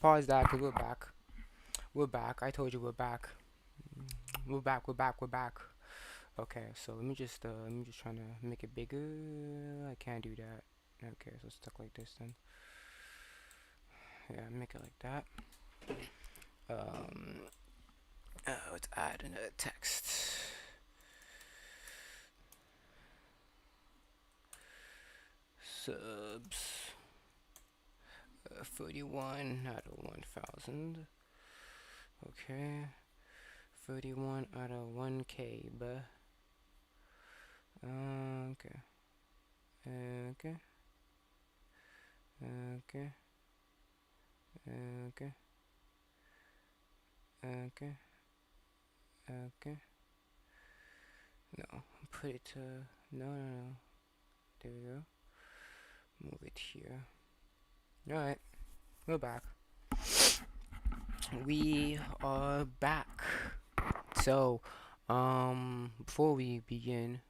Pause that, cause we're back. We're back. I told you we're back. We're back. We're back. We're back. Okay, so let me just try to make it bigger. I can't do that. Okay, so it's stuck like this then. Yeah, make it like that. Um, let's add another text. Subs 31 out of 1,000. Okay, 31 out of 1K, but okay, okay, okay, okay, okay, okay. No, put it to no. There we go. Move it here. All right, we're back. We are back. So, before we begin,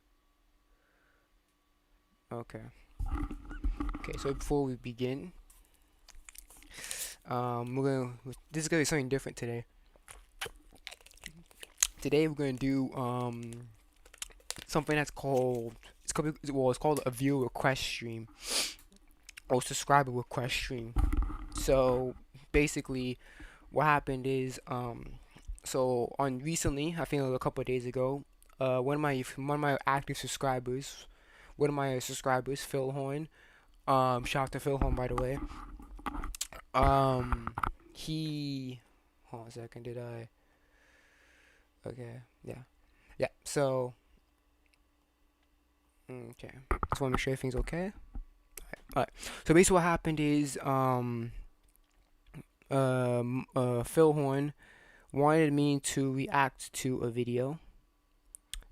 okay, So before we begin, this is gonna be something different today. Today we're gonna do something that's called it's called a viewer request stream or subscriber request stream. So basically, what happened is so on recently, I think a couple of days ago, one of my active subscribers, one of my subscribers, Phil Horn, shout out to Phil Horn by the way. He, hold on a second, did I? Okay, yeah, yeah. So, okay, just want to make sure everything's okay. Alright. So basically, what happened is, Phil Horn wanted me to react to a video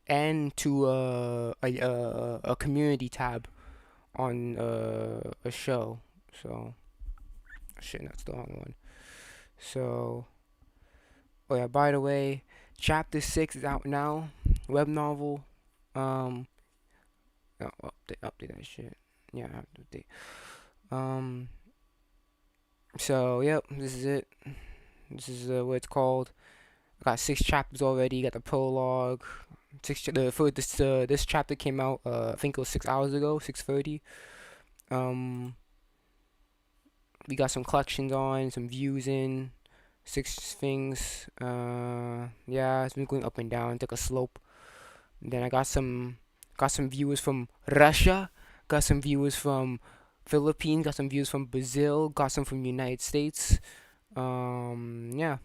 and to a community tab on a show. So, shit, that's the wrong one. So, oh yeah, by the way, chapter 6 is out now. Web novel. No, update that shit. Yeah, I have to update. So yep, this is it. This is what it's called. I got 6 chapters already. Got the prologue. This chapter came out. I think it was 6 hours ago, 6:30. We got some collections on, some views in, 6 things. Yeah, it's been going up and down. Took a slope. And then I got some viewers from Russia. Got some viewers from Philippines. Got some viewers from Brazil. Got some from United States. Yeah.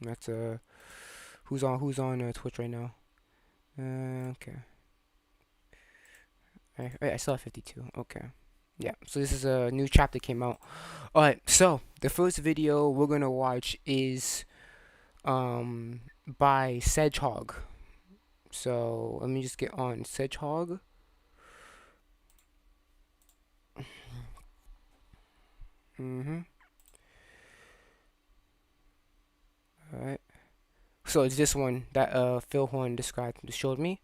That's who's on Twitch right now. Okay. I still have 52. Okay. Yeah. So this is a new chapter came out. All right. So the first video we're gonna watch is by Cedgehog. So let me just get on Cedgehog. All right. So it's this one that Phil Horn showed me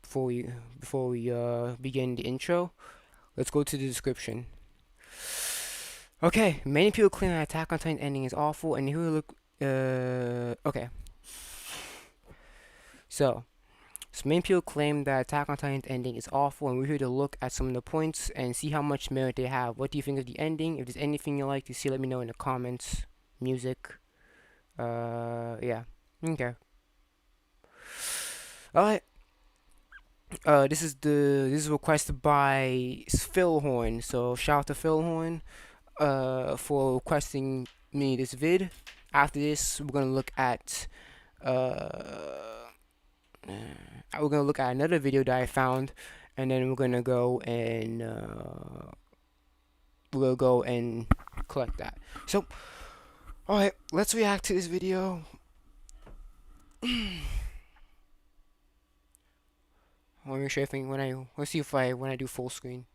before we begin the intro. Let's go to the description. Okay, many people claim that Attack on Titan ending is awful, and here we look. Okay. So many people claim that Attack on Titan's ending is awful, and we're here to look at some of the points and see how much merit they have. What do you think of the ending? If there's anything you like to see, let me know in the comments. Music. Yeah. Okay. Alright. This is requested by Phil Horn. So shout out to Phil Horn for requesting me this vid. After this, we're gonna look at another video that I found, and then we're gonna go and we'll go and collect that. So, all right, let's react to this video. I want to make sure everything let's see if when I do full screen.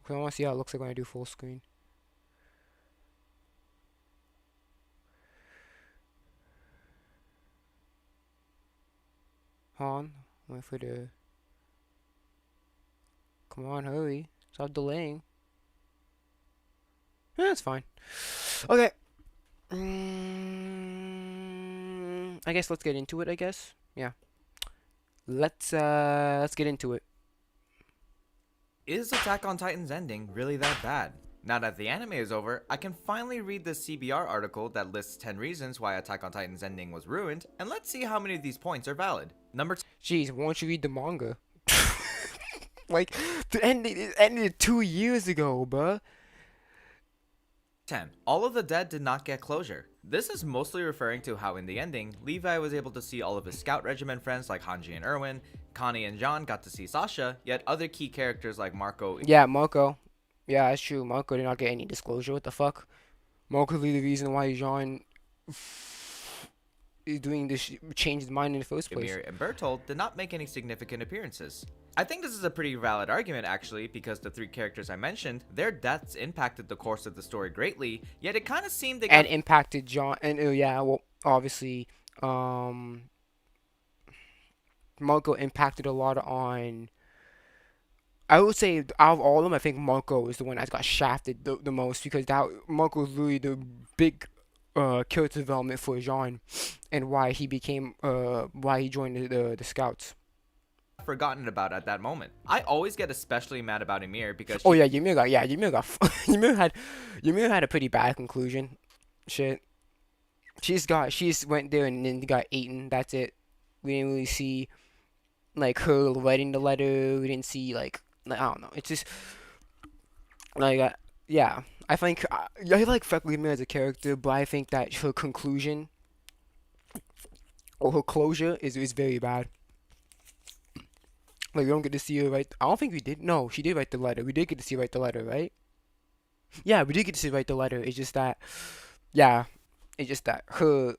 Cause I want to see how it looks like when I do full screen. Hold on, wait for the. Come on, hurry! Stop delaying. That's fine. Okay. I guess let's get into it. I guess. Yeah. Let's get into it. Is Attack on Titan's ending really that bad? Now that the anime is over, I can finally read the CBR article that lists 10 reasons why Attack on Titan's ending was ruined, and let's see how many of these points are valid. Jeez, why don't you read the manga? Like, it ended 2 years ago, bruh. 10. All of the dead did not get closure. This is mostly referring to how in the ending, Levi was able to see all of his scout regiment friends like Hanji and Erwin, Connie and John got to see Sasha, yet other key characters like Marco. Yeah, Marco. Yeah, that's true. Marco did not get any disclosure. What the fuck? Marco be the reason why John is doing this, changed his mind in the first place. Emir and Bertold did not make any significant appearances. I think this is a pretty valid argument actually, because the 3 characters I mentioned, their deaths impacted the course of the story greatly, yet it kind of seemed they got and impacted John. And yeah, well, obviously, Marco impacted a lot on. I would say out of all of them, I think Marco is the one that got shafted the most, because Marco is literally the big character development for Jean and why he joined the scouts. Forgotten about at that moment. I always get especially mad about Emir because Oh she yeah, Ymir got Ymir had a pretty bad conclusion. Shit. She's went there and then got eaten. That's it. We didn't really see like her writing the letter. We didn't see like I don't know. It's just like yeah. I think I like Freckly Ymir as a character, but I think that her conclusion or her closure is very bad. Like we don't get to see her write. I don't think we did. No, she did write the letter. We did get to see her write the letter, right? Yeah, we did get to see her write the letter. It's just that, yeah, it's just that her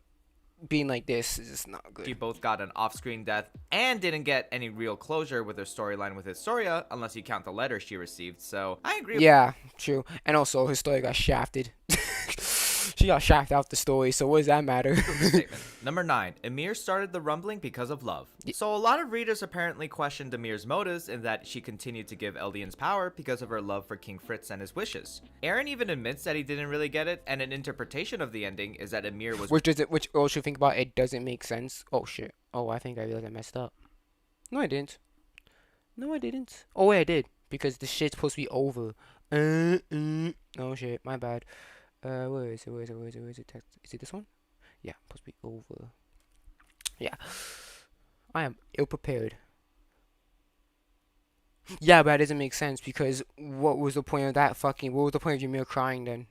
being like this is just not good. both got an off-screen death and didn't get any real closure with her storyline with Historia, unless you count the letter she received. So I agree. Yeah, true. And also, her story got shafted. She got shafted out the story. So what does that matter? Number 9. Emir started the rumbling because of love. So a lot of readers apparently questioned Emir's motives in that she continued to give Eldians power because of her love for King Fritz and his wishes. Eren even admits that he didn't really get it, and an interpretation of the ending is that Emir was Which also think about it doesn't make sense. Oh shit. Oh, I think I realized I messed up. No, I didn't. No, I didn't. Oh wait, I did because the shit's supposed to be over. Oh shit, my bad. Where is it? Where is it? Where is it? Where is it? Text. Is it this one? Yeah, supposed to be over. Yeah, I am ill prepared. Yeah, but that doesn't make sense because what was the point of that fucking? What was the point of Ymir crying then?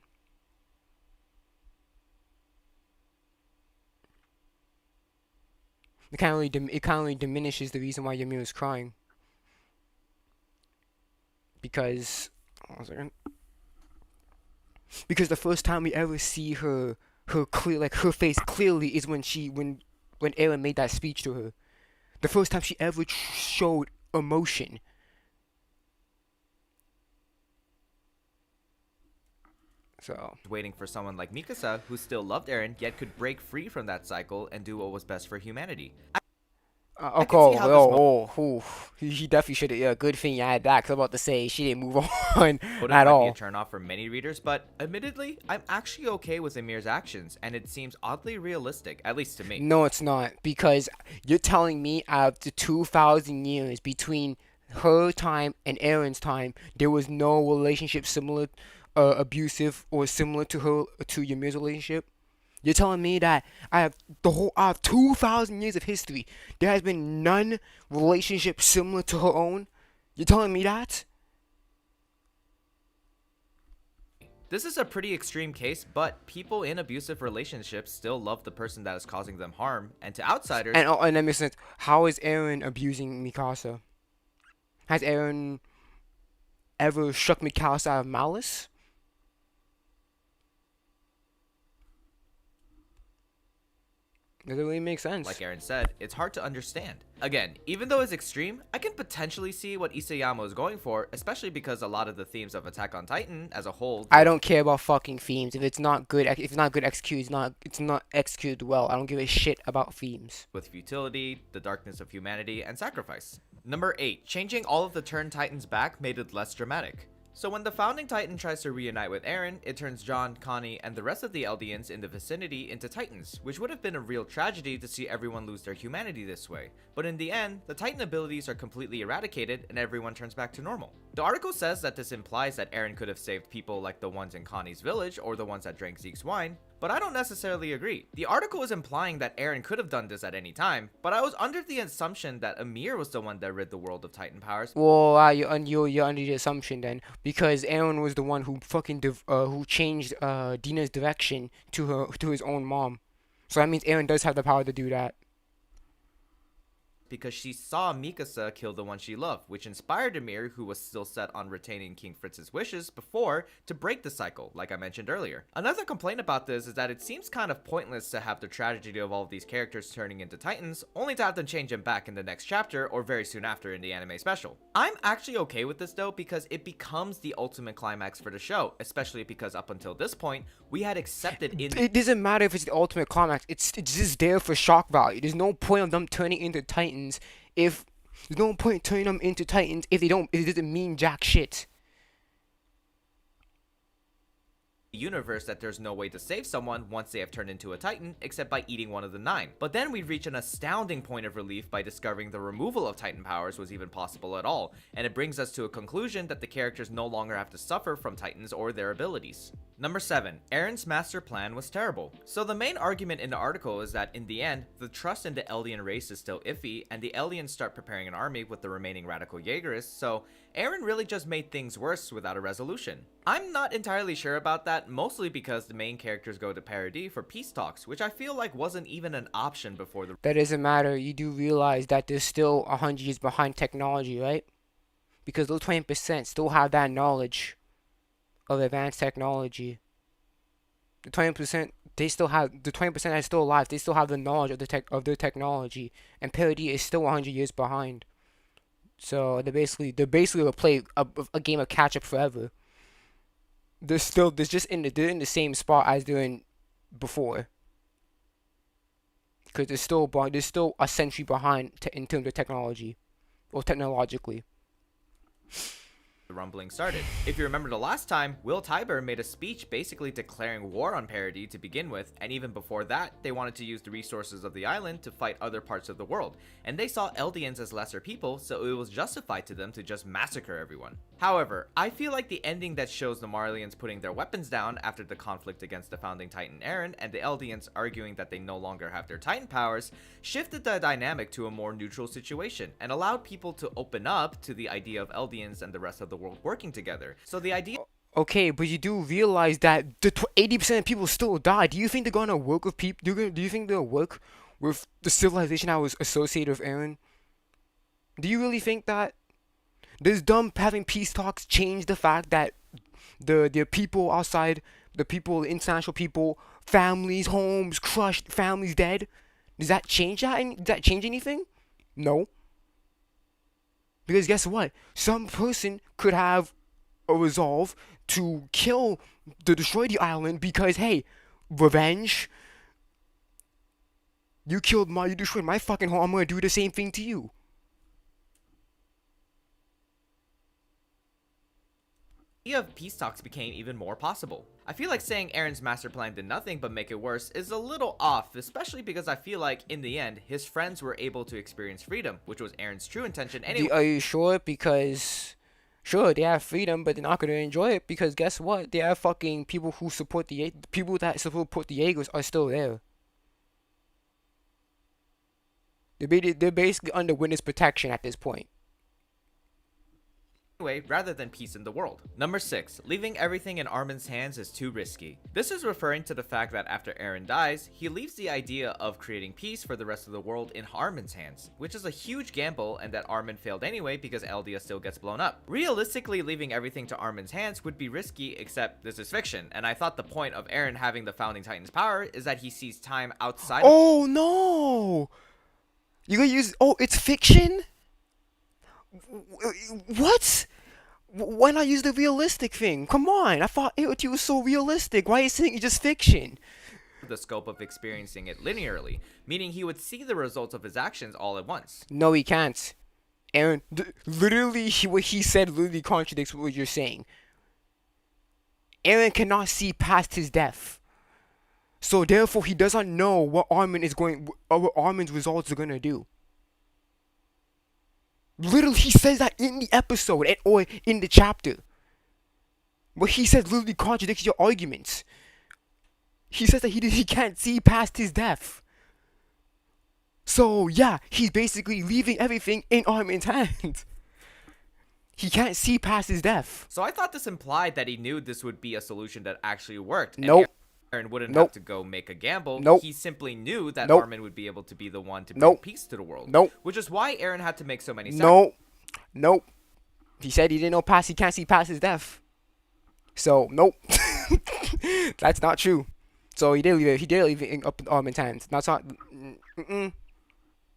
It kind of only diminishes the reason why Ymir is crying. Because, hold on a second. Because the first time we ever see her clear, like her face clearly, is when Eren made that speech to her. The first time she ever showed emotion. So waiting for someone like Mikasa, who still loved Eren, yet could break free from that cycle and do what was best for humanity. He definitely should have. Yeah, good thing you had that. Cause I'm about to say she didn't move on It at might all. be a turn off for many readers, but admittedly, I'm actually okay with Emir's actions, and it seems oddly realistic, at least to me. No, it's not, because you're telling me out of the 2,000 years between her time and Eren's time, there was no relationship similar, abusive or similar to Ymir's relationship. You're telling me that out of 2,000 years of history, there has been none relationship similar to her own? You're telling me that? This is a pretty extreme case, but people in abusive relationships still love the person that is causing them harm, and to outsiders... And that makes sense. How is Eren abusing Mikasa? Has Eren ever struck Mikasa out of malice? Doesn't really make sense. Like Eren said, it's hard to understand. Again, even though it's extreme, I can potentially see what Isayama is going for, especially because a lot of the themes of Attack on Titan as a whole... I don't care about fucking themes. If it's not good executed, it's not executed well. I don't give a shit about themes. With futility, the darkness of humanity, and sacrifice. Number 8. Changing all of the turned Titans back made it less dramatic. So when the founding Titan tries to reunite with Eren, it turns John, Connie, and the rest of the Eldians in the vicinity into Titans, which would have been a real tragedy to see everyone lose their humanity this way. But in the end, the Titan abilities are completely eradicated and everyone turns back to normal. The article says that this implies that Eren could have saved people like the ones in Connie's village or the ones that drank Zeke's wine, but I don't necessarily agree. The article is implying that Eren could have done this at any time, but I was under the assumption that Ymir was the one that rid the world of Titan powers. Well, you're under the assumption then, because Eren was the one who who changed Dina's direction to his own mom. So that means Eren does have the power to do that. Because she saw Mikasa kill the one she loved, which inspired Ymir, who was still set on retaining King Fritz's wishes before, to break the cycle, like I mentioned earlier. Another complaint about this is that it seems kind of pointless to have the tragedy of all of these characters turning into Titans, only to have them change them back in the next chapter or very soon after in the anime special. I'm actually okay with this though, because it becomes the ultimate climax for the show, especially because up until this point, we had accepted It doesn't matter if it's the ultimate climax, it's just there for shock value. There's no point of them turning into Titans if there's no point turning them into Titans if it doesn't mean jack shit. universe that there's no way to save someone once they have turned into a Titan except by eating one of the 9. But then we reach an astounding point of relief by discovering the removal of Titan powers was even possible at all, and it brings us to a conclusion that the characters no longer have to suffer from Titans or their abilities. Number 7. Eren's master plan was terrible. So the main argument in the article is that in the end, the trust in the Eldian race is still iffy, and the Eldians start preparing an army with the remaining radical Jaegerists, so Eren really just made things worse without a resolution. I'm not entirely sure about that, mostly because the main characters go to Paradis for peace talks, which I feel like wasn't even an option before the... That doesn't matter. You do realize that they're still 100 years behind technology, right? Because those 20% still have that knowledge of advanced technology. The 20%, they still have the 20% that's still alive. They still have the knowledge of their technology, and Paradis is still 100 years behind. So they're basically gonna play a game of catch up forever. They're in the same spot as they're in before. Because they're still a century behind in terms of technology, or technologically. The rumbling started. If you remember the last time, Will Tiber made a speech basically declaring war on Paradis to begin with, and even before that, they wanted to use the resources of the island to fight other parts of the world, and they saw Eldians as lesser people, so it was justified to them to just massacre everyone. However, I feel like the ending that shows the Marlians putting their weapons down after the conflict against the founding Titan Eren, and the Eldians arguing that they no longer have their Titan powers, shifted the dynamic to a more neutral situation, and allowed people to open up to the idea of Eldians and the rest of the world working together. So the idea... Okay, but you do realize that the 80% of people still die. Do you think they're gonna work with people? Do you think they'll work with the civilization that was associated with Eren? Do you really think that? Does dumb having peace talks change the fact that the people outside, the international people, families, homes crushed, families dead? Does that change that? Does that change anything? No. Because guess what? Some person could have a resolve to destroy the island because, hey, revenge. You destroyed my fucking home. I'm gonna do the same thing to you. of peace talks became even more possible. I feel like saying Eren's master plan did nothing but make it worse is a little off, especially because I feel like, in the end, his friends were able to experience freedom, which was Eren's true intention anyway. Are you sure? Because, sure, they have freedom, but they're not going to enjoy it because guess what? They have fucking people who support people that support the Jaegers are still there. They're basically under witness protection at this point. Anyway, rather than peace in the world. Number 6. Leaving everything in Armin's hands is too risky. This is referring to the fact that after Eren dies, he leaves the idea of creating peace for the rest of the world in Armin's hands, which is a huge gamble, and that Armin failed anyway because Eldia still gets blown up. Realistically, leaving everything to Armin's hands would be risky, except this is fiction, and I thought the point of Eren having the Founding Titan's power is that he sees time outside of— Oh no! You gonna use— oh, it's fiction? What? Why not use the realistic thing? Come on, I thought AOT was so realistic. Why are you saying it's just fiction? The scope of experiencing it linearly, meaning he would see the results of his actions all at once. No, he can't. Eren, literally, what he said literally contradicts what you're saying. Eren cannot see past his death. So therefore, he doesn't know what Armin's results are gonna do. Literally, he says that in the episode or in the chapter. What he says literally contradicts your arguments. He says that he can't see past his death. So yeah, he's basically leaving everything in Armin's hands. He can't see past his death. So I thought this implied that he knew this would be a solution that actually worked. Nope. Eren wouldn't have to go make a gamble. Nope. He simply knew that Nope. Armin would be able to be the one to bring peace to the world. Nope. Which is why Eren had to make so many sacrifices. Nope. He said he didn't know past. He can't see past his death. So nope. That's not true. So he did leave it. He did leave it up in Armin's hands. That's not.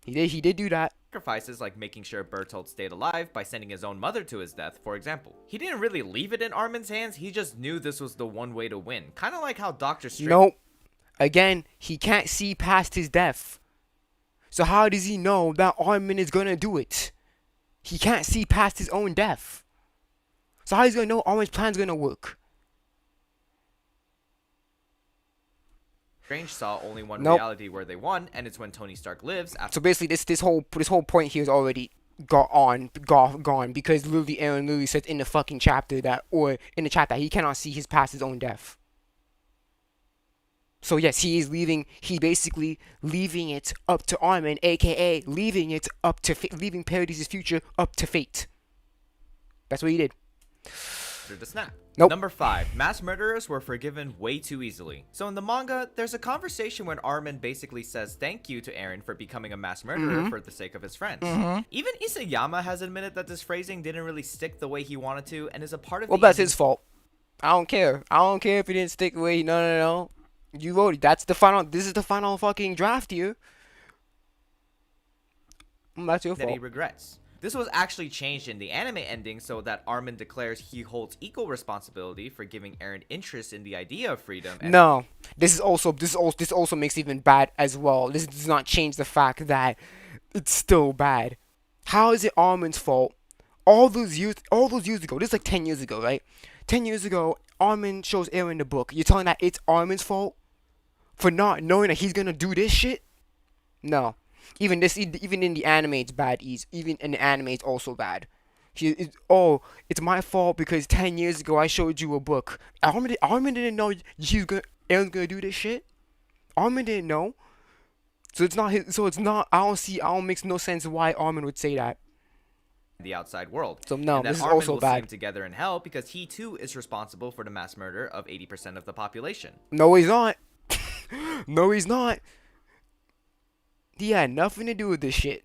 He did do that. Sacrifices like making sure Bertolt stayed alive by sending his own mother to his death, for example. He didn't really leave it in Armin's hands, he just knew this was the one way to win. Kind of like how Dr. Strange— Nope. Again, he can't see past his death. So how does he know that Armin is gonna do it? He can't see past his own death. So how is he gonna know Armin's plan's gonna work? Strange saw only one Nope. reality where they won, and it's when Tony Stark lives after. So basically, this whole point here is already gone because literally Aaron literally says in the fucking chapter that, or in the chat, that he cannot see his past his own death. So yes, he is leaving. He basically leaving it up to Armin, aka leaving it up to leaving Paradis' future up to fate. That's what he did. The snap. Nope. Number 5. Mass murderers were forgiven way too easily. So in the manga, there's a conversation when Armin basically says thank you to Eren for becoming a mass murderer for the sake of his friends. Even Isayama has admitted that this phrasing didn't really stick the way he wanted to and is a part of Well, that's his fault. I don't care. I don't care if he didn't stick the way. No. You voted. That's the final. This is the final fucking draft here. That's your fault. That he regrets. This was actually changed in the anime ending so that Armin declares he holds equal responsibility for giving Eren interest in the idea of freedom. And no, this also makes it even bad as well. This does not change the fact that it's still bad. How is it Armin's fault? All those years ago, this is like 10 years ago, right? 10 years ago, Armin shows Eren the book. You're telling that it's Armin's fault for not knowing that he's gonna do this shit? No. Even in the anime, it's bad. Even in the anime, it's also bad. It's my fault because 10 years ago I showed you a book. Armin didn't know Aaron's gonna do this shit. Armin didn't know. So it's not his. So it's not. I don't makes no sense why Armin would say that. The outside world. So no, and that this is Armin also will bad. see him together in hell because he too is responsible for the mass murder of 80% of the population. No, he's not. No, he's not. He had nothing to do with this shit.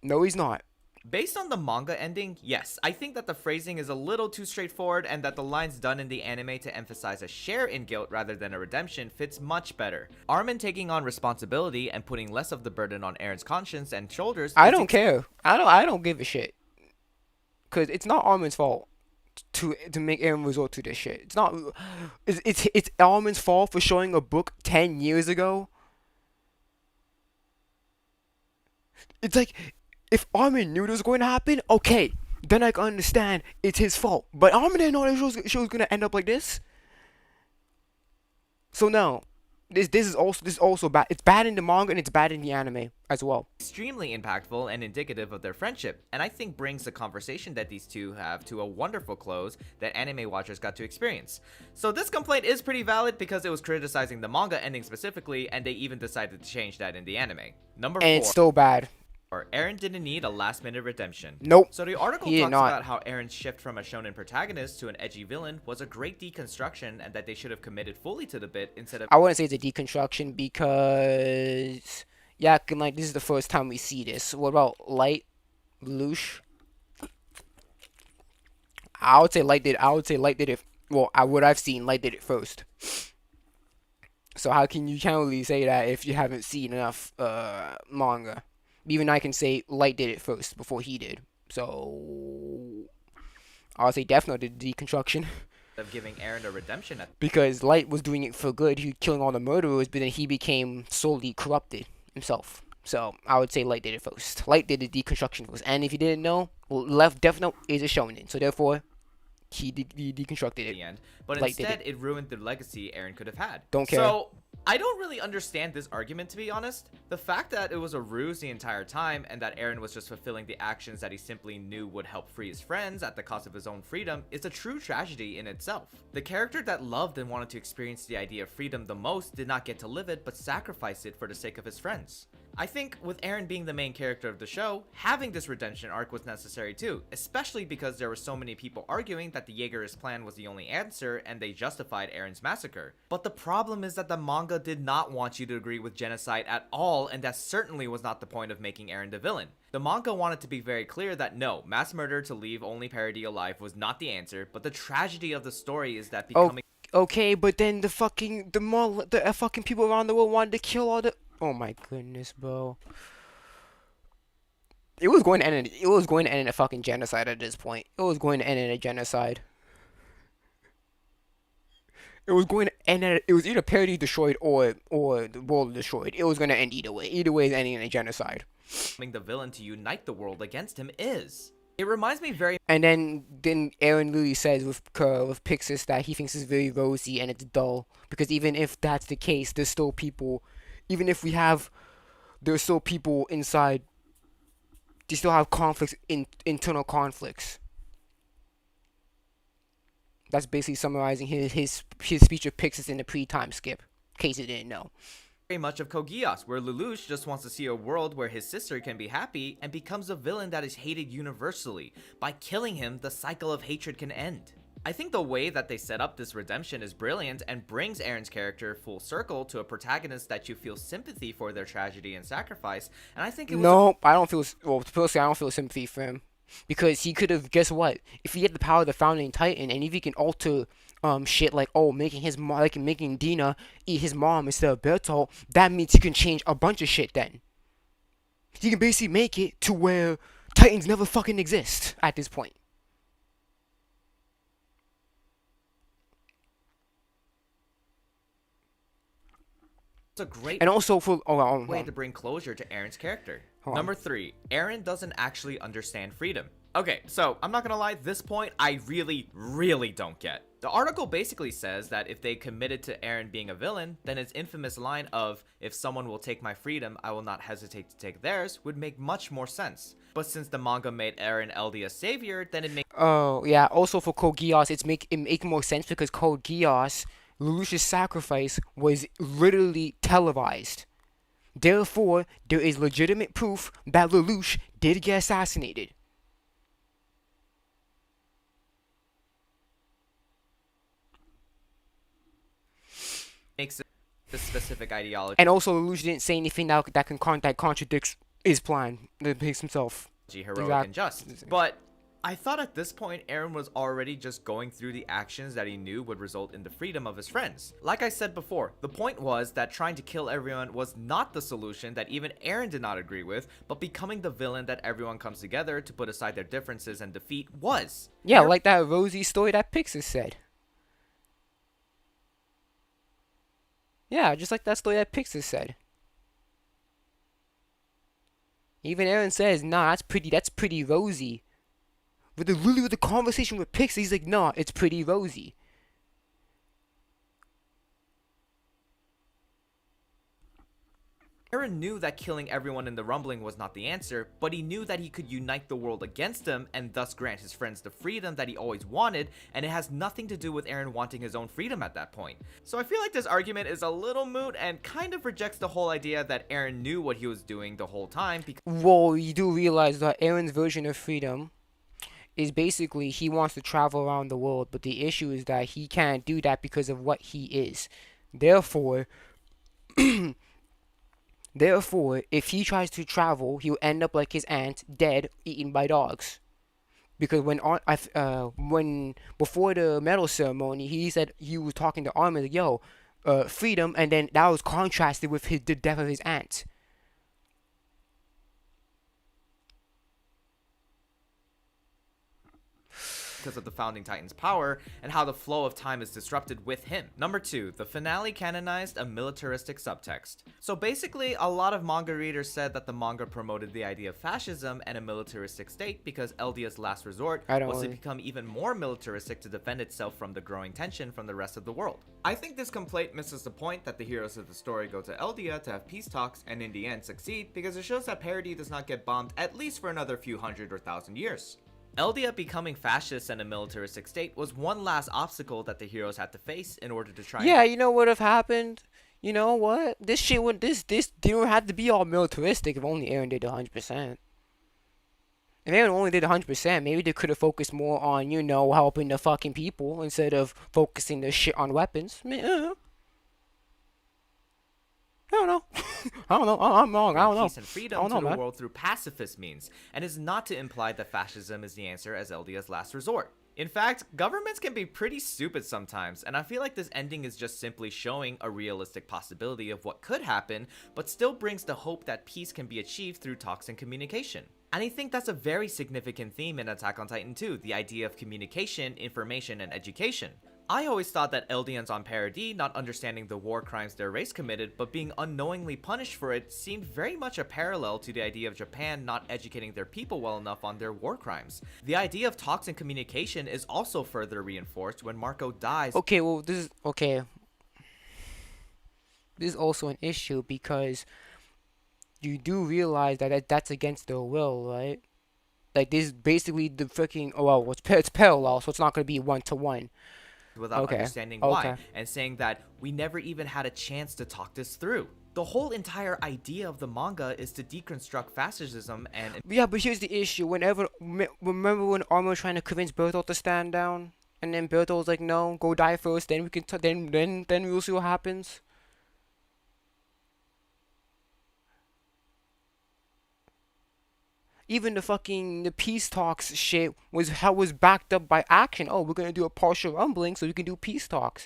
No, he's not. Based on the manga ending, yes, I think that the phrasing is a little too straightforward and that the lines done in the anime to emphasize a share in guilt rather than a redemption fits much better. Armin taking on responsibility and putting less of the burden on Eren's conscience and shoulders. I don't care. I don't give a shit. Cause it's not Armin's fault to make Eren resort to this shit. It's not. It's Armin's fault for showing a book 10 years ago. It's like, if Armin knew this was going to happen, okay, then I can understand it's his fault. But Armin didn't know the show was going to end up like this. So no, this is also bad. It's bad in the manga and it's bad in the anime as well. Extremely impactful and indicative of their friendship, and I think brings the conversation that these two have to a wonderful close that anime watchers got to experience. So this complaint is pretty valid because it was criticizing the manga ending specifically, and they even decided to change that in the anime. Number 4. And it's still bad. Eren didn't need a last-minute redemption. Nope. So the article He did talks not. about how Eren's shift from a shonen protagonist to an edgy villain was a great deconstruction and that they should have committed fully to the bit instead of... I wouldn't say it's a deconstruction because, yeah, like, this is the first time we see this. What about Light, Lelouch? I would say Light did it. Well, what I've seen, Light did it first. So how can you can't really say that if you haven't seen enough manga? Even I can say Light did it first before he did. So I'll say Death Note did the deconstruction. Of giving Eren a redemption at Because Light was doing it for good. He was killing all the murderers, but then he became solely corrupted himself. So I would say Light did it first. Light did the deconstruction first. And if you didn't know, Death Note is a shonen. So therefore, he deconstructed it. the end, but Light did instead it ruined the legacy Eren could have had. Don't care. So I don't really understand this argument, to be honest. The fact that it was a ruse the entire time and that Eren was just fulfilling the actions that he simply knew would help free his friends at the cost of his own freedom is a true tragedy in itself. The character that loved and wanted to experience the idea of freedom the most did not get to live it but sacrificed it for the sake of his friends. I think with Eren being the main character of the show, having this redemption arc was necessary too, especially because there were so many people arguing that the Jaegerist plan was the only answer and they justified Eren's massacre. But the problem is that the manga did not want you to agree with genocide at all, and that certainly was not the point of making Eren the villain. The manga wanted to be very clear that no, mass murder to leave only Parody alive was not the answer, but the tragedy of the story is that becoming... Okay, but then the fucking people around the world wanted to kill all the... Oh my goodness, bro. It was going to end in a fucking genocide at this point. It was going to end in a genocide. It was going to end at... It was either Parody destroyed or the world destroyed. It was going to end either way. Either way is ending in a genocide. the villain to unite the world against him is. It reminds me very And then Aaron literally says with Pixis that he thinks it's very rosy and it's dull because even if that's the case, there's still people. Even if we have, there's still people inside. They still have conflicts internal conflicts. That's basically summarizing his speech of Pixis in the pre-time skip. In case you didn't know. much of Kogias, where Lelouch just wants to see a world where his sister can be happy and becomes a villain that is hated universally. By killing him, the cycle of hatred can end. I think the way that they set up this redemption is brilliant and brings Aaron's character full circle to a protagonist that you feel sympathy for their tragedy and sacrifice, and I think it was No, I don't feel. Well, personally, I don't feel sympathy for him because he could have. Guess what? If he had the power of the founding titan, and if he can alter shit like making his mom, like making Dina eat his mom instead of Bertolt, that means he can change a bunch of shit. Then he can basically make it to where titans never fucking exist at this point. a great And also for way to bring closure to Aaron's character. Hold on. Number 3, Aaron doesn't actually understand freedom. Okay, so I'm not gonna lie, this point I really don't get. The article basically says that if they committed to Aaron being a villain, then his infamous line of, if someone will take my freedom, I will not hesitate to take theirs, would make much more sense. But since the manga made Aaron LD a savior, then it makes Oh yeah. Also for Code Geass, it make more sense because Code Geass, Lelouch's sacrifice was literally televised. Therefore, there is legitimate proof that Lelouch did get assassinated. the specific ideology And also, Lelouch didn't say anything that contradicts his plan. That makes himself heroic and just. But I thought at this point Aaron was already just going through the actions that he knew would result in the freedom of his friends. Like I said before, the point was that trying to kill everyone was not the solution that even Aaron did not agree with, but becoming the villain that everyone comes together to put aside their differences and defeat was. Yeah, like that Rosie story that Pixis said. Yeah, just like that story that Pixis said. Even Aaron says, nah, that's pretty rosy. With the conversation with Pixis, he's like, nah, it's pretty rosy. Aaron knew that killing everyone in the rumbling was not the answer, but he knew that he could unite the world against him and thus grant his friends the freedom that he always wanted, and it has nothing to do with Aaron wanting his own freedom at that point. So I feel like this argument is a little moot and kind of rejects the whole idea that Aaron knew what he was doing the whole time because Well, you do realize that Aaron's version of freedom is basically he wants to travel around the world, but the issue is that he can't do that because of what he is. Therefore, if he tries to travel, he'll end up like his aunt, dead, eaten by dogs. Because when before the medal ceremony, he said he was talking to Armin, like, "Yo, freedom," and then that was contrasted with the death of his aunt. of the founding titan's power and how the flow of time is disrupted with him. Number 2, the finale canonized a militaristic subtext. So basically, a lot of manga readers said that the manga promoted the idea of fascism and a militaristic state because Eldia's last resort was to become even more militaristic to defend itself from the growing tension from the rest of the world. I think this complaint misses the point that the heroes of the story go to Eldia to have peace talks and in the end succeed because it shows that parody does not get bombed at least for another few hundred or thousand years. Eldia becoming fascist and a militaristic state was one last obstacle that the heroes had to face in order to try. Yeah, you know what have happened? You know what? This shit would this didn't have to be all militaristic if only Aaron did 100%. If Aaron only did 100%, maybe they could have focused more on, helping the fucking people instead of focusing the shit on weapons. I mean, I don't know. I don't know. I'm wrong. I don't know. Peace and freedom to the world through pacifist means, and is not to imply that fascism is the answer as Eldia's last resort. In fact, governments can be pretty stupid sometimes, and I feel like this ending is just simply showing a realistic possibility of what could happen, but still brings the hope that peace can be achieved through talks and communication. And I think that's a very significant theme in Attack on Titan 2, the idea of communication, information, and education. I always thought that Eldians on Paradis not understanding the war crimes their race committed but being unknowingly punished for it seemed very much a parallel to the idea of Japan not educating their people well enough on their war crimes. The idea of talks and communication is also further reinforced when Marco dies. Okay, well, this is okay. This is also an issue because you do realize that that's against their will, right? Like this is basically the freaking it's parallel, so it's not gonna be 1-to-1. Without Okay, understanding why, okay. and saying that we never even had a chance to talk this through. The whole entire idea of the manga is to deconstruct fascism and Yeah, but here's the issue. Remember when Armin was trying to convince Bertolt to stand down, and then Bertolt was like, "No, go die first. Then we can. Then we'll see what happens." Even the peace talks shit was backed up by action. Oh, we're gonna do a partial rumbling so we can do peace talks.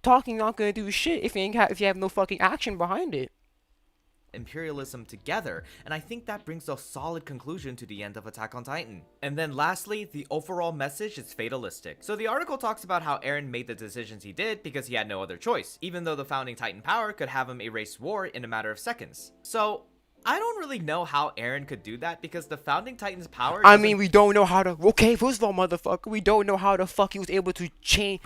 Talking not gonna do shit if you have no fucking action behind it. imperialism together, and I think that brings a solid conclusion to the end of Attack on Titan. And then lastly, the overall message is fatalistic. So the article talks about how Eren made the decisions he did because he had no other choice, even though the founding Titan power could have him erase war in a matter of seconds. So I don't really know how Eren could do that because the founding Titan's power I doesn't. mean, we don't know how to. Okay, first of all, motherfucker, we don't know how the fuck he was able to change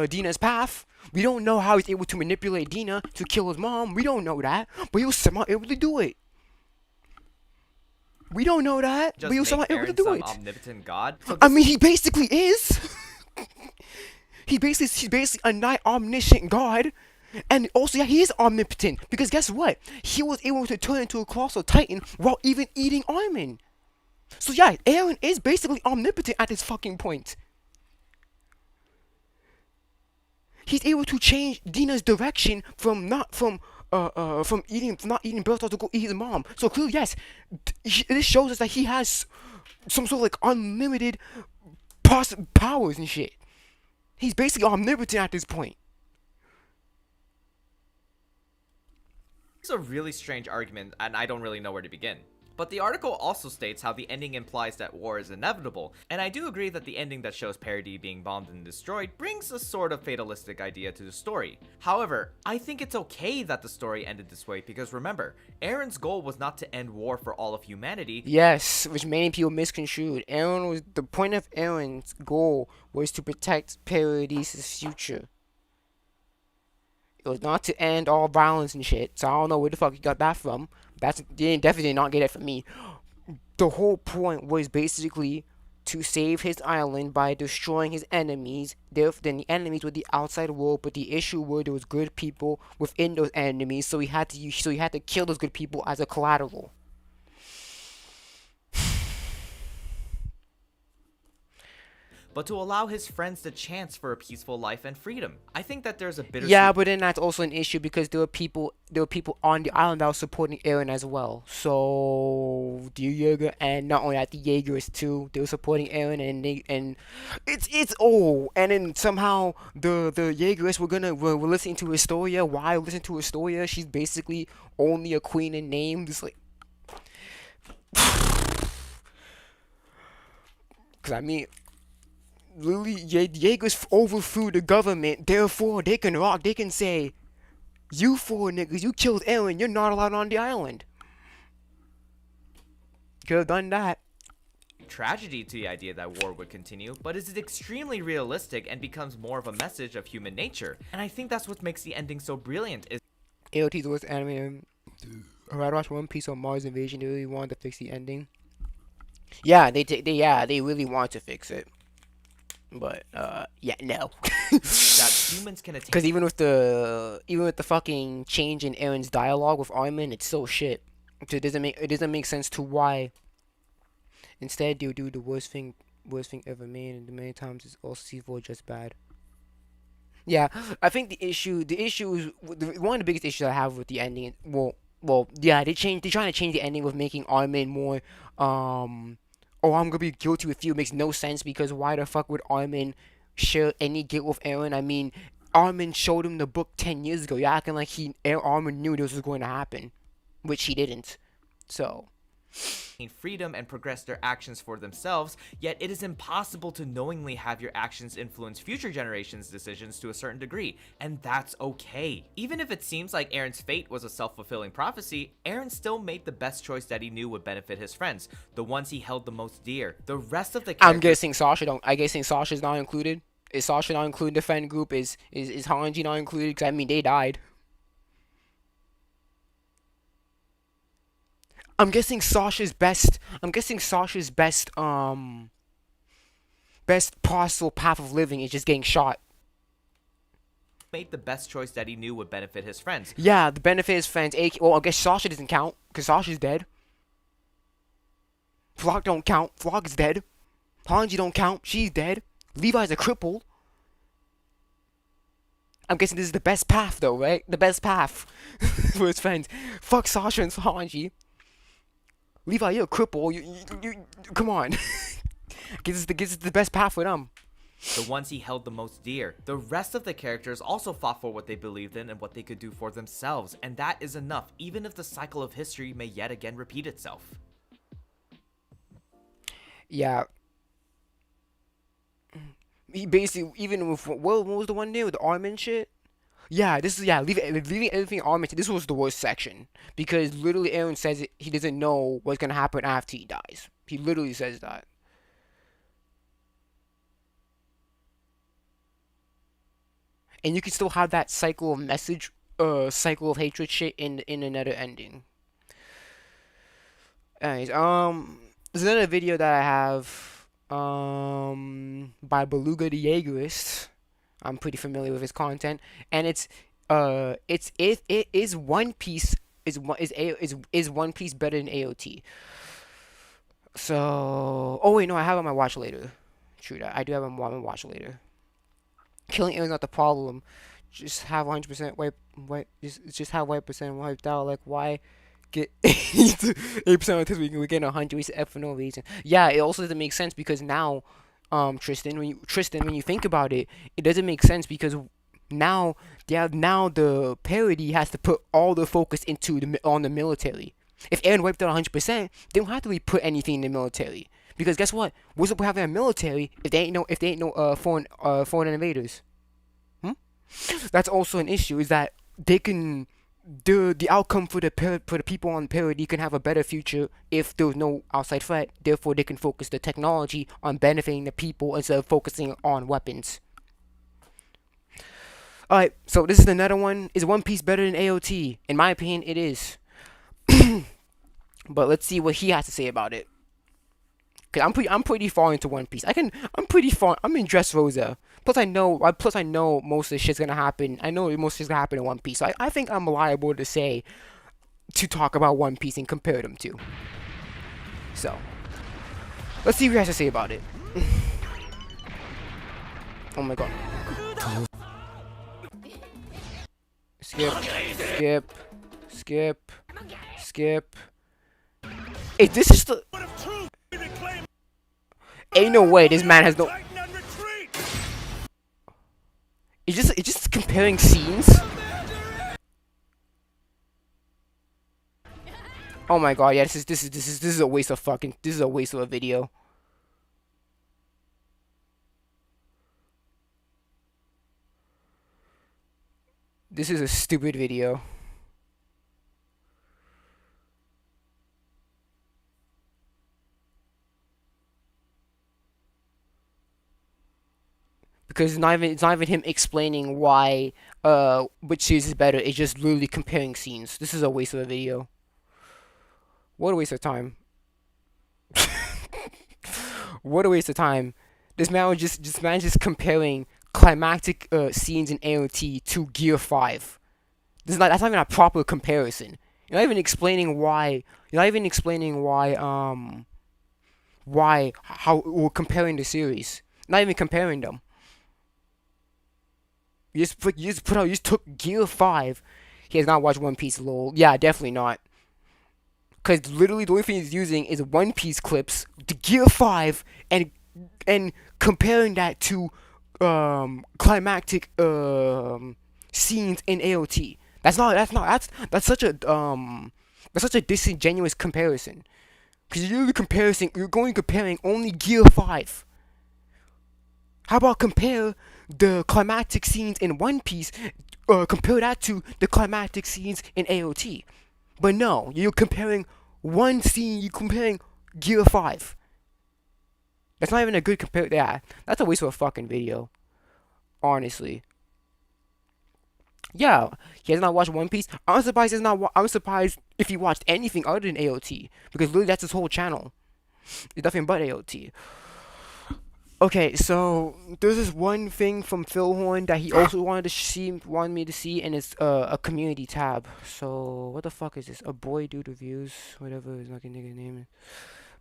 Dina's path. We don't know how he's able to manipulate Dina to kill his mom. We don't know that, but he was somehow able to do it. We don't know that, but Just he make was somehow able to Eren do some it. omnipotent god. So I mean, he basically is. He's basically a night omniscient god. And also, yeah, he is omnipotent. Because guess what? He was able to turn into a colossal titan while even eating Armin. So yeah, Eren is basically omnipotent at this fucking point. He's able to change Dina's direction from not eating Bertolt to go eat his mom. So clearly, yes, this shows us that he has some sort of like unlimited powers and shit. He's basically omnipotent at this point. it's a really strange argument, and I don't really know where to begin. But the article also states how the ending implies that war is inevitable, and I do agree that the ending that shows Paradis being bombed and destroyed brings a sort of fatalistic idea to the story. However, I think it's okay that the story ended this way because remember, Eren's goal was not to end war for all of humanity. Yes, which many people misconstrued. The point of Eren's goal was to protect Paradis' future. It was not to end all violence and shit. So I don't know where the fuck you got that from. You definitely did not get it from me. The whole point was basically to save his island by destroying his enemies. Then the enemies were the outside world, but the issue were there was good people within those enemies. So he had to kill those good people as a collateral. But to allow his friends the chance for a peaceful life and freedom. I think that there's a bittersweet. Yeah, but then that's also an issue because there were people on the island that were supporting Eren as well. So the Jaeger, and not only that, the Jaegers too, they were supporting Eren, and and then somehow the Jaegers were listening to Historia. Why listen to Historia? She's basically only a queen in name. Just like, cause I mean, literally, Jaegers overthrew the government, therefore they can say, you four niggas, you killed Eren, you're not allowed on the island. Could have done that. Tragedy to the idea that war would continue, but is extremely realistic and becomes more of a message of human nature. And I think that's what makes the ending so brilliant. Is AOT is the worst anime. I watched One Piece on Mars Invasion. They really wanted to fix the ending. Yeah, they really want to fix it. But yeah, no. that humans can attain. Because even with the fucking change in Eren's dialogue with Armin, it's so shit. So it doesn't make sense to why. Instead, they'll do the worst thing ever made, and many times it's also C4 just bad. Yeah, I think the issue is one of the biggest issues I have with the ending. Yeah, they're trying to change the ending with making Armin more oh, I'm gonna be guilty with you. It makes no sense because why the fuck would Armin share any guilt with Eren? I mean, Armin showed him the book 10 years ago. You're acting like Armin knew this was going to happen, which he didn't. So, freedom and progress their actions for themselves, yet it is impossible to knowingly have your actions influence future generations' decisions to a certain degree, and that's okay. Even if it seems like Aaron's fate was a self-fulfilling prophecy, Aaron still made the best choice that he knew would benefit his friends, the ones he held the most dear. The rest of the characters— I'm guessing Sasha don't. I guessing Sasha's not included. Is Sasha not included in the friend group? Is Hanji not included? Because I mean, they died. I'm guessing Sasha's best. I'm guessing Sasha's best possible path of living is just getting shot. made the best choice that he knew would benefit his friends. Yeah, the benefit his friends. Well, I guess Sasha doesn't count because Sasha's dead. Flock don't count. Flock is dead. Hanji don't count. She's dead. Levi's a cripple. I'm guessing this is the best path, though, right? The best path for his friends. Fuck Sasha and Hanji. Levi, you're a cripple. You come on. Gives us the best path for them. The ones he held the most dear. The rest of the characters also fought for what they believed in and what they could do for themselves, and that is enough, even if the cycle of history may yet again repeat itself. Yeah. He basically, even with what was the one there with the armament shit? Yeah, this is leaving everything armamented. This was the worst section because literally Aaron says he doesn't know what's gonna happen after he dies. He literally says that. And you can still have that cycle of message, cycle of hatred shit in another ending. Anyways, there's another video that I have, by Beluga the Jaegerist. I'm pretty familiar with his content, and it is One Piece is One Piece better than AOT? So, oh wait, no, I have it on my watch later. True that, I do have it on my watch later. Killing Aaron's not the problem. Just have 100% just have 1% wiped out. Like, why get 8% of the test we get 100 F for no reason? Yeah, it also doesn't make sense because now, Tristan, when you think about it, it doesn't make sense because now the parody has to put all the focus on the military. If Aaron wiped out 100%, they don't have to really put anything in the military. Because guess what? What's up with having a military if they ain't no foreign invaders? That's also an issue. Is that they can the outcome for the people on parody can have a better future if there was no outside threat. Therefore, they can focus the technology on benefiting the people instead of focusing on weapons. All right, so this is another one. Is One Piece better than AOT? In my opinion, it is. But let's see what he has to say about it. Cause I'm pretty far into One Piece. I'm in Dressrosa. Plus I know most of the shit's gonna happen. I know most of shit's gonna happen in One Piece. So I think I'm liable to talk about One Piece and compare them to. So let's see what he has to say about it. Oh my god. Skip. Hey, this is the. Ain't no way this man has no. It's just comparing scenes. Oh my god, yeah, this is a waste of a video. This is a stupid video. Because it's not even him explaining why which series is better. It's just literally comparing scenes. This is a waste of a video. What a waste of time. What a waste of time. This man was just comparing climactic scenes in AOT to Gear 5. That's not even a proper comparison. You're not even explaining why how we're comparing the series. Not even comparing them. You just took Gear 5. He has not watched One Piece, lol. Yeah, definitely not. Because literally the only thing he's using is One Piece clips to Gear 5 and comparing that to climactic scenes in AOT. That's such a disingenuous comparison. Because you're going comparing only Gear 5. How about compare the climactic scenes in One Piece, compare that to the climactic scenes in AOT? But no, you're comparing one scene, you're comparing Gear 5. That's not even a good compare. Yeah, that's a waste of a fucking video, honestly. Yeah, he has not watched One Piece. I'm surprised he's not. I'm surprised if he watched anything other than AOT, because literally that's his whole channel. It's nothing but AOT. Okay, so there's this one thing from Phil Horn that he also wanted me to see, and it's a community tab. So what the fuck is this? A boy dude reviews, whatever his fucking nigga name is.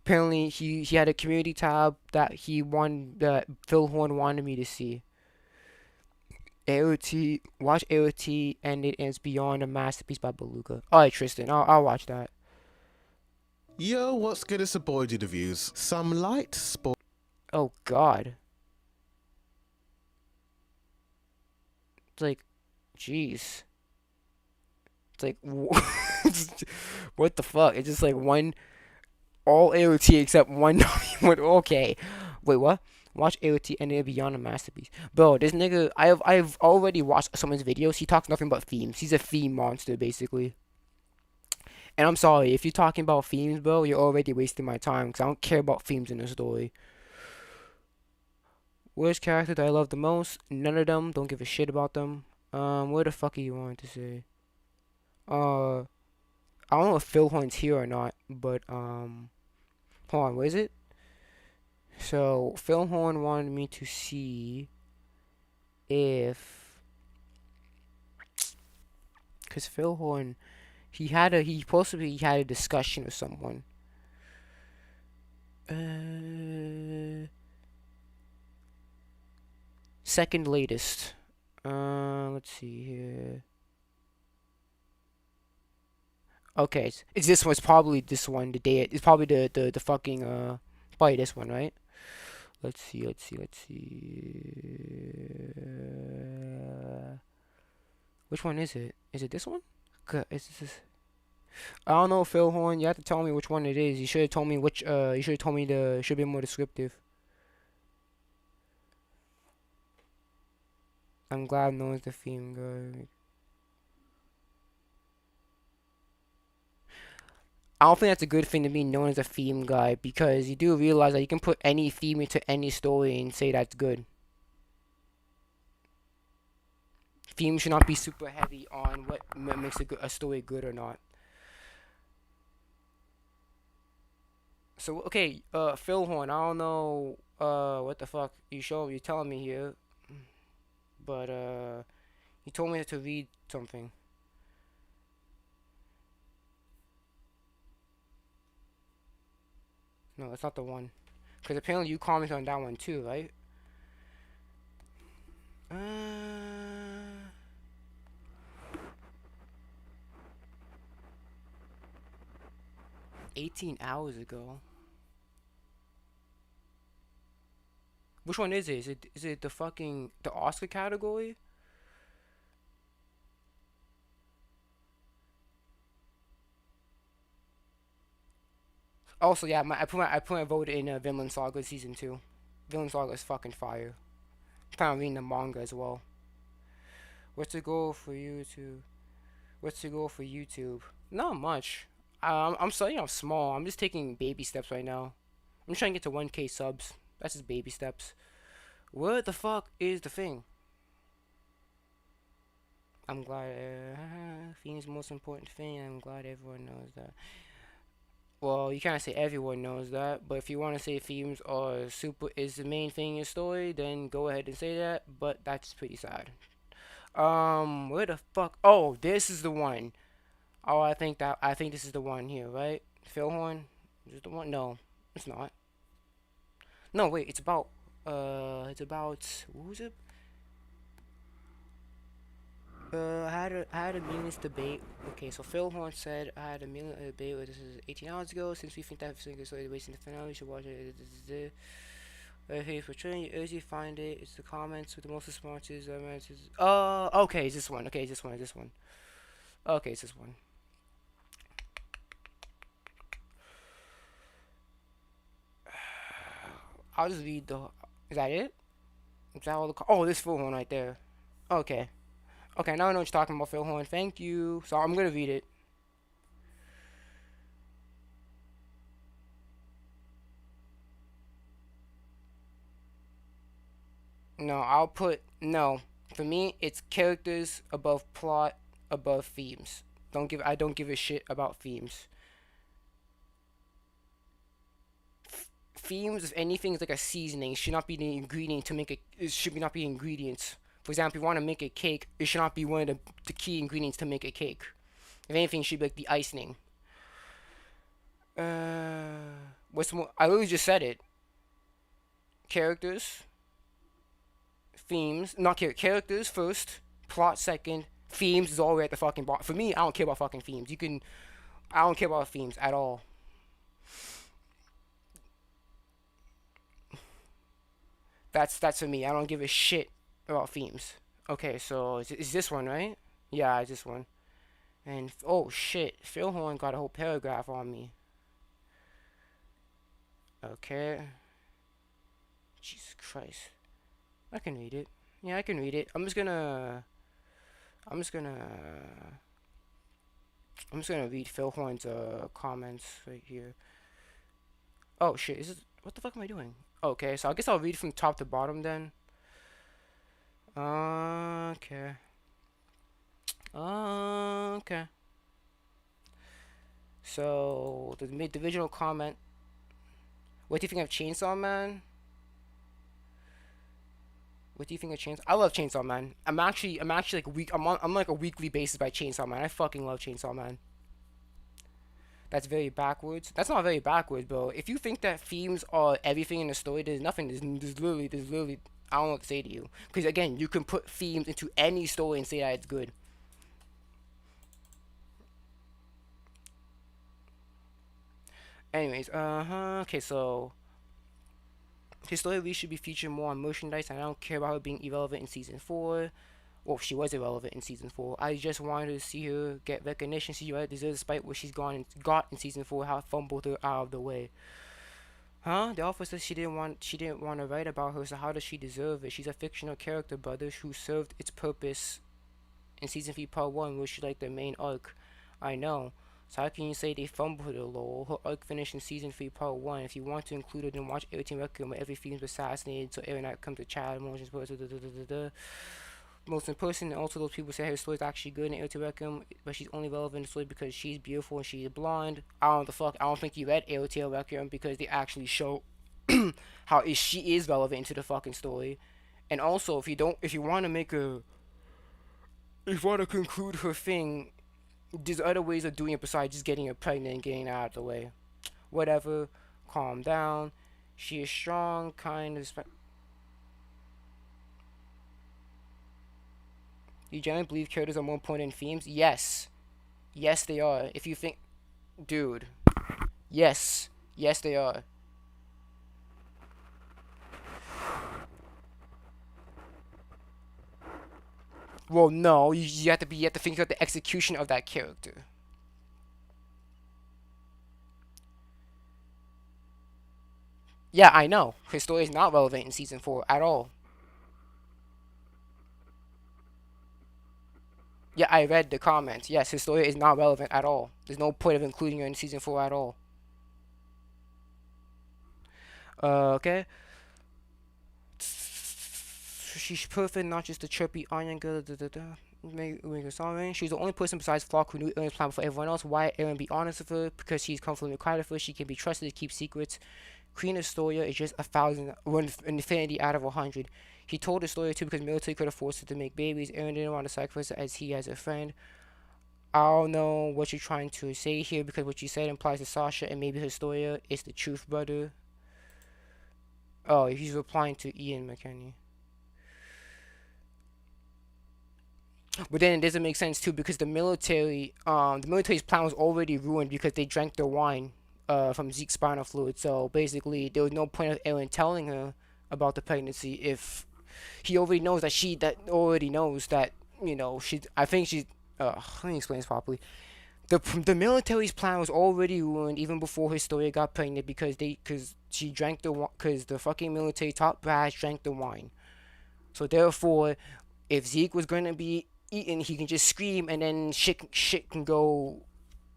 Apparently he had a community tab that Phil Horn wanted me to see. AOT, watch AOT, and it ends beyond a masterpiece by Beluga. Alright, Tristan, I'll watch that. Yo, what's good? It's a boy do the views. Some light sport. Oh God. It's like, jeez. It's like, what the fuck? It's just like all AOT except one. Okay, wait, what? Watch AOT and it'll be beyond a masterpiece, bro. This nigga, I've already watched some of his videos. He talks nothing but themes. He's a theme monster, basically. And I'm sorry if you're talking about themes, bro. You're already wasting my time because I don't care about themes in the story. Which character do I love the most? None of them. Don't give a shit about them. What the fuck are you wanting to say? I don't know if Phil Horn's here or not, but hold on, what is it? So Phil Horn wanted me to see if, cause Phil Horn, he possibly had a discussion with someone. Second latest. Let's see here. Okay, it's this one. It's probably this one. It's probably the fucking probably this one, right? Let's see. Which one is it? Is it this one? Is this? I don't know, Phil Horn. You have to tell me which one it is. You should have told me which. You should have told me the. Should be more descriptive. I'm glad no one's the theme guy. I don't think that's a good thing to be known as a theme guy, because you do realize that you can put any theme into any story and say that's good. Themes should not be super heavy on what makes a story good or not. So okay, Phil Horn, I don't know what the fuck you're telling me here, but you told me to read something. No, that's not the one. Because apparently you commented on that one too, right? 18 hours ago. Which one is it? Is it the Oscar category? Also, yeah, I put my vote in Vinland Saga season 2. Vinland Saga is fucking fire. I'm planning on reading the manga as well. What's the goal for YouTube? What's the goal for YouTube? Not much. I'm starting off small. I'm just taking baby steps right now. I'm trying to get to 1K subs. That's just baby steps. What the fuck is the thing? I'm glad. Theme's the most important thing. I'm glad everyone knows that. Well, you can't say everyone knows that, but if you want to say themes are is the main thing in your story, then go ahead and say that. But that's pretty sad. Where the fuck? Oh, this is the one. Oh, I think this is the one here, right? Phil Horn, is it the one? No, it's not. No, wait, it's about what was it? I had a meaningless debate. Okay, so Phil Horn said I had a meaningless debate. This is 18 hours ago. Since we think that single story wasting the finale, you should watch it. Hey, for trying, you usually find it. It's the comments with the most responses. Okay, it's this one. Okay, it's this one. It's this one. Okay, it's this one. I'll just read the. Is that it? Is that all the? Oh, this full horn right there. Okay. Okay, now I know what you're talking about, Phil Horn. Thank you. So I'm gonna read it. No, I'll put no. For me, it's characters above plot, above themes. I don't give a shit about themes. Themes, if anything, is like a seasoning. It should not be the ingredient to make it. It should not be ingredients. For example, if you want to make a cake, it should not be one of the key ingredients to make a cake. If anything, it should be like the icing. What's more? I literally just said it. Characters, themes, not characters first, plot second, themes is all the way at the fucking bottom. For me, I don't care about fucking themes. You can, I don't care about themes at all. That's for me. I don't give a shit about themes. Okay, so is this one right? Yeah, it's this one. And oh shit, Phil Horn got a whole paragraph on me. Okay. Jesus Christ. I can read it. Yeah, I can read it. I'm just gonna read Phil Horn's comments right here. Oh shit, is it what the fuck am I doing? Okay, so I guess I'll read from top to bottom then. Okay. Okay. So the original comment. What do you think of Chainsaw Man? What do you think of Chainsaw? I love Chainsaw Man. I'm actually like I'm like a weekly basis by Chainsaw Man. I fucking love Chainsaw Man. That's very backwards. That's not very backwards, bro. If you think that themes are everything in the story, there's nothing. There's literally. I don't know what to say to you. Because again, you can put themes into any story and say that it's good. Anyways, okay, so his story really should be featured more on merchandise, and I don't care about her being irrelevant in season 4. Well, she was irrelevant in season 4. I just wanted to see her get recognition. She deserves despite what she's got in season 4. How fumbled her out of the way. Huh? The author says she didn't want to write about her. So how does she deserve it? She's a fictional character, brothers, who served its purpose in season 3 part 1, which is like the main arc. I know. So how can you say they fumbled her, lol? Her arc finished in season 3 part 1. If you want to include it, then watch AOT Requiem where every theme's assassinated, so every night comes to child emotions, most in person, and also those people say her story's actually good in AOT Requiem, but she's only relevant in the story because she's beautiful and she's blonde. I don't know the fuck. I don't think you read AOT Requiem because they actually show how she is relevant to the fucking story. And also, if you want to make a, if you want to conclude her thing, there's other ways of doing it besides just getting her pregnant and getting her out of the way. Whatever. Calm down. She is strong, kind, You generally believe characters are more important than themes? Yes. Yes, they are. If you think... Dude. Yes. Yes, they are. Well, no. You have to think about the execution of that character. Yeah, I know. His story is not relevant in season 4 at all. Yeah, I read the comments. Yes, his story is not relevant at all. There's no point of including her in season 4 at all. Okay. She's perfect, not just a chirpy onion girl. She's the only person besides Flock who knew Aaron's plan for everyone else. Why Aaron be honest with her? Because she's comfortably quiet with her. She can be trusted to keep secrets. Queen Astoria is just 1,000, an infinity out of 100. He told Astoria too because military could have forced her to make babies. Aaron didn't want to sacrifice her as he has a friend. I don't know what you're trying to say here because what you said implies that Sasha and maybe Astoria is the truth brother. Oh, he's replying to Ian McKinney. But then it doesn't make sense too because the military's plan was already ruined because they drank their wine from Zeke's spinal fluid. So basically, there was no point of Aaron telling her about the pregnancy if he already knows that I think she's. Let me explain this properly. The military's plan was already ruined even before Historia got pregnant because she drank because the fucking military top brass drank the wine. So therefore, if Zeke was gonna be eaten, he can just scream and then shit can go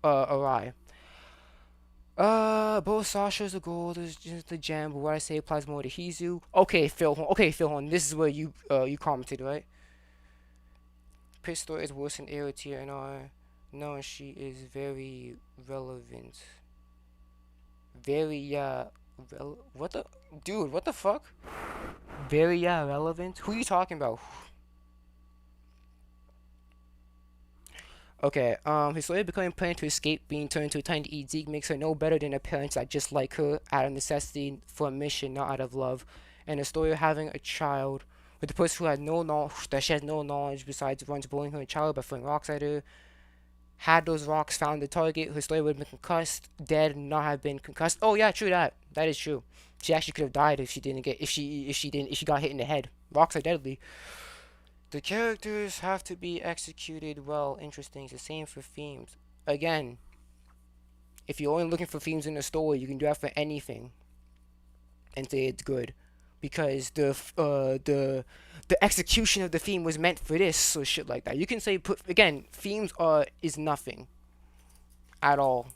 awry. Both Sasha's a gold is just the gem, but what I say applies more to Hizu. Okay, Phil. Okay, Phil. This is where you commented, right? Pistol is worse than AOT and R. No, she is very relevant. Very what the dude? What the fuck? Very relevant. Who are you talking about? Okay, his slowly becoming plan to escape being turned into a tiny to eat Zeke makes her no better than her parents that just like her out of necessity for a mission, not out of love. And the story of having a child with the person who has no knowledge, that she has no knowledge besides runs bullying her child by throwing rocks at her. Had those rocks found the target, her story would have been concussed, dead, not have been concussed. Oh yeah, true that. That is true. She actually could have died if she got hit in the head. Rocks are deadly. The characters have to be executed well, interesting. It's the same for themes. Again, if you're only looking for themes in the story, you can do that for anything and say it's good, because the execution of the theme was meant for this or shit like that. You can say themes is nothing at all.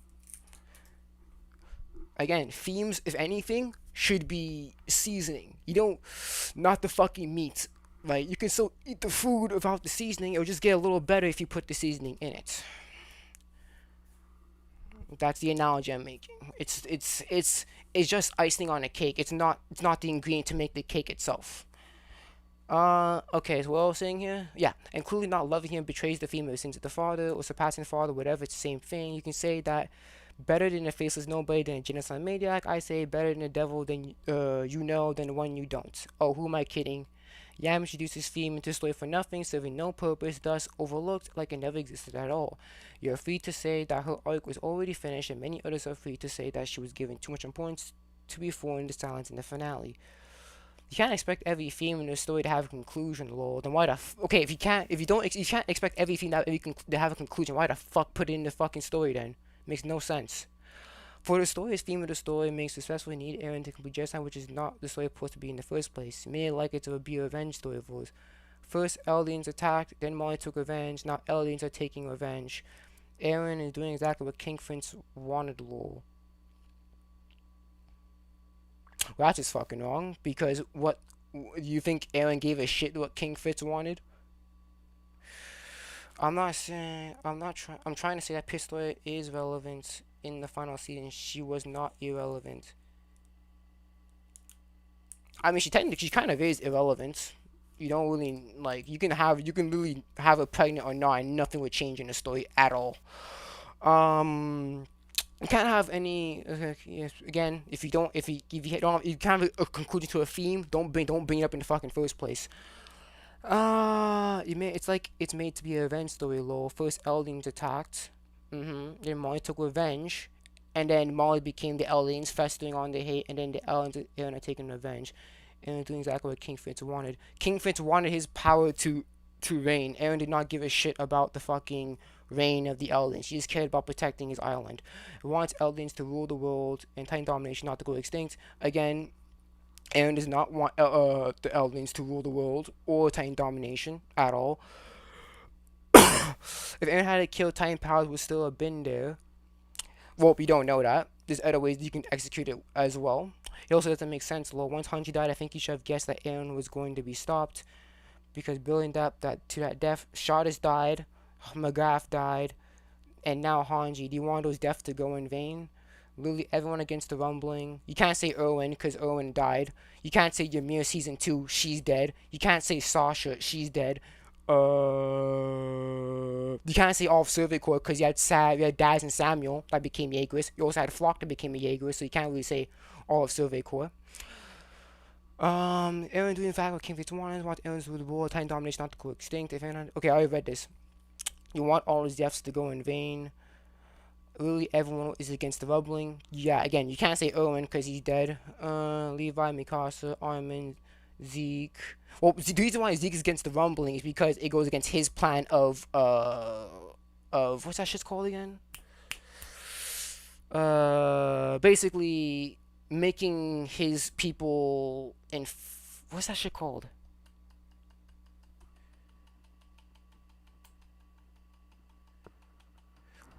Again, themes, if anything, should be seasoning. You don't, not the fucking meat. Like, you can still eat the food without the seasoning. It'll just get a little better if you put the seasoning in it. That's the analogy I'm making. It's just icing on a cake. It's not the ingredient to make the cake itself. Okay, so what I was saying here? Yeah, and clearly not loving him betrays the theme of the sins of the father, or surpassing the father, whatever, it's the same thing. You can say that better than a faceless nobody than a genocide maniac. I say better than the devil than than the one you don't. Oh, who am I kidding? Yam introduced his theme into story for nothing, serving no purpose, thus overlooked like it never existed at all. You're free to say that her arc was already finished, and many others are free to say that she was given too much importance to be formed the silence in the finale. You can't expect every theme in the story to have a conclusion, lol. Then why the okay? If you can't expect every theme to have a conclusion, why the fuck put it in the fucking story then? Makes no sense. For the story's theme of the story makes successfully need Eren to complete genocide, which is not the story supposed to be in the first place. Made it like it to be a revenge story of yours. First, Eldians attacked, then Molly took revenge. Now Eldians are taking revenge. Eren is doing exactly what King Prince wanted, lol. Well, that's just fucking wrong, because what you think Eren gave a shit what King Fitz wanted? I'm trying to say that Pistola is relevant in the final season. She was not irrelevant. I mean, she kind of is irrelevant. You don't really you can literally have her pregnant or not, and nothing would change in the story at all. You can't have any. Yes, again, if you don't you can't have a conclusion to a theme. Don't bring it up in the fucking first place. It's made to be a revenge story, lol. First, Eldians attacked. Then Molly took revenge, and then Molly became the Eldians, festering on the hate, and then the Eldians are taking revenge, and doing exactly what King Fitz wanted. King Fitz wanted his power to reign. Eren did not give a shit about the fucking reign of the Eldians. He just cared about protecting his island. He wants Eldians to rule the world and Titan domination not to go extinct. Again, Eren does not want the Eldians to rule the world or Titan domination at all. If Eren had to kill Titan powers, would still have been there. Well, we don't know that. There's other ways you can execute it as well. It also doesn't make sense, lol. Once Hanji died, I think you should have guessed that Eren was going to be stopped, because building up to that death, Shardis died, McGrath died, and now Hanji. Do you want those deaths to go in vain? Literally everyone against the rumbling. You can't say Erwin because Erwin died. You can't say Ymir season 2, she's dead. You can't say Sasha, she's dead. You can't say all of Survey Corps because you had Daz and Samuel that became Jaegers. You also had Flock that became a Jaeger, so you can't really say all of Survey Corps. Eren doing fact what King vids.One want Eren's rule the world, Titan domination not to go extinct. Okay, I already read this. You want all his deaths to go in vain. Really, everyone is against the rumbling. Yeah, again, you can't say Erwin because he's dead. Levi, Mikasa, Armin, Zeke. Well, the reason why Zeke is against the rumbling is because it goes against his plan of of what's that shit called again? Basically making his people in what's that shit called?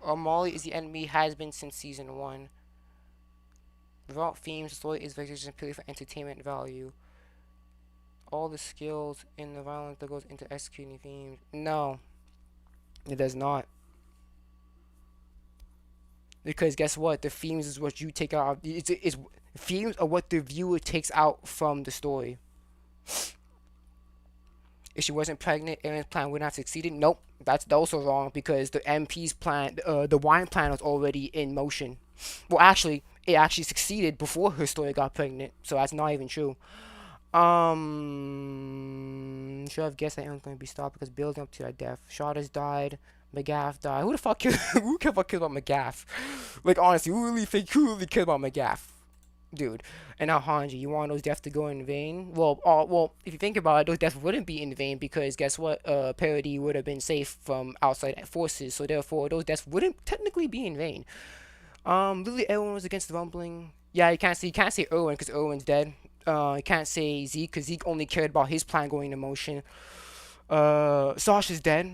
Molly is the enemy, has been since season 1. Without themes, the story is vexation purely for entertainment value. All the skills in the violence that goes into executing themes. No, it does not. Because guess what? The themes is what you take out. It's themes are what the viewer takes out from the story. If she wasn't pregnant, Aaron's plan would not have succeeded. Nope, that's also wrong because the MP's plan, the wine plan was already in motion. Well, actually, it actually succeeded before her story got pregnant, so that's not even true. Should have guessed that Aaron's going to be stopped because building up to that death. Sharders died. McGaff died. Who the fuck cares? Who cares about McGaff? Like honestly, who really cares about McGaff? Dude, and now Hanji, you want those deaths to go in vain? Well, if you think about it, those deaths wouldn't be in vain because guess what? Parody would have been safe from outside forces, so therefore those deaths wouldn't technically be in vain. Literally everyone was against the rumbling. Yeah, you can't say Erwin because Erwin's dead. You can't say Zeke because Zeke only cared about his plan going into motion. Sasha's dead.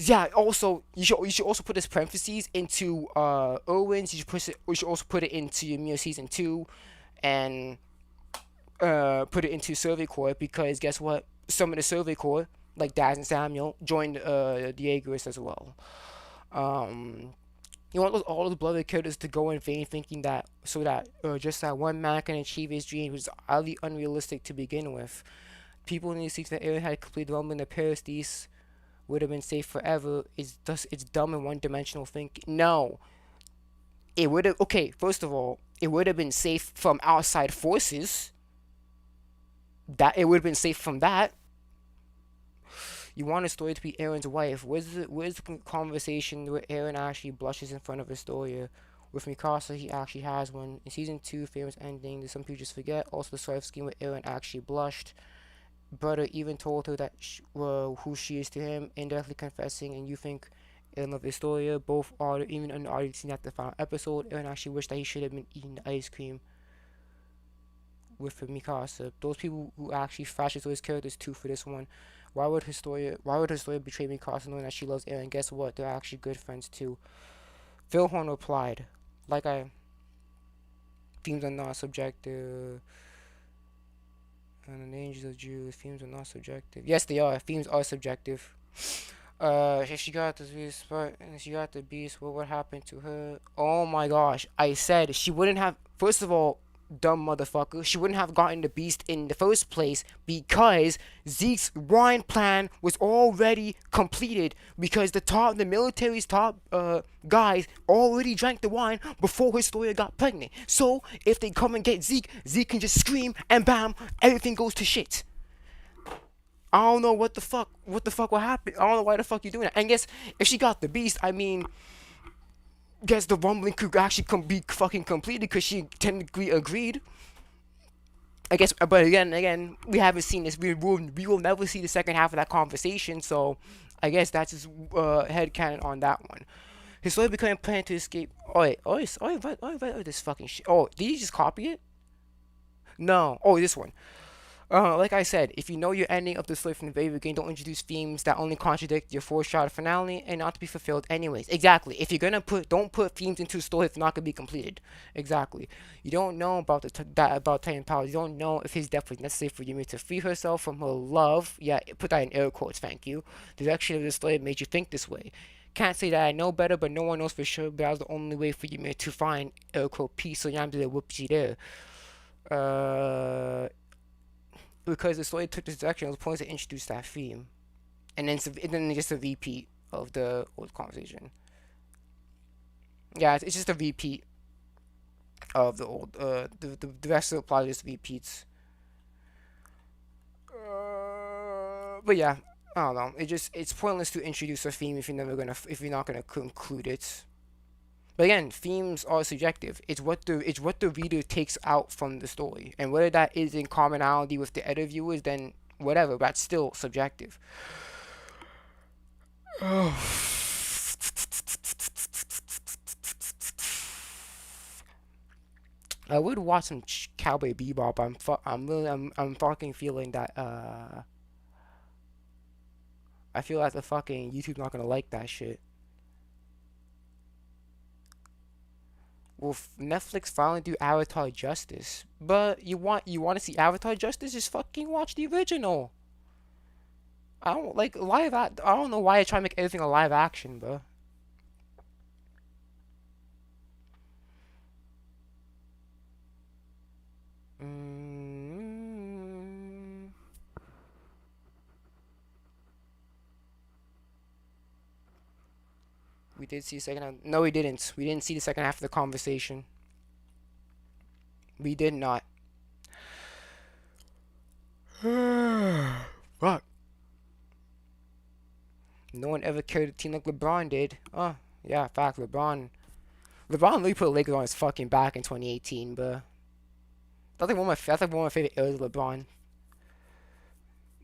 Yeah. Also, you should also put this parentheses into Erwin's. You should also put it into Ymir season 2, and put it into Survey Corps because guess what? Some of the Survey Corps, like Daz and Samuel, joined the Jaegerists as well. You want all those beloved characters to go in vain, thinking that just that one man can achieve his dream, which is highly unrealistic to begin with. People need to see that Aaron had completed rumbling the Paradise would have been safe forever. It's dumb and one-dimensional thinking. No, it would have. Okay, first of all, it would have been safe from outside forces. That it would have been safe from that. You want a story to be Aaron's wife. Where's the conversation where Aaron actually blushes in front of Astoria? With Mikasa, he actually has one. In season 2, famous ending, some people just forget. Also, the sort scheme where Aaron actually blushed. Brother even told her that who she is to him, indirectly confessing, and you think Aaron loved Astoria. Both are even in the audience scene at the final episode. Aaron actually wished that he should have been eating the ice cream with Mikasa. Those people who actually fashion his characters too for this one. Why would Historia betray Mikasa knowing that she loves Aaron? Guess what? They're actually good friends too. Philhorn replied, themes are not subjective. And the dangers of Jews, themes are not subjective. Yes, they are. Themes are subjective. If she got the beast, what would happen to her? Oh my gosh. I said she wouldn't have, first of all, dumb motherfucker, she wouldn't have gotten the beast in the first place because Zeke's wine plan was already completed because the military's top guys already drank the wine before Historia got pregnant. So if they come and get Zeke can just scream and bam, everything goes to shit. I don't know what the fuck will happen. I don't know why the fuck you're doing that. And guess if she got the beast, I mean, guess the rumbling could actually be fucking completed because she technically agreed. I guess, but again, we haven't seen this. We will never see the second half of that conversation. So, I guess that's his headcanon on that one. His slowly becoming plan to escape. What this fucking shit? Oh, did he just copy it? No. Oh, this one. Like I said, if you know your ending of the story from the very beginning, don't introduce themes that only contradict your foreshadowed finale and not to be fulfilled anyways. Exactly. If you're gonna don't put themes into a story if it's not gonna be completed. Exactly. You don't know about about Titan Power. You don't know if his death was necessary for Yumi to free herself from her love. Yeah, put that in air quotes. Thank you. The direction of the story made you think this way. Can't say that I know better, but no one knows for sure. But that was the only way for Yumi to find air quote peace. So yeah, I'm doing a whoopsie there. Because the story took this direction, it was points to introduce that theme, and then just a repeat of the old conversation. Yeah, it's just a repeat of the old. The rest of the plot just repeats. But yeah, I don't know. It's pointless to introduce a theme if you're not gonna conclude it. But again, themes are subjective. It's what the reader takes out from the story, and whether that is in commonality with the other viewers, then whatever. That's still subjective. I would watch some Cowboy Bebop. I'm fucking feeling that I feel like the fucking YouTube's not gonna like that shit. Will Netflix finally do Avatar justice? But you want to see Avatar justice? Just fucking watch the original. I don't like I don't know why I try to make everything a live action, bro. Mm, we did see the second half. No, we didn't. We didn't see the second half of the conversation. We did not. Fuck. No one ever carried a team like LeBron did. Oh, yeah, fact. LeBron really put the Lakers on his fucking back in 2018, but that's like one of my favorite eras of LeBron.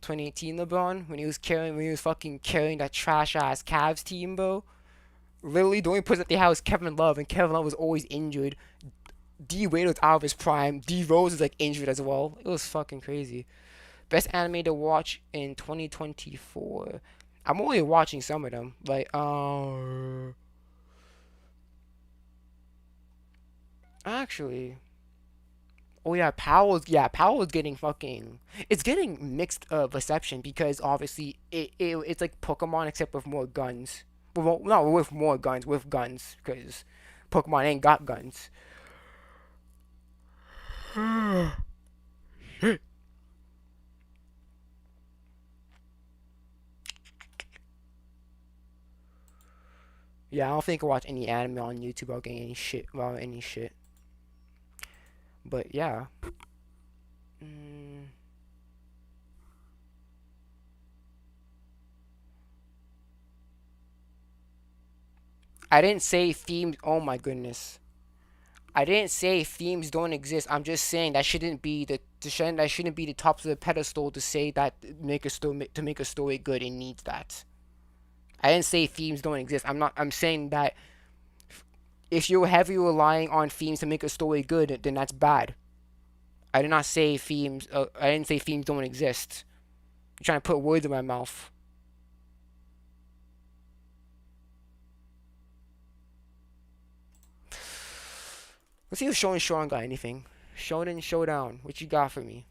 2018 LeBron when he was fucking carrying that trash ass Cavs team, bro. Literally, the only person that they had was Kevin Love, and Kevin Love was always injured. D Wade was out of his prime. D Rose is like injured as well. It was fucking crazy. Best anime to watch in 2024. I'm only watching some of them. Like, actually, oh yeah, Powell's getting fucking. It's getting mixed reception because obviously it's like Pokemon except with more guns. Well, not with more guns, with guns because Pokemon ain't got guns. Yeah, I don't think I watch any anime on YouTube about getting any shit about any shit. But yeah. Mm, I didn't say themes. Oh my goodness. I didn't say themes don't exist. I'm just saying that shouldn't be that shouldn't be the top of the pedestal to say that to make a story good. It needs that. I didn't say themes don't exist. I'm saying that if you're heavily relying on themes to make a story good, then that's bad. I did not say themes. I didn't say themes don't exist. You're trying to put words in my mouth. Let's see if Shounen Showdown got anything. Shounen Showdown, what you got for me?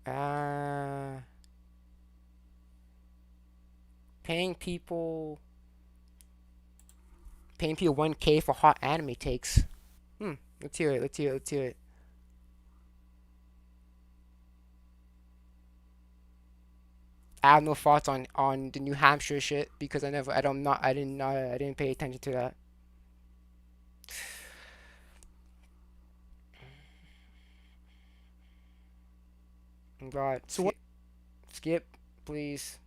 Uh, paying people 1K for hot anime takes. Let's hear it. Let's hear it. Let's hear it. I have no thoughts on the New Hampshire shit because I didn't pay attention to that. God, So what? skip, please.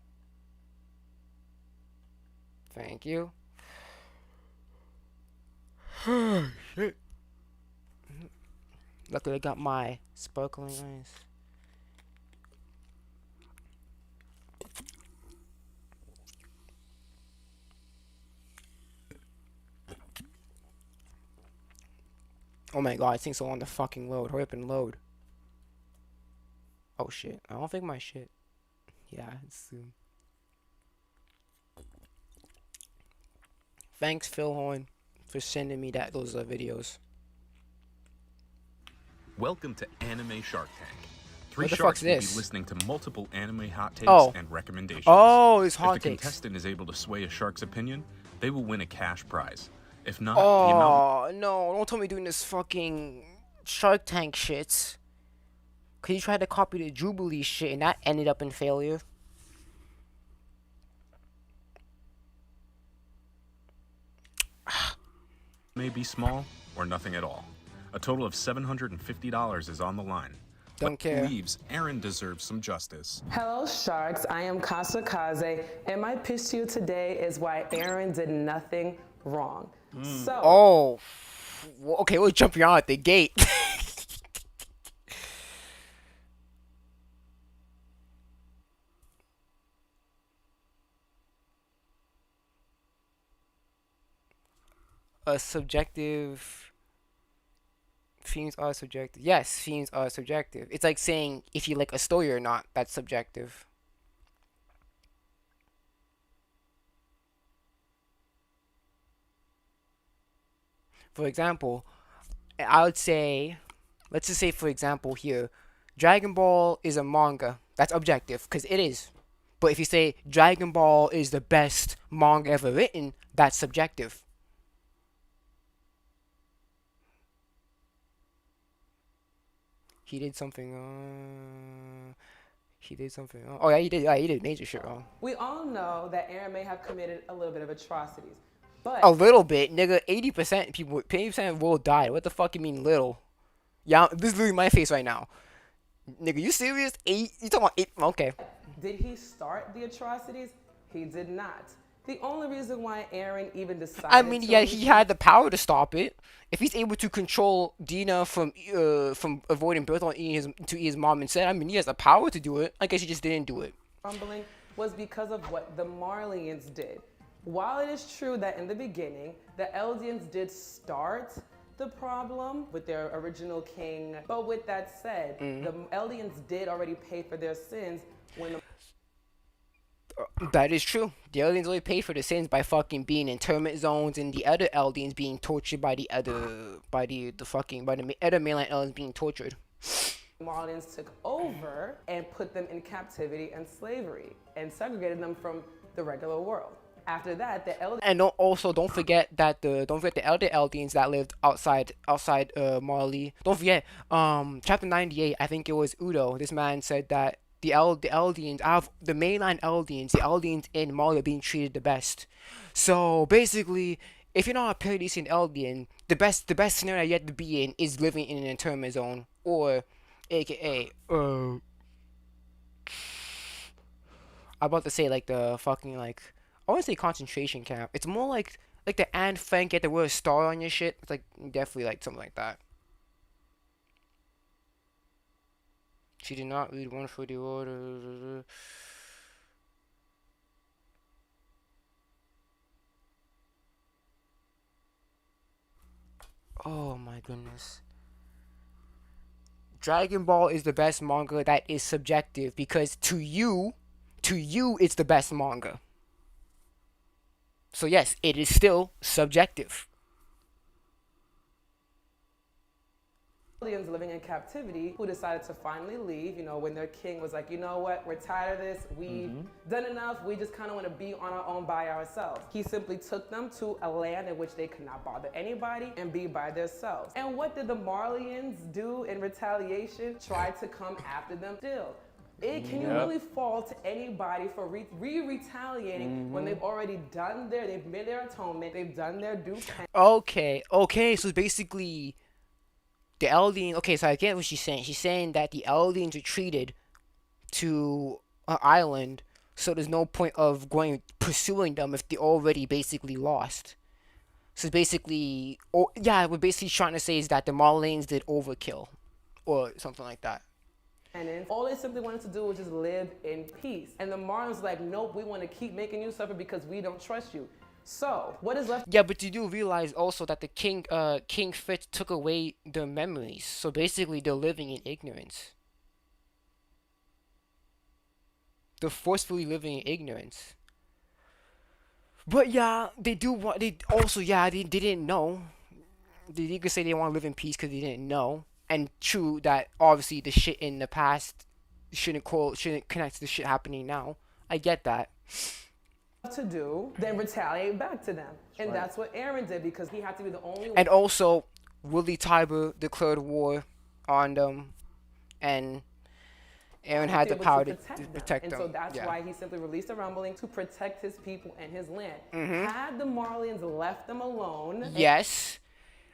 Thank you. Shit. Luckily, I got my sparkling eyes. Oh my god, it takes so long to fucking load. Hurry up and load. Oh shit. I don't think my shit. Yeah, it's soon. Thanks, Phil Horn, for sending me those videos. Welcome to Anime Shark Tank. Three What the sharks fuck's will this? be listening to multiple anime hot takes Oh. and recommendations. Oh, it's hot If the takes. contestant is able to sway a shark's opinion, they will win a cash prize. If not, the amount Oh no! Don't tell me doing this fucking Shark Tank shit. Cause you tried to copy the Jubilee shit and that ended up in failure. may be small or nothing at all. A total of $750 is on the line. Don't care. Believes Aaron deserves some justice. Hello, Sharks. I am Kasakaze, and my pitch to you today is why Aaron did nothing wrong. So, Oh, okay. We'll jump you out at the gate. a subjective. Feelings are subjective. Yes, feelings are subjective. It's like saying if you like a story or not. That's subjective. For example, I would say, let's just say for example here, Dragon Ball is a manga. That's objective because it is. But if you say Dragon Ball is the best manga ever written, that's subjective. He did something. He did something. Oh yeah, he did. Yeah, he did major shit wrong. We all know that Aaron may have committed a little bit of atrocities, but A little bit, nigga. 80% people, 80% of the world died. What the fuck you mean little? Yeah, this is literally my face right now. Nigga, you serious? Eight? You talking about eight? Okay. did he start the atrocities? He did not. The only reason why Aaron even decided I mean, to yeah, release he had the power to stop it. If he's able to control Dina from avoiding birth on eating his mom and said, I mean, he has the power to do it. I guess he just didn't do it. rumbling was because of what the Marleyans did. While it is true that in the beginning, the Eldians did start the problem with their original king, but with that said, the Eldians did already pay for their sins when the That is true. The Eldians only pay for the sins by fucking being in internment zones, and the other Eldians being tortured by the other, by the other mainland Eldians being tortured. Marleyans took over and put them in captivity and slavery and segregated them from the regular world. After that, the Eldians And don't forget the other Eldians that lived outside Marley. Don't forget chapter 98. I think it was Udo. This man said that the Eldians out of the mainline Eldians, the Eldians in Marley are being treated the best. So basically, if you're not a Paradisian Eldian, the best scenario you have to be in is living in an internment zone, or AKA I'm about to say like the fucking like, I want to say concentration camp. It's more like the Anne Frank get the word star on your shit. It's like definitely like something like that. She did not read one for the order. Oh my goodness. Dragon Ball is the best manga that is subjective because to you it's the best manga. So yes, it is still subjective. living in captivity who decided to finally leave, when their king was like, you know what, we're tired of this, we've done enough, we just kind of want to be on our own by ourselves. He simply took them to a land in which they could not bother anybody and be by themselves. And what did the Marleyans do in retaliation? Tried to come after them still. Can you really fault anybody for retaliating when they've already done they've made their atonement, they've done their due penance? Okay, so basically the Eldians, okay, so I get what she's saying. She's saying that the Eldians retreated to an island, so there's no point of pursuing them if they already basically lost. So basically, what basically trying to say is that the Marleyans did overkill, or something like that. And all they simply wanted to do was just live in peace. And the Marlins like, nope, we want to keep making you suffer because we don't trust you. So, what is left? Yeah, but you do realize also that the King Fitz took away their memories. So basically, they're living in ignorance. They're forcefully living in ignorance. But yeah, they didn't know. You could say they want to live in peace because they didn't know. And true that obviously the shit in the past shouldn't connect to the shit happening now. I get that. To do, then retaliate back to them. And that's what Aaron did because he had to be the only one. And also, Willie Tiber declared war on them, and Aaron had the power to protect them. And so that's why he simply released a rumbling to protect his people and his land. Had the Marleyans left them alone. Yes.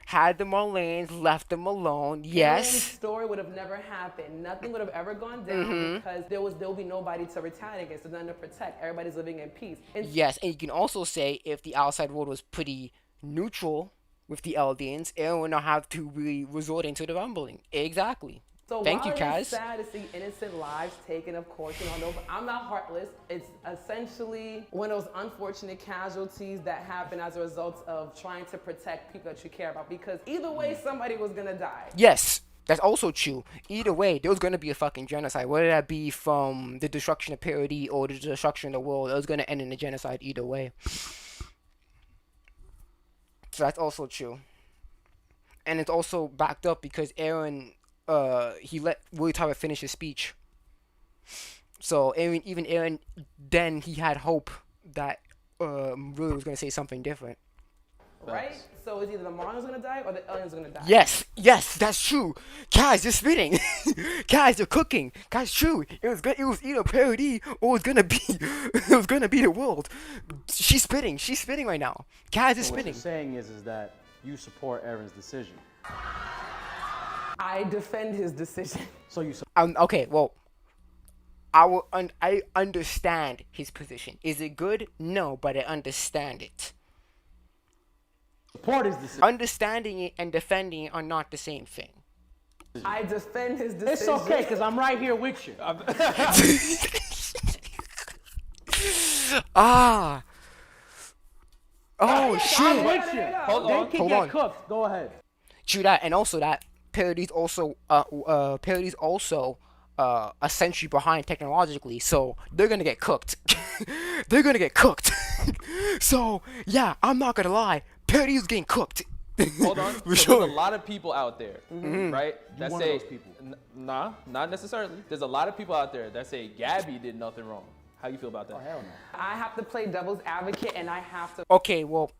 Had the Marleyans left them alone, yes. Aaron's story would have never happened. Nothing would have ever gone down because there will be nobody to retaliate against, none to protect. Everybody's living in peace. Yes, and you can also say if the outside world was pretty neutral with the Eldians, Aaron would not have to really resort into the rumbling. Exactly. So Thank you, while it is Kaz. sad to see innocent lives taken, of course, no, but I'm not heartless. It's essentially one of those unfortunate casualties that happen as a result of trying to protect people that you care about. Because either way, somebody was gonna die. Yes, that's also true. Either way, there was gonna be a fucking genocide. Whether that be from the destruction of parody or the destruction of the world, it was gonna end in a genocide either way. So that's also true. And it's also backed up because Aaron, he let Willie Tyler finish his speech. So even Aaron, then he had hope that Willie was gonna say something different. Right? So it's either the Marlins gonna die or the aliens gonna die. Yes, that's true. Guys, you're spitting. Guys, you're cooking. Guys, true. It was either parody or it was gonna be the world. She's spitting right now. Guys is What spitting. you're saying is that you support Aaron's decision. I defend his decision. So you Okay, well, I understand his position. Is it good? No, but I understand it. support his decision. Understanding it and defending it are not the same thing. I defend his decision. It's okay, because I'm right here with you. Ah. Oh I'm shit. with you. Hold They on. can Hold get on. cooked. Go ahead. True that, and also that parody's also a century behind technologically, so they're gonna get cooked. They're gonna get cooked. So yeah, I'm not gonna lie, parody's getting cooked. Hold on. For So sure. there's a lot of people out there, right? That one of say, those people. Nah, not necessarily. There's a lot of people out there that say Gabby did nothing wrong. How you feel about that? Hell no. I have to play devil's advocate and I have to. Okay, well,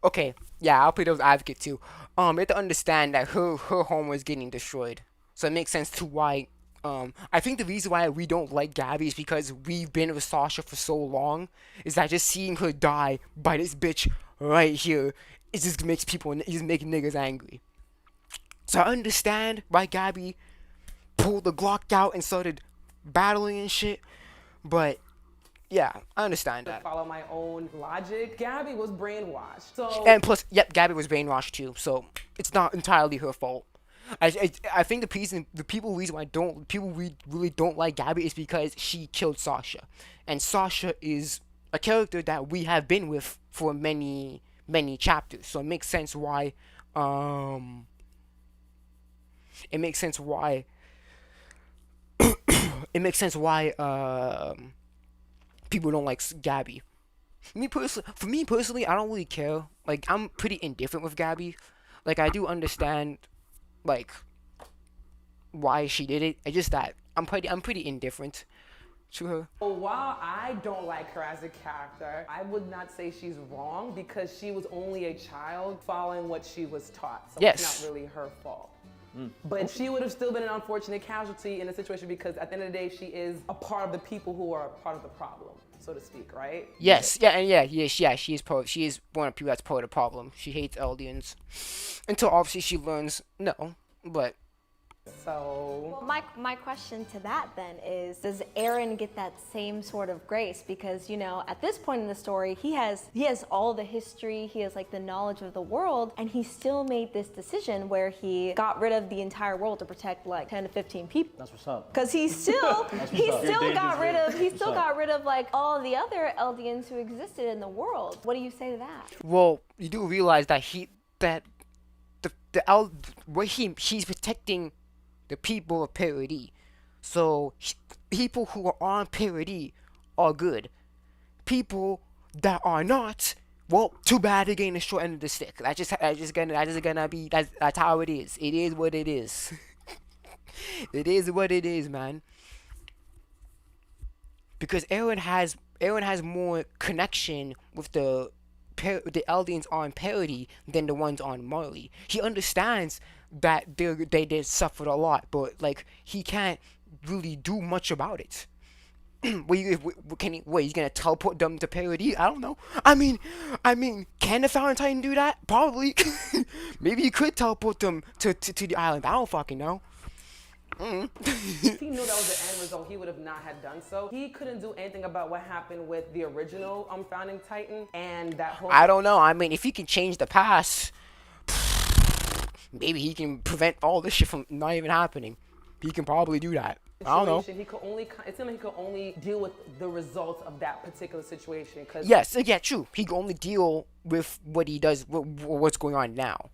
okay, yeah, I'll play devil's advocate too. You have to understand that her home was getting destroyed, so it makes sense to why. I think the reason why we don't like Gabby is because we've been with Sasha for so long. Is that just seeing her die by this bitch right here, it just makes niggas angry. So I understand why Gabby pulled the Glock out and started battling and shit, but yeah, I understand that. Follow my own logic. Gabby was brainwashed. So And plus, yep, Gabby was brainwashed too, so it's not entirely her fault. I think the reason why we really don't like Gabby is because she killed Sasha, and Sasha is a character that we have been with for many chapters, so it makes sense why people don't like Gabby. For me personally, I don't really care. Like, I'm pretty indifferent with Gabby. Like, I do understand, like, why she did it. It's just that I'm pretty indifferent to her. while I don't like her as a character, I would not say she's wrong because she was only a child following what she was taught. So Yes. it's not really her fault. But she would have still been an unfortunate casualty in the situation because at the end of the day, she is a part of the people who are a part of the problem, so to speak, right? Yes, she is one of the people that's part of the problem. She hates Eldians until obviously she learns no, but So My question to that then is, does Aaron get that same sort of grace? Because, you know, at this point in the story, he has all the history, he has like the knowledge of the world, and he still made this decision where he got rid of the entire world to protect like 10 to 15 people. That's what's up. Because he still got rid of like all the other Eldians who existed in the world. What do you say to that? well, you do realize that he's protecting the people of parody. So people who are on parody are good. People that are not, well, too bad they're getting the short end of the stick. That's just gonna be that's how it is. It is what it is. It is what it is, man. Because Aaron has more connection with the Eldians on parody than the ones on Marley. He understands that they did suffer a lot, but like he can't really do much about it. He's gonna teleport them to parody? I don't know. I mean, can the Fountain Titan do that? Probably. Maybe he could teleport them to the island. I don't fucking know. if he knew that was the end result, he would have not had done so. He couldn't do anything about what happened with the original Founding Titan and that whole. I don't know. I mean, if he can change the past, maybe he can prevent all this shit from not even happening. He can probably do that. I don't know. He could only, it seemed like he could only deal with the results of that particular situation. Cause Yes, yeah, true. He can only deal with what he does, what's going on now.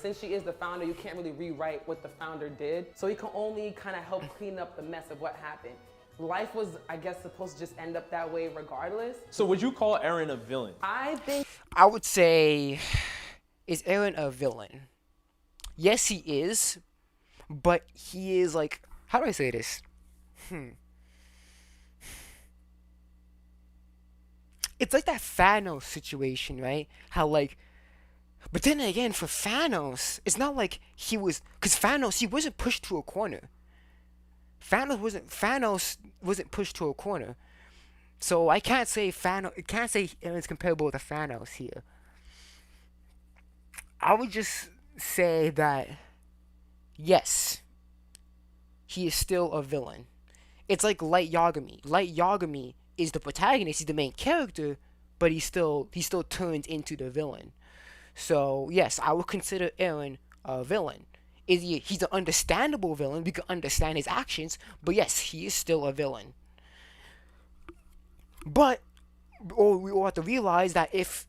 since she is the founder, you can't really rewrite what the founder did. So he can only kind of help clean up the mess of what happened. Life was, I guess, supposed to just end up that way regardless. So would you call Eren a villain? I think I would say, is Eren a villain? Yes, he is, but he is like, how do I say this? It's like that Thanos situation, right? How like, but then again, for Thanos, it's not like he was, because Thanos, he wasn't pushed to a corner. Thanos wasn't pushed to a corner. So I can't say Eren's comparable to Thanos here. I would just say that, yes, he is still a villain. It's like Light Yagami. Light Yagami is the protagonist, he's the main character, but he still turns into the villain. So yes, I would consider Eren a villain. He's an understandable villain, we can understand his actions, but yes, he is still a villain. But we all have to realize that if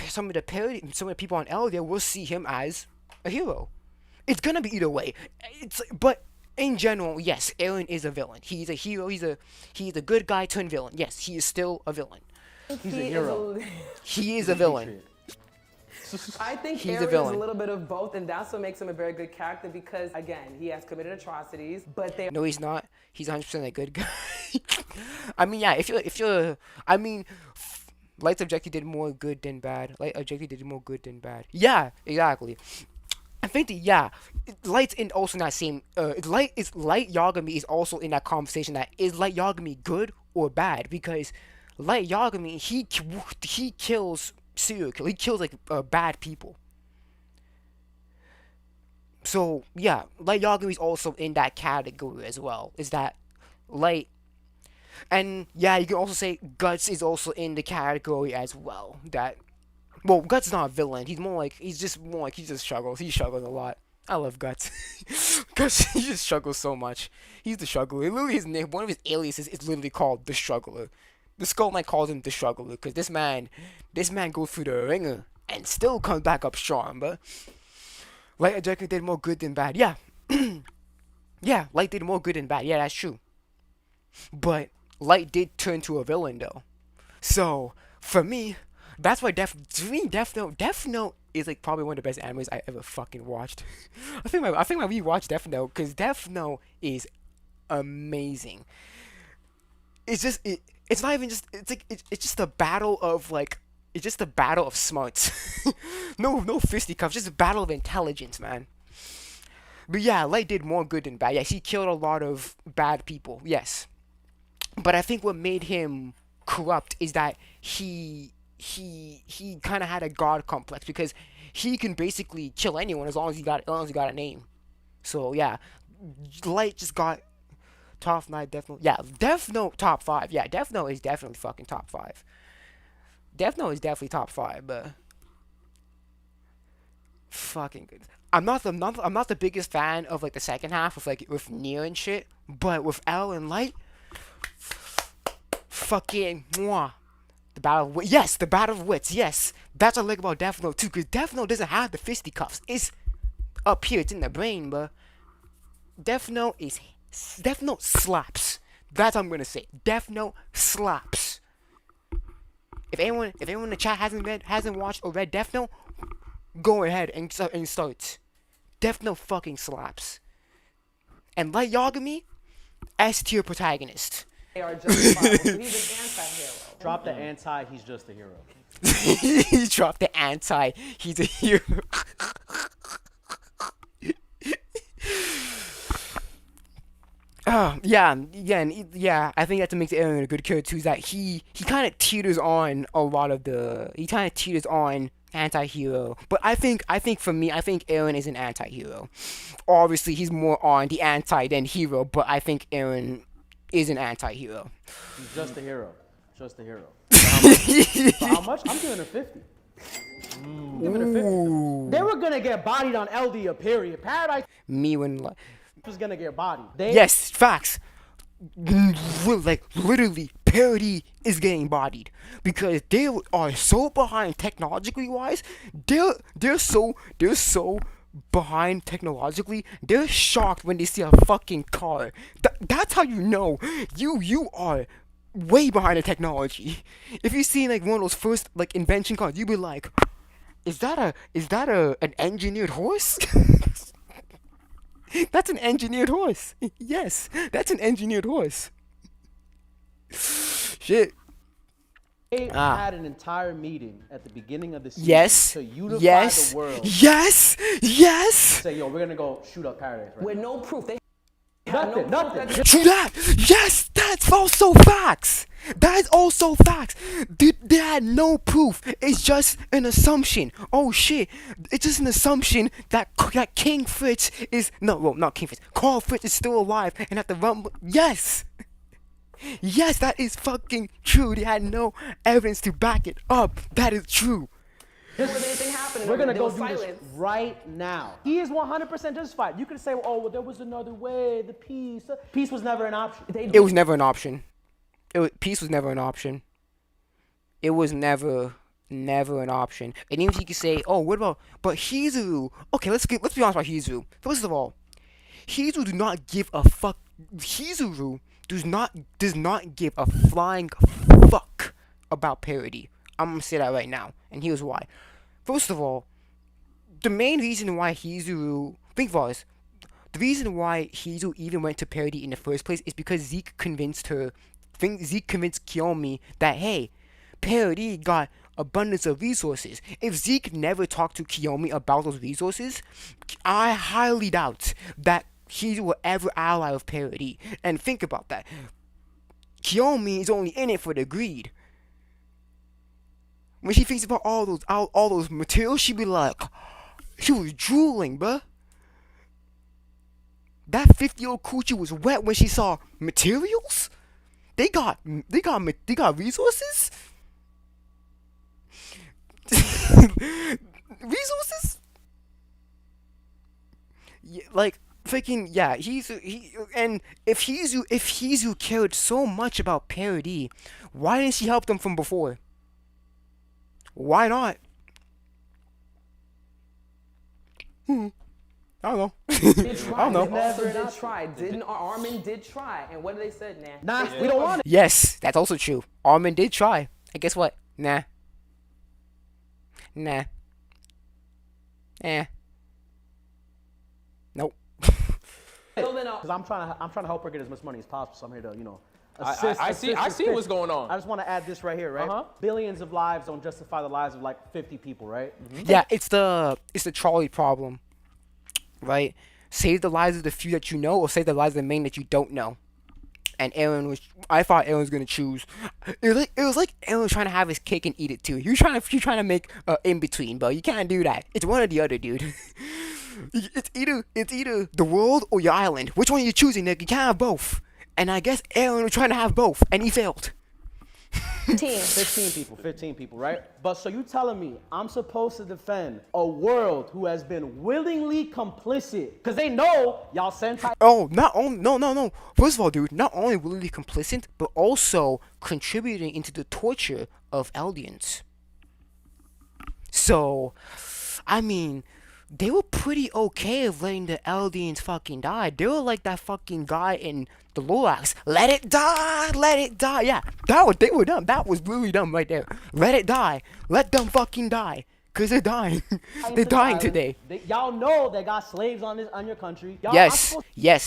some of the people on Eldia will see him as a hero. It's gonna be either way. But in general, yes, Eren is a villain. He's a hero. He's a good guy turned villain. Yes, he is still a villain. He's a hero. He is a villain. I think He's a Eren is villain. a little bit of both, and that's what makes him a very good character because, again, he has committed atrocities, but they No, he's not. He's 100% a good guy. I mean, yeah. I mean, Light's objective did more good than bad. Light objective did more good than bad. Yeah, exactly. I think that, yeah, Light's in also in that same. Light Yagami is also in that conversation. That is Light Yagami good or bad? Because Light Yagami he kills serial killer. He kills like bad people. So yeah, Light Yagami is also in that category as well. Is that Light? And yeah, you can also say Guts is also in the category as well. That, well, Guts is not a villain. He just struggles. He struggles a lot. I love Guts. Guts, he just struggles so much. He's the struggler. Literally, his name, one of his aliases is literally called the Struggler. The Skull Knight calls him the Struggler because this man goes through the ringer and still comes back up strong. But Light objective did more good than bad. Yeah, yeah, Light did more good than bad. Yeah, that's true. But Light did turn to a villain though. So for me, that's why Death Note is like probably one of the best animes I ever fucking watched. I think I rewatched Death Note because Death Note is amazing. It's just it's not even just it's just a battle of like it's just a battle of smarts. no fisticuffs, just a battle of intelligence, man. But yeah, Light did more good than bad. Yes, he killed a lot of bad people. Yes. But I think what made him corrupt is that he kind of had a god complex because he can basically kill anyone as long as he got a name. So yeah, Light just got top 5. Death Note. Yeah, Death Note top 5. Yeah, Death Note is definitely fucking top 5. Death Note is definitely top 5, but fucking good. I'm not the biggest fan of like the second half with Nier and shit, but with L and Light, fucking mwah. The Battle of Wits. Yes, that's what I like about Death Note too, because Death Note doesn't have the fisticuffs. It's up here, it's in the brain, but Death Note slaps. That's what I'm gonna say. Death Note slaps. If anyone in the chat hasn't watched or read Death Note, go ahead and start. Death Note fucking slaps. And Light Yagami, S tier protagonist. They are justifiable. He's an anti-hero. Drop the anti, he's just a hero. He dropped the anti. He's a hero. Yeah. I think that makes Eren a good character too. Is that he kind of teeters on a lot of anti-hero. But I think for me, I think Eren is an anti-hero. Obviously, he's more on the anti than hero, but I think Eren is an anti-hero. He's just a hero. Just a hero. For how much? I'm giving her 50. I'm giving her 50. They were gonna get bodied on Eldia, period. Paradise. Me when was gonna get bodied. Yes, facts. Like literally, parody is getting bodied because they are so behind technologically wise. They're so behind technologically. They're shocked when they see a fucking car. That's how you know you are way behind the technology. If you see like one of those first like invention cars, you'd be like, is that an engineered horse? That's an engineered horse. Yes, that's an engineered horse. Shit. They had an entire meeting at the beginning of the season Yes. to unify Yes. the world. Yes. Yes. Say, yo, we're gonna go shoot up paradise. Right? With no proof. They Nothing. True that. Yes, that's also facts. That is also facts. Dude, they had no proof. It's just an assumption. Oh shit. It's just an assumption that King Fritz is not King Fritz. Carl Fritz is still alive and at the rumble. Yes. Yes, that is fucking true. They had no evidence to back it up. That is true. was anything happening. We're gonna There go was do this silence. right now. He is 100% justified. You could say, oh, well, there was another way. The peace. Peace was never an option. It was never an option. Peace was never an option. It was never an option. And even if you could say, oh, what about, but Hizuru. Okay, let's be honest about Hizuru. First of all, Hizuru do not give a fuck. Hizuru does not give a flying fuck about parody. I'm gonna say that right now, and here's why. First of all, the main reason why Hizuru, think of this, the reason why Hizuru even went to parody in the first place is because Zeke convinced Kiyomi that, hey, parody got abundance of resources. If Zeke never talked to Kiyomi about those resources, I highly doubt that Hizuru will ever ally with parody. And think about that. Kiyomi is only in it for the greed. When she thinks about all those materials, she was drooling, bruh. That 50-year-old coochie was wet when she saw materials. They got resources. Resources. Yeah, like freaking yeah. And if Hizuru cared so much about parody, why didn't she help them from before? Why not? I don't know. Did try. I don't know. Officer did try. Armin did try. And what did they say? Nah. Nah, we don't want it. Yes, that's also true. Armin did try. And guess what? Nah. Eh. Nope. Because I'm trying to help her get as much money as possible. So I'm here to, I see what's going on. I just want to add this right here, right? Billions of lives don't justify the lives of like 50 people, right? Yeah, it's the trolley problem, right? Save the lives of the few that you know, or save the lives of the many that you don't know. And I thought Aaron was gonna choose. It was like Aaron was trying to have his cake and eat it too. You're trying to make in between, bro. You can't do that. It's one or the other, dude. It's either the world or your island. Which one are you choosing, nigga? You can't have both. And I guess Aaron was trying to have both, and he failed. 15 people, right? But so you telling me I'm supposed to defend a world who has been willingly complicit because they know y'all sent. Oh, no. First of all, dude, not only willingly complicit, but also contributing into the torture of Eldians. So, I mean, they were pretty okay of letting the Eldians fucking die. They were like that fucking guy in the Lorax. Let it die. Yeah, they were dumb. That was really dumb right there. Let it die. Let them fucking die. Cause they're dying. They're dying today. Y'all know they got slaves on your country. Yes,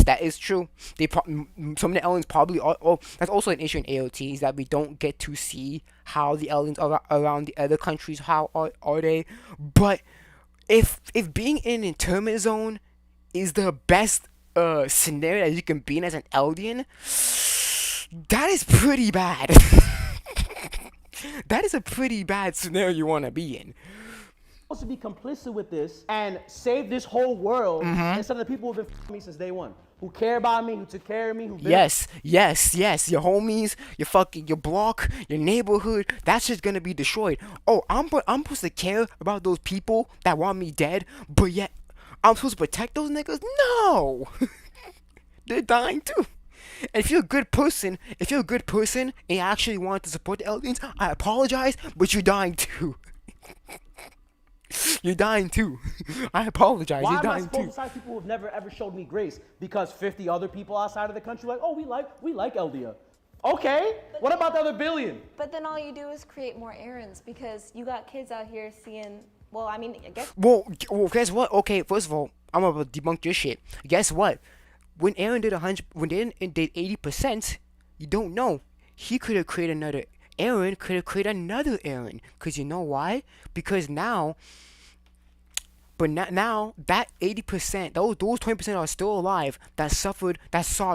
that is true. Some of the aliens probably are. Oh, that's also an issue in AOT is that we don't get to see how the aliens are around the other countries. How are they? But if being in an internment zone is the best scenario that you can be in as an Eldian, that is pretty bad. That is a pretty bad scenario you want to be in. To be complicit with this and save this whole world instead of the people who've been me since day one, who care about me, who took care of me, who yes, your homies, your block, your neighborhood, that's just gonna be destroyed. Oh, I'm supposed to care about those people that want me dead, but yet I'm supposed to protect those niggas? No. they're dying too. And if you're a good person, and you actually want to support the aliens, I apologize, but you're dying too. You're dying too. I apologize. Why You're am I dying supposed too. to side people who have never ever showed me grace? Because 50 other people outside of the country are like, oh, we like Eldia. Okay, what about the other billion? But then all you do is create more errands because you got kids out here seeing. Well, I mean, I guess. Well, guess what? Okay, first of all, I'm gonna debunk your shit. Guess what? When Aaron did 100, when Aaron did 80%, you don't know. He could have created another. Aaron could have created another Aaron. Cause you know why? Because now. But now that 80%, those 20% are still alive that saw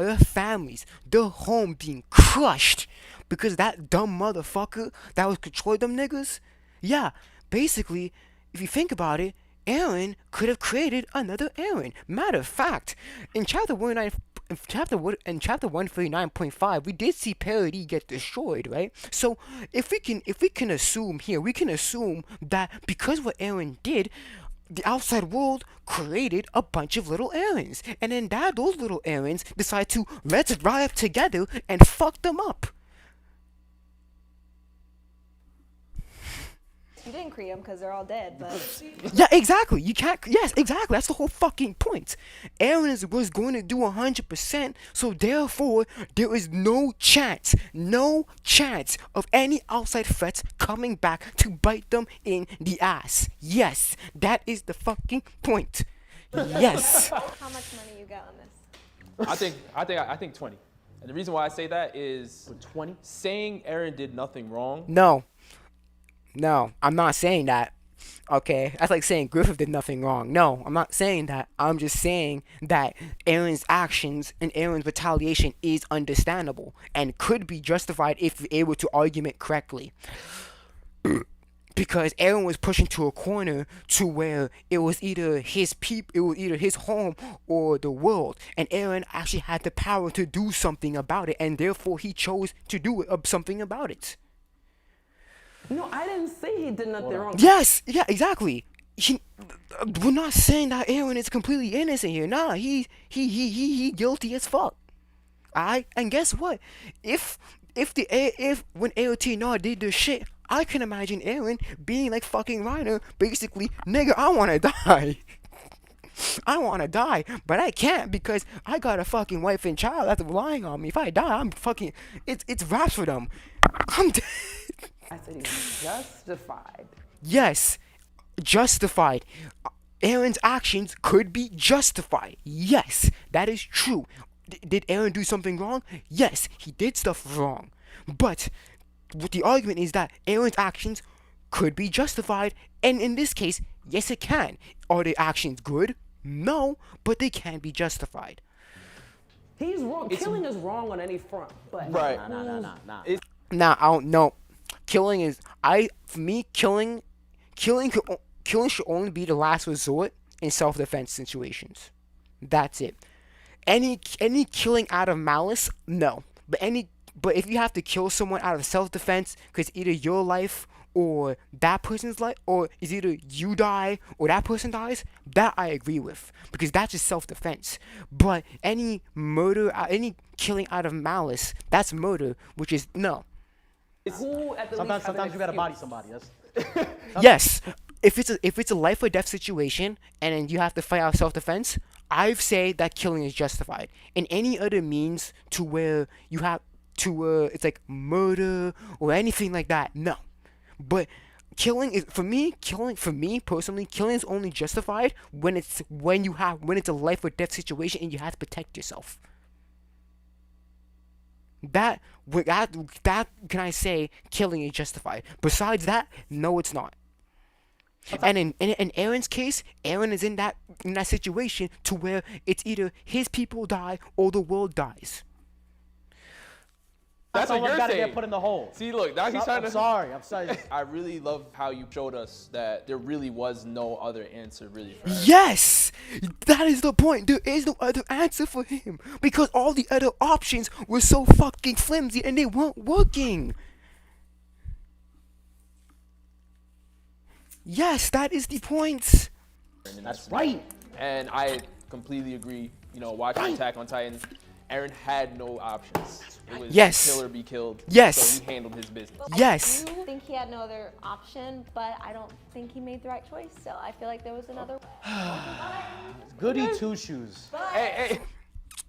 their families, their home being crushed because that dumb motherfucker that was controlling them niggas. Yeah, basically, if you think about it, Aaron could have created another Aaron. Matter of fact, in chapter 139.5, we did see Parody get destroyed, right? So if we can assume here, we can assume that because what Aaron did, the outside world created a bunch of little Aarons, and then those little Aarons decide to let's ride up together and fuck them up. You didn't create them because they're all dead, but. Yeah, exactly. You can't. Yes, exactly. That's the whole fucking point. Aaron was going to do 100%, so therefore there is no chance of any outside threats coming back to bite them in the ass. Yes, that is the fucking point. Yes. How much money you got on this? I think 20. And the reason why I say that is 20? saying Aaron did nothing wrong. No, I'm not saying that. Okay, that's like saying Griffith did nothing wrong. No, I'm not saying that. I'm just saying that Aaron's actions and Aaron's retaliation is understandable and could be justified if you're able to argument correctly. Because Aaron was pushed into a corner to where it was either his home or the world, and Aaron actually had the power to do something about it, and therefore he chose to do something about it. No, I didn't say he did nothing wrong. Yes, yeah, exactly. We're not saying that Aaron is completely innocent here. Nah, he guilty as fuck. Alright, and guess what? If when AOT Nah did this shit, I can imagine Aaron being like fucking Reiner, basically, nigga, I wanna die. I wanna die, but I can't because I got a fucking wife and child that's relying on me. If I die, I'm fucking. It's raps for them. I'm dead. I said he was justified. Yes, justified. Aaron's actions could be justified. Yes, that is true. Did Aaron do something wrong? Yes, he did stuff wrong. But what the argument is that Aaron's actions could be justified, and in this case, yes, it can. Are the actions good? No, but they can be justified. He's wrong. Killing is wrong on any front, but Right. Nah, I don't know. Killing is killing should only be the last resort in self-defense situations. That's it. Any killing out of malice, no. But if you have to kill someone out of self-defense because either your life or that person's life, or it's either you die or that person dies, that I agree with because that's just self-defense. But any murder, any killing out of malice, that's murder, which is no. Who at the least has an Sometimes you gotta body excuse? somebody. That's Yes, if it's a life or death situation and then you have to fight out self-defense, I'd say that killing is justified. In any other means to where you have to it's like murder or anything like that, no. But killing is for me personally, killing is only justified when it's a life or death situation and you have to protect yourself. That can I say killing is justified. Besides that, no, it's not. And in Aaron's case, Aaron is in that situation to where it's either his people die or the world dies. That's what someone's you're gotta saying. get put in the hole. See, look, now he's trying to. I'm sorry. I really love how you showed us that there really was no other answer really for Aaron. Yes, that is the point. There is no other answer for him because all the other options were so fucking flimsy and they weren't working. Yes, that is the point. That's right. And I completely agree. Watching Attack on Titan, Aaron had no options. It was Yes. kill or be killed. Yes. So he handled his business. Yes. I do think he had no other option, but I don't think he made the right choice. So I feel like there was another. Goody two shoes. Hey.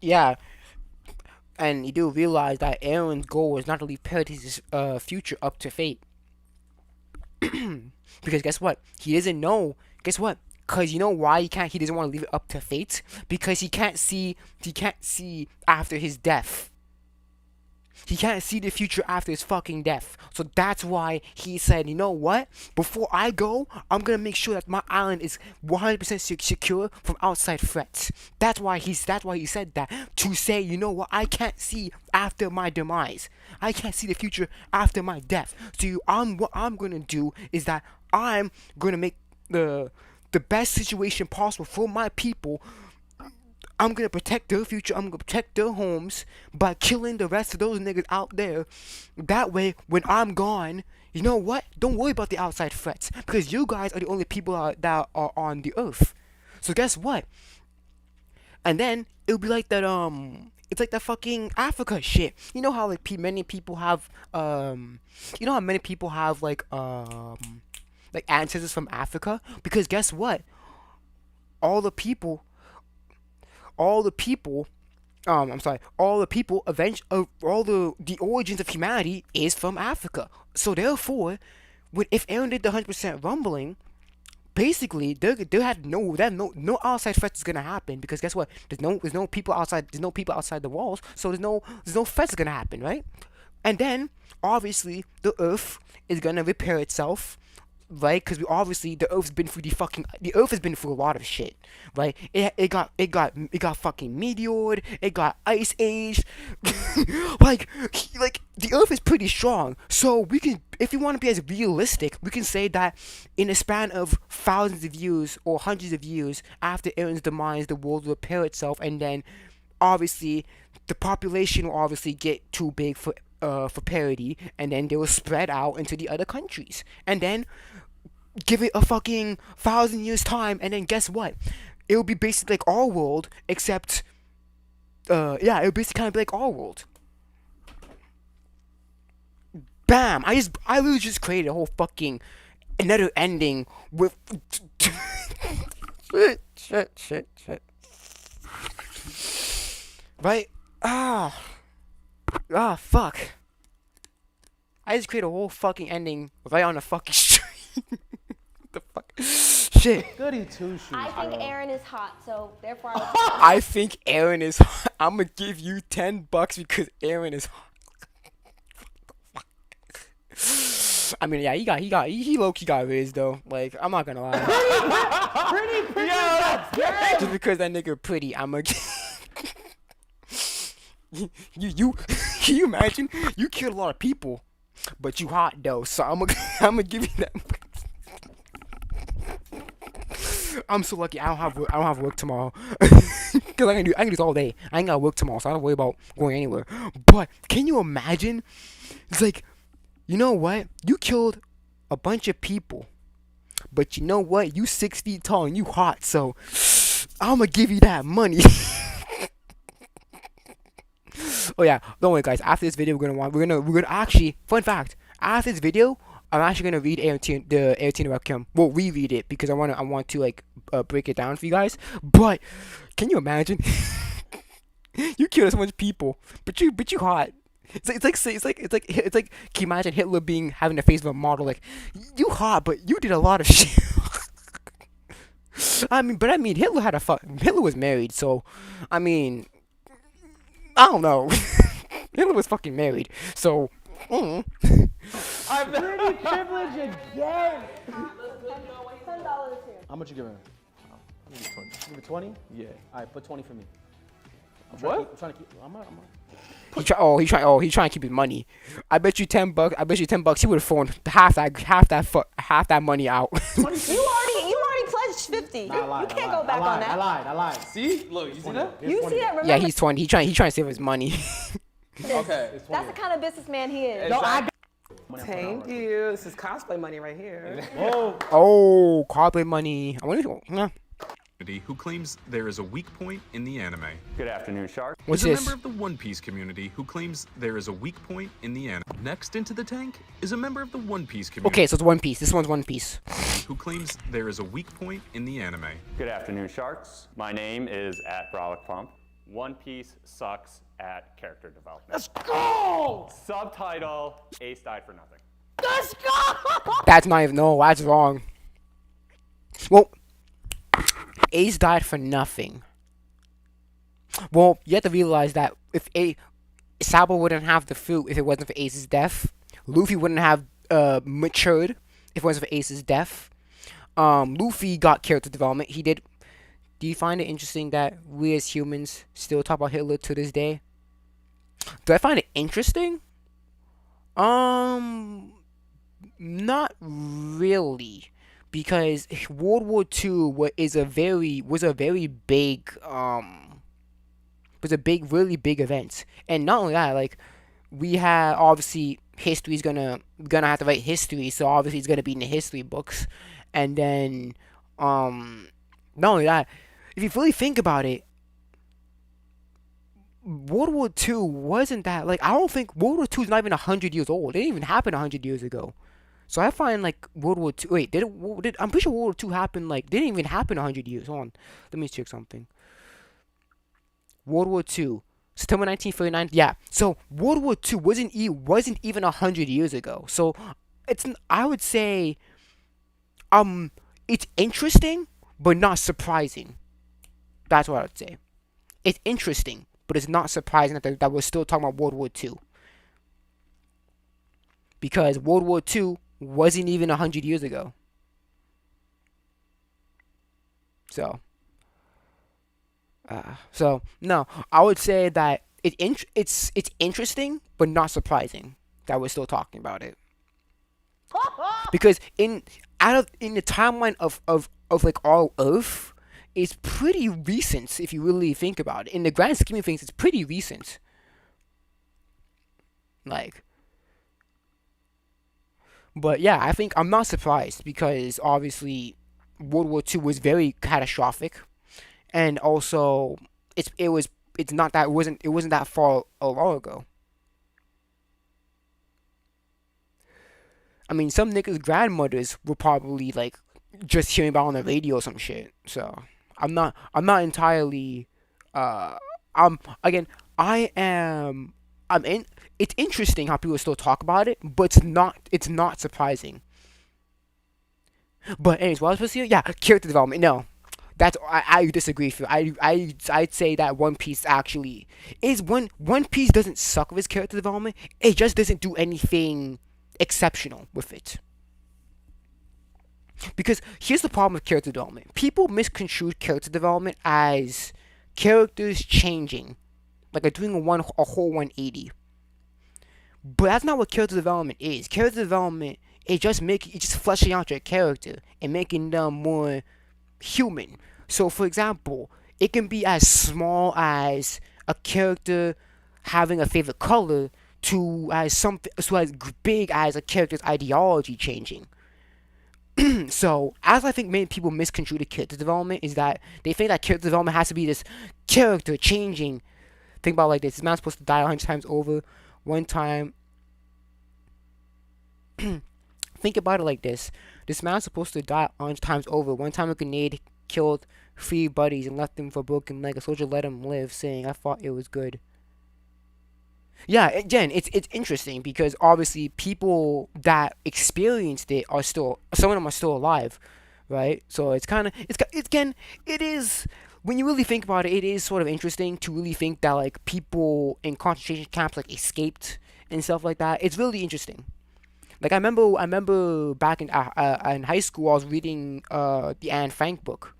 Yeah. And you do realize that Aaron's goal was not to leave Paraty's future up to fate. Because guess what? He doesn't know. Guess what? Cause you know why he doesn't want to leave it up to fate? Because he can't see after his death. He can't see the future after his fucking death. So that's why he said, you know what? Before I go, I'm gonna make sure that my island is 100% secure from outside threats. That's why he said that, to say, you know what? I can't see after my demise. I can't see the future after my death. So what I'm gonna do is that I'm gonna make the best situation possible for my people. I'm gonna protect their future. I'm gonna protect their homes by killing the rest of those niggas out there. That way, when I'm gone, you know what? Don't worry about the outside threats, because you guys are the only people that are on the earth. So guess what? And then it'll be like that. It's like that fucking Africa shit. You know how like many people have you know how many people have like ancestors from Africa? Because guess what? All the people the origins of humanity is from Africa. So therefore, if Aaron did the 100% rumbling, basically no outside threats is gonna happen, because guess what? There's no people outside the walls, so there's no threats gonna happen, right? And then obviously the Earth is gonna repair itself. Right, because the Earth has been through a lot of shit, right? It got fucking meteored, it got ice aged, like the Earth is pretty strong. So we can, if we want to be as realistic, we can say that in a span of thousands of years or hundreds of years after Aaron's demise, the world will repair itself, and then obviously the population will obviously get too big for parity, and then they will spread out into the other countries, and then give it a fucking 1,000 years time, and then guess what? It will be basically like our world, except it will basically kind of be like our world. Bam! I literally just created a whole fucking another ending with shit. Right? Fuck. I just created a whole fucking ending right on the fucking street. What the fuck? Shit. Goody two shoes. I think Aaron is hot, so therefore I think Aaron is hot. I'm gonna give you $10 because Aaron is hot. I mean, yeah, he low-key got riz though. Like, I'm not gonna lie. Pretty. Just because that nigga pretty, I'm gonna. You can you imagine? You killed a lot of people, but you hot though, so I'm gonna give you that. I'm so lucky I don't have work tomorrow. Cause I can do this all day. I ain't gotta work tomorrow, so I don't worry about going anywhere. But can you imagine? It's like, you know what? You killed a bunch of people, but you know what? You 6 feet tall and you hot, so I'm gonna give you that money. Oh yeah, don't worry guys, after this video we're gonna actually, fun fact, after this video I'm actually gonna read the AOT Requiem. Well, reread it because I want to like break it down for you guys. But can you imagine? You killed so much people, but you hot. It's like can you imagine Hitler having the face of a model? Like, you hot, but you did a lot of shit. I mean Hitler was married, so I mean, I don't know. Hitler was fucking married, so. I'm pretty privileged again. $10 here. How much you giving? Give me 20. Yeah. All right, put 20 for me. What? I'm trying to keep. He's trying to keep his money. I bet you $10. I bet you $10. He would have thrown half that money out. You already pledged 50. You can't go back on that. I lied. See? Look, you see that? You see that? Remember? Yeah, he's 20. He's trying to save his money. Okay. That's the kind of businessman he is. No, I got. Thank you. This is cosplay money right here. Whoa. Oh, cosplay money. I want to. who claims there is a weak point in the anime. Good afternoon, Shark. What's Is a this? member of the One Piece community who claims there is a weak point in the anime. Next into the tank is a member of the One Piece community. Okay, so it's One Piece. This one's One Piece. Who claims there is a weak point in the anime. Good afternoon, Sharks. My name is @BrolickPump. One Piece sucks at character development. Let's go! Subtitle: Ace died for nothing. Let's go! That's not even, no, that's wrong. Well, Ace died for nothing. Well, you have to realize that if Sabo wouldn't have the fruit if it wasn't for Ace's death. Luffy wouldn't have matured if it wasn't for Ace's death. Luffy got character development. He did. Do you find it interesting that we as humans still talk about Hitler to this day? Do I find it interesting? Not really, because World War II was a very big really big event, and not only that, like we had obviously history's gonna have to write history, so obviously it's gonna be in the history books, and then not only that, if you really think about it, World War II wasn't that, like, I don't think World War II is not even 100 years old. It didn't even happen 100 years ago. So I find like World War II. Wait, I'm pretty sure World War II happened like didn't even happen 100 years. Hold on, let me check something. World War II, September 1939. Yeah, so World War II wasn't even 100 years ago. So I would say it's interesting but not surprising. That's what I would say. It's interesting, but it's not surprising that we're still talking about World War II. Because World War II wasn't even 100 years ago. So no, I would say that it's interesting, but not surprising that we're still talking about it. Because in the timeline of like all Earth, it's pretty recent if you really think about it. In the grand scheme of things, it's pretty recent. Like. But yeah, I think I'm not surprised because obviously World War II was very catastrophic, and also it wasn't that far a while ago. I mean, some niggas' grandmothers were probably like just hearing about it on the radio or some shit. So I'm not entirely. It's interesting how people still talk about it, but it's not surprising. But anyways, what I was supposed to say? Yeah, character development. No, I disagree with you. I'd say that One Piece actually is One Piece doesn't suck with its character development. It just doesn't do anything exceptional with it. Because here's the problem with character development. People misconstrue character development as characters changing, like they're doing a whole 180. But that's not what character development is. Character development is just fleshing out your character and making them more human. So, for example, it can be as small as a character having a favorite color to as big as a character's ideology changing. So, as I think many people misconstrue the character development is that they think that character development has to be this character changing. Think about it like this: this man's supposed to die 100 times over. One time, think about it like this: this man's supposed to die 100 times over. One time a grenade killed 3 buddies and left them for a broken leg. A soldier let him live, saying, "I thought it was good." Yeah, again, it's interesting because obviously people that experienced it are still, some of them are still alive, right? So it is, when you really think about it, it is sort of interesting to really think that like people in concentration camps like escaped and stuff like that. It's really interesting. Like I remember back in high school, I was reading the Anne Frank book,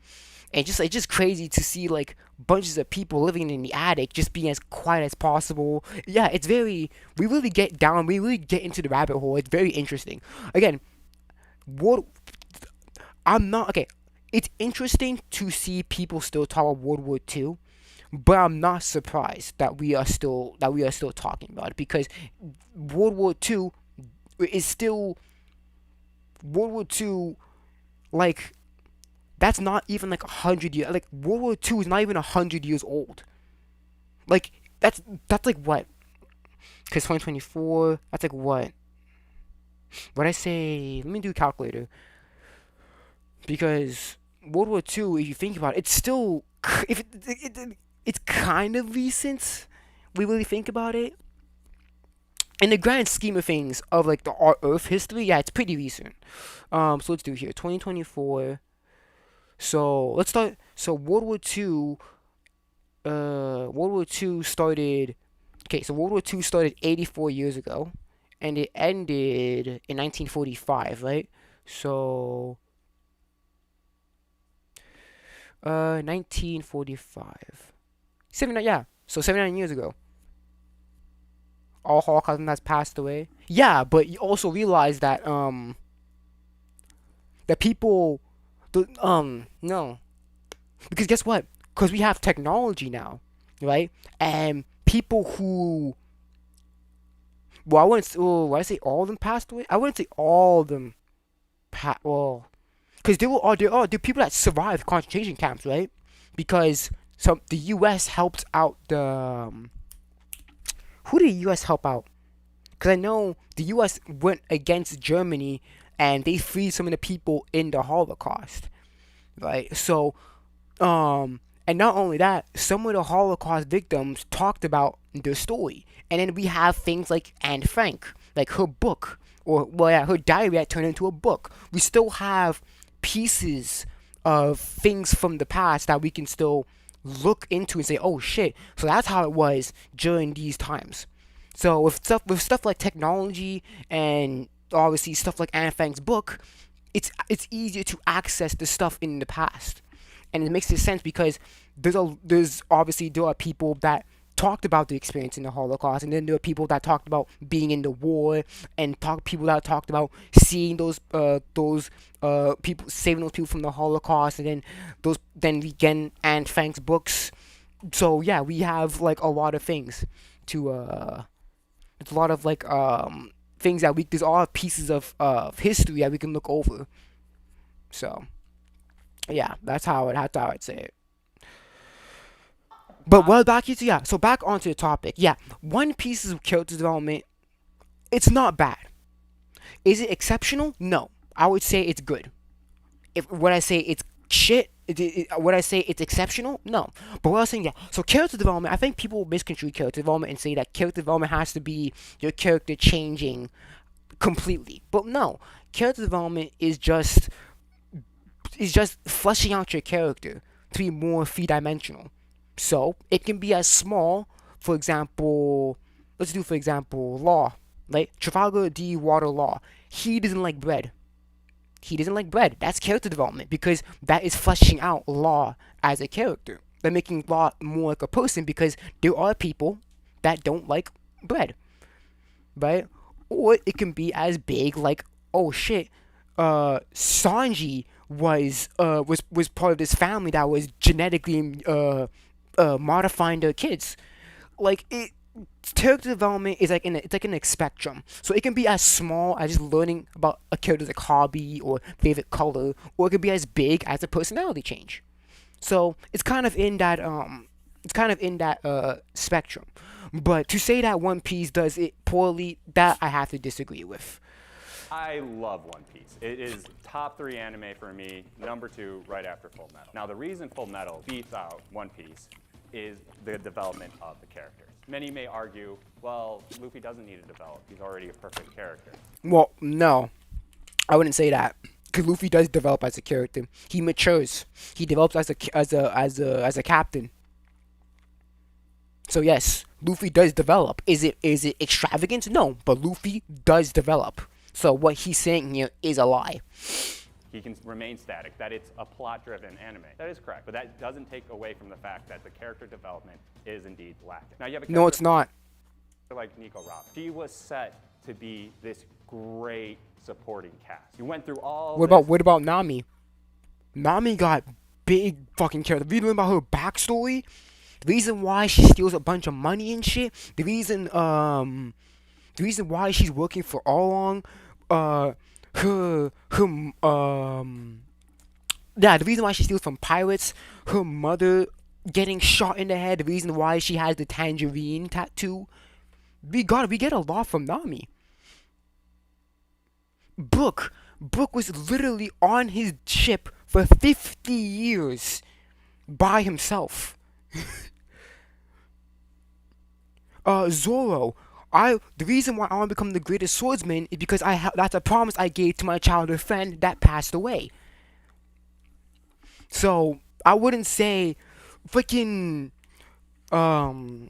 and it's just crazy to see like bunches of people living in the attic, just being as quiet as possible. Yeah, we really get into the rabbit hole. It's very interesting. Again, it's interesting to see people still talk about World War II, but I'm not surprised that we are still talking about it because World War II is still World War II. Like That's not even like 100 years. Like World War II is not even 100 years old. Like that's like what? Because 2024, that's like what? What I say? Let me do a calculator. Because World War II, if you think about it, it's still if it's kind of recent. We really think about it. In the grand scheme of things of like our Earth history, yeah, it's pretty recent. So let's do here 2024. So let's start. So World War II. World War II started. Okay, so World War II started 84 years ago, and it ended in 1945, right? So 1945. 79, yeah. So 79 years ago. All Holocaust has passed away. Yeah, but you also realize that that people no. Because guess what? Because we have technology now, right? And people who well, I wouldn't would I say all of them passed away? I wouldn't say all of them well, because there are people that survived concentration camps, right? Because the U.S. helped out the who did the U.S. help out? Because I know the U.S. went against Germany and they freed some of the people in the Holocaust, right? So, and not only that, some of the Holocaust victims talked about their story, and then we have things like Anne Frank, like her book, or well, yeah, her diary that turned into a book. We still have pieces of things from the past that we can still look into and say, oh shit, so that's how it was during these times. So with stuff like technology and obviously stuff like Anne Frank's book, it's easier to access the stuff in the past, and it makes sense because there are people that talked about the experience in the Holocaust, and then there are people that talked about being in the war, and people that talked about seeing those people, saving those people from the Holocaust, and then we get Anne Frank's books. So yeah, we have like a lot of things to it's a lot of like things that there's all pieces of history that we can look over. So yeah, that's how I'd say it. But well, back onto the topic. Yeah, One Piece's character development, it's not bad. Is it exceptional? No, I would say it's good. Would I say it's shit? Would I say it's exceptional? No. But what I was saying, yeah. So character development, I think people misconstrue character development and say that character development has to be your character changing completely. But no, character development is just fleshing out your character to be more three-dimensional. So it can be as small, for example, Law, right? Trafalgar D. Water Law. He doesn't like bread. That's character development because that is fleshing out Law as a character. They're making Law more like a person because there are people that don't like bread, right? Or it can be as big like, oh shit, Sanji was part of this family that was genetically modifying their kids. Like character development is like it's like in a spectrum. So it can be as small as just learning about a character's like hobby or favorite color, or it can be as big as a personality change. So it's kind of in that spectrum. But to say that One Piece does it poorly, that I have to disagree with. I love One Piece. It is top 3 anime for me, number 2 right after Full Metal. Now the reason Full Metal beats out One Piece is the development of the characters. Many may argue, well, Luffy doesn't need to develop. He's already a perfect character. Well, no, I wouldn't say that. Because Luffy does develop as a character. He matures. He develops as a captain. So yes, Luffy does develop. Is it extravagant? No, but Luffy does develop. So what he's saying here is a lie. He can remain static, that it's a plot-driven anime. That is correct, but that doesn't take away from the fact that the character development is indeed lacking. Now you have a No, it's not. like Nico Robin. She was set to be this great supporting cast. You went through all What about Nami? Nami got big fucking character. If you learn about her backstory, the reason why she steals a bunch of money and shit, the reason why she's working for all along, Yeah, the reason why she steals from pirates, her mother getting shot in the head, the reason why she has the tangerine tattoo. We get a lot from Nami. Book was literally on his ship for 50 years by himself. Zoro, the reason why I want to become the greatest swordsman is because that's a promise I gave to my childhood friend that passed away. So I wouldn't say freaking how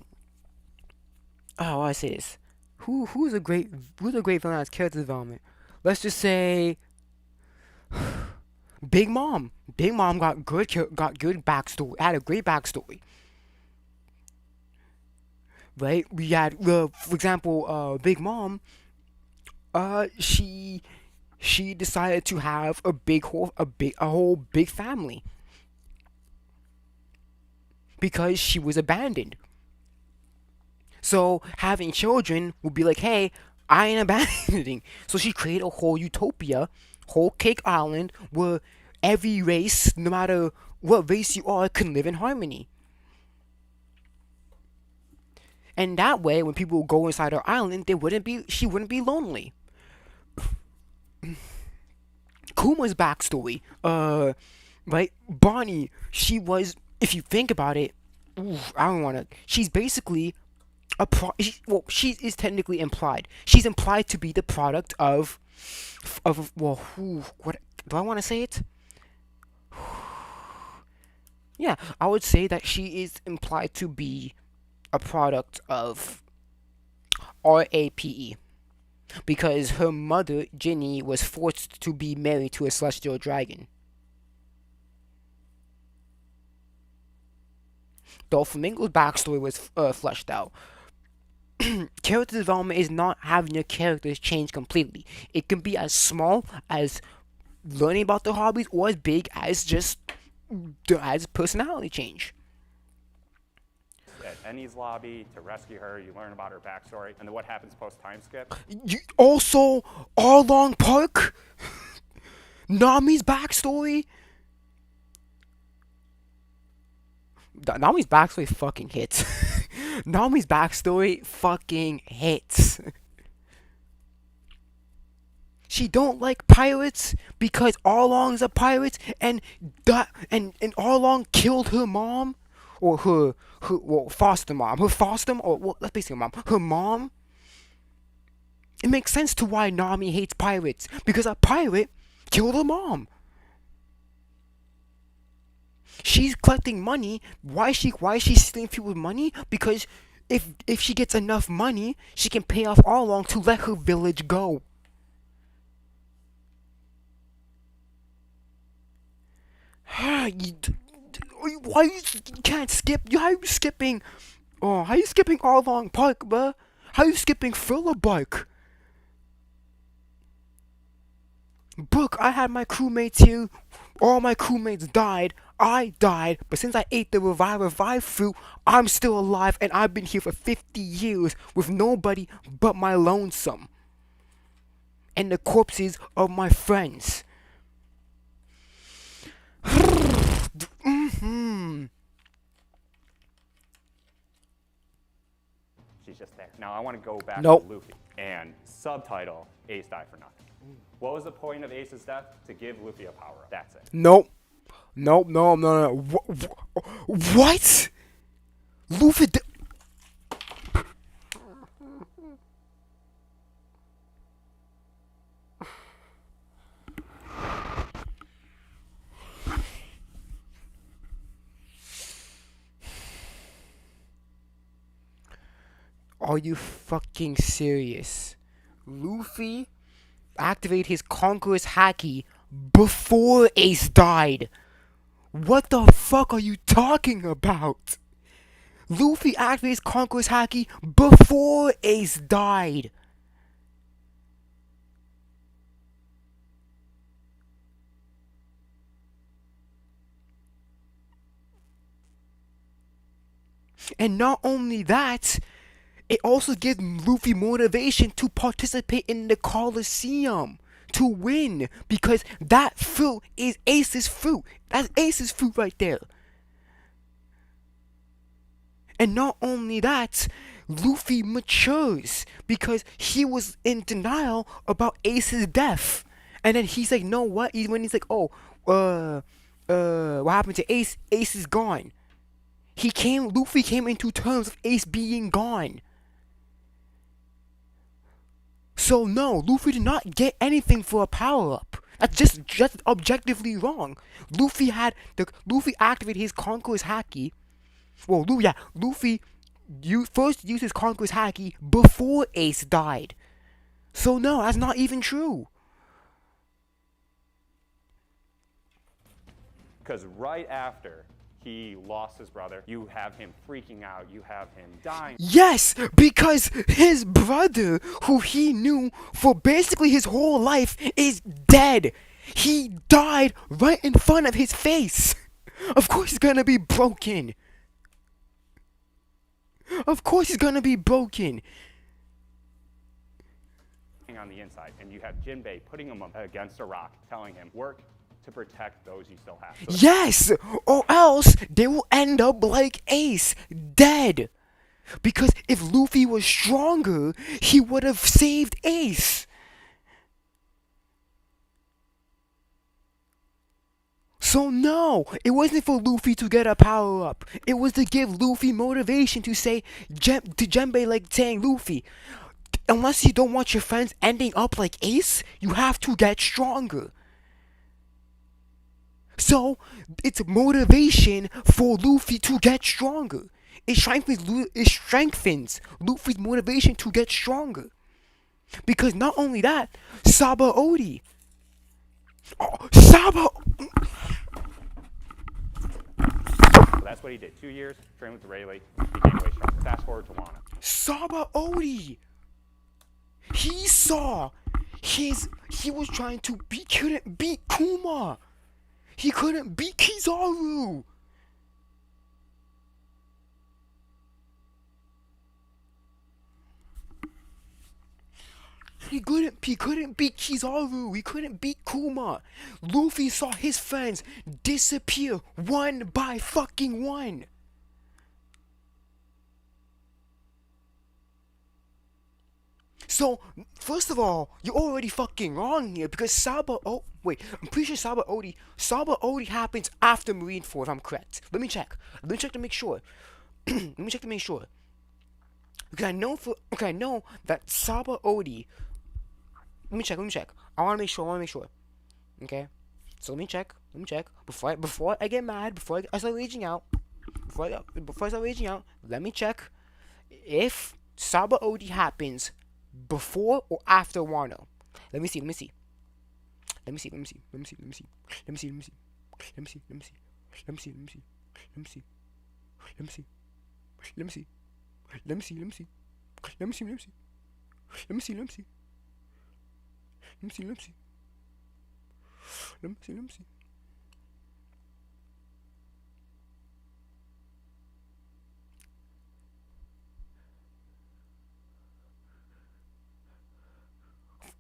do I say this? Who's a great villain that has character development? Let's just say Big Mom. Big Mom got good backstory. Had a great backstory. Right? We had, for example, Big Mom. She decided to have a whole big family because she was abandoned. So having children would be like, hey, I ain't abandoning. So she created a whole utopia, whole cake island where every race, no matter what race you are, can live in harmony. And that way, when people go inside her island, she wouldn't be lonely. Kuma's backstory, right? Bonnie, she was, if you think about it, I don't wanna. She's basically she is technically implied. She's implied to be the product of what do I want to say it? Yeah, I would say that she is implied to be a product of RAPE because her mother Ginny was forced to be married to a celestial dragon. Doflamingo's backstory was fleshed out. Character development is not having your characters change completely. It can be as small as learning about their hobbies or as big as just as personality change. At Ennie's lobby to rescue her, you learn about her backstory, and then what happens post time skip? Also, Arlong Park, Nami's backstory. Nami's backstory fucking hits. Nami's backstory fucking hits. She don't like pirates because Arlong's a pirate and Arlong killed her mom or her foster mom. Let's basically mom. Her mom. It makes sense to why Nami hates pirates because a pirate killed her mom. She's collecting money. Why is she stealing people's money? Because if she gets enough money, she can pay off Arlong to let her village go. Why you can't skip? How you skipping? Oh, how you skipping Arlong Park, bruh? How you skipping Thriller Bark? Brooke, I had my crewmates here. All my crewmates died. I died, but since I ate the revive fruit, I'm still alive, and I've been here for 50 years with nobody but my lonesome and the corpses of my friends. She's just there. Now I want to go back Nope. to Luffy and subtitle Ace died for nothing. What was the point of Ace's death? To give Luffy a power up. That's it. Nope. No. What? Luffy Are you fucking serious? Luffy activated his Conqueror's Haki before Ace died. What the fuck are you talking about? Luffy activated his Conqueror's Haki before Ace died. And not only that, it also gives Luffy motivation to participate in the Colosseum. to win because that fruit is Ace's fruit. That's Ace's fruit right there. And not only that, Luffy matures because he was in denial about Ace's death. And then he's like, no, what? When he's like, oh, what happened to Ace? Ace is gone. Luffy came into terms of Ace being gone. So no, Luffy did not get anything for a power-up. That's just objectively wrong. Luffy activated his Conqueror's Haki. Well, Luffy first used his Conqueror's Haki before Ace died. So no, that's not even true. Because right after he lost his brother, you have him freaking out, you have him dying. Yes, because his brother, who he knew for basically his whole life, is dead. He died right in front of his face. Of course he's gonna be broken. Of course he's gonna be broken. On the inside, and you have Jinbei putting him up against a rock, telling him, work to protect those you still have. So yes, or else they will end up like Ace, dead. Because if Luffy was stronger, he would have saved Ace. So no, it wasn't for Luffy to get a power up. It was to give Luffy motivation to say to Jinbei, like saying, Luffy, unless you don't want your friends ending up like Ace, you have to get stronger. So it's motivation for Luffy to get stronger. It strengthens Luffy's motivation to get stronger. Because not only that, Sabaody. So that's what he did. 2 years, trained with Rayleigh, became way stronger. Fast forward to Wano. Sabaody. He was trying to couldn't beat Kuma. He couldn't beat Kizaru. He couldn't beat Kizaru. He couldn't beat Kuma. Luffy saw his friends disappear one by fucking one. So, first of all, you're already fucking wrong here because I'm pretty sure Sabaody happens after Marineford, if I'm correct. Let me check to make sure. Because I know that Sabaody. Let me check. I wanna make sure. Okay? So let me check. Before I get mad, before I start raging out, let me check if Sabaody happens before or after Wano. Let me see.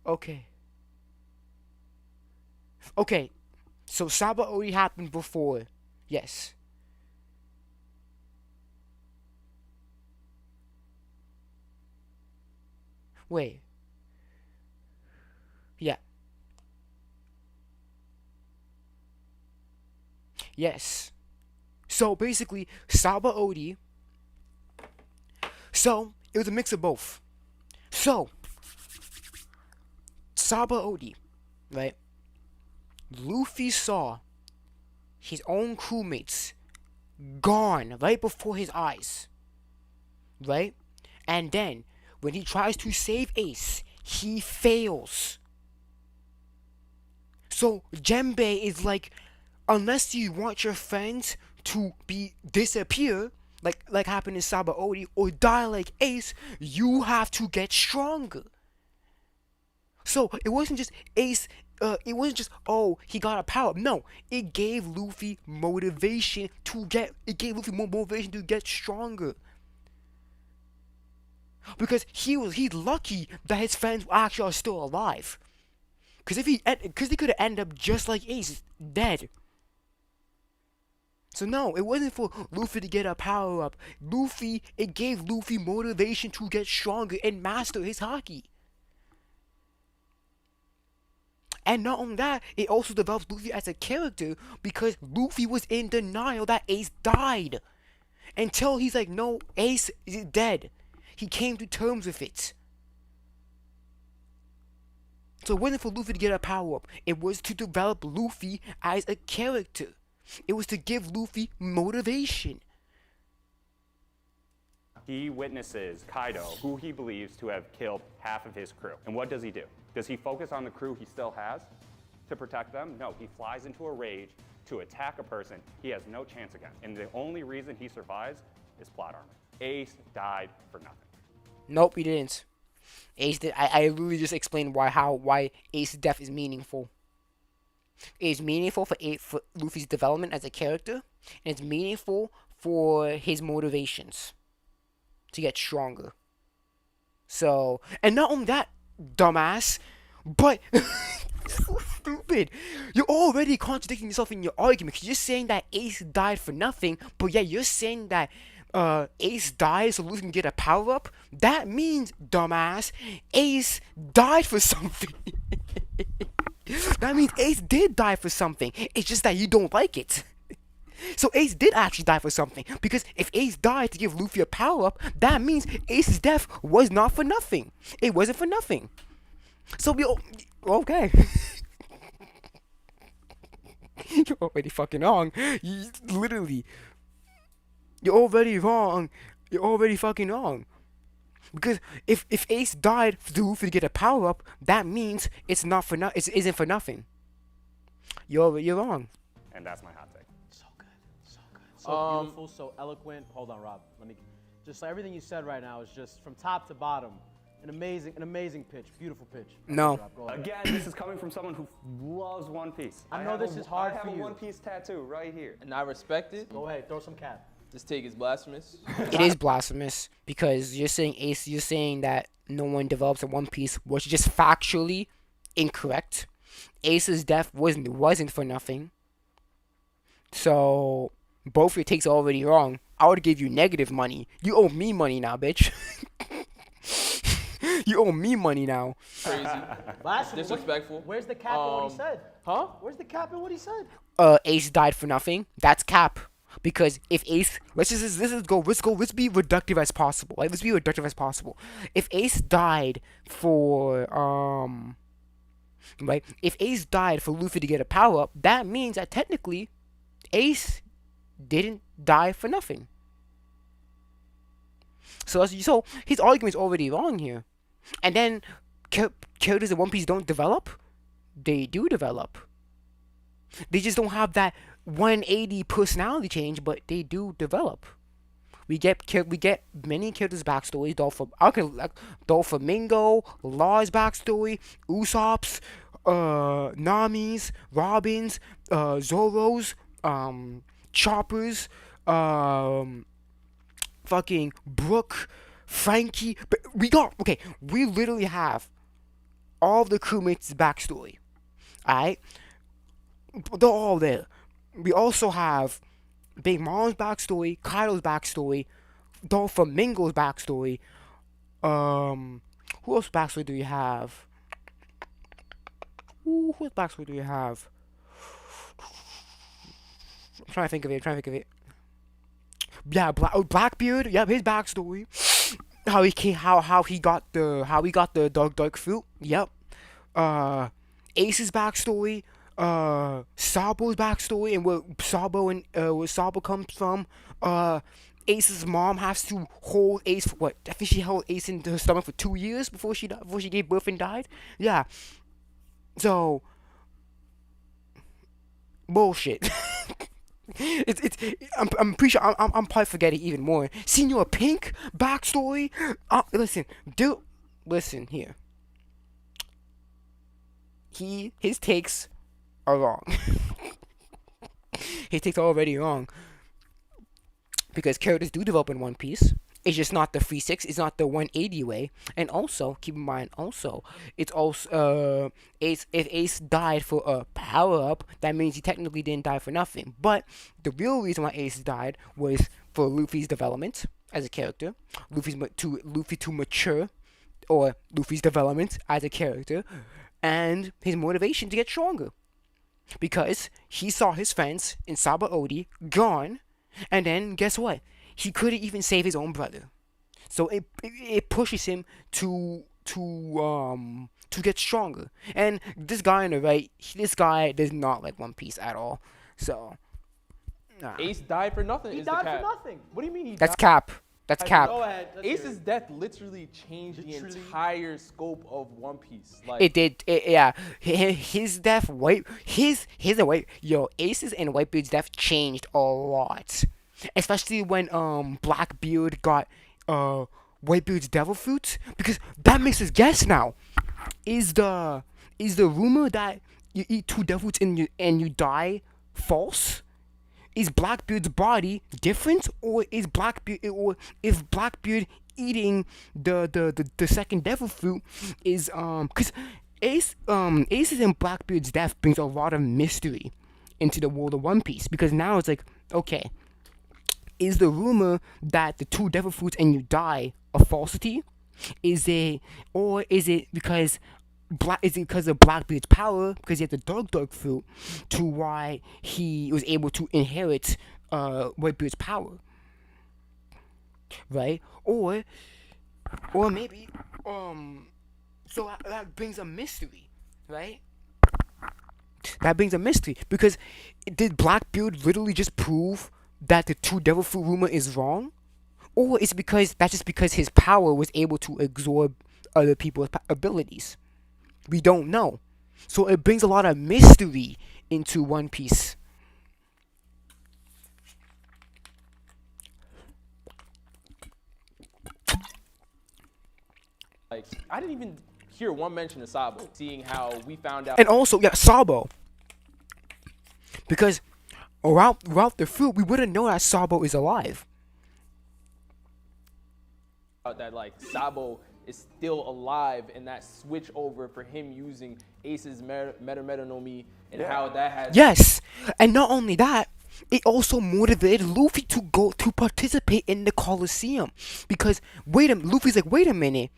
Okay. So Sabaody happened before. Yes. Wait. Yeah. Yes. So basically, Sabaody. So it was a mix of both. So Sabaody, right? Luffy saw his own crewmates gone right before his eyes, right? And then when he tries to save Ace, he fails. So Jinbei is like, unless you want your friends to disappear, like happened in Sabaody, or die like Ace, you have to get stronger. So it wasn't just Ace. It wasn't just, oh, he got a power up. No, it gave Luffy motivation to get. It gave Luffy more motivation to get stronger. Because he's lucky that his friends actually are still alive. Because they could have ended up just like Ace, dead. So no, it wasn't for Luffy to get a power up. It gave Luffy motivation to get stronger and master his haki. And not only that, it also develops Luffy as a character because Luffy was in denial that Ace died. Until he's like, no, Ace is dead. He came to terms with it. So it wasn't for Luffy to get a power up. It was to develop Luffy as a character. It was to give Luffy motivation. He witnesses Kaido, who he believes to have killed half of his crew. And what does he do? Does he focus on the crew he still has to protect them? No, he flies into a rage to attack a person he has no chance against. And the only reason he survives is plot armor. Ace died for nothing. Nope, he didn't. Ace did. I literally just explained why Ace's death is meaningful. It's meaningful for Luffy's development as a character, and it's meaningful for his motivations to get stronger. So, and not only that, dumbass, but so stupid. You're already contradicting yourself in your argument because you're saying that Ace died for nothing, but yeah, you're saying that Ace died so Luffy can get a power up. That means, dumbass, Ace died for something. That means Ace did die for something. It's just that you don't like it. So Ace did actually die for something. Because if Ace died to give Luffy a power-up, that means Ace's death was not for nothing. It wasn't for nothing. So we all... Okay. You're already fucking wrong. Literally. You're already wrong. You're already fucking wrong. Because if Ace died for Luffy to get a power up, that means it isn't for nothing. You're wrong. And that's my hot take. So good, so beautiful, so eloquent. Hold on, Rob. Let me just everything you said right now is just from top to bottom, an amazing pitch, beautiful pitch. No. Rob, go ahead. Again, this is coming from someone who loves One Piece. I know this is hard I for have you. a One Piece tattoo right here. And I respect it. Go ahead, throw some cap. This take is blasphemous. It is blasphemous because you're saying that no one develops a One Piece, which is just factually incorrect. Ace's death wasn't for nothing. So both your takes are already wrong. I would give you negative money. You owe me money now, bitch. You owe me money now. Crazy. Blasphemous. Disrespectful. Where's the cap in what he said? Huh? Where's the cap in what he said? Ace died for nothing. That's cap. Because if Ace, let's be reductive as possible. Like, let's be reductive as possible. If Ace died for right? If Ace died for Luffy to get a power up, that means that technically Ace didn't die for nothing. So his argument's already wrong here. And then characters in One Piece don't develop. They do develop. They just don't have that 180 personality change, but they do develop. We get many characters' backstories. Doflamingo, Law's backstory, Usopp's, Nami's, Robin's, Zoro's, Chopper's, fucking Brook, Frankie. But we literally have all of the crewmates' backstory. Alright? They're all there. We also have Big Mom's backstory, Kaido's backstory, Doflamingo's backstory. Who else backstory do we have? Whose backstory do we have? I'm trying to think of it. Yeah, Blackbeard. Yep, his backstory. How he got the dark fruit. Yep. Ace's backstory. Sabo's backstory and where Sabo comes from. Ace's mom has to hold Ace for what? I think she held Ace in her stomach for 2 years before she gave birth and died. Yeah. So bullshit. I'm pretty sure I'm probably forgetting even more. Senior Pink backstory. Listen here. His takes are wrong. His takes are already wrong. Because characters do develop in One Piece. It's just not the 360. It's not the 180 way. And also, keep in mind, also, it's also Ace. If Ace died for a power up, that means he technically didn't die for nothing. But the real reason why Ace died was for Luffy's development as a character, Luffy to mature, or Luffy's development as a character, and his motivation to get stronger. Because he saw his friends in Sabaody gone, and then guess what? He couldn't even save his own brother. So it pushes him to get stronger. And this guy on the right, this guy does not like One Piece at all. So nah. Ace died for nothing. He is the died cap. for nothing. What do you mean he That's died? cap. That's cap. Go ahead. let's hear Ace's it. death literally changed the Literally. entire scope of One Piece. Like, It did. Yeah. His death. His white. Yo, Ace's and Whitebeard's death changed a lot, especially when Blackbeard got Whitebeard's devil fruit, because that makes us guess now. Is the rumor that you eat 2 devil fruits and you die false? Is Blackbeard's body different, or is Blackbeard eating the second devil fruit is because Ace's and Blackbeard's death brings a lot of mystery into the world of One Piece, because now it's like, okay, is the rumor that the 2 devil fruits and you die a falsity? Is it because of Blackbeard's power, because he had the dog fruit, to why he was able to inherit Whitebeard's power, right? Or maybe so that brings a mystery, right? That brings a mystery, because did Blackbeard literally just prove that the 2 devil fruit rumor is wrong, or is it just because his power was able to absorb other people's abilities? We don't know. So it brings a lot of mystery into One Piece. I didn't even hear one mention of Sabo, seeing how we found out. And also, yeah, Sabo. Because without the fruit, we wouldn't know that Sabo is alive. That like Sabo is still alive, and that switch over for him using Ace's metanomy and how that has. Yes, and not only that, it also motivated Luffy to go to participate in the Colosseum, because Luffy's like, wait a minute,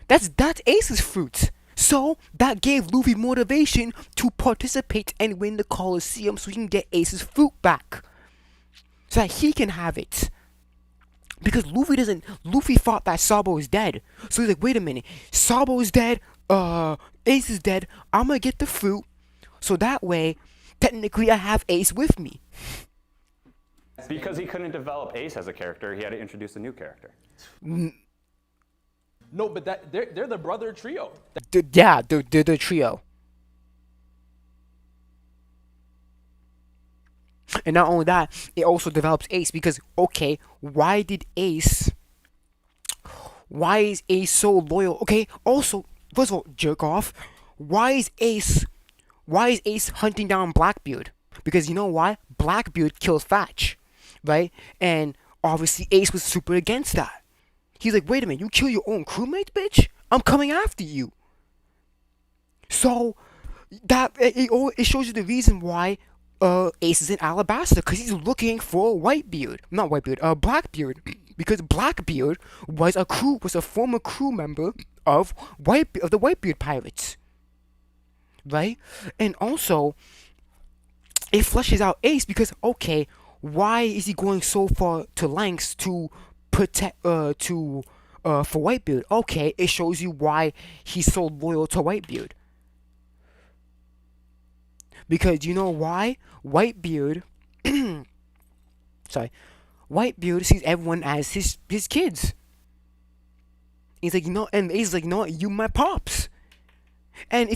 that's Ace's fruit. So that gave Luffy motivation to participate and win the Colosseum, so he can get Ace's fruit back, so that he can have it. Because Luffy thought that Sabo is dead. So he's like, wait a minute, Sabo is dead, Ace is dead, I'm gonna get the fruit, so that way, technically I have Ace with me. Because he couldn't develop Ace as a character, he had to introduce a new character. No, but they're the brother trio. Yeah, they're the trio. And not only that, it also develops Ace, because, okay, why is Ace so loyal? Okay, also, first of all, jerk off, why is Ace hunting down Blackbeard? Because you know why? Blackbeard kills Thatch, right? And obviously Ace was super against that. He's like, wait a minute, you kill your own crewmates, bitch? I'm coming after you. So, that it shows you the reason why Ace is in Alabasta, because he's looking for Blackbeard, because Blackbeard was a former crew member of the Whitebeard pirates, right? And also, it fleshes out Ace, because okay, why is he going so far to lengths to protect for Whitebeard? Okay, it shows you why he's so loyal to Whitebeard. Because you know why? Whitebeard sees everyone as his kids. He's like, and he's like, you my pops. And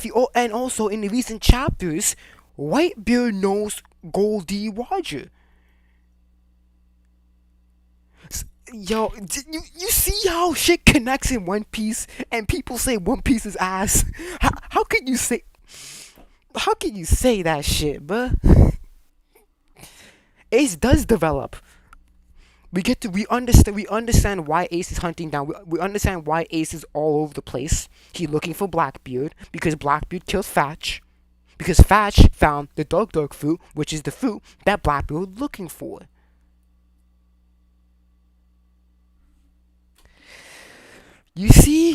also in the recent chapters, Whitebeard knows Goldie Roger. Yo, you see how shit connects in One Piece, and people say One Piece is ass. How can you say that shit, bruh? Ace does develop. We understand why Ace is hunting down. We understand why Ace is all over the place. He's looking for Blackbeard because Blackbeard kills Fatch. Because Fatch found the dark fruit, which is the fruit that Blackbeard was looking for. You see,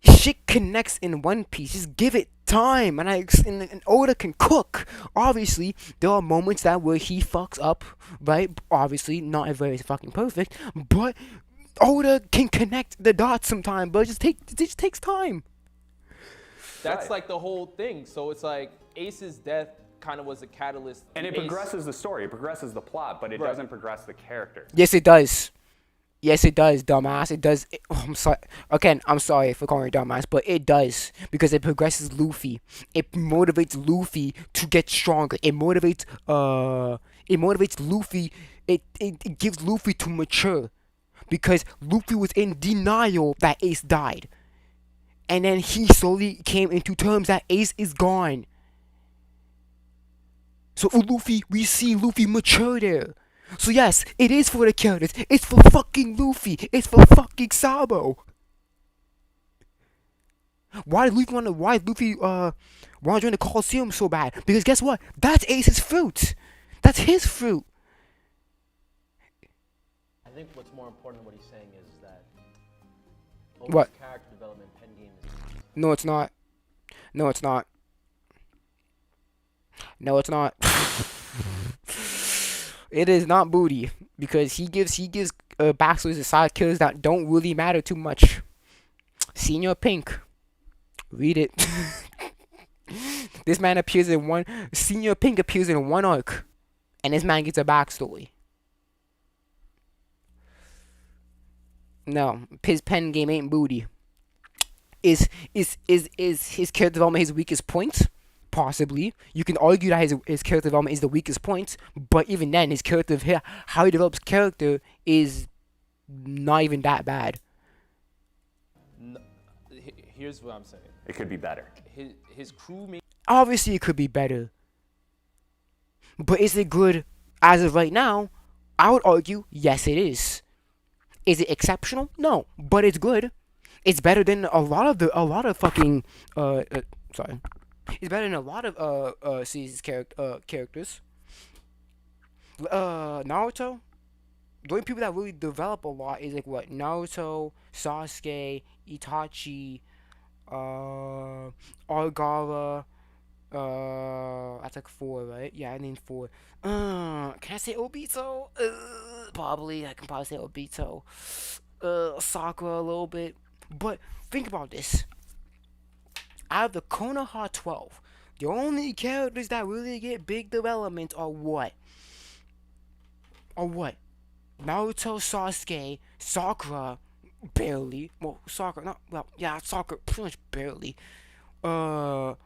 shit connects in One Piece. Just give it time, and Oda can cook. Obviously, there are moments where he fucks up, right? Obviously, not very fucking perfect, but Oda can connect the dots sometime. But it just takes time. That's like the whole thing. So it's like Ace's death kind of was a catalyst. And it progresses the story, it progresses the plot, but it doesn't progress the character. Yes, it does. Yes, it does, dumbass. It does. I'm sorry. Again, I'm sorry for calling you dumbass, but it does because it progresses Luffy. It motivates Luffy to get stronger. It motivates Luffy. It gives Luffy to mature because Luffy was in denial that Ace died, and then he slowly came into terms that Ace is gone. So we see Luffy mature there. So yes, it is for the characters. It's for fucking Luffy. It's for fucking Sabo. Why did Luffy want to join the Coliseum so bad? Because guess what? That's Ace's fruit. That's his fruit. I think what's more important than what he's saying is that What? character development pen game is. No, it's not. No, it's not. No, it's not. It is not booty because he gives backstories to side killers that don't really matter too much. Senior Pink, read it. This man appears in one. Senior Pink appears in one arc, and this man gets a backstory. No, his pen game ain't booty. Is his character development his weakest point? Possibly. You can argue that his character development is the weakest point, but even then, how he develops character is not even that bad. No, here's what I'm saying. It could be better. His crewmate. Obviously, it could be better. But is it good as of right now? I would argue, yes, it is. Is it exceptional? No, but it's good. It's better than a lot of fucking sorry. It's better than a lot of seasons characters. Naruto. The only people that really develop a lot is like what Naruto, Sasuke, Itachi, Argara. That's like 4, right? Yeah, I named 4. Can I say Obito? Probably. I can probably say Obito. Sakura a little bit. But think about this. Out of the Konoha 12, the only characters that really get big development are what? Naruto, Sasuke, Sakura, barely. Well, Sakura, not well. Yeah, Sakura pretty much barely. Neji?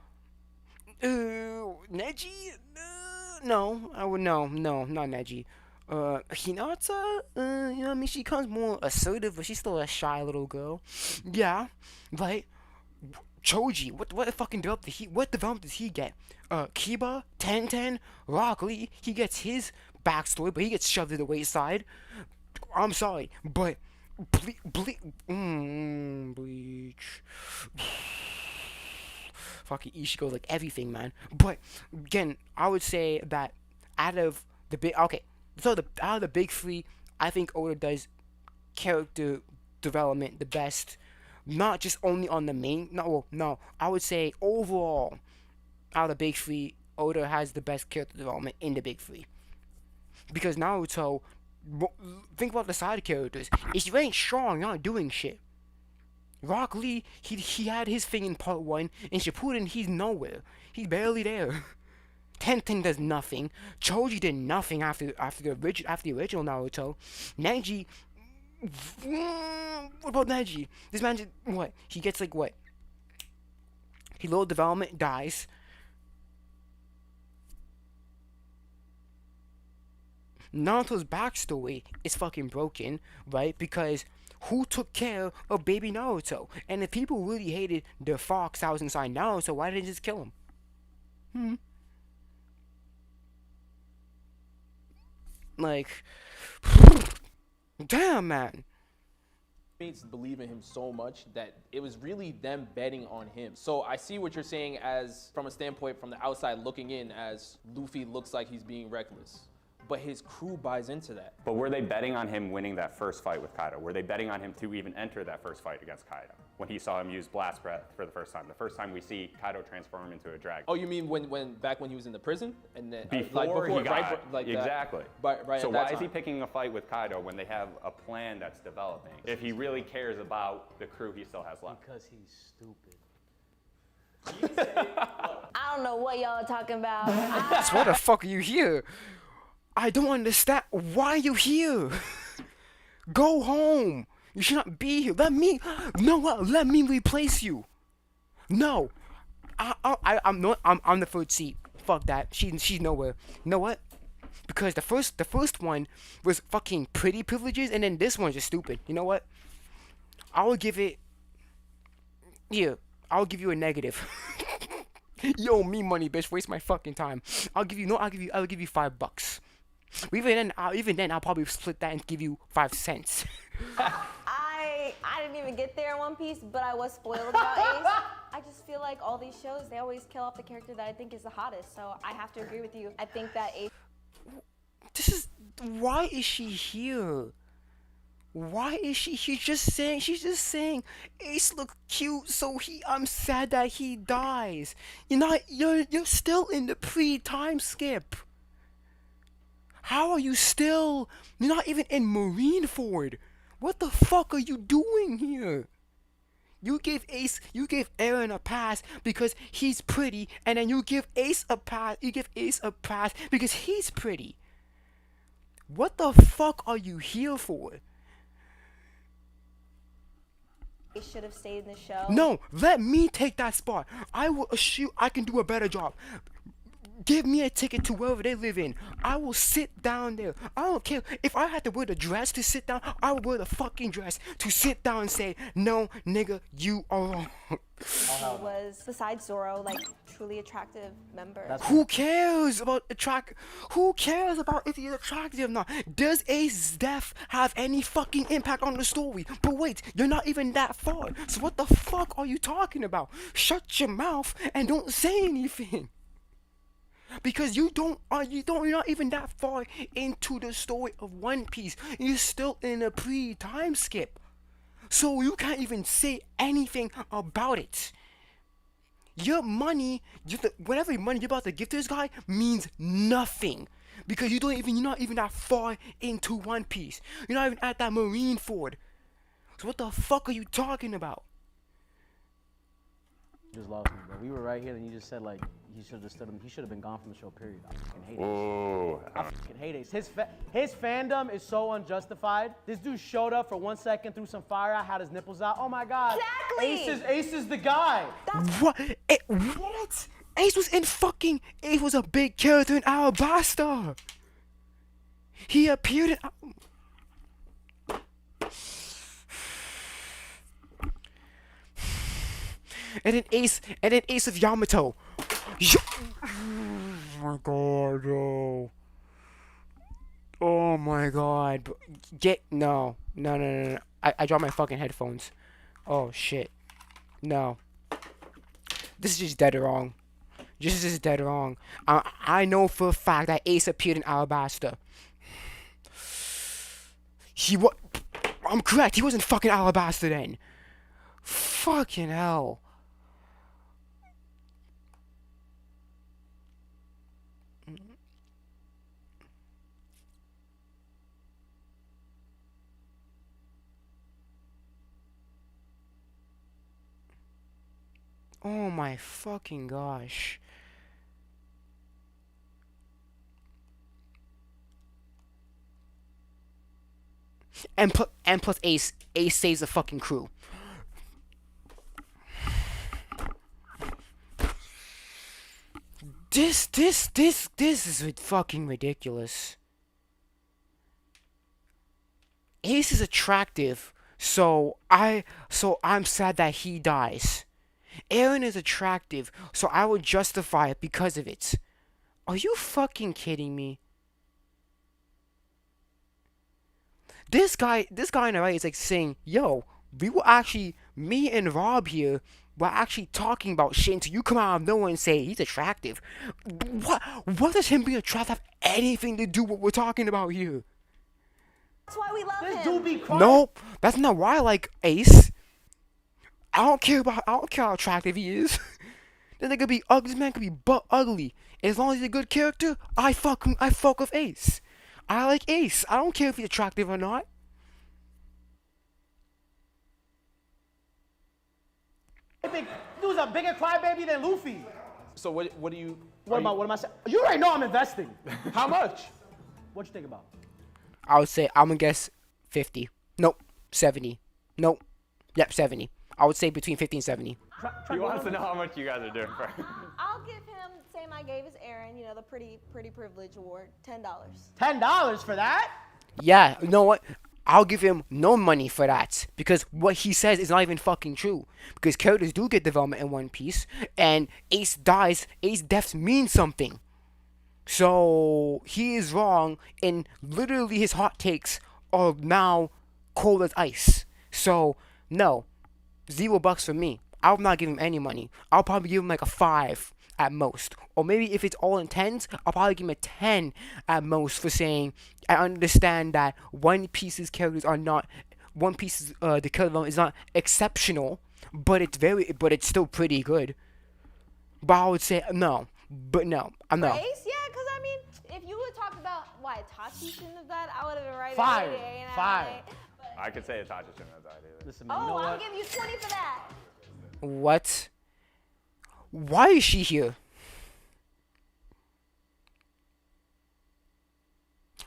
No, not Neji. Hinata? I mean, she comes more assertive, but she's still a shy little girl. Yeah, right. Choji, what fucking development does he get? Kiba, Tenten, Rock Lee, he gets his backstory, but he gets shoved to the wayside. I'm sorry, but Bleach. Fucking Ichigo, like everything, man. But again, I would say that out of the big 3, I think Oda does character development the best. Not just only on the main. No. I would say overall, out of the big 3, Oda has the best character development in the big 3. Because Naruto, think about the side characters. If you ain't strong, you're not doing shit. Rock Lee, he had his thing in part 1. In Shippuden, he's nowhere. He's barely there. Tenten does nothing. Choji did nothing after the original Naruto. Neji. What about Neji? This man just, what? He gets like what? He low development, dies. Naruto's backstory is fucking broken, right? Because who took care of baby Naruto? And if people really hated the fox that was inside Naruto, why didn't they just kill him? Like, Damn, man. Mates believe in him so much that it was really them betting on him. So I see what you're saying as from a standpoint from the outside looking in, as Luffy looks like he's being reckless, but his crew buys into that. But were they betting on him winning that first fight with Kaido? Were they betting on him to even enter that first fight against Kaido when he saw him use Blast Breath for the first time? The first time we see Kaido transform into a dragon. Oh, you mean when back when he was in the prison and then Before he got right, like exactly. But right. So at that why is he time. picking a fight with Kaido when they have a plan that's developing? If he really cares about the crew he still has left. Because he's stupid. I don't know what y'all are talking about. So why the fuck are you here? I don't understand. Why are you here? Go home. You should not be here. Let me replace you. No. I'm on the third seat. Fuck that. She's nowhere. You know what? Because the first one was fucking pretty privileges, and then this one's just stupid. You know what? I will give it. Here, I'll give you a negative. You owe me money, bitch. Waste my fucking time. I'll give you $5. Even then, I'll probably split that and give you 5 cents. I didn't even get there in One Piece, but I was spoiled about Ace. I just feel like all these shows, they always kill off the character that I think is the hottest. So I have to agree with you. I think that Ace. Why is she here? Why is she? She's just saying Ace look cute, so I'm sad that he dies. You're still in the pre-time skip. How are you still? You're not even in Marineford. What the fuck are you doing here? You gave Eren a pass because he's pretty, and then you give Ace a pass. You give Ace a pass because he's pretty. What the fuck are you here for? Ace should have stayed in the show. No, let me take that spot. I will assure I can do a better job. Give me a ticket to wherever they live in. I will sit down there. I don't care. If I had to wear the dress to sit down, I would wear the fucking dress to sit down and say, no, nigga, you are wrong. He was, besides Zoro, like, truly attractive member. Who cares about Who cares about if he's attractive or not? Does Ace's death have any fucking impact on the story? But wait, you're not even that far. So what the fuck are you talking about? Shut your mouth and don't say anything. Because you're not even that far into the story of One Piece. You're still in a pre-time skip. So you can't even say anything about it. Your money, whatever money you're about to give to this guy means nothing. Because you're not even that far into One Piece. You're not even at that Marineford. So what the fuck are you talking about? You just lost me, bro. We were right here, and you just said like he should have stood him. He should have been gone from the show. Period. I fucking hate Ace. Ooh. I fucking hate Ace. His fandom is so unjustified. This dude showed up for 1 second, threw some fire out, had his nipples out. Oh my god. Exactly. Ace is the guy. What? What? Ace was a big character in Alabasta. He appeared in. And then Ace of Yamato. Oh my god, no. Oh my god. No. I dropped my fucking headphones. Oh shit. No. This is just dead wrong. This is dead wrong. I know for a fact that Ace appeared in Alabasta. I'm correct. He wasn't fucking Alabasta then. Fucking hell. Oh my fucking gosh. And plus Ace saves the fucking crew. This is fucking ridiculous. Ace is attractive, so I'm sad that he dies. Eren is attractive, so I will justify it because of it. Are you fucking kidding me? This guy in the right is like saying, "Yo, we were actually me and Rob here." We're actually talking about shit until you come out of nowhere and say he's attractive. What does him being attractive have anything to do with what we're talking about here? That's why we love This him. dude be crying. Nope, that's not why I like Ace. I don't care how attractive he is. This nigga be ugly. This man could be butt ugly. As long as he's a good character, I fuck with Ace. I like Ace. I don't care if he's attractive or not. Dude's a bigger crybaby than Luffy. So what do you? What am I saying? You already know I'm investing. How much? What you think about? I would say I'm gonna guess 50. Nope, 70. Nope. Yep, 70. I would say between 50 and 70. He wants to know how much you guys are doing for. I'll give him the same I gave as Aaron, you know, the pretty privilege award, $10. $10 for that? Yeah, you know what? I'll give him no money for that because what he says is not even fucking true. Because characters do get development in One Piece, and Ace deaths mean something. So he is wrong, and literally his hot takes are now cold as ice. So no, $0 for me. I'll not give him any money. I'll probably give him like a 5 at most. Or maybe if it's all in 10s, I'll probably give him a 10 at most for saying I understand that One Piece's characters are not One Piece's the character development is not exceptional, but it's still pretty good. But I would say no. But no, I'm no. Ace? Yeah, because I mean, if you would talk about why Itachi shouldn't have died, I would have been right. Fire. Away, Fire. I could say Itachi shouldn't have died either. Listen, man, you Oh, know I'll what? give you 20 for that. What? Why is she here?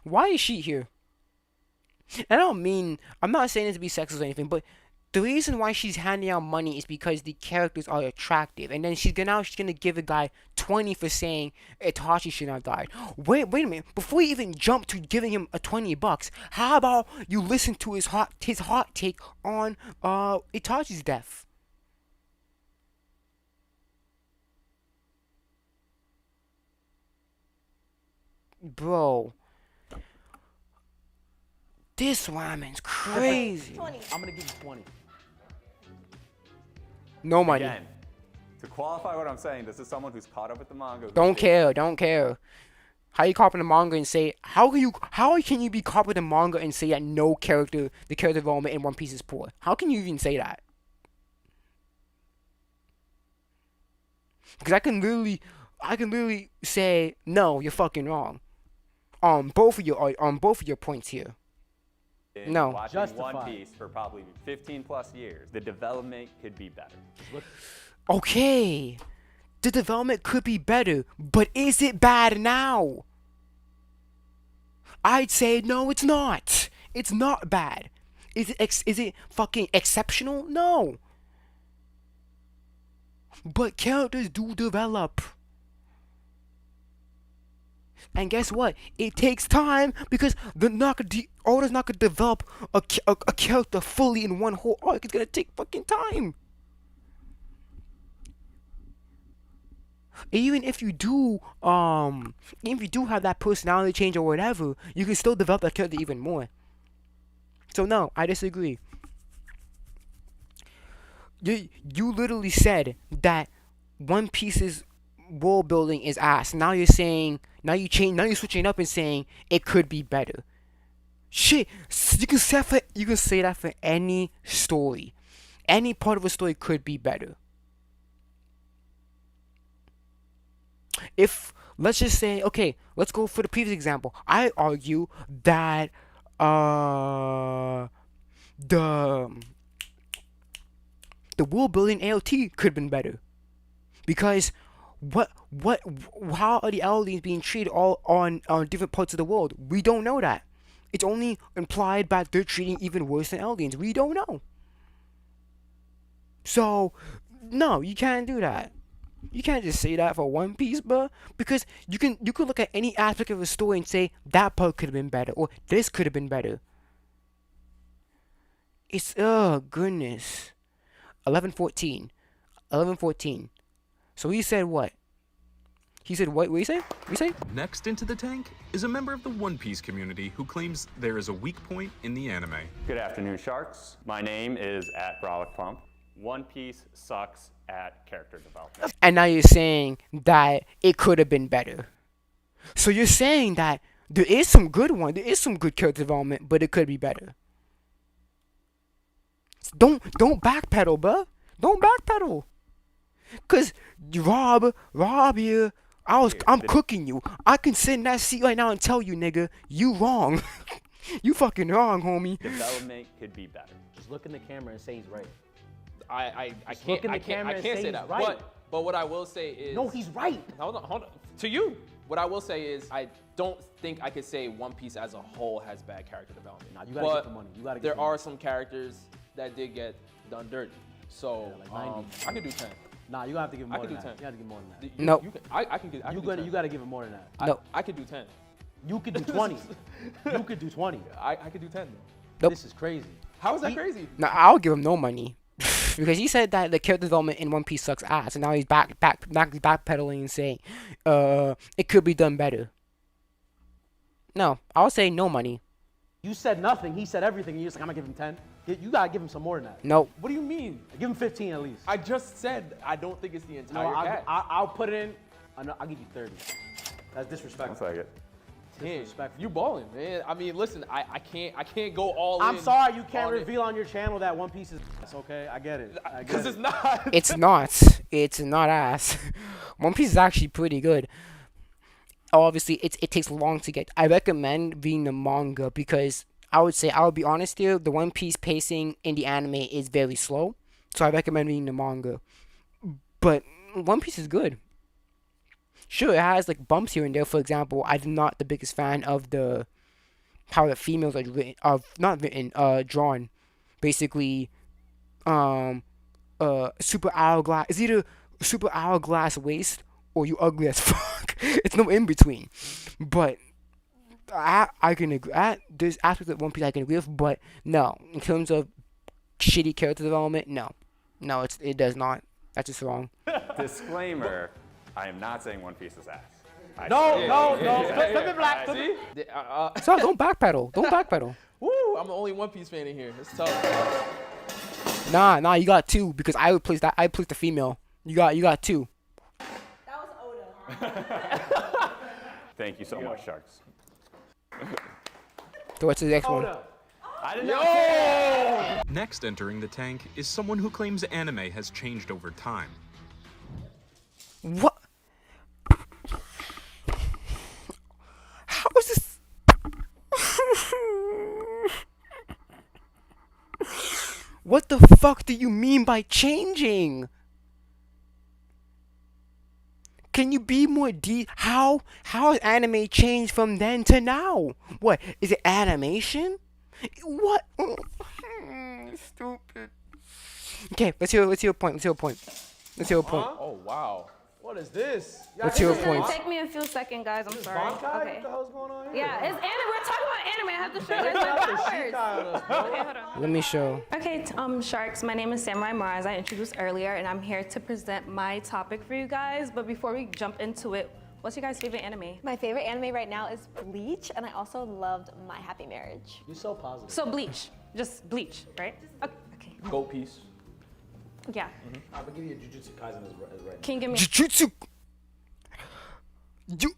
Why is she here? And I'm not saying this to be sexist or anything, but the reason why she's handing out money is because the characters are attractive. And then she's gonna give a guy 20 for saying Itachi should not have died. Wait a minute. Before you even jump to giving him a $20, how about you listen to his hot take on Itachi's death? Bro. This ramen's crazy. 20. I'm gonna give you 20. No money. Again, to qualify what I'm saying, this is someone who's caught up with the manga. Don't care. How you caught up in the manga and say how can you be caught up with the manga and say that the character development in One Piece is poor? How can you even say that? Because I can literally say no, you're fucking wrong. On both of your points here. No. Watching Justified. One Piece for probably 15 plus years, the development could be better. Okay. The development could be better, but is it bad now? I'd say no, it's not. It's not bad. Is it fucking exceptional? No. But characters do develop. And guess what? It takes time because the author's not gonna develop a character fully in one whole arc. It's gonna take fucking time. Even if you do have that personality change or whatever, you can still develop that character even more. So no, I disagree. You literally said that One Piece's world building is ass. Now you're switching up and saying it could be better. Shit, you can say that for any story. Any part of a story could be better. If let's just say, okay, let's go for the previous example. I argue that the world building AOT could have been better. Because how are the aliens being treated all on different parts of the world? We don't know that. It's only implied that they're treating even worse than aliens. We don't know. So, no, you can't do that. You can't just say that for One Piece, bro. Because you can look at any aspect of a story and say that part could have been better or this could have been better. It's goodness. 11:14. So he said what? He said what? What you say? What you say? Next into the tank is a member of the One Piece community who claims there is a weak point in the anime. Good afternoon, Sharks. My name is @Brolic One Piece sucks at character development. And now you're saying that it could have been better. So you're saying that there is some good character development, but it could be better. Don't backpedal, bruh. Don't backpedal. Cause Rob here, I'm cooking you. I can sit in that seat right now and tell you, nigga, you wrong. You fucking wrong, homie. Development could be better. Just look in the camera and say he's right. I look in the can't camera and say say that. he's right. But what I will say is No, he's right. Hold on. To you, what I will say is I don't think I could say One Piece as a whole has bad character development. Nah, you gotta get the money. You gotta get there the money. are some characters that did get done dirty. So Yeah, like 90. I could do 10. Nah, you have to give him I more could than do that. 10. You have to give more than that. Nope. I can get. You gotta give him more than that. No. I could do 10. You could do 20. You could do 20. I could do 10. Nope. This is crazy. How is that crazy? Now I'll give him no money. Because he said that the character development in One Piece sucks ass, and now he's backpedaling and saying, it could be done better. No, I'll say no money. You said nothing. He said everything. And you're just like, I'm gonna give him 10. You gotta give him some more than that. No. What do you mean? Give him 15 at least. I just said I don't think it's the No, entire cast. I'll put it in. I'll give you 30. That's disrespectful. One second. Disrespectful. You balling, man. I mean, listen, I can't go all in. I'm sorry you can't on it. reveal on your channel that One Piece is ass, okay? I get it. I get Because it. it's not. It's not. It's not ass. One Piece is actually pretty good. Obviously, it takes long to get. I recommend reading the manga because I would be honest here, the One Piece pacing in the anime is very slow. So I recommend reading the manga. But One Piece is good. Sure, it has like bumps here and there. For example, I'm not the biggest fan of how the females are drawn. Basically, super hourglass. It's either super hourglass waist or you ugly as fuck. It's no in between. But I can agree. There's aspects of One Piece I can agree with, but no, in terms of shitty character development, no, it does not. That's just wrong. Disclaimer, I am not saying One Piece is ass. No. Flip it black. See? So don't backpedal. Don't backpedal. Woo, I'm the only One Piece fan in here. It's tough. Nah, you got two because I replaced the female. You got two. That was Oda. Thank you so much, Sharks. So what's the next one? I didn't know. Next entering the tank is someone who claims anime has changed over time. What? How is this? What the fuck do you mean by changing? Can you be more How has anime changed from then to now? What is it? Animation? What? Stupid. Okay, let's hear your point. Oh, wow. What is this? What's your It's gonna point? take me a few seconds, guys. I'm sorry. Bankai? What Okay. the hell's going on here? Yeah, it's anime. We're talking about anime. I have to show you guys my powers. Okay, hold on. Let me show. Okay, Sharks. My name is Samurai Mara, as I introduced earlier, and I'm here to present my topic for you guys. But before we jump into it, what's your guys' favorite anime? My favorite anime right now is Bleach, and I also loved My Happy Marriage. You're so positive. So Bleach, just Bleach, right? Okay. Goat Piece. Yeah. I'm gonna give you a Jujutsu Kaisen as right. Can you give me? Jujutsu. You.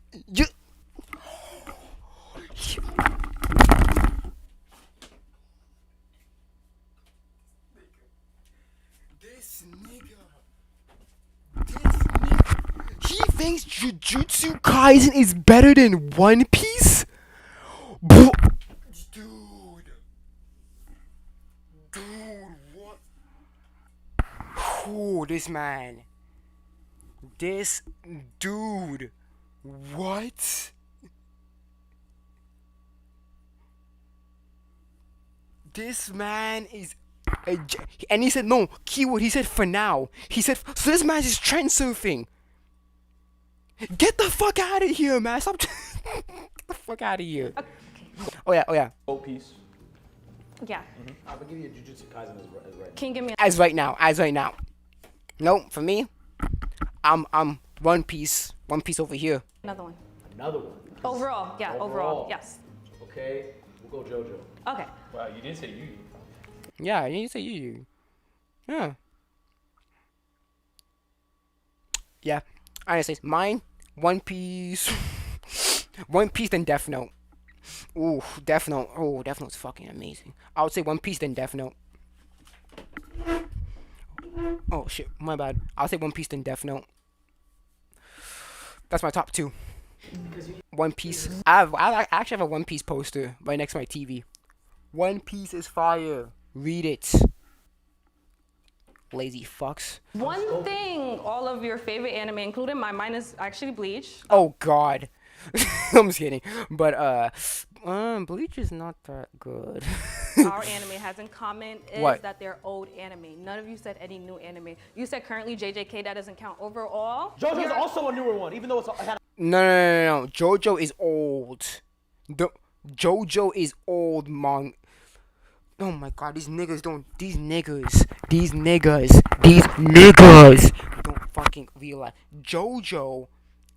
This nigga. He thinks Jujutsu Kaisen is better than One Piece? Dude, what? Oh, this man. This dude. What? This man is and he said no, keyword, he said for now. He said, so this man is trend surfing. Get the fuck out of here, man. Stop. Get the fuck out of here. Oh yeah. Goat Piece. Yeah. I'm gonna give you a Jujutsu Kaisen as right. Can you give me? As right now. No, for me, I'm One Piece. One Piece over here. Another one. Another one. Overall, yeah, overall, yes. Okay, we'll go JoJo. Okay. Wow, you did say you. Yeah, you say you. Yeah. Yeah. Honestly, mine, One Piece. One Piece, then Death Note. Ooh, Death Note. Oh, Death Note's fucking amazing. I would say One Piece, then Death Note. Oh shit, my bad. I'll say One Piece, then Death Note. That's my top two. One Piece. I actually have a One Piece poster right next to my TV. One Piece is fire. Read it. Lazy fucks. One thing, all of your favorite anime, including mine is actually Bleach. Oh God. I'm just kidding. But Bleach is not that good. Our anime has in common is What? that they're old anime. None of you said any new anime. You said currently JJK, that doesn't count overall. JoJo's also a newer one, even though it had No. JoJo is old. JoJo is old, man. Oh my God, these niggas don't fucking realize. JoJo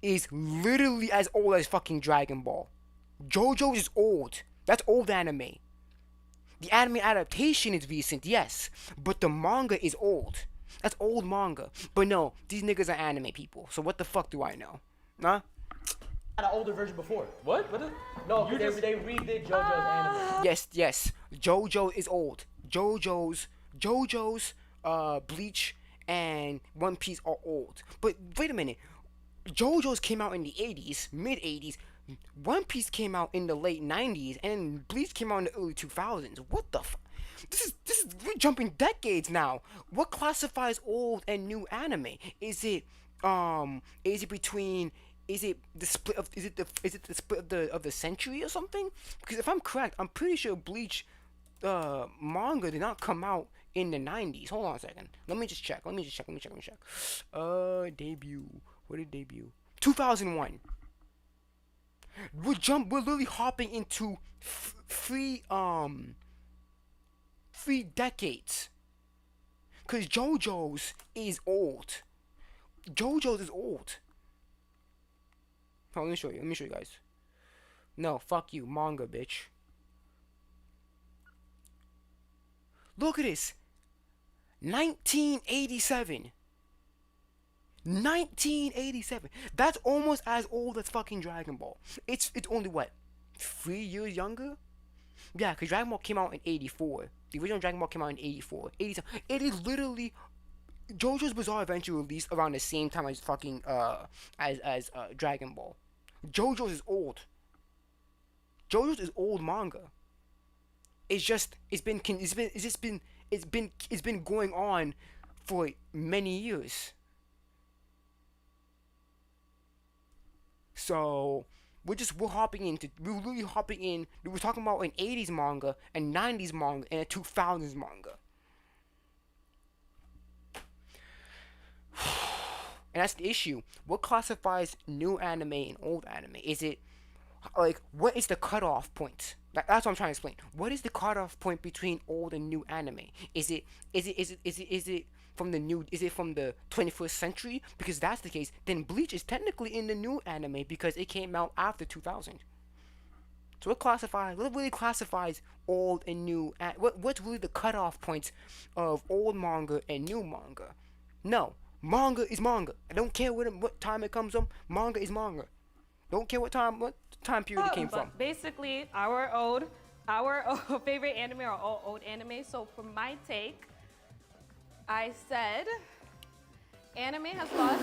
is literally as old as fucking Dragon Ball. JoJo is old. That's old anime. The anime adaptation is recent, yes, but the manga is old. That's old manga. But no, these niggas are anime people. So what the fuck do I know? Huh? an older version before. What? What? No, they redid JoJo's anime. Yes. JoJo is old. JoJo's Bleach and One Piece are old. But wait a minute. JoJo's came out in the 80s, mid 80s. One Piece came out in the late 90s, and Bleach came out in the early 2000s. What the fuck? We're jumping decades now. What classifies old and new anime? Is it the split of the century or something? Because if I'm correct, I'm pretty sure Bleach manga did not come out in the 90s. Hold on a second. Let me check. Debut. What did debut? 2001. We're literally hopping into three decades. Cause JoJo's is old. JoJo's is old. Oh, let me show you guys. No, fuck you, manga, bitch. Look at this. 1987. 1987. That's almost as old as fucking Dragon Ball. It's only what? 3 years younger? Yeah, because Dragon Ball came out in 84. The original Dragon Ball came out in 84. 87. It is literally JoJo's Bizarre Adventure released around the same time as fucking as Dragon Ball. JoJo's is old. JoJo's is old manga. It's been going on for many years. So we're literally hopping in. We're talking about an 80s manga, a 90s manga, and a 2000s manga. And that's the issue. What classifies new anime and old anime? Is it like, what is the cutoff point? That's what I'm trying to explain. What is the cutoff point between old and new anime? Is it from the 21st century? Because that's the case, then Bleach is technically in the new anime because it came out after 2000. So what really classifies old and new? What's really the cutoff points of old manga and new manga? No, manga is manga. I don't care what time it comes from. Manga is manga. Don't care what time period it came from. Basically, our favorite anime are all old anime. So for my take, I said anime has lost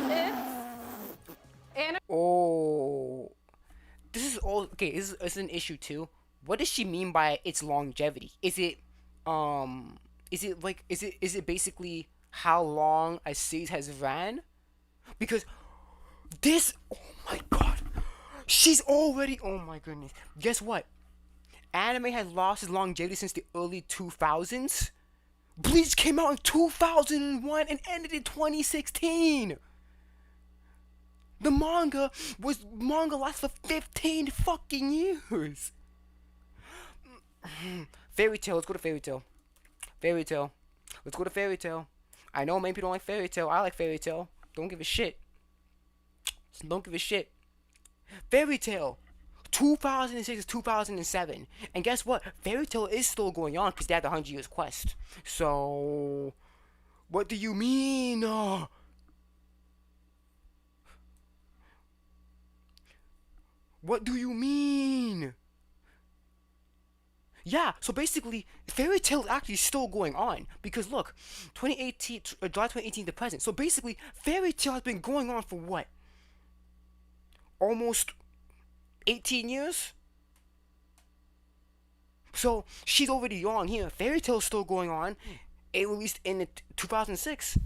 its Oh, this is all okay. This is an issue too. What does she mean by its longevity? Is it basically how long a series has ran? Because this, oh my god, she's already, oh my goodness. Guess what? Anime has lost its longevity since the early 2000s. Bleach came out in 2001 and ended in 2016. The manga lasted for 15 fucking years. Fairy Tail, let's go to Fairy Tail. Let's go to Fairy Tail. I know many people don't like Fairy Tail. I like Fairy Tail. Don't give a shit. So don't give a shit. Fairy Tail, 2006 to 2007, and guess what? Fairy Tail is still going on because they had the 100 Years Quest. So, what do you mean? What do you mean? Yeah, so basically, Fairy Tail is actually still going on because look, 2018, July 2018 to present. So basically, Fairy Tail has been going on for what? Almost 18 years? So she's already on here. Fairy Tail's still going on. It released in 2006.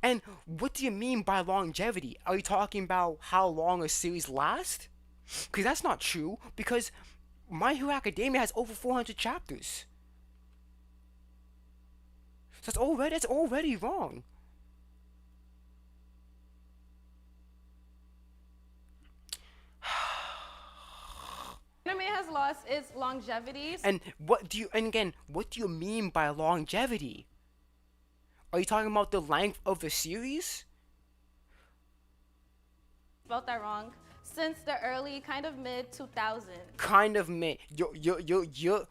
And what do you mean by longevity? Are you talking about how long a series lasts? Because that's not true. Because My Hero Academia has over 400 chapters. So that's already wrong. Anime has lost its longevity. And what do you mean by longevity? Are you talking about the length of the series? Spelled that wrong. Since the early, kind of mid 2000s. Kind of mid. Yo, your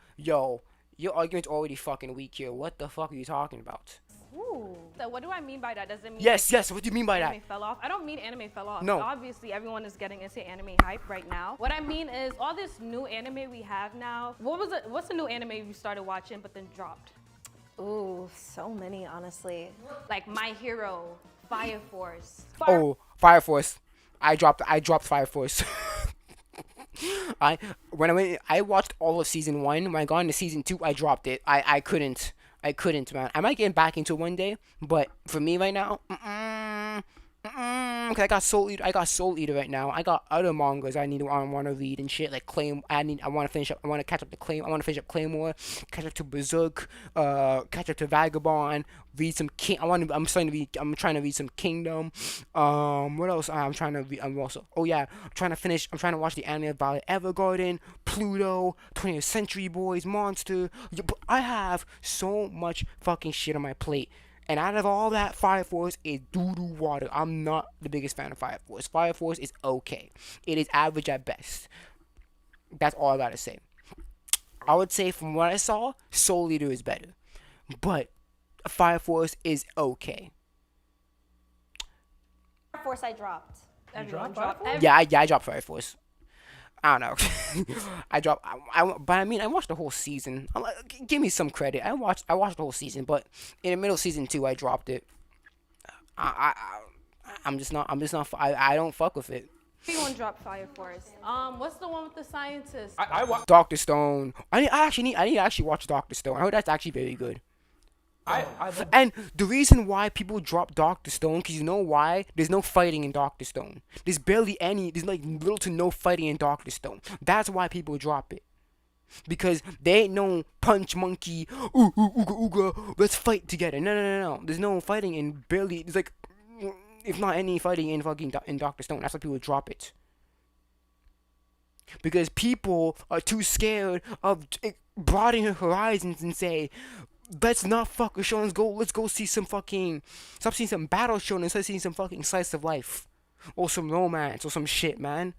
argument's already fucking weak here. What the fuck are you talking about? Ooh. So what do I mean by that? Does it mean Yes. What do you mean by anime that? fell off? I don't mean anime fell off. No. Obviously, everyone is getting into anime hype right now. What I mean is all this new anime we have now. What's the new anime you started watching but then dropped? Ooh, so many, honestly. Like My Hero, Fire Force. Oh, Fire Force. I dropped Fire Force. I watched all of season 1. When I got into season 2, I dropped it. I couldn't, man. I might get back into it one day, but for me right now, cause I got Soul Eater right now. I got other mangas I want to read and shit like Claim. I want to catch up to Claim. I want to finish up Claymore, catch up to Berserk, catch up to Vagabond. Read some King. I'm trying to read some Kingdom. What else? I'm trying to read. I'm trying to watch the anime about Evergarden, Pluto, 20th Century Boys, Monster. I have so much fucking shit on my plate. And out of all that, Fire Force is doo-doo water. I'm not the biggest fan of Fire Force. Fire Force is okay. It is average at best. That's all I gotta say. I would say from what I saw, Soul Eater is better. But Fire Force is okay. Fire Force I dropped. Everyone dropped. Yeah, I dropped Fire Force. I don't know. But I mean, I watched the whole season. I'm like, give me some credit. I watched the whole season, but in the middle of season 2, I dropped it. I'm just not. I don't fuck with it. Everyone dropped Fire Force. What's the one with the scientists? Doctor Stone. I need to actually watch Doctor Stone. I heard that's actually very good. And the reason why people drop Doctor Stone, because you know why? There's no fighting in Doctor Stone. There's like little to no fighting in Doctor Stone. That's why people drop it. Because they ain't no punch monkey, ooh, ooga, ooga, let's fight together. No. There's no fighting in barely, there's like, if not any fighting in fucking in Doctor Stone. That's why people drop it. Because people are too scared of broadening their horizons and say, let's not fuck with shonen. Let's go see some fucking. Stop seeing some battle shonen and start seeing some fucking slice of life, or some romance, or some shit, man.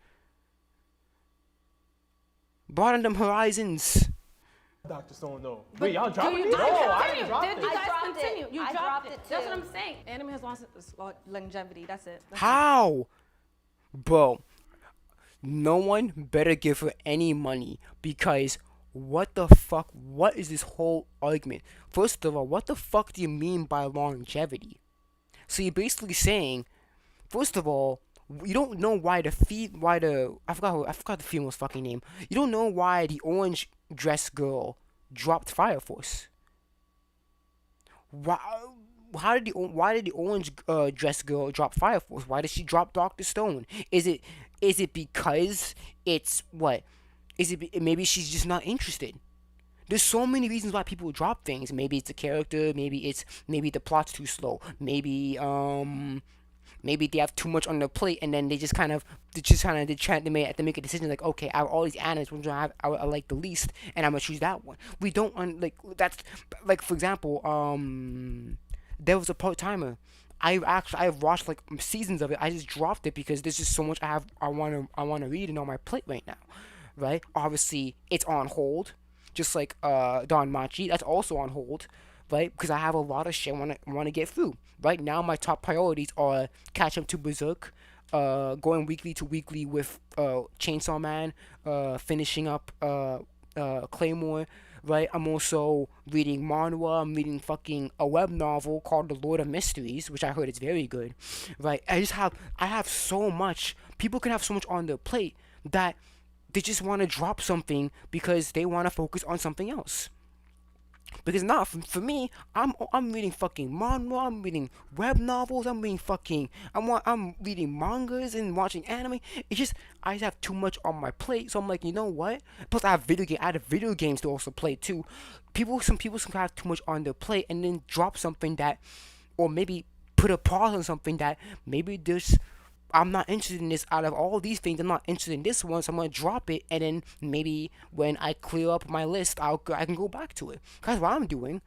Broaden them horizons. Dr. Stone, though. Wait, y'all dropped it? No, I didn't drop it. Did you guys dropped continue? it. You I dropped dropped it. it That's too. what I'm saying. Anime has lost its longevity. That's it. How? Bro, no one better give her any money because what the fuck? What is this whole argument? First of all, what the fuck do you mean by longevity? So you're basically saying, first of all, you don't know why I forgot the female's fucking name. You don't know why the orange dress girl dropped Fire Force. Why did the orange dress girl drop Fire Force? Why did she drop Doctor Stone? Is it because it's what? Maybe she's just not interested? There's so many reasons why people drop things. Maybe it's the character. Maybe the plot's too slow. Maybe they have too much on their plate, and then they make a decision like, okay, out of all these animes, which I like the least, and I'm gonna choose that one. We don't that's like, for example, there was a part timer. I've watched like seasons of it. I just dropped it because there's just so much I wanna read and on my plate right now, right? Obviously, it's on hold, just like Don Machi. That's also on hold, right? Because I have a lot of shit I wanna get through. Right now, my top priorities are catch up to Berserk, going weekly to weekly with Chainsaw Man, finishing up Claymore. Right, I'm also reading manhwa. I'm reading fucking a web novel called The Lord of Mysteries, which I heard is very good. Right, I have so much. People can have so much on their plate that they just want to drop something because they want to focus on something else. Because now, for me, I'm reading fucking manhwa, I'm reading web novels, I'm reading mangas and watching anime. It's just I just have too much on my plate, so I'm like, you know what? Plus, I have video games to also play too. Some people can have too much on their plate and then drop something that, or maybe put a pause on something that maybe there's I'm not interested in this. Out of all these things, I'm not interested in this one, so I'm gonna drop it, and then maybe when I clear up my list, I can go back to it. That's what I'm doing.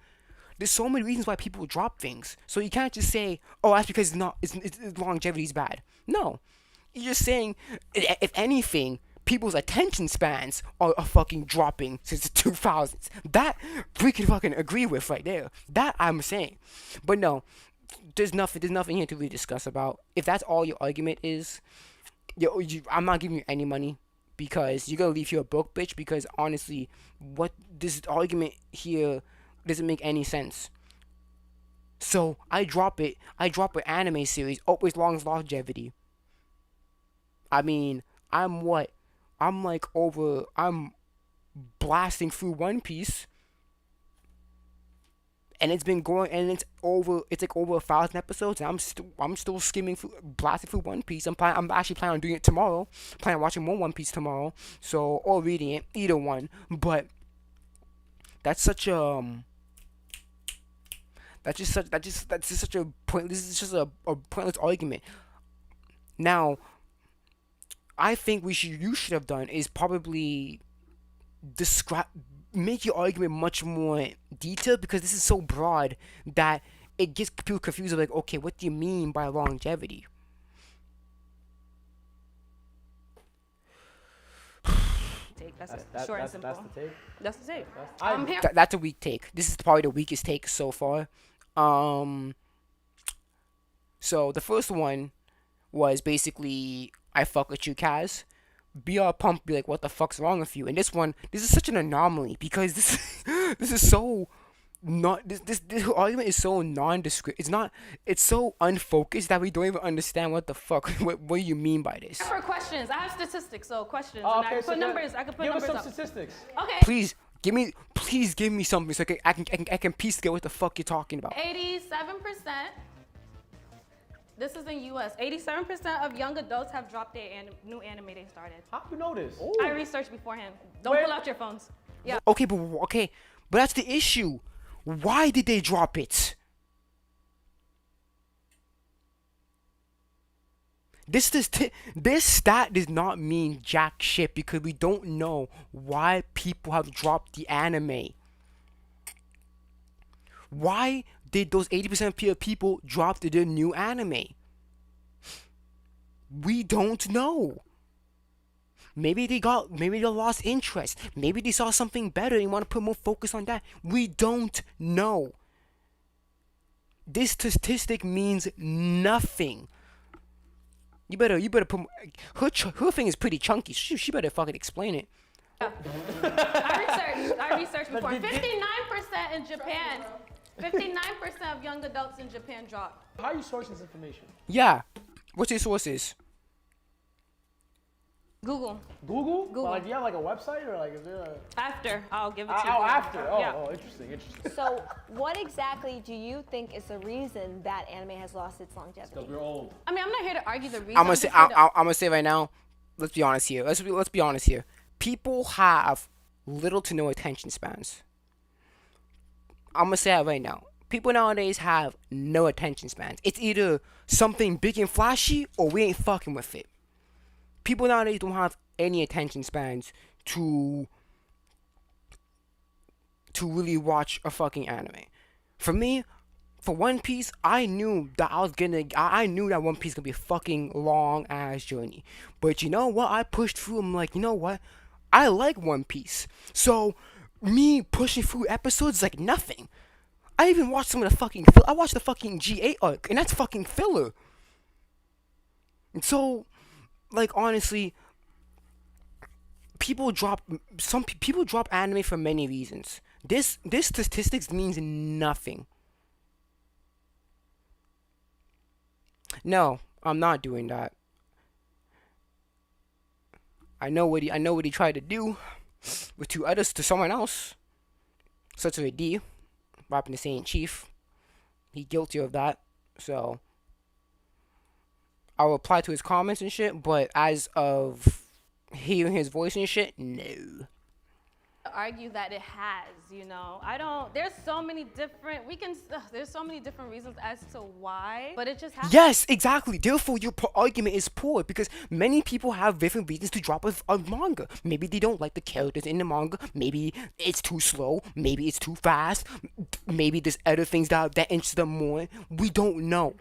There's so many reasons why people drop things, so you can't just say, "Oh, that's because it's longevity's bad." No, you're just saying, if anything, people's attention spans are fucking dropping since the 2000s. That we can fucking agree with right there. That I'm saying, but no. There's nothing here to really discuss about. If that's all your argument is, I'm not giving you any money because you're gonna leave here a broke bitch. Because honestly, what this argument here doesn't make any sense. So I drop it. I drop an anime series always long as longevity. I mean, I'm blasting through One Piece. And it's been going, and it's like over 1,000 episodes, and I'm still skimming through, blasting through One Piece. I'm actually planning on doing it tomorrow. Planning on watching more One Piece tomorrow. So, or reading it, either one. But that's such a such a point. This is just a pointless argument. Now, I think you should have done is probably make your argument much more detailed, because this is so broad that it gets people confused. Like, okay, what do you mean by longevity? That's it. Short and simple. That's the take. That's the take. I'm here. That's a weak take. This is probably the weakest take so far. So the first one was basically, I fuck with you, Kaz. Be all pumped, be like, what the fuck's wrong with you? And this is such an anomaly, because this is so not this argument is so nondescript. It's so unfocused that we don't even understand what the fuck what do you mean by this? For questions, I have statistics, so questions. Oh, and okay, I can put numbers. I can put numbers give us up. some statistics. Okay. Please give me something so I can piece together what the fuck you're talking about. 87%. This is in U.S. 87% of young adults have dropped their new anime they started. How do you know this? I researched beforehand. Don't pull out your phones. Yeah. Okay, but that's the issue. Why did they drop it? This stat does not mean jack shit, because we don't know why people have dropped the anime. Why did those 80% of people drop their new anime? We don't know. Maybe they lost interest. Maybe they saw something better and want to put more focus on that. We don't know. This statistic means nothing. You better put her thing is pretty chunky. She better fucking explain it. Yeah. I researched before. 59% in Japan. 59% of young adults in Japan dropped. How are you sourcing this information? Yeah. What's your sources? Google. Well, like, do you have like a website, or like is there a... After, I'll give it to you. Oh, after. Yeah. Oh, interesting. So, what exactly do you think is the reason that anime has lost its longevity? Because we're old. I mean, I'm not here to argue the reason. I'm gonna say right now. Let's be honest here. Let's be honest here. People have little to no attention spans. I'm gonna say that right now. People nowadays have no attention spans. It's either something big and flashy, or we ain't fucking with it. People nowadays don't have any attention spans to really watch a fucking anime. For me, for One Piece, I knew that I knew that One Piece gonna be a fucking long ass journey. But you know what? I pushed through. I'm like, you know what? I like One Piece. So me pushing through episodes is like nothing. I even watched some of the fucking I watched the fucking G8 arc, and that's fucking filler. And so, like honestly, people drop people drop anime for many reasons. This statistics means nothing. No, I'm not doing that. I know what he tried to do with two others to someone else. Such as a D, rapping the same chief. He guilty of that. So I'll reply to his comments and shit, but as of hearing his voice and shit, no. Argue that it has, you know. I don't. There's so many different. There's so many different reasons as to why, but it just happens. Yes, exactly. Therefore, your argument is poor because many people have different reasons to drop a manga. Maybe they don't like the characters in the manga. Maybe it's too slow. Maybe it's too fast. Maybe there's other things that interest them more. We don't know.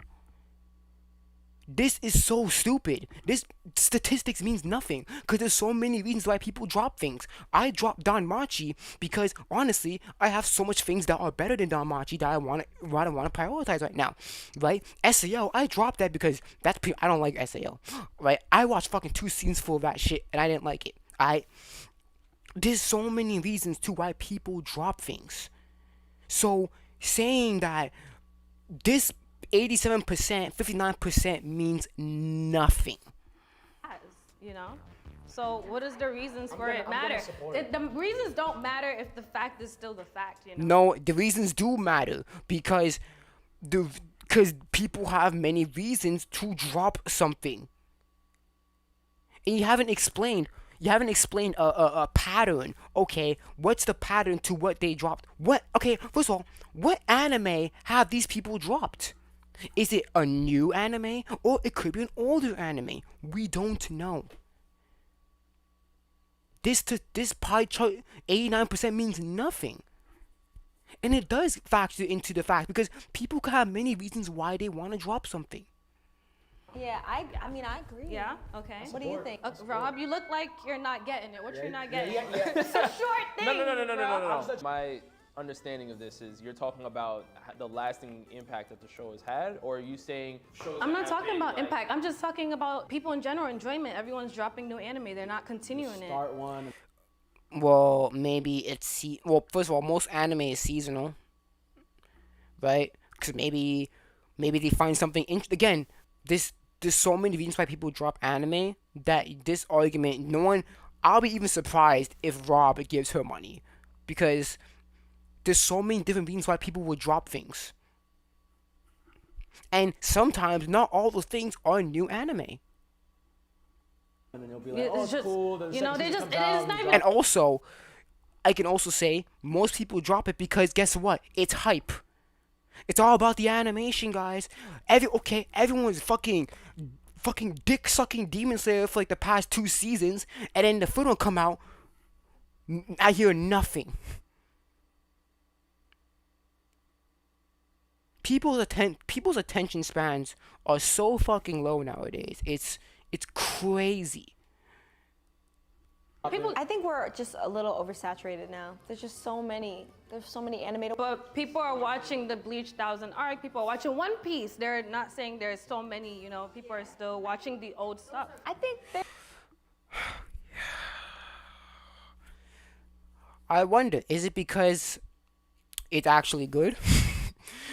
This is so stupid. This statistics means nothing because there's so many reasons why people drop things. I dropped Danmachi because honestly, I have so much things that are better than Danmachi that I want to prioritize right now. Right? SAO, I dropped that because I don't like SAO. Right? I watched fucking 2 seasons full of that shit and I didn't like it. There's so many reasons to why people drop things. So saying that this 87%, 59% means nothing. You know? So what is the reasons for it matter? The reasons don't matter if the fact is still the fact, you know? No, the reasons do matter because people have many reasons to drop something. And you haven't explained a pattern. Okay, what's the pattern to what they dropped? First of all, what anime have these people dropped? Is it a new anime or it could be an older anime? We don't know. This pie chart 89% means nothing. And it does factor into the fact because people could have many reasons why they want to drop something. Yeah, I mean, I agree. Yeah, okay. What do you think? Rob, you look like you're not getting it. What you're not getting? Yeah. It's a short thing. No. My understanding of this is you're talking about the lasting impact that the show has had, or are you saying shows? I'm not talking about impact. I'm just talking about people in general, enjoyment. Everyone's dropping new anime. They're not continuing it. Start one. Well, maybe it's first of all, most anime is seasonal, right? Because maybe they find something again. There's so many reasons why people drop anime that this argument, I'll be even surprised if Rob gives her money because there's so many different reasons why people would drop things. And sometimes not all those things are new anime. And then you'll be like, oh, it's cool. Then And also, I can also say most people drop it because guess what? It's hype. It's all about the animation, guys. Everyone's fucking dick sucking Demon Slayer for like the past 2 seasons, and then the film will come out. I hear nothing. People's attention spans are so fucking low nowadays. It's crazy. I think we're just a little oversaturated now. There's just so many. There's so many animated. But people are watching the Bleach 1000 arc. People are watching One Piece. They're not saying there's so many. You know, people are still watching the old stuff. I think. I wonder, is it because it's actually good?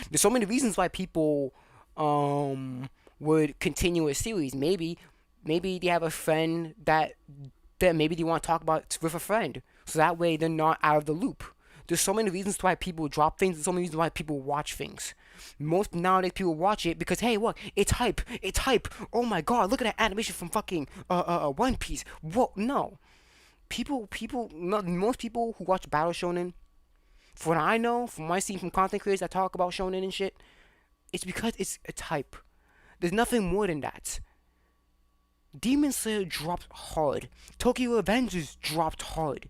There's so many reasons why people would continue a series. Maybe they have a friend that maybe they want to talk about with a friend, so that way they're not out of the loop. There's so many reasons why people drop things. There's so many reasons why people watch things. Most nowadays people watch it because hey, look, it's hype. It's hype. Oh my god, look at that animation from fucking One Piece. What? No. Most people who watch Battle Shonen, from what I know, from my scene, from content creators that talk about shonen and shit, it's because it's hype. There's nothing more than that. Demon Slayer dropped hard. Tokyo Avengers dropped hard.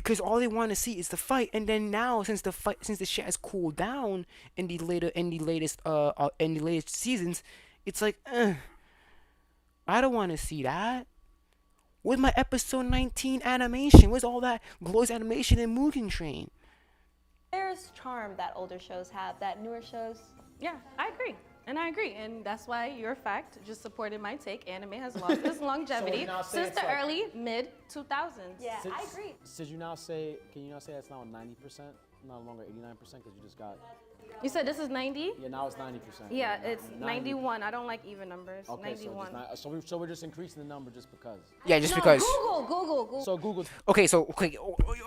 because all they want to see is the fight. And then now, since the shit has cooled down in the latest seasons, it's like, I don't want to see that. Where's my episode 19 animation? Where's all that glorious animation in Mugen Train? There's charm that older shows have that newer shows. Yeah, I agree. And I agree. And that's why your fact just supported my take. Anime has lost its longevity since the early mid 2000s. Yeah, I agree. Can you now say that's now 90%, no longer 89% because you just got. You said this is 90? Yeah, now it's 90%. Yeah, it's 91. I don't like even numbers. Okay, 91. so we're just increasing the number just because. Yeah, just because. Google. So Google. Okay,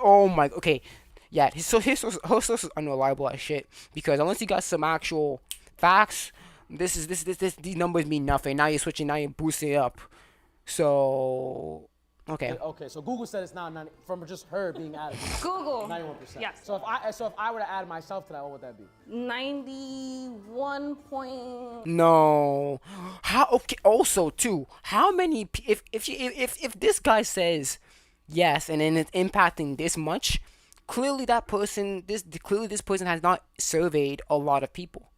oh my, okay. Yeah, so his source is unreliable as shit because unless you got some actual facts, these numbers mean nothing. Now you're switching, now you're boosting it up. So, okay. Okay, so Google said it's now 90 from just her being added. Google. 91%. Yes. So if I were to add myself to that, what would that be? 91 point. No. How? Okay. Also, too, how many? If this guy says yes, and then it's impacting this much, clearly this person has not surveyed a lot of people.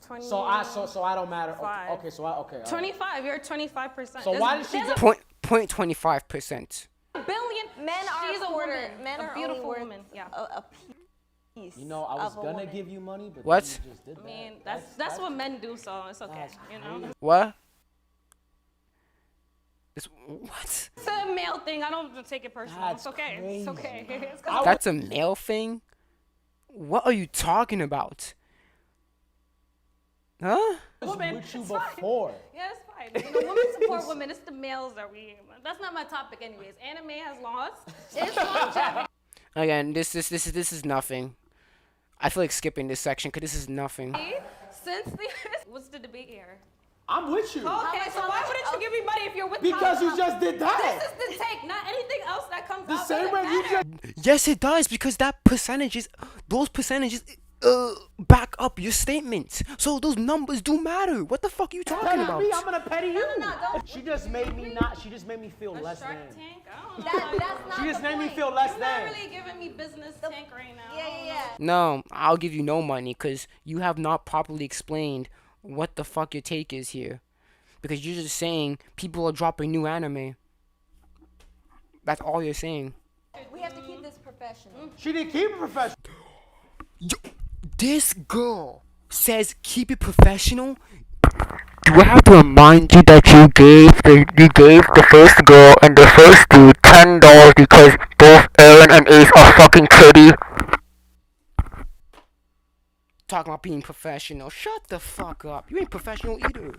20, So I don't matter. Okay, okay. 25. You're 25%. So why did she get 0.25%? Billion Men are She's a a quarter. woman. Men a are beautiful only worth woman. Yeah. a piece. You know, I was of a gonna woman. give you money, but What? then you just did that. I mean, that's what men do, so it's okay. You know. What? What? It's a male thing. I don't take it personal. That's it's okay. crazy. It's okay. It's 'cause That's a male thing? What are you talking about? Huh? women. With you It's fine. before. Yeah, it's fine. You know, women support women. It's the males that we. That's not my topic, anyways. Anime has lost its longevity. Again, this is nothing. I feel like skipping this section because this is nothing. Since the what's the debate here? I'm with you. Okay, so why wouldn't you give me money if you're with Because Tom? you just did that. This is the take, not anything else that comes The out. same doesn't way you matter. just. Yes, it does because those percentages back up your statements. So those numbers do matter. What the fuck are you talking about? Me, I'm gonna petty you. No, don't. She just made me not. She just made me feel A less Shark than. Tank? I don't know. That's not She just the made me point. feel less You're not than. really giving me business tank right now. Yeah. No, I'll give you no money because you have not properly explained what the fuck your take is here. Because you're just saying people are dropping new anime. That's all you're saying. We have to keep this professional. She didn't keep it professional. Yo, this girl says keep it professional. Do I have to remind you that you gave the first girl and the first dude $10 because both Aaron and Ace are fucking kitty? Talking about being professional. Shut the fuck up. You ain't professional either.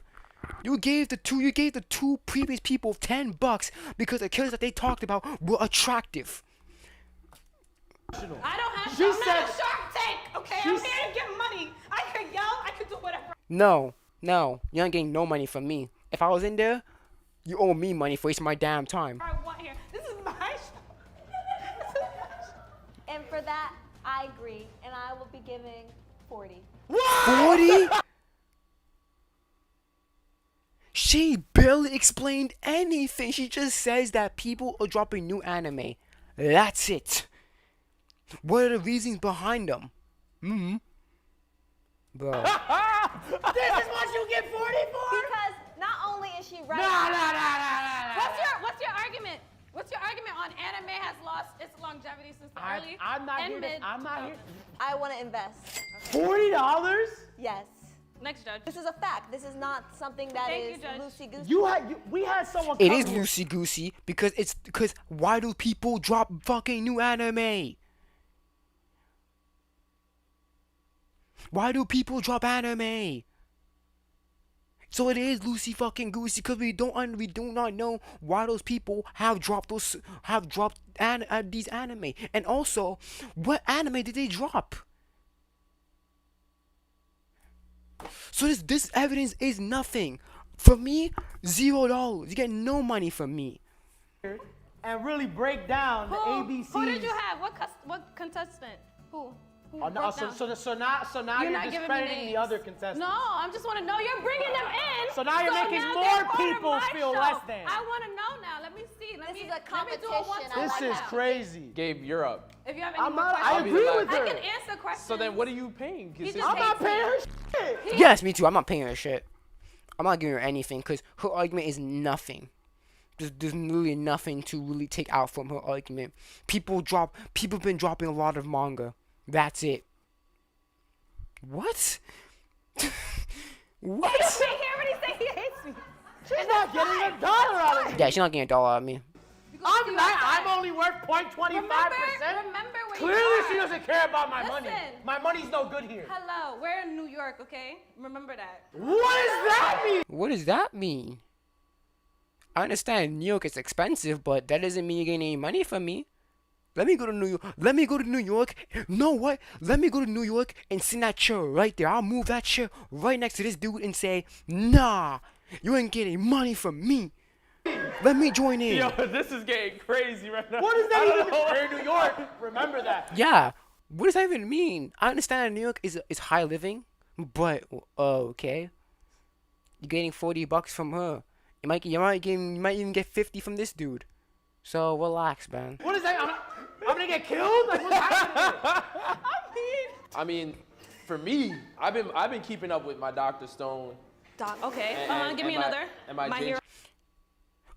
You gave the two previous people $10 because the killers that they talked about were attractive. I don't have. She I'm said- not a Shark Tank. Okay, I'm here to get money. I could yell. I could do whatever. No, you're not getting no money from me. If I was in there, you owe me money for wasting my damn time. I want here. This is my show. And for that, I agree, and I will be giving 40. 40? She barely explained anything. She just says that people are dropping new anime. That's it. What are the reasons behind them? Bro. This is what you get 40 for. Because not only is she right. What's your argument? What's your argument on anime has lost its longevity since the early I'm not and here. mid? I'm not here. I want to invest. $40? Yes. Next judge. This is a fact. This is not something that Thank you, is Judge. loosey-goosey. We had someone. It come is here. loosey goosey because why do people drop fucking new anime? Why do people drop anime? So it is loosey fucking goosey because we do not know why those people have dropped these anime, and also what anime did they drop? So this evidence is nothing. For me, $0. You get no money from me. And really break down the ABCs. Who did you have? What contestant? Who? Oh, no, so now you're not giving me discrediting the names. other contestants. No, I just want to know. You're bringing them in. So now you're making now more they're part of people my feel show. less than. I want to know now. Let me see. This is a let me do competition. a one-two I This like is that. crazy. Gabe, you're up. If you have any I'm more not. questions, I agree with I her. can answer questions. So then what are you paying? 'Cause He it's- just I'm not hates paying me. her shit. Yes, me too. I'm not paying her shit. I'm not giving her anything because her argument is nothing. There's really nothing to really take out from her argument. People been dropping a lot of manga. That's it. What? What? He already said he hates me. She's not getting $1 out of me. Yeah, she's not getting $1 out of me. I'm not. I'm only worth 0.25%. Remember where Clearly, you are. she doesn't care about my money. Listen. My money's no good here. Hello, we're in New York, okay? Remember that. What does that mean? What does that mean? I understand New York is expensive, but that doesn't mean you're getting any money from me. Let me go to New York. Let me go to New York. Know what? Let me go to New York and sit in that chair right there. I'll move that chair right next to this dude and say, nah, you ain't getting money from me. Let me join in. Yo, this is getting crazy right now. What does that even mean? know. We're in New York. Remember that. Yeah. What does that even mean? I understand New York is high living, but okay. You're getting $40 from her. You might even get 50 from this dude. So relax, man. What is that? I'm gonna get killed? Like, what's happening? I mean, for me, I've been keeping up with my Dr. Stone. Okay, give me and another. my hero.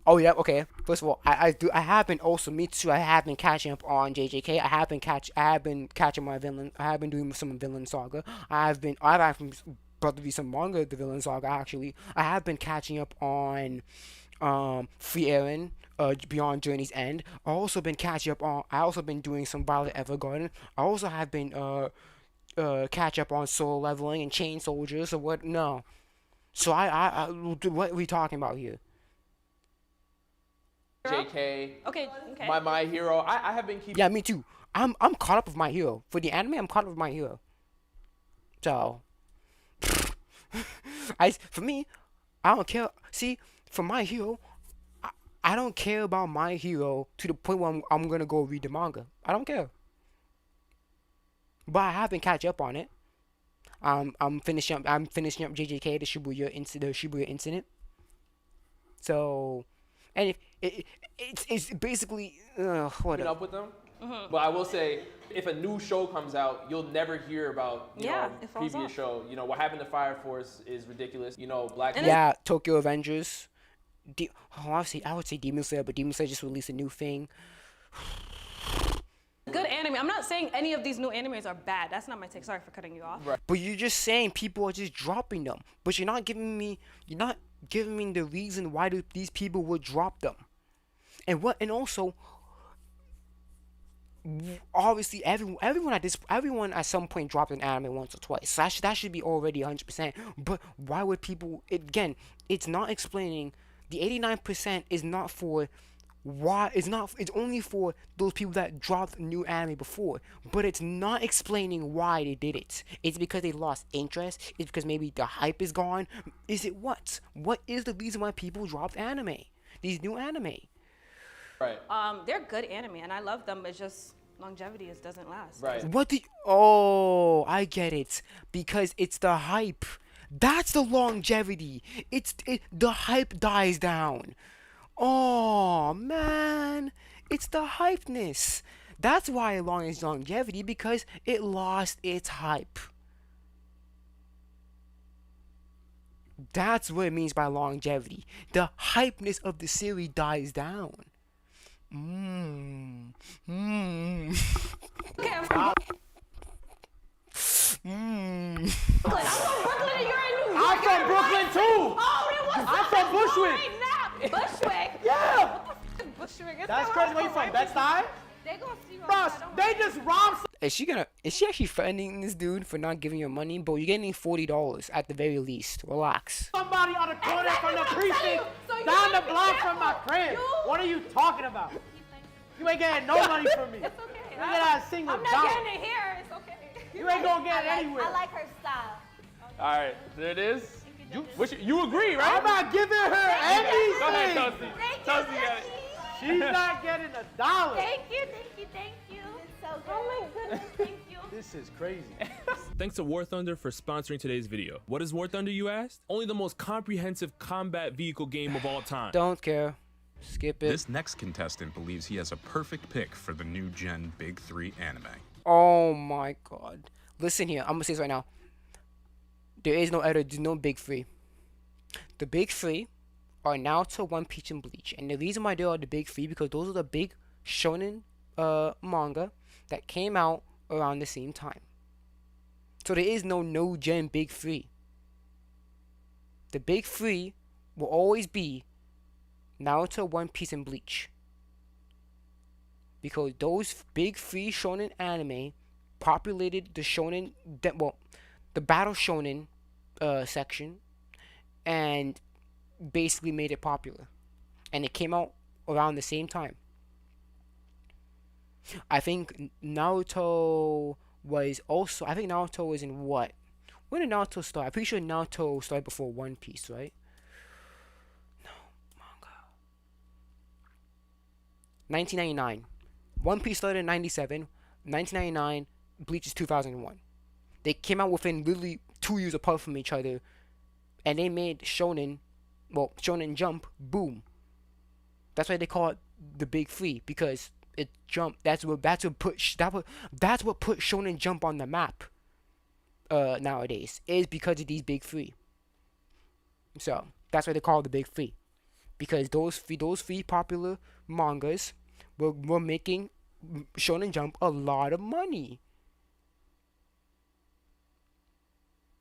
Oh yeah, okay. First of all, I have been also me too. I have been catching up on JJK. I have been catching my villain. I have been doing some villain saga. I've actually about to do some manga the villain saga actually. I have been catching up on Free Aaron, Beyond Journey's End. I also been catching up on. I also been doing some Violet Evergarden. I also have been catch up on Soul Leveling and Chain Soldiers or what? No. So I what are we talking about here? JK. Okay. My hero. I have been keeping. Yeah, me too. I'm caught up with My Hero. For the anime, I'm caught up with My Hero. So, for me, I don't care. See, for My Hero, I don't care about My Hero to the point where I'm gonna go read the manga. I don't care. But I have been catch up on it. I'm finishing up JJK, the Shibuya incident. So, and it's basically Keeping whatever. up with them. But I will say, if a new show comes out, you'll never hear about It falls previous off. show. What happened to Fire Force is ridiculous. Black. Yeah, Tokyo Avengers. I would say Demon Slayer, but Demon Slayer just released a new thing. Good anime. I'm not saying any of these new animes are bad. That's not my take. Sorry for cutting you off. Right. But you're just saying people are just dropping them. But you're not giving me the reason why these people would drop them. And also obviously everyone at some point dropped an anime once or twice. So that should be already 100%. But why would people again, it's not explaining the 89% is not for why it's only for those people that dropped new anime before, but it's not explaining why they did it. It's because they lost interest. It's because maybe the hype is gone. Is it what is the reason why people dropped anime, these new anime? Right. They're good anime and I love them. It's just longevity doesn't last. Right. I get it, because it's the hype. That's the longevity. The hype dies down. Oh man, it's the hypeness. That's why it's longevity, because it lost its hype. That's what it means by longevity. The hypeness of the series dies down. Okay, I'm from Brooklyn. And you're in New York. I'm from Brooklyn too. Oh, it was I'm from Bushwick. Bushwick. Yeah. What the f- Bushwick? It's That's not crazy. right Where you for from? white people. Bed-Stuy? They gonna see you Bro, outside, don't they worry. just robbed Is she actually threatening this dude for not giving her money? But you're getting $40 at the very least. Relax. somebody on the corner from the Exactly what I'm precinct saying. So you down the gotta be block from my careful. crib. You- What are you talking about? You ain't getting no money from me. It's okay. Look at that single I'm not dollar. getting it here. It's okay. You ain't gonna get it anywhere. I like her style. All right, there it is. You agree, right? I'm not giving her anything. Go ahead, Toasty. Thank you, Toasty got it. She's not getting $1. Thank you. It's so good. Oh my goodness, thank you. This is crazy. Thanks to War Thunder for sponsoring today's video. What is War Thunder, you asked? Only the most comprehensive combat vehicle game of all time. Don't care. Skip it. This next contestant believes he has a perfect pick for the new gen Big 3 anime. Oh my god. Listen here, I'm gonna say this right now. There is no other, there's no big three. The big three are Naruto, One Piece, and Bleach. And the reason why they are the big three, because those are the big shonen manga that came out around the same time. So there is no gen big three. The big three will always be Naruto, One Piece, and Bleach. Because those big three shonen anime populated the shonen, the battle shonen section, and basically made it popular. And it came out around the same time. I think Naruto was also, I think Naruto was in what? When did Naruto start? I'm pretty sure Naruto started before One Piece, right? 1999. One Piece started in 97. 1999. Bleach is 2001. They came out within literally 2 years apart from each other, and they made Shonen Jump boom. That's why they call it the Big Three, because it jumped. That's what put Shonen Jump on the map. Nowadays is because of these big three. So that's why they call it the Big Three, because those three popular mangas were making Shonen Jump a lot of money.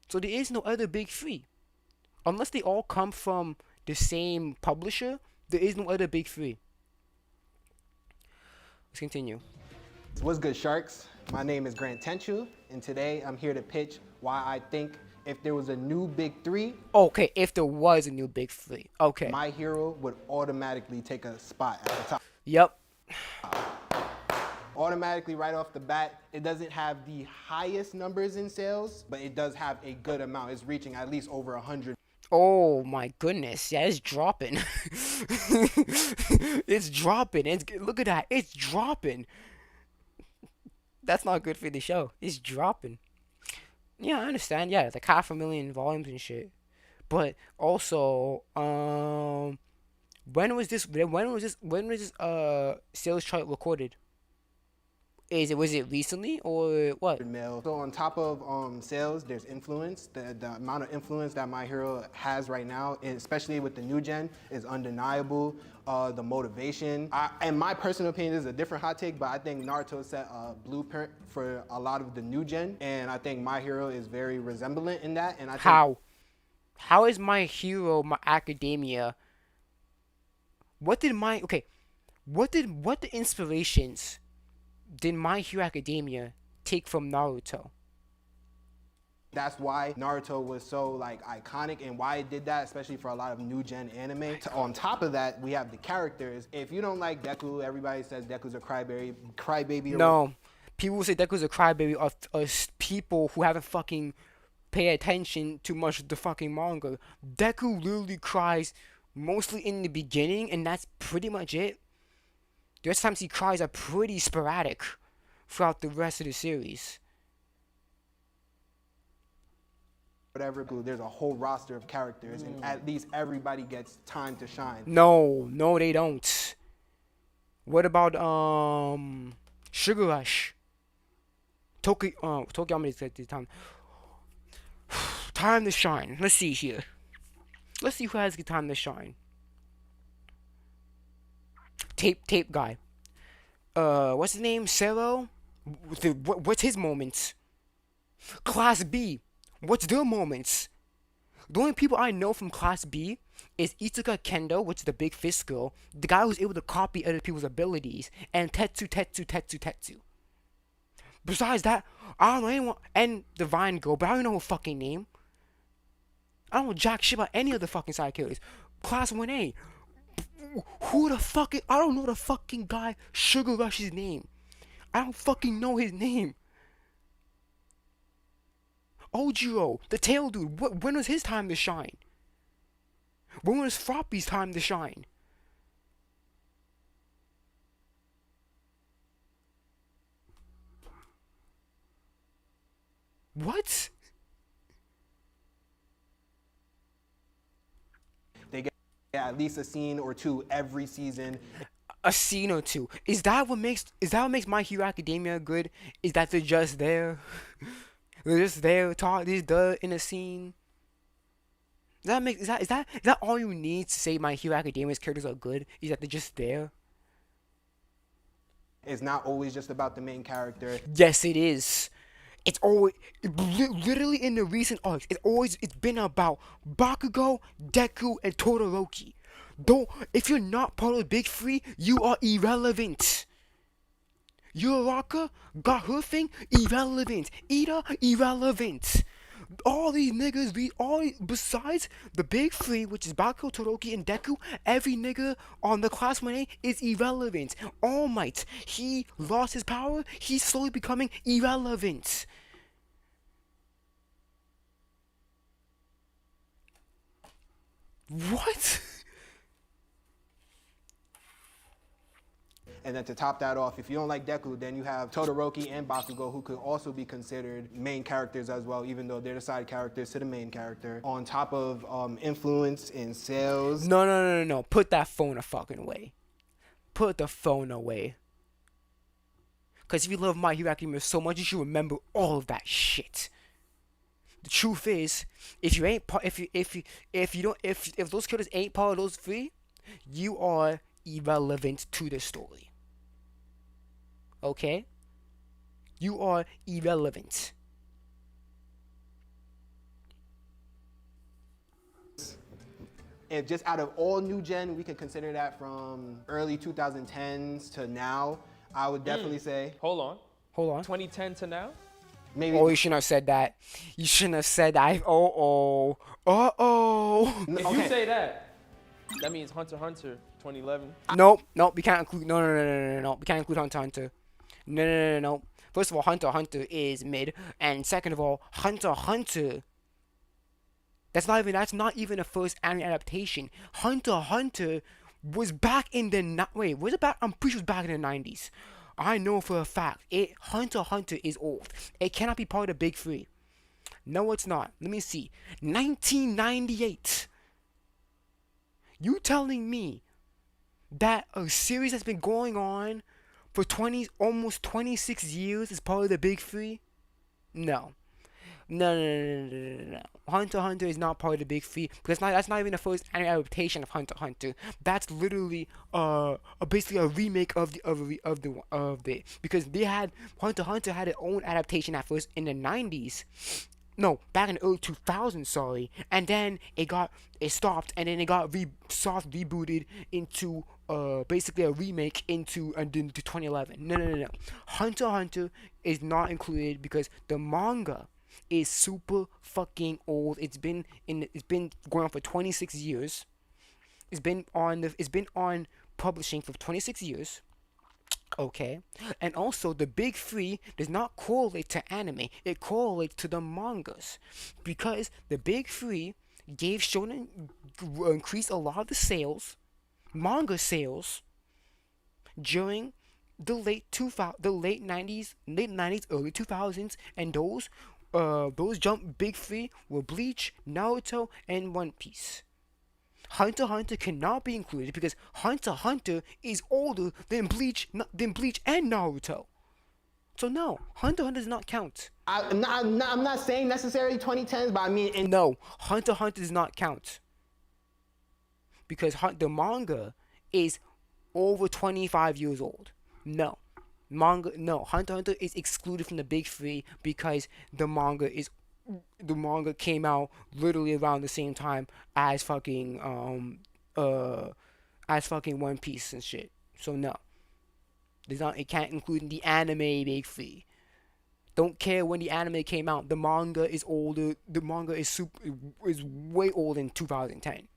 So there is no other big three. Unless they all come from the same publisher, there is no other big three. Let's continue. What's good, Sharks? My name is Grant Tenchu, and today I'm here to pitch why I think if there was a new big three... Okay, if there was a new big three. Okay. My hero would automatically take a spot at the top. Yep. Automatically, right off the bat, it doesn't have the highest numbers in sales, but it does have a good amount. It's reaching at least over 100. Oh my goodness, yeah, it's dropping. It's dropping. Look at that, it's dropping. That's not good for the show. It's dropping. Yeah, I understand. Yeah, like 500,000 volumes and shit. But also, when was this sales chart recorded? Was it recently or what? So on top of sales, there's influence. The amount of influence that My Hero has right now, and especially with the new gen, is undeniable. The motivation. In my personal opinion, this is a different hot take, but I think Naruto set a blueprint for a lot of the new gen, and I think My Hero is very resemblant in that. And I think How is My Hero My Academia? What the inspirations did My Hero Academia take from Naruto? That's why Naruto was so like iconic, and why it did that, especially for a lot of new gen anime. On top of that, we have the characters. If you don't like Deku, everybody says Deku's a crybaby. No, people say Deku's a crybaby of people who haven't fucking paid attention too much to the fucking manga. Deku literally cries mostly in the beginning, and that's pretty much it. The rest of times he cries are pretty sporadic throughout the rest of the series. Whatever, there's a whole roster of characters, and at least everybody gets time to shine. No, they don't. What about Sugar Rush? Tokiyama said the time. Time to shine. Let's see here. Let's see who has the time to shine. Tape guy. What's his name? Sero? What's his moments? Class B. What's their moments? The only people I know from Class B is Itsuka Kendo, which is the big fist girl, the guy who's able to copy other people's abilities, and Tetsu. Besides that, I don't know anyone, and the Vine girl, but I don't know her fucking name. I don't know jack shit about any of the fucking side characters. Class 1A. Who the fucking, I don't know the fucking guy Sugar Rush's name. I don't fucking know his name. Ojiro, the tail dude, when was his time to shine? When was Froppy's time to shine? What? They get at least a scene or two every season. A scene or two. Is that what makes My Hero Academia good? Is that they're just there? They're just there, talk this in a scene. Is that all you need to say My Hero Academia's characters are good? Is that they're just there? It's not always just about the main character. Yes, it is. It's always literally in the recent arcs. It's been about Bakugo, Deku, and Todoroki. If you're not part of the big three, you are irrelevant. Uraraka got her thing, irrelevant. Ida, irrelevant. All these niggas, besides the big three, which is Bakugo, Todoroki, and Deku, every nigga on the Class 1A is irrelevant. All Might, he lost his power, he's slowly becoming irrelevant. What? And then to top that off, if you don't like Deku, then you have Todoroki and Bakugo, who could also be considered main characters as well, even though they're the side characters to the main character. On top of influence in sales. No. Put that phone a fucking away. Put the phone away. Because if you love My Hero Academia so much, you should remember all of that shit. The truth is, if those characters ain't part of those three, you are irrelevant to the story. Okay? You are irrelevant. If just out of all new gen, we can consider that from early 2010s to now, I would definitely say. Hold on. 2010 to now? Maybe. Oh, you shouldn't have said that. You shouldn't have said that. If you say that, that means Hunter x Hunter 2011. Nope. We can't include. No. We can't include Hunter x Hunter. No. First of all, Hunter x Hunter is mid, and second of all, Hunter x Hunter. That's not even a first anime adaptation. Hunter x Hunter was back in the was it back? I'm pretty sure it was back in the 90s. I know for a fact. Hunter x Hunter is old. It cannot be part of the big three. No, it's not. Let me see. 1998. You telling me that a series that's been going on for almost 26 years is part of the big three? No. Hunter x Hunter is not part of the big three because that's not even the first anime adaptation of Hunter x Hunter. That's literally basically a remake of the because they had Hunter x Hunter had its own adaptation at first in the 90s. No, back in the early 2000s, sorry. And then it stopped, and then it got soft rebooted into basically a remake into 2011. No. Hunter x Hunter is not included because the manga is super fucking old. It's been going on for 26 years. It's been on publishing for 26 years. Okay, and also the big three does not correlate to anime. It correlates to the mangas because the big three gave Shonen increased a lot of the manga sales during the late 90s, early 2000s, and those jump big three were Bleach, Naruto, and One Piece. Hunter x Hunter cannot be included because Hunter x Hunter is older than Bleach and Naruto. So no, Hunter x Hunter does not count. I'm not saying necessarily 2010s, but I mean... No, Hunter x Hunter does not count. Because the manga is over 25 years old. No, Hunter x Hunter is excluded from the big three because the manga came out literally around the same time as fucking One Piece and shit. So no, it can't include the anime big three. Don't care when the anime came out. The manga is older. The manga is way older than 2010,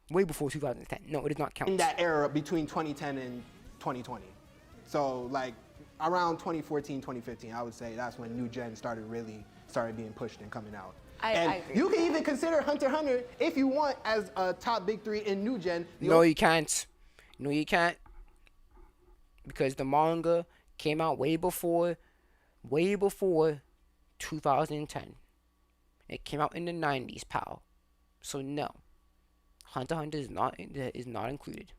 way before 2010. No, it does not count. In that era between 2010 and 2020, so like around 2014, 2015, I would say that's when new gen started being pushed and coming out. I agree. You can even consider Hunter x Hunter, if you want, as a top big three in new gen. No, you can't. No, you can't. Because the manga came out way before 2010. It came out in the 90s, pal. So no, Hunter x Hunter is not included.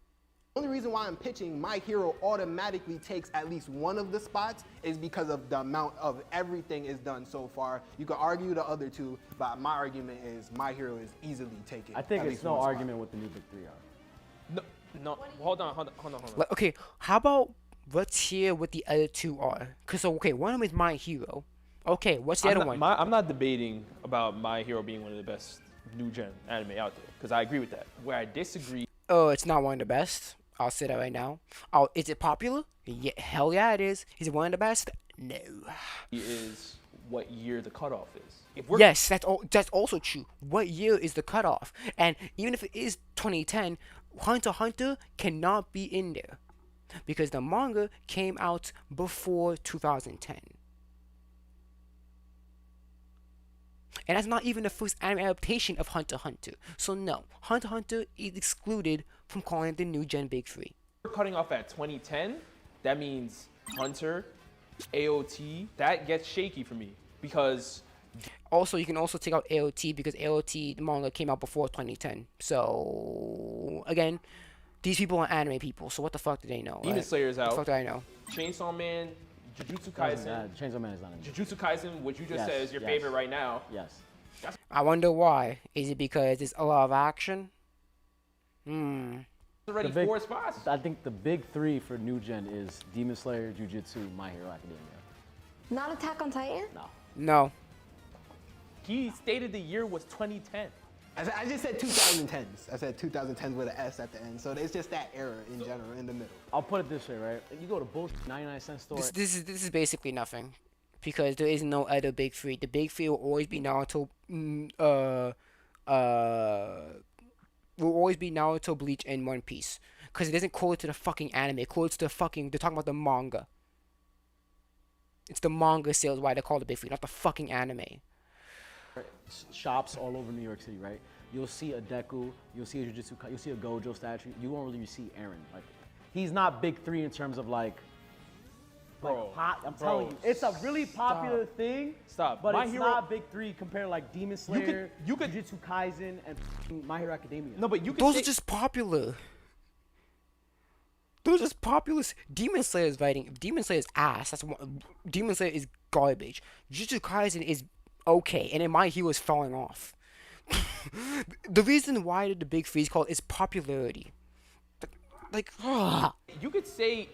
The only reason why I'm pitching My Hero automatically takes at least one of the spots is because of the amount of everything is done so far. You could argue the other two, but my argument is My Hero is easily taken. I think at it's least no one spot. argument with the new big three are. No, hold on. Okay, how about let's hear what the other two are? Cause okay, one of them is My Hero. Okay, what's the other one? I'm not debating about My Hero being one of the best new gen anime out there, because I agree with that. Where I disagree. Oh, it's not one of the best. I'll say that right now. Oh, is it popular? Yeah, hell yeah, it is. Is it one of the best? No. Is what year the cutoff is. Yes, that's also true. What year is the cutoff? And even if it is 2010, Hunter x Hunter cannot be in there because the manga came out before 2010. And that's not even the first anime adaptation of Hunter x Hunter. So no, Hunter x Hunter is excluded from calling it the new gen big three. We're cutting off at 2010. That means Hunter, AOT. That gets shaky for me because. Also, you can also take out AOT because AOT the manga came out before 2010. So again, these people are anime people. So what the fuck do they know? Demon Slayer's out. What the fuck do I know? Chainsaw Man, Jujutsu Kaisen. Chainsaw Man is not in there. Jujutsu Kaisen, which you just said is your favorite right now. Yes. I wonder why. Is it because there's a lot of action? Already 4 spots. I think the big three for new gen is Demon Slayer, Jujutsu, My Hero Academia. Not Attack on Titan? No. No. He stated the year was 2010. I just said 2010s. I said 2010s with an S at the end. So it's just that era in general, in the middle. I'll put it this way, right? You go to both 99-cent store. This is basically nothing, because there is no other big three. The big three will always be Naruto. Will always be Naruto, Bleach, and One Piece, because it doesn't quote to the fucking anime. It quotes to the fucking. They're talking about the manga. It's the manga sales why they call it the big three, not the fucking anime. Shops all over New York City, right? You'll see a Deku, you'll see a Jujutsu, you'll see a Gojo statue. You won't really see Eren. Like, he's not big three in terms of like. I'm telling you, it's a really popular thing. Stop. But My it's Hero, not big three compared to like Demon Slayer, Jujutsu Kaisen, and My Hero Academia. No, but you can. Those are just popular. Those are just popular. Demon Slayer is fighting. Demon Slayer is ass. That's one. Demon Slayer is garbage. Jujutsu Kaisen is okay, and then My Hero is falling off. The reason why the big three is called is popularity. Like, you could say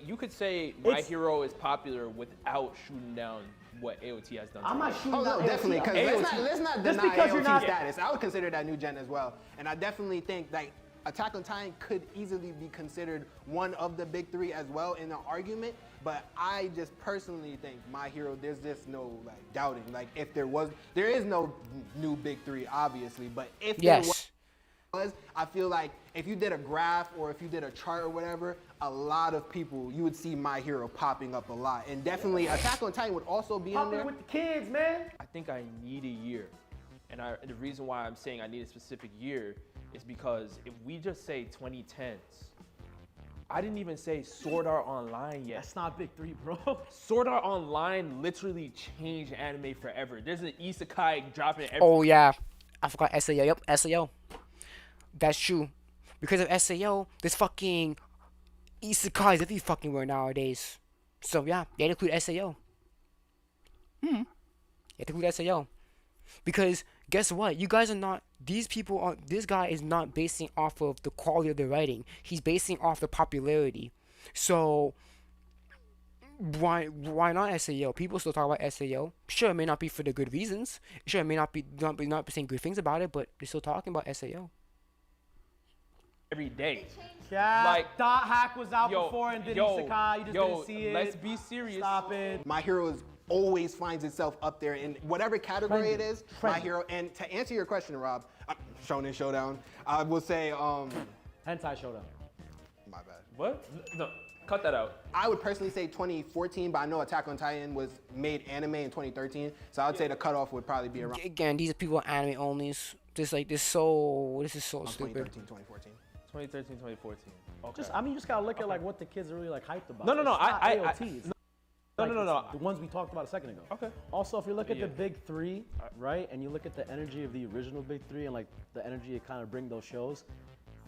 My Hero is popular without shooting down what AOT has done. I'm not shooting Oh, no, down definitely. Because let's not deny because you're AOT not status. I would consider that new gen as well. And I definitely think like Attack on Titan could easily be considered one of the big three as well in the argument. But I just personally think My Hero, there's just no like doubting. Like if there is no new big three, obviously. But if there was, I feel like if you did a graph or if you did a chart or whatever, a lot of people, you would see My Hero popping up a lot. And definitely Attack on Titan would also be in there. with the kids, man. I think I need a year. And the reason why I'm saying I need a specific year is because if we just say 2010s, I didn't even say Sword Art Online yet. That's not big three, bro. Sword Art Online literally changed anime forever. There's an isekai dropping every. Oh yeah, I forgot SAO. Yep, SAO. That's true. Because of SAO, there's fucking isekais every fucking where nowadays. So yeah, they include SAO. They include SAO. Because guess what? You guys are not. These people are. This guy is not basing off of the quality of the writing. He's basing off the popularity. So why not SAO? People still talk about SAO. Sure, it may not be for the good reasons. Sure, it may not be saying good things about it, but they're still talking about SAO. Every day. Yeah, Like, Dot Hack was out before and did Isekai. You just didn't see it. Let's be serious. Stop it. My Hero always finds itself up there in whatever category it is. My Hero. And to answer your question, Rob, Shounen Showdown, I will say, Hentai Showdown. My bad. What? No, cut that out. I would personally say 2014, but I know Attack on Titan was made anime in 2013, so I would say the cutoff would probably be around. Again, these are people are anime onlys. This is so stupid. 2013, 2014. 2013, 2014. Okay. You just gotta look at like what the kids are really like hyped about. No. It's not AOT. No. The ones we talked about a second ago. Okay. Also, if you look at Yeah. the big three, right, and you look at the energy of the original big three and like the energy it kind of bring those shows,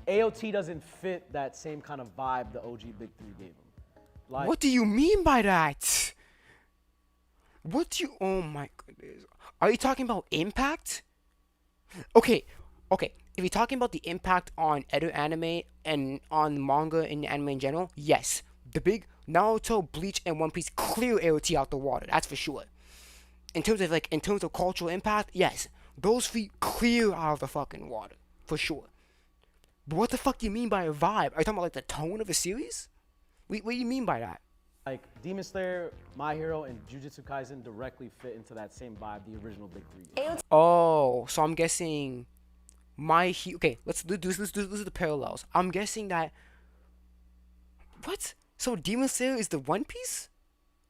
AOT doesn't fit that same kind of vibe the OG big three gave them. Like, What do you mean by that? What do you? Oh my goodness. Are you talking about impact? Okay. If you're talking about the impact on other anime and on manga and anime in general, yes. The big Naruto, Bleach, and One Piece clear AOT out the water. That's for sure. In terms of cultural impact, yes. Those three clear out of the fucking water. For sure. But what the fuck do you mean by a vibe? Are you talking about like the tone of a series? What do you mean by that? Like Demon Slayer, My Hero, and Jujutsu Kaisen directly fit into that same vibe the original big three gave. Oh, so I'm guessing okay, let's do the parallels. I'm guessing that what? So Demon Slayer is the One Piece?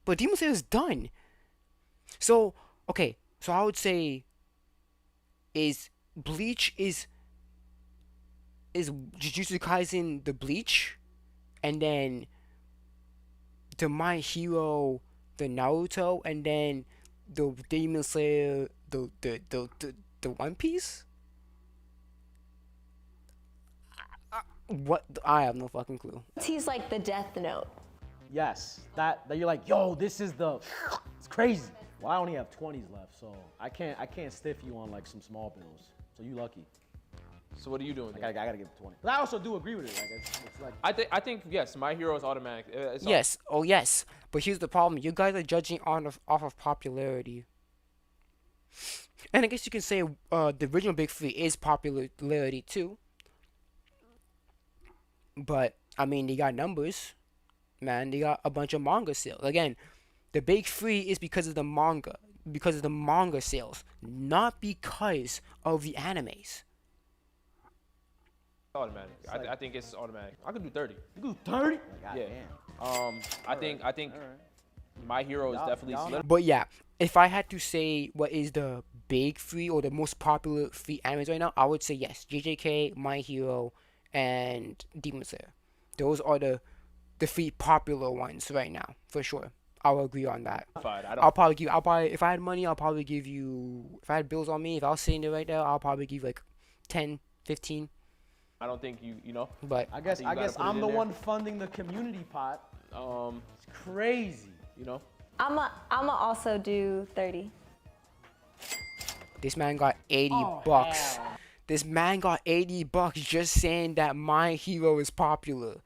But Demon Slayer is done. So, okay, so I would say is Bleach is Jujutsu Kaisen the Bleach, and then the My Hero the Naruto, and then the Demon Slayer the One Piece? What? I have no fucking clue. He's like the Death Note. Yes, that you're like, yo, this is it's crazy. Well, I only have 20s left, so I can't stiff you on like some small bills. So you lucky. So what are you doing? I gotta give it 20. But I also do agree with it. Like it's like I think yes, My Hero is automatic. Yes, yes. But here's the problem: you guys are judging off of popularity. And I guess you can say the original Big Three is popularity too. But I mean, they got numbers, man. They got a bunch of manga sales. Again, the Big Three is because of the manga sales, not because of the animes. Automatic. I think it's automatic. I could do 30. You do 30? Yeah. I think My Hero is definitely. But yeah, if I had to say what is the Big Three or the most popular three animes right now, I would say yes, JJK, My Hero, and Demon Slayer. Those are the three popular ones right now, for sure. I'll agree on that. If I had money, I'll probably give you, if I had bills on me, if I was sitting there right now, I'll probably give like 10, 15. I don't think you know. But I guess I'm the one funding the community pot. It's crazy. You know. I'ma also do 30. This man got 80 bucks. Hell. This man got 80 bucks just saying that My Hero is popular.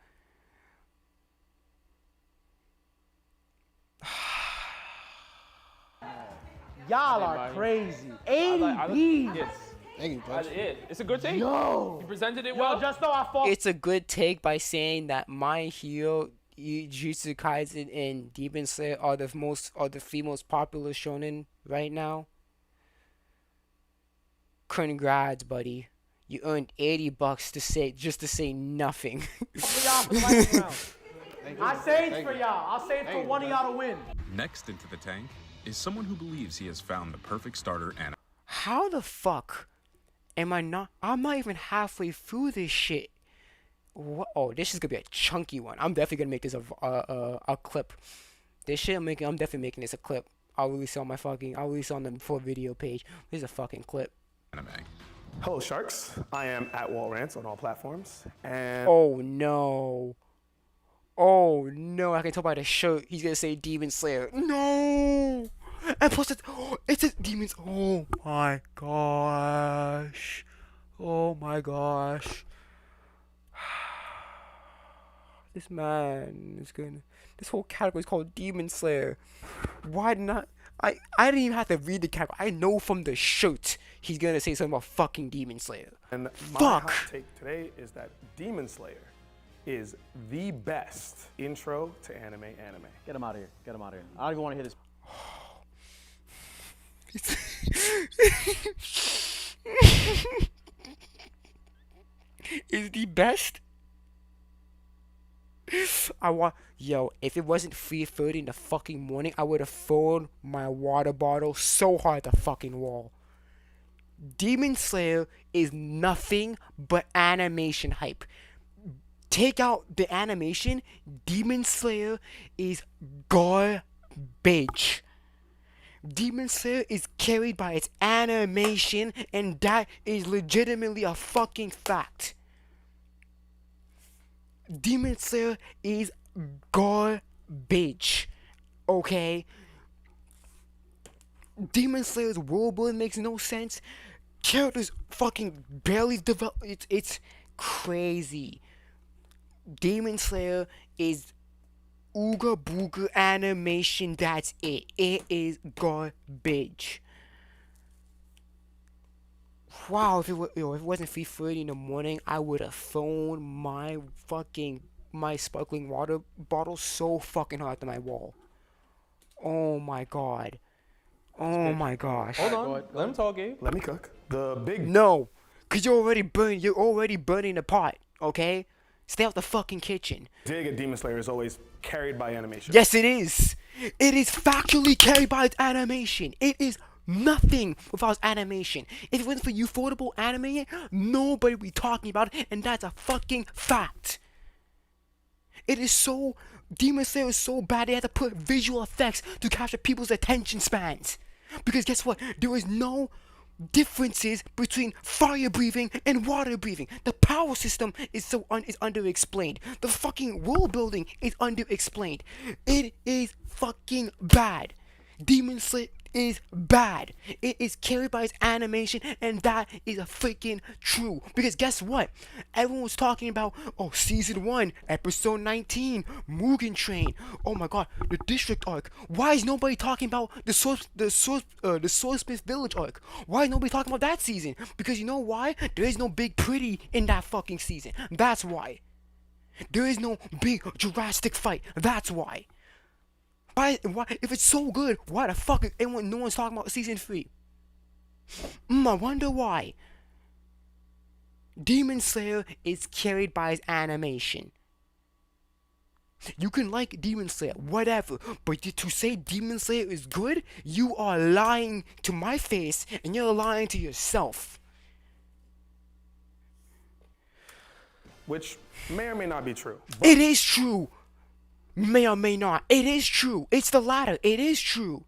Y'all are crazy. 80. Yes. Thank you, Judge. It's a good take. Yo. You presented it well. Yo, just so I fought. It's a good take by saying that My Hero, Jujutsu Kaisen, and Demon Slayer are the three most popular shonen right now. Congrats, buddy. You earned 80 bucks to say nothing. I saved for y'all. I'll save for one of y'all to win. Next into the tank is someone who believes he has found the perfect starter anime. How the fuck am I not? I'm not even halfway through this shit. What? Oh, this is gonna be a chunky one. I'm definitely gonna make this a clip. This shit I'm definitely making this a clip. I'll release it on the full video page. This is a fucking clip. Anime. Hello, Sharks. I am at Walrants on all platforms. And Oh no. Oh no, I can tell by the shirt he's gonna say Demon Slayer. No! And plus it's a Demons. Oh my gosh. Oh my gosh. This man is gonna. This whole category is called Demon Slayer. Why not? I didn't even have to read the category. I know from the shirt he's gonna say something about fucking Demon Slayer. And my hot take today is that Demon Slayer is the best intro to anime. Get him out of here. Get him out of here. I don't even want to hear this. Is the best? Yo, if it wasn't 3:30 in the fucking morning, I would have thrown my water bottle so hard at the fucking wall. Demon Slayer is nothing but animation hype. Take out the animation, Demon Slayer is garbage. bitch. Demon Slayer is carried by its animation, and that is legitimately a fucking fact. Demon Slayer is garbage. Okay? Demon Slayer's world building makes no sense. Characters fucking barely develop. It's crazy. Demon Slayer is ooga booga animation. That's it. It is garbage. Wow, if it wasn't 3:30 in the morning, I would have thrown my sparkling water bottle so fucking hard to my wall. Oh my god. Oh my gosh. Hold on. Let him talk, Gabe. Let me cook. The big No, cause you're already burning the pot. Okay, stay out the fucking kitchen. dig at Demon Slayer is always carried by animation. Yes, it is. It is factually carried by its animation. It is nothing without its animation. If it wasn't for Ufotable animating it, nobody would be talking about it, and that's a fucking fact. It is so. Demon Slayer is so bad they had to put visual effects to capture people's attention spans. Because guess what? There is no differences between fire breathing and water breathing. The power system is underexplained. The fucking world building is underexplained. It is fucking bad. Demon Slayer is bad. It is carried by its animation, and that is a freaking true. Because guess what? Everyone was talking about, oh, season 1, episode 19, Mugen Train. Oh my god, the district arc. Why is nobody talking about the Swordsmith Village arc? Why is nobody talking about that season? Because you know why? There is no big pretty in that fucking season. That's why. There is no big drastic fight. That's why. Why, if it's so good, why the fuck is no one's talking about season 3? I wonder why. Demon Slayer is carried by its animation. You can like Demon Slayer, whatever, but to say Demon Slayer is good, you are lying to my face, and you're lying to yourself. Which may or may not be true. It is true. May or may not. It is true. It's the latter. It is true.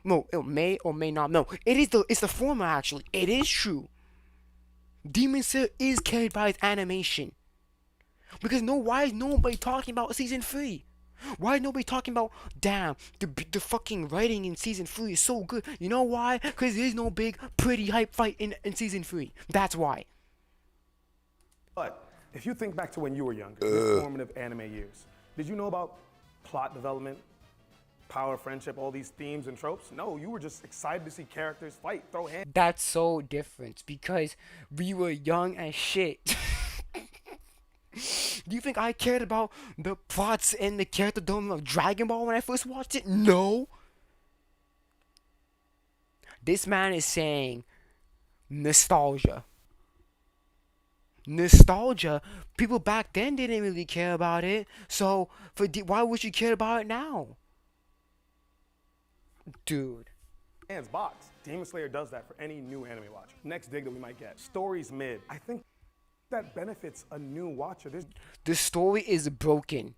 No, it may or may not. No, it's the former actually. It is true. Demon Slayer is carried by its animation. Because why is nobody talking about season 3? Why is nobody talking about, damn, the fucking writing in season 3 is so good? You know why? Because there's no big pretty hype fight in season 3. That's why. But if you think back to when you were younger, your formative anime years, did you know about plot development, power, friendship, all these themes and tropes? No, you were just excited to see characters fight, throw hands. That's so different because we were young as shit. Do you think I cared about the plots and the character development of Dragon Ball when I first watched it? No. This man is saying nostalgia. Nostalgia. People back then didn't really care about it. So why would you care about it now? Dude. Hands box. Demon Slayer does that for any new anime watcher. Next dig that we might get. Story's mid. I think that benefits a new watcher. The story is broken.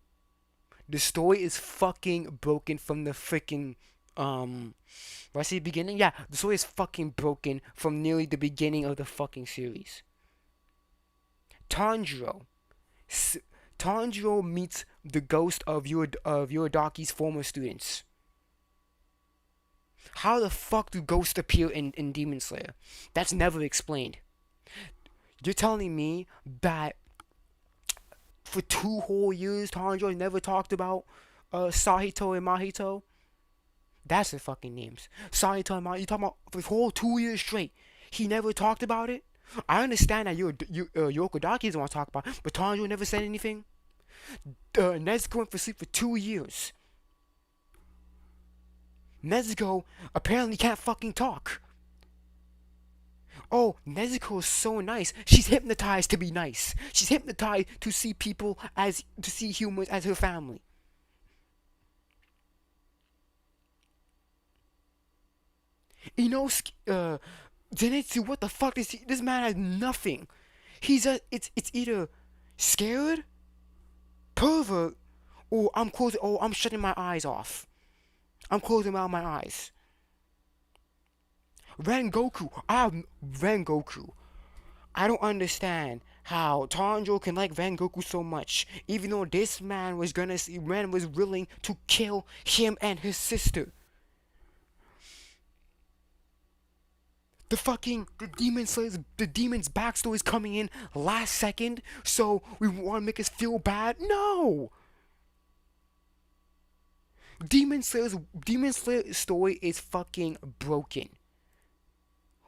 The story is fucking broken from the freaking I say beginning? Yeah, the story is fucking broken from nearly the beginning of the fucking series. Tanjiro meets the ghost of Yoridaki's former students. How the fuck do ghosts appear in Demon Slayer? That's never explained. You're telling me that for 2 whole years Tanjiro never talked about Sahito and Mahito? That's the fucking names. Sahito and Mahito. You talking about for the whole 2 years straight? He never talked about it? I understand that Yokodaki doesn't want to talk about it, but Tanjiro never said anything? Nezuko went for sleep for 2 years. Nezuko apparently can't fucking talk. Oh, Nezuko is so nice. She's hypnotized to be nice. She's hypnotized to see humans as her family. You know, Zenitsu, what the fuck is this man has nothing. It's either scared, pervert, Oh, I'm closing. Oh, I'm shutting my eyes off. I'm closing out my eyes. Rengoku. Rengoku. I don't understand how Tanjiro can like Rengoku so much, even though this man was willing to kill him and his sister. The demon's backstory is coming in last second, so we want to make us feel bad? No! Demon Slayer's story is fucking broken.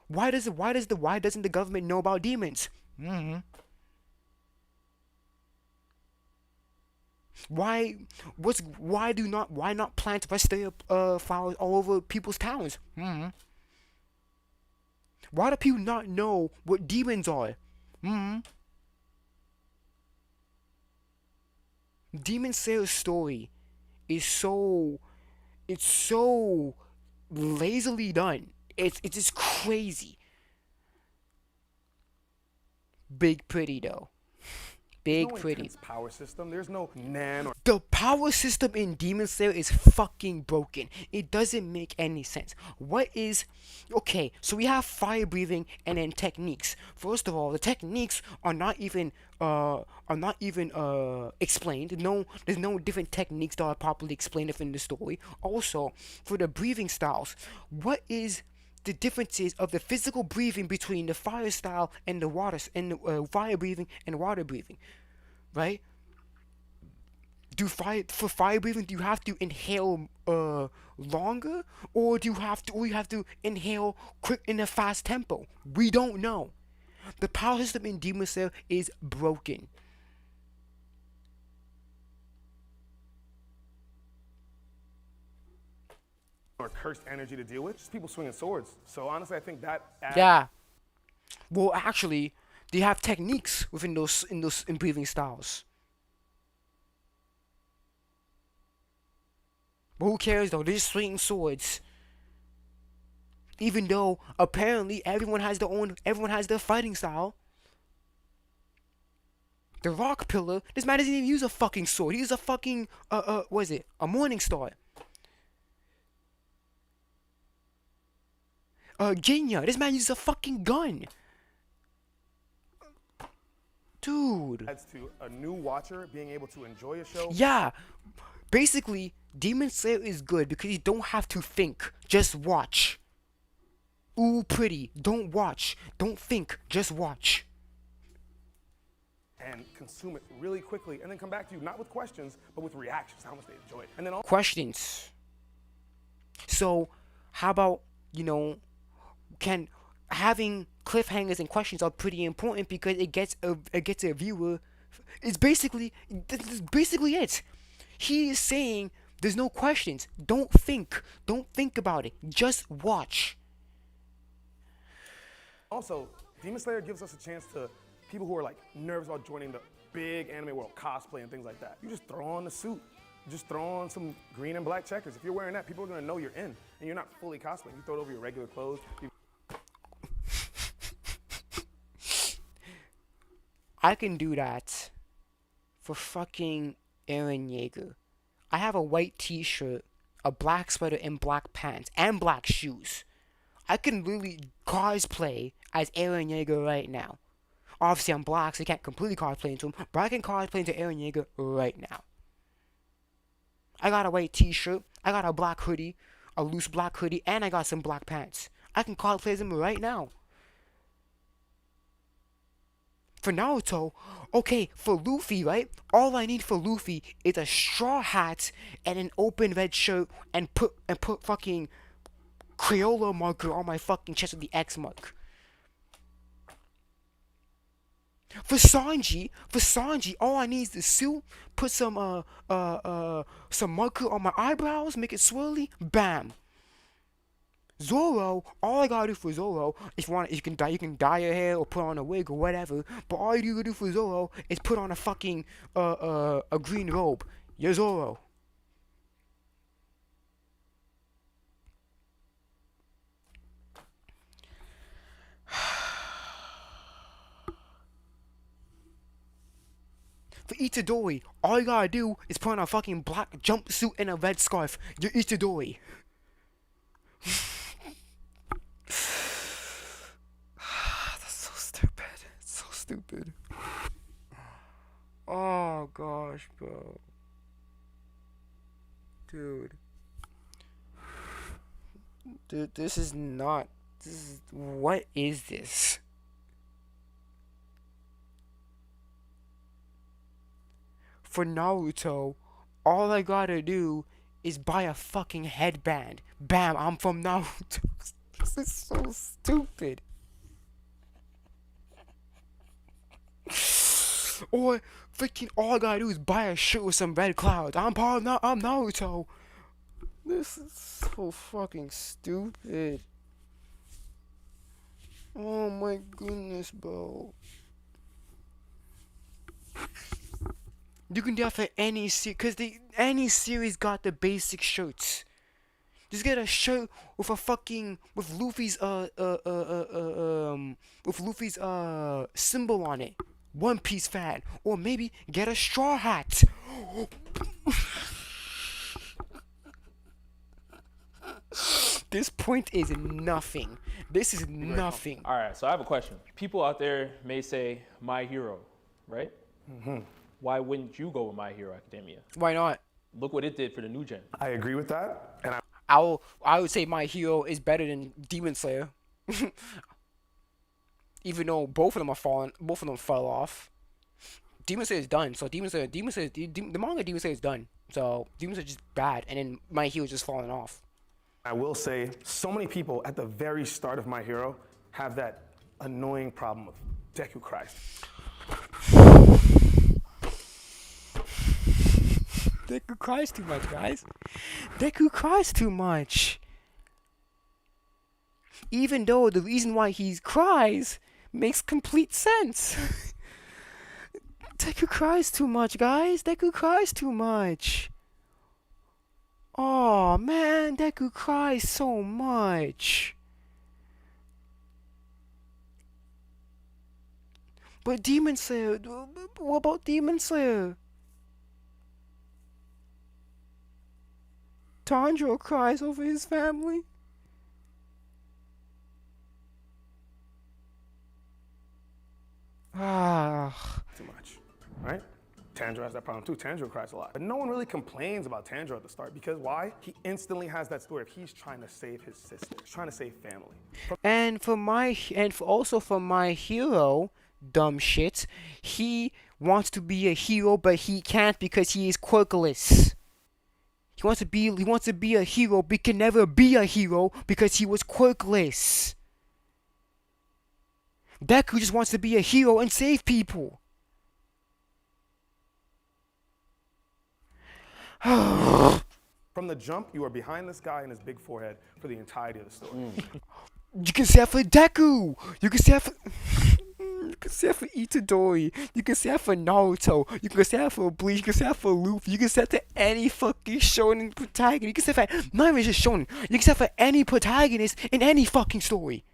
Why doesn't the government know about demons? Why not plant Western flowers all over people's towns? Why do people not know what demons are? Demon Slayer's story is so lazily done. It's just crazy. Big pretty though. Big no pretty. intense power system. There's no nan or The power system in Demon Slayer is fucking broken. It doesn't make any sense. Okay, so we have fire breathing and then techniques. First of all, the techniques are not even explained. There's no different techniques that are properly explained in the story. Also, for the breathing styles, what is the differences of the physical breathing between the fire style and the water and the fire breathing and water breathing, right? For fire breathing, do you have to inhale longer, or you have to inhale quick in a fast tempo? We don't know. The power system in Demon Slayer is broken. or cursed energy to deal with. Just people swinging swords. So honestly, I think that Yeah. Well, actually, they have techniques within those breathing styles. But who cares though? They're just swinging swords. Even though apparently everyone has their fighting style. The rock pillar, this man doesn't even use a fucking sword. He uses a fucking what is it? A morning star. Genya, this man uses a fucking gun. Dude. adds to a new watcher being able to enjoy a show. Yeah. Basically, Demon Slayer is good because you don't have to think, just watch. Ooh, pretty. Don't watch. Don't think, just watch. And consume it really quickly, and then come back to you, not with questions, but with reactions, how much they enjoy it. And then Questions. So, how about, having cliffhangers and questions are pretty important because it gets a viewer. This is basically it. He is saying there's no questions. Don't think about it. Just watch. Also, Demon Slayer gives us a chance to people who are like nervous about joining the big anime world, cosplay and things like that. You just throw on the suit. You just throw on some green and black checkers. If you're wearing that, people are gonna know you're in, and you're not fully cosplaying. You throw it over your regular clothes. I can do that for fucking Eren Yeager. I have a white t-shirt, a black sweater, and black pants, and black shoes. I can really cosplay as Eren Yeager right now. Obviously, I'm black, so I can't completely cosplay into him, but I can cosplay into Eren Yeager right now. I got a white t-shirt, I got a black hoodie, a loose black hoodie, and I got some black pants. I can cosplay as him right now. For Naruto, okay, for Luffy, right? All I need for Luffy is a straw hat and an open red shirt and put fucking Crayola marker on my fucking chest with the X mark. For Sanji, all I need is the suit, put some marker on my eyebrows, make it swirly, bam. Zoro, all I gotta do for Zoro, if you can dye your hair or put on a wig or whatever, but all you gotta do for Zoro is put on a fucking a green robe. You're Zoro. For Itadori, all you gotta do is put on a fucking black jumpsuit and a red scarf. You're Itadori. That's so stupid. It's so stupid. Oh gosh, bro. Dude. Dude, this is not. What is this? For Naruto, all I gotta do is buy a fucking headband. Bam, I'm from Naruto. This is so stupid. Or freaking all I gotta do is buy a shirt with some red clouds. I'm Naruto. This is so fucking stupid. Oh my goodness, bro. You can do that for any series, cause any series got the basic shirts. Just get a shirt with a fucking with Luffy's symbol on it. One Piece fan, or maybe get a straw hat. This point is nothing. This is nothing. All right, so I have a question. People out there may say My Hero, right? Mm-hmm. Why wouldn't you go with My Hero Academia? Why not? Look what it did for the new gen. I agree with that, and I would say My Hero is better than Demon Slayer. Even though both of them fell off. Demon Slayer is done. So the manga Demon Slayer is done. So Demon Slayer is just bad, and then My Hero is just falling off. I will say, so many people at the very start of My Hero have that annoying problem of Deku Christ. Deku cries too much, guys. Deku cries too much. Even though the reason why he cries makes complete sense. Deku cries too much, guys. Deku cries too much. Oh man, Deku cries so much. But Demon Slayer, what about Demon Slayer? Tanjiro cries over his family. Too much, right? Tanjiro has that problem too. Tanjiro cries a lot. But no one really complains about Tanjiro at the start because why? He instantly has that story of he's trying to save his sister. He's trying to save family. Also for My Hero, dumb shit, he wants to be a hero but he can't because he is quirkless. He wants to be a hero but can never be a hero because he was quirkless. Deku just wants to be a hero and save people. From the jump, you are behind this guy and his big forehead for the entirety of the story. You can say that for Deku. You can say that for Itadori. You can say that for Naruto. You can say that for Bleach. You can say that for Luffy. You can say that to any fucking shonen protagonist. You can say that for not even just shonen. You can say that for any protagonist in any fucking story.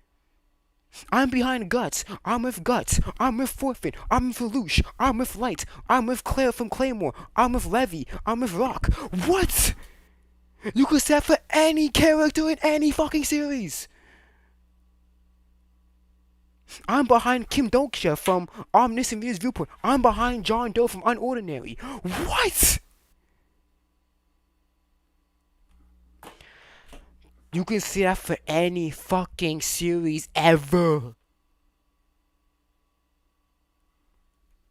I'm behind Guts. I'm with Guts. I'm with Forfeit. I'm with Lelouch. I'm with Light. I'm with Claire from Claymore. I'm with Levy. I'm with Rock. What? You could say that for any character in any fucking series. I'm behind Kim Doksha from Omniscient Views Viewpoint. I'm behind John Doe from Unordinary. What? You can say that for any fucking series ever.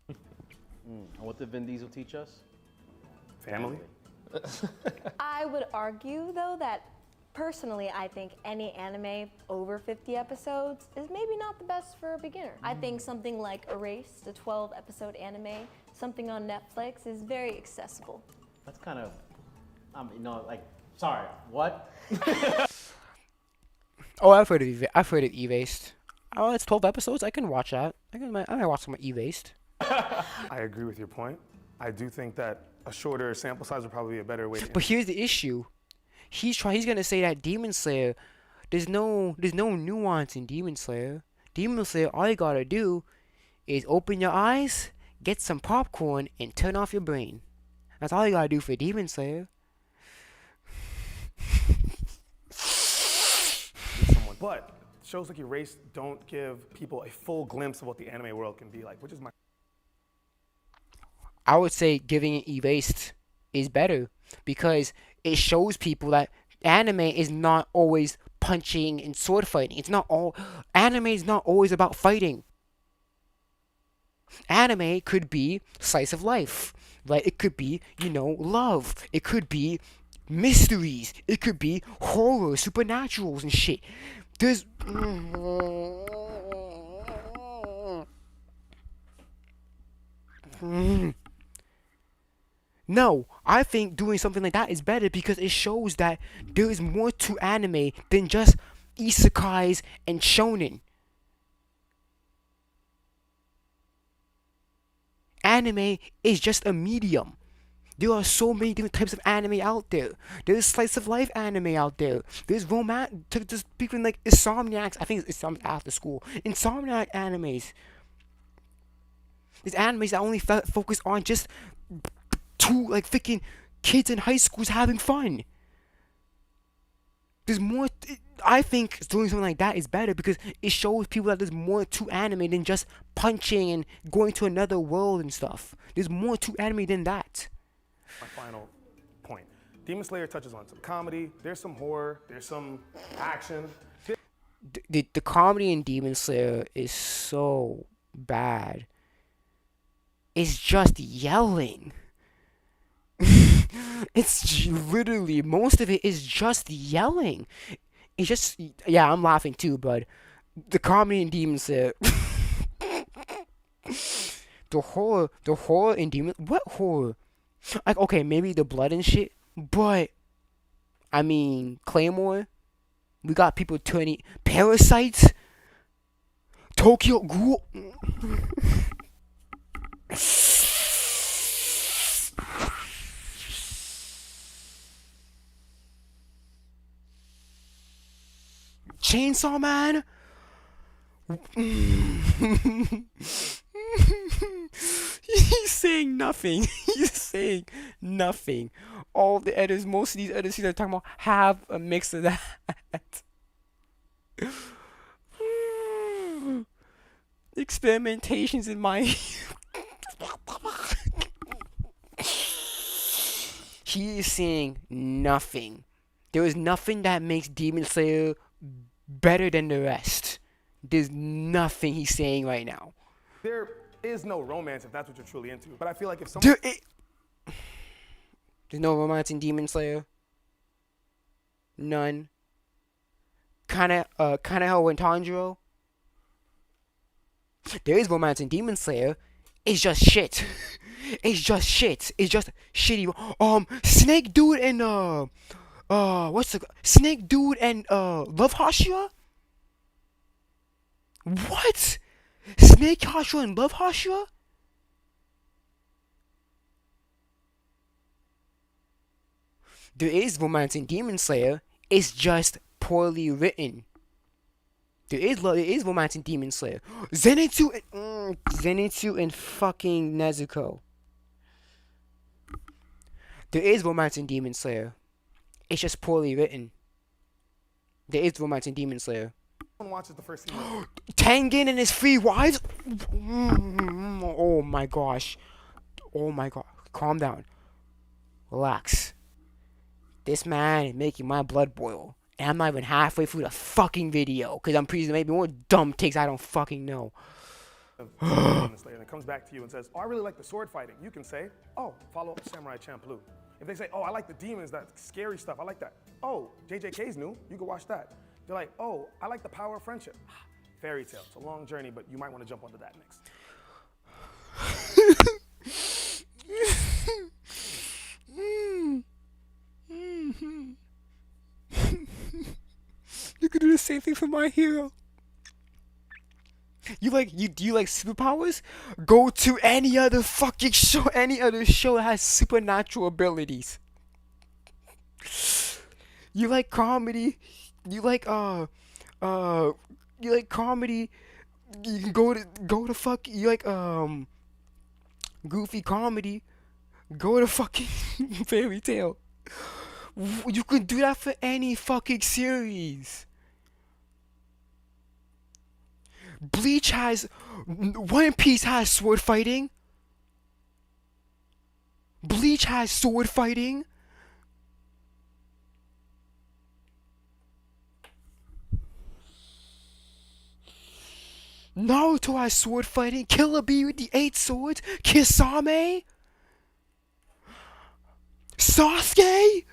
And what did Vin Diesel teach us? Family. I would argue, though, that personally, I think any anime over 50 episodes is maybe not the best for a beginner. I think something like Erased, a 12-episode anime, something on Netflix, is very accessible. That's kind of, sorry, what? Oh, I've heard of Erased. Oh, it's 12 episodes. I can watch that. I can watch some Erased. I agree with your point. I do think that a shorter sample size would probably be a better way. But here's the issue. He's gonna say that Demon Slayer, there's no nuance in Demon Slayer. Demon Slayer, all you gotta do is open your eyes, get some popcorn and turn off your brain. That's all you gotta do for Demon Slayer. Someone, but shows like Erased don't give people a full glimpse of what the anime world can be like, which is my. I would say giving it Erased is better because it shows people that anime is not always punching and sword fighting. It's not all. Anime is not always about fighting. Anime could be slice of life, right? It could be, love. It could be mysteries. It could be horror, supernaturals and shit. There's No, I think doing something like that is better because it shows that there is more to anime than just isekais and shonen. Anime is just a medium. There are so many different types of anime out there. There's slice of life anime out there. There's romance. There's people like Insomniacs. I think it's after school. Insomniac animes. There's animes that only focus on just two freaking kids in high schools having fun. There's more. I think doing something like that is better because it shows people that there's more to anime than just punching and going to another world and stuff. There's more to anime than that. My final point. Demon Slayer touches on some comedy. There's some horror. There's some action. The comedy in Demon Slayer is so bad. It's just yelling. It's literally, most of it is just yelling. It's just, yeah, I'm laughing too, but the comedy in Demon Slayer, the horror in Demon, what horror? Like, okay, maybe the blood and shit, but, I mean, Claymore, we got people turning, parasites, Tokyo Ghoul. Chainsaw Man. He's saying nothing. He's saying nothing. All the editors, most of these editors that are talking about have a mix of that. Experimentations in my. He is saying nothing. There is nothing that makes Demon Slayer better than the rest. There's nothing he's saying right now. There is no romance if that's what you're truly into. But I feel like if someone. There's no romance in Demon Slayer. None. Kinda how in Tanjiro. There is romance in Demon Slayer. It's just shit. It's just shit. It's just shitty. Snake Dude and Snake Dude and Love Hashira? What? Snake Hashira and Love Hashira? There is romance in Demon Slayer. It's just poorly written. There is romance in Demon Slayer. Zenitsu and fucking Nezuko. There is romance in Demon Slayer. It's just poorly written. There is romance in Demon Slayer. Someone watches the first season. Tengen and his 3 wives? Oh my gosh. Oh my god. Calm down. Relax. This man is making my blood boil. And I'm not even halfway through the fucking video. Because I'm pretty maybe more dumb takes I don't fucking know. And it comes back to you and says, oh, I really like the sword fighting. You can say, oh, follow up Samurai Champloo. If they say, oh, I like the demons, that scary stuff, I like that. Oh, JJK's new, you can watch that. They're like, oh, I like the power of friendship. Fairy Tail, it's a long journey, but you might want to jump onto that next. You could do the same thing for My Hero. Do you like superpowers? Go to any other fucking show, any other show that has supernatural abilities. You like comedy? You like comedy? You can go to fuck. You like goofy comedy, go to fucking Fairy Tail. You can do that for any fucking series. Bleach has, One Piece has sword fighting. Bleach has sword fighting. Naruto has sword fighting. Killer Bee with the 8 swords. Kisame. Sasuke.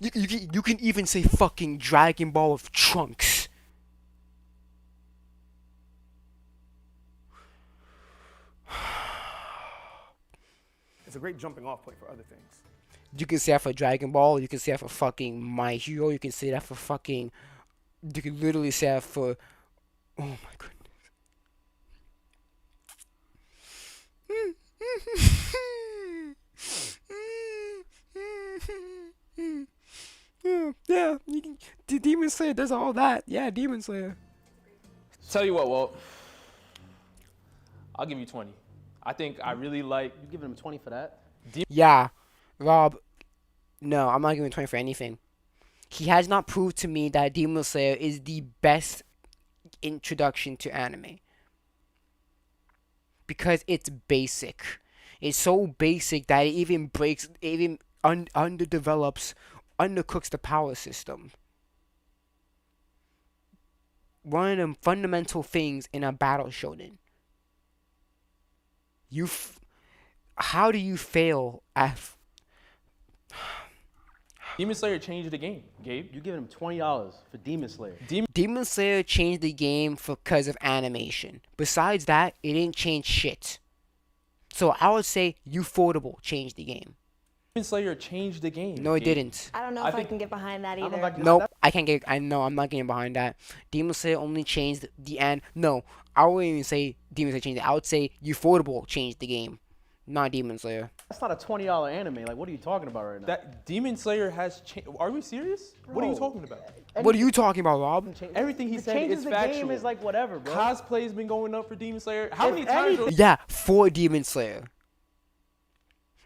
You can even say fucking Dragon Ball with Trunks. It's a great jumping off point for other things. You can say that for Dragon Ball. You can say that for fucking My Hero. You can say that for fucking. You can literally say that for. Oh my goodness. Yeah, Demon Slayer does all that. Yeah, Demon Slayer. Tell you what, Walt. I'll give you 20. I think I really like. You giving him 20 for that? Yeah, Rob. No, I'm not giving 20 for anything. He has not proved to me that Demon Slayer is the best introduction to anime. Because it's basic. It's so basic that it even breaks, underdevelops, undercooks the power system. One of the fundamental things in a battle shonen. How do you fail at... Demon Slayer changed the game, Gabe. You giving him $20 for Demon Slayer. Demon Slayer changed the game because of animation. Besides that, it didn't change shit. So I would say Ufotable changed the game. Demon Slayer changed the game. No, it Gabe. didn't. I don't know if I can get behind that either. Nope, I can't get. I know I'm not getting behind that. Demon Slayer only changed the end. No, I wouldn't even say Demon Slayer changed it. I would say Ufotable changed the game, not Demon Slayer. That's not a $20 anime. Like, what are you talking about right now? That Demon Slayer has changed. Are we serious? What are you Bro. talking about? What are you talking about, Rob? Everything he The said changes is the factual. game is like whatever, bro. Cosplay's been going up for Demon Slayer. How If many times? anything- Yeah, for Demon Slayer.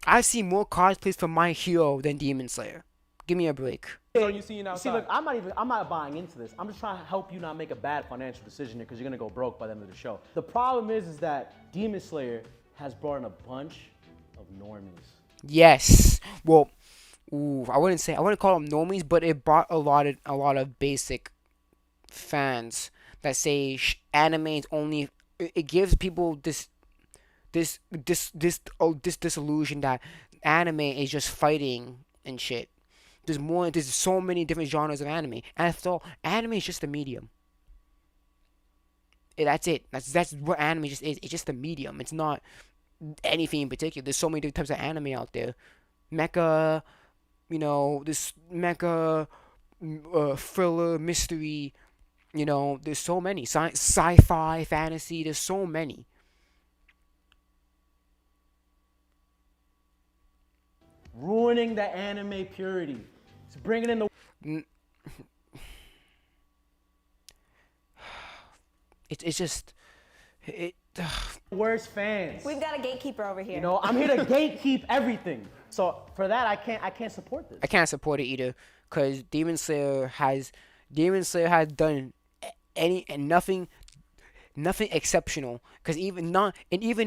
I've seen more cosplays for My Hero than Demon Slayer. Give me a break. Are you seeing See, outside? look, I'm not buying into this. I'm just trying to help you not make a bad financial decision here because you're gonna go broke by the end of the show. The problem is that Demon Slayer has brought in a bunch of normies. Yes. Well, I wouldn't call them normies, but it brought a lot of basic fans that say anime is only. It gives people this disillusion that anime is just fighting and shit. There's so many different genres of anime. And after all, anime is just a medium. That's it. That's what anime just is. It's just a medium. It's not anything in particular. There's so many different types of anime out there. Mecha, this mecha, thriller, mystery, there's so many. Sci-fi, fantasy, there's so many. Ruining the anime purity. It's bringing in the. It's just. Worst fans. We've got a gatekeeper over here. I'm here to gatekeep everything. So for that, I can't support this. I can't support it either, cause Demon Slayer has done nothing exceptional. Cause even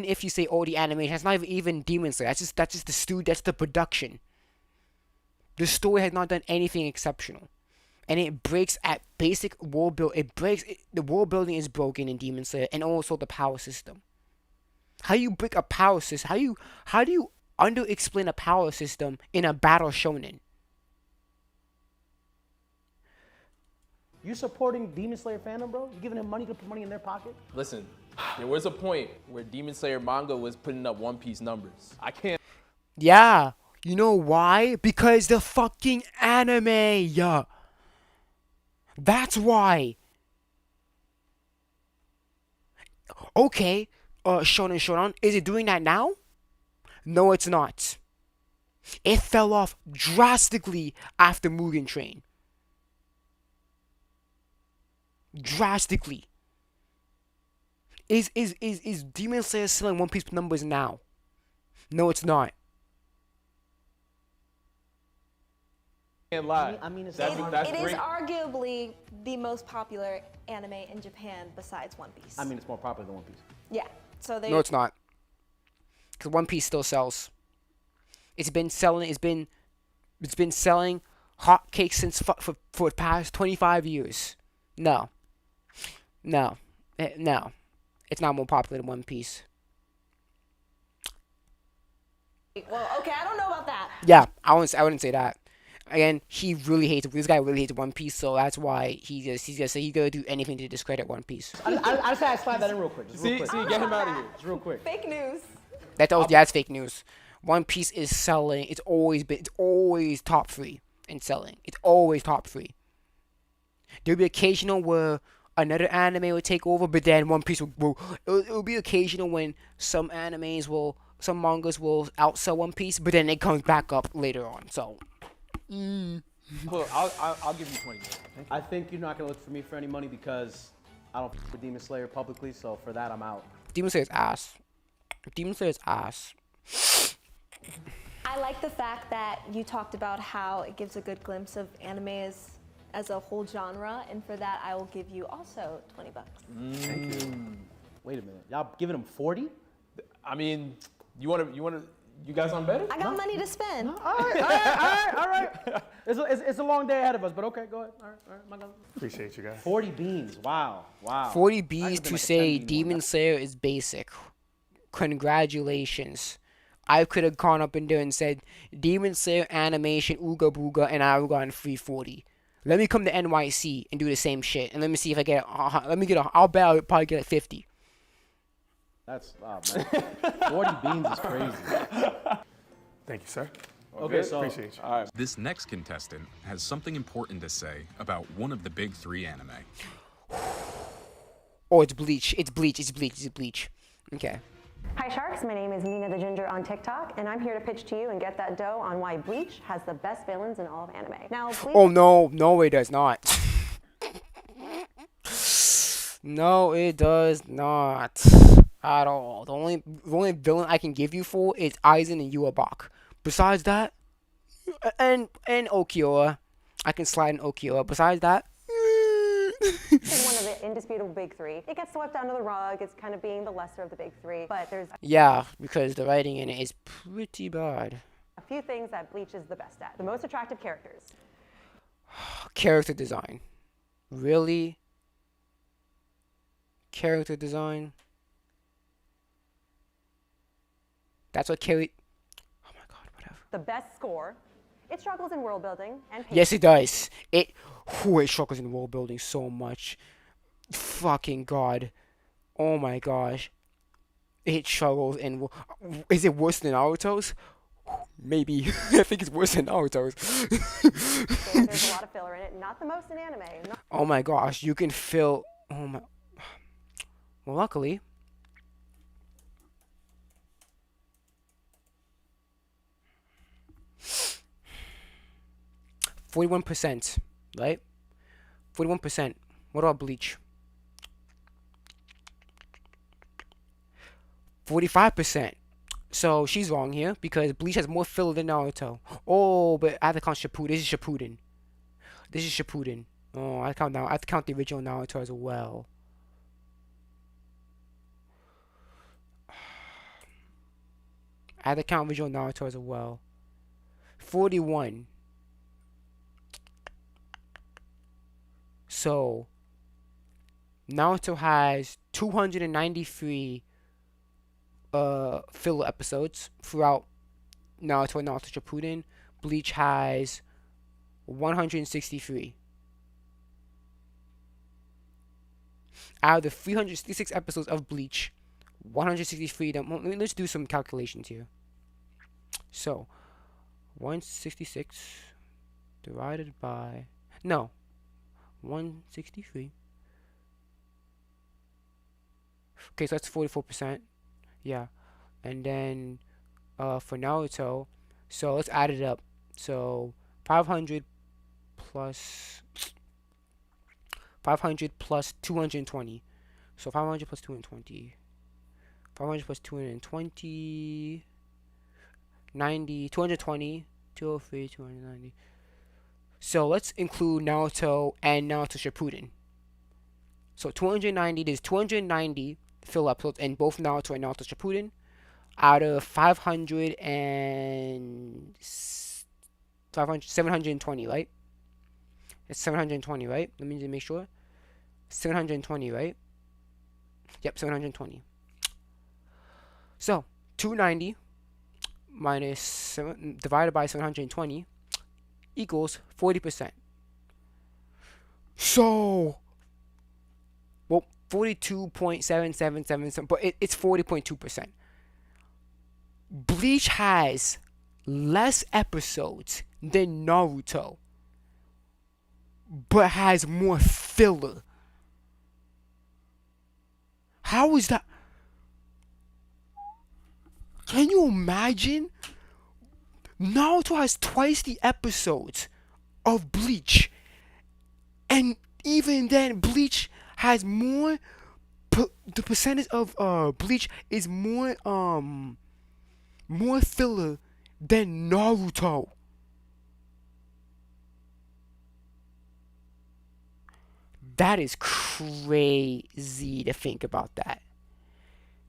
if you say all the animation, that's not even Demon Slayer. That's just the studio. That's the production. The story has not done anything exceptional, and it breaks at basic world build. The world building is broken in Demon Slayer, and also the power system. How you break a power system? How do you under-explain a power system in a battle shonen? You supporting Demon Slayer fandom, bro? You giving him money to put money in their pocket? Listen, there was a point where Demon Slayer manga was putting up One Piece numbers. I can't. Yeah, you know why? Because the fucking anime. Yeah, that's why. Okay, Shounen Showdown, is it doing that now? No, it's not. It fell off drastically after Mugen Train. Drastically. Is Demon Slayer selling One Piece numbers now? No, it's not. Can't lie. I mean, it's That's It is great. arguably the most popular anime in Japan besides One Piece. I mean, it's more popular than One Piece. Yeah. So they. No, it's not. Because One Piece still sells. It's been selling. It's been selling hotcakes since for the past 25 years. No. No. No. It's not more popular than One Piece. Well, okay, I don't know about that. Yeah, I wouldn't say that. Again, this guy really hates One Piece, so that's why he's gonna do anything to discredit One Piece. I just had to slide that in real quick. See, get him out of here. Just real quick. Fake news. That's fake news. One Piece is selling. It's always top 3 in selling. It's always top 3. There'll be occasional where another anime will take over, but then One Piece it'll be occasional when some mangas will outsell One Piece, but then it comes back up later on. So. Look, I'll give you 20 minutes. I think you're not gonna look for me for any money because I don't f with Demon Slayer publicly. So for that, I'm out. Demon Slayer's ass. Demon Slayer's ass. I like the fact that you talked about how it gives a good glimpse of anime as a whole genre, and for that, I will give you also $20. Thank you. Wait a minute, y'all giving him 40? I mean, you guys on better? I got money to spend. All right. It's a long day ahead of us, but okay, go ahead. All right, my God. Appreciate you guys. 40 beans, wow. 40 I B's could've been to like a say 10 bean Demon one. Slayer is basic. Congratulations. I could have gone up in there and said Demon Slayer animation Ooga Booga, and I would have gotten 340. Let me come to NYC and do the same shit, and let me see if I get. I'll bet I'll probably get 50. That's man. 40 beans is crazy. Thank you, sir. Okay, so Appreciate you. All right. This next contestant has something important to say about one of the big 3 anime. Oh, it's Bleach. It's Bleach. Okay. Hi Sharks, my name is Nina the Ginger on TikTok, and I'm here to pitch to you and get that dough on why Bleach has the best villains in all of anime. Now, Bleach. Oh no, it does not. No, it does not at all. The only villain I can give you for is Aizen and Yuabak. Besides that, and Okioa, I can slide in Okioa. Besides that. Is one of the indisputable big 3. It gets swept under the rug. It's kind of being the lesser of the big 3, but there's Yeah, because the writing in it is pretty bad. a few things that Bleach is the best at. The most attractive characters. Character design. Really? Character design? That's what carried. Oh my god, whatever. The best score. It struggles in world building and pacing. Yes, it does. It struggles in world building so much. Fucking god. Oh my gosh. It struggles in. Is it worse than Naruto's? Maybe. I think it's worse than Naruto's. There's a lot of filler in it. Not the most in anime. Oh my gosh, you can fill. Oh my. Well, luckily. %, right? 41%. What about Bleach? 45%. So she's wrong here because Bleach has more filler than Naruto. Oh, but I have to count Shippuden. This is Shippuden. Oh, I have to count the original Naruto as well. I have to count original Naruto as well. 41. So Naruto has 293 filler episodes throughout Naruto and Naruto Shippuden. Bleach has 163. Out of the 366 episodes of Bleach, 163 let's do some calculations here. So 166 divided by 163. Okay, so that's 44%. Yeah. And then for Naruto, so let's add it up. So 500 plus 220. So 500 plus 220. 500 plus 220. 90. 220. 203. 290. So let's include Naruto and Naruto Shippuden. So 290. There's 290 fill episodes in both Naruto and Naruto Shippuden out of 500 and 500, 720, right? It's 720, right? Let me just make sure. 720, right? Yep, 720. So 290 minus 7 divided by 720 equals 40%. So, well, 42.777, but it's 40.2%. Bleach has less episodes than Naruto, but has more filler. How is that? Can you imagine? Naruto has twice the episodes of Bleach, and even then, Bleach has more. The percentage of Bleach is more filler than Naruto. That is crazy to think about that.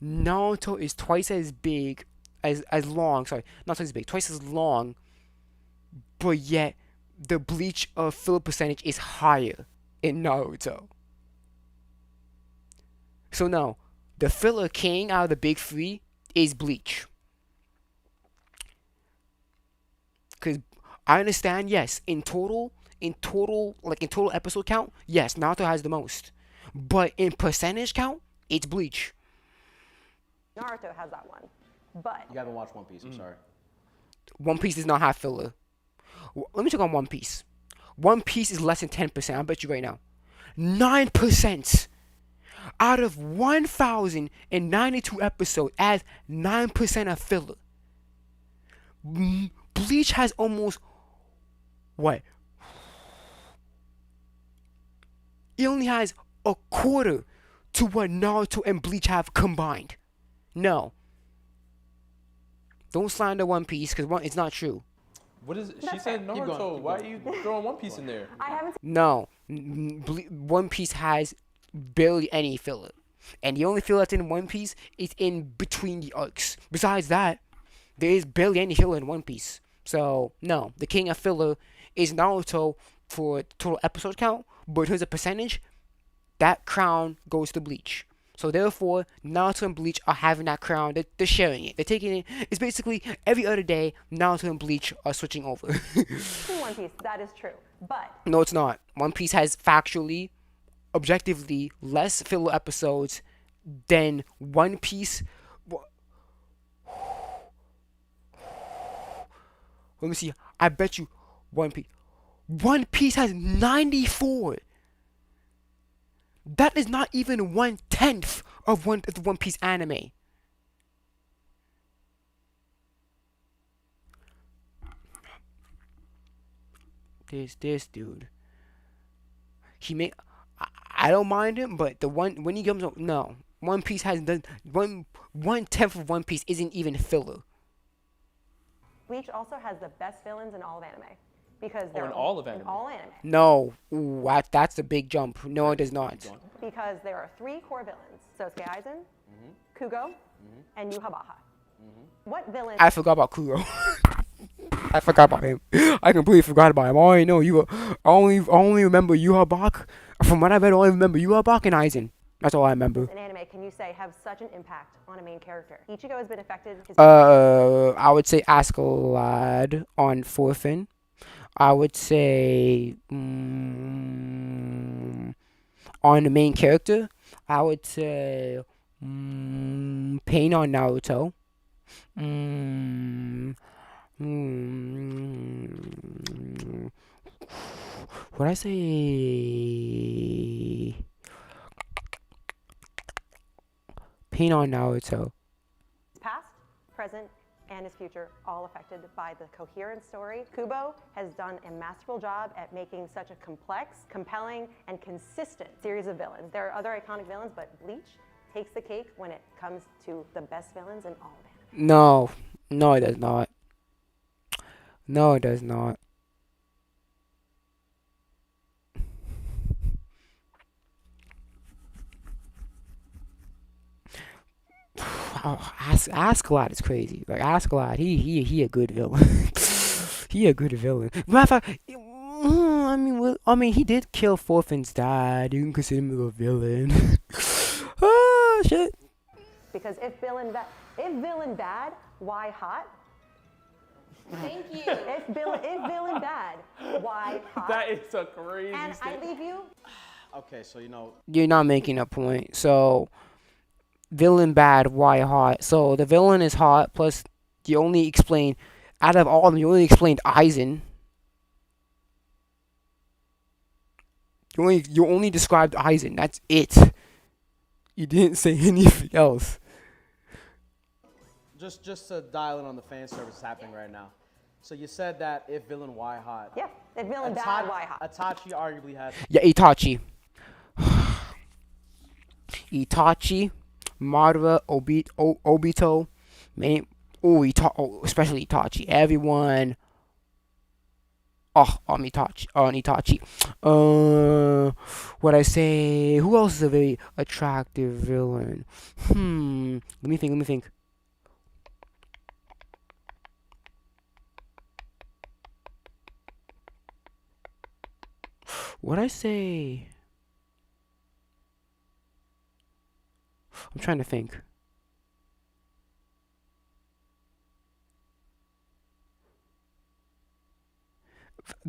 Naruto is twice as big as long. Sorry, not twice as big, twice as long. But yet, the Bleach filler percentage is higher in Naruto. So now, the filler king out of the big three is Bleach. Because I understand, yes, in total episode count, yes, Naruto has the most. But in percentage count, it's Bleach. Naruto has that one, but You haven't watched One Piece. I'm sorry. One Piece does not have filler. Let me check on One Piece. One Piece is less than 10%. I bet you right now. 9% out of 1,092 episodes adds 9% of filler. Bleach has almost what? It only has a quarter to what Naruto and Bleach have combined. No. Don't slander One Piece because it's not true. What is it? She said Naruto. Why are you throwing One Piece in there? I haven't. No. One Piece has barely any filler. And the only filler that's in One Piece is in between the arcs. Besides that, there is barely any filler in One Piece. So, no. The king of filler is Naruto for total episode count. But in terms of percentage, that crown goes to Bleach. So therefore, Naruto and Bleach are having that crown. They're sharing it. They're taking it. It's basically every other day, Naruto and Bleach are switching over. One Piece, that is true, but No, it's not. One Piece has factually, objectively, less filler episodes than One Piece. Let me see. I bet you One Piece has 94. That is not even 1/10 of the One Piece anime. This dude. I don't mind him, but when he comes up, no. One Piece has done 1/10 of One Piece isn't even filler. Bleach also has the best villains in all of anime. Because in all of anime? In all anime. No, that's a big jump. No, it does not. Because there are 3 core villains. Sosuke Aizen, Kugo, and Yuhabaha. What villain... I forgot about Kuro. I forgot about him. I completely forgot about him. All I know, I only remember Yuhabak. From what I read, I only remember Yuhabak and Aizen. That's all I remember. In anime, can you say have such an impact on a main character? Ichigo has been affected... I would say Askeladd on Thorfinn. I would say on the main character, I would say Pain on Naruto. What I say? Pain on Naruto. Past, present, and his future, all affected by the coherent story. Kubo has done a masterful job at making such a complex, compelling, and consistent series of villains. There are other iconic villains, but Bleach takes the cake when it comes to the best villains in all of anime. No, no, it does not. No, it does not. Oh, Askeladd is crazy. Like Askeladd, he a good villain. He a good villain. Matter of fact, I mean, he did kill Thorfinn's dad. You can consider him a villain. Oh shit. Because if villain bad, why hot? Thank you. If villain bad, why hot? That is a crazy And statement. I leave you. Okay, so You're not making a point. So, villain bad, why hot? So the villain is hot. Plus, you only explain out of all of them, you only explained Aizen. You only described Aizen. That's it. You didn't say anything else. just to dial in on the fan service happening right now. So you said that if villain, why hot? Yeah, if villain bad, why hot? Itachi arguably has. Yeah, Itachi. Itachi, Madara, Obito, man, especially Itachi. Everyone. On Itachi. What I say? Who else is a very attractive villain? Let me think. What I say? I'm trying to think.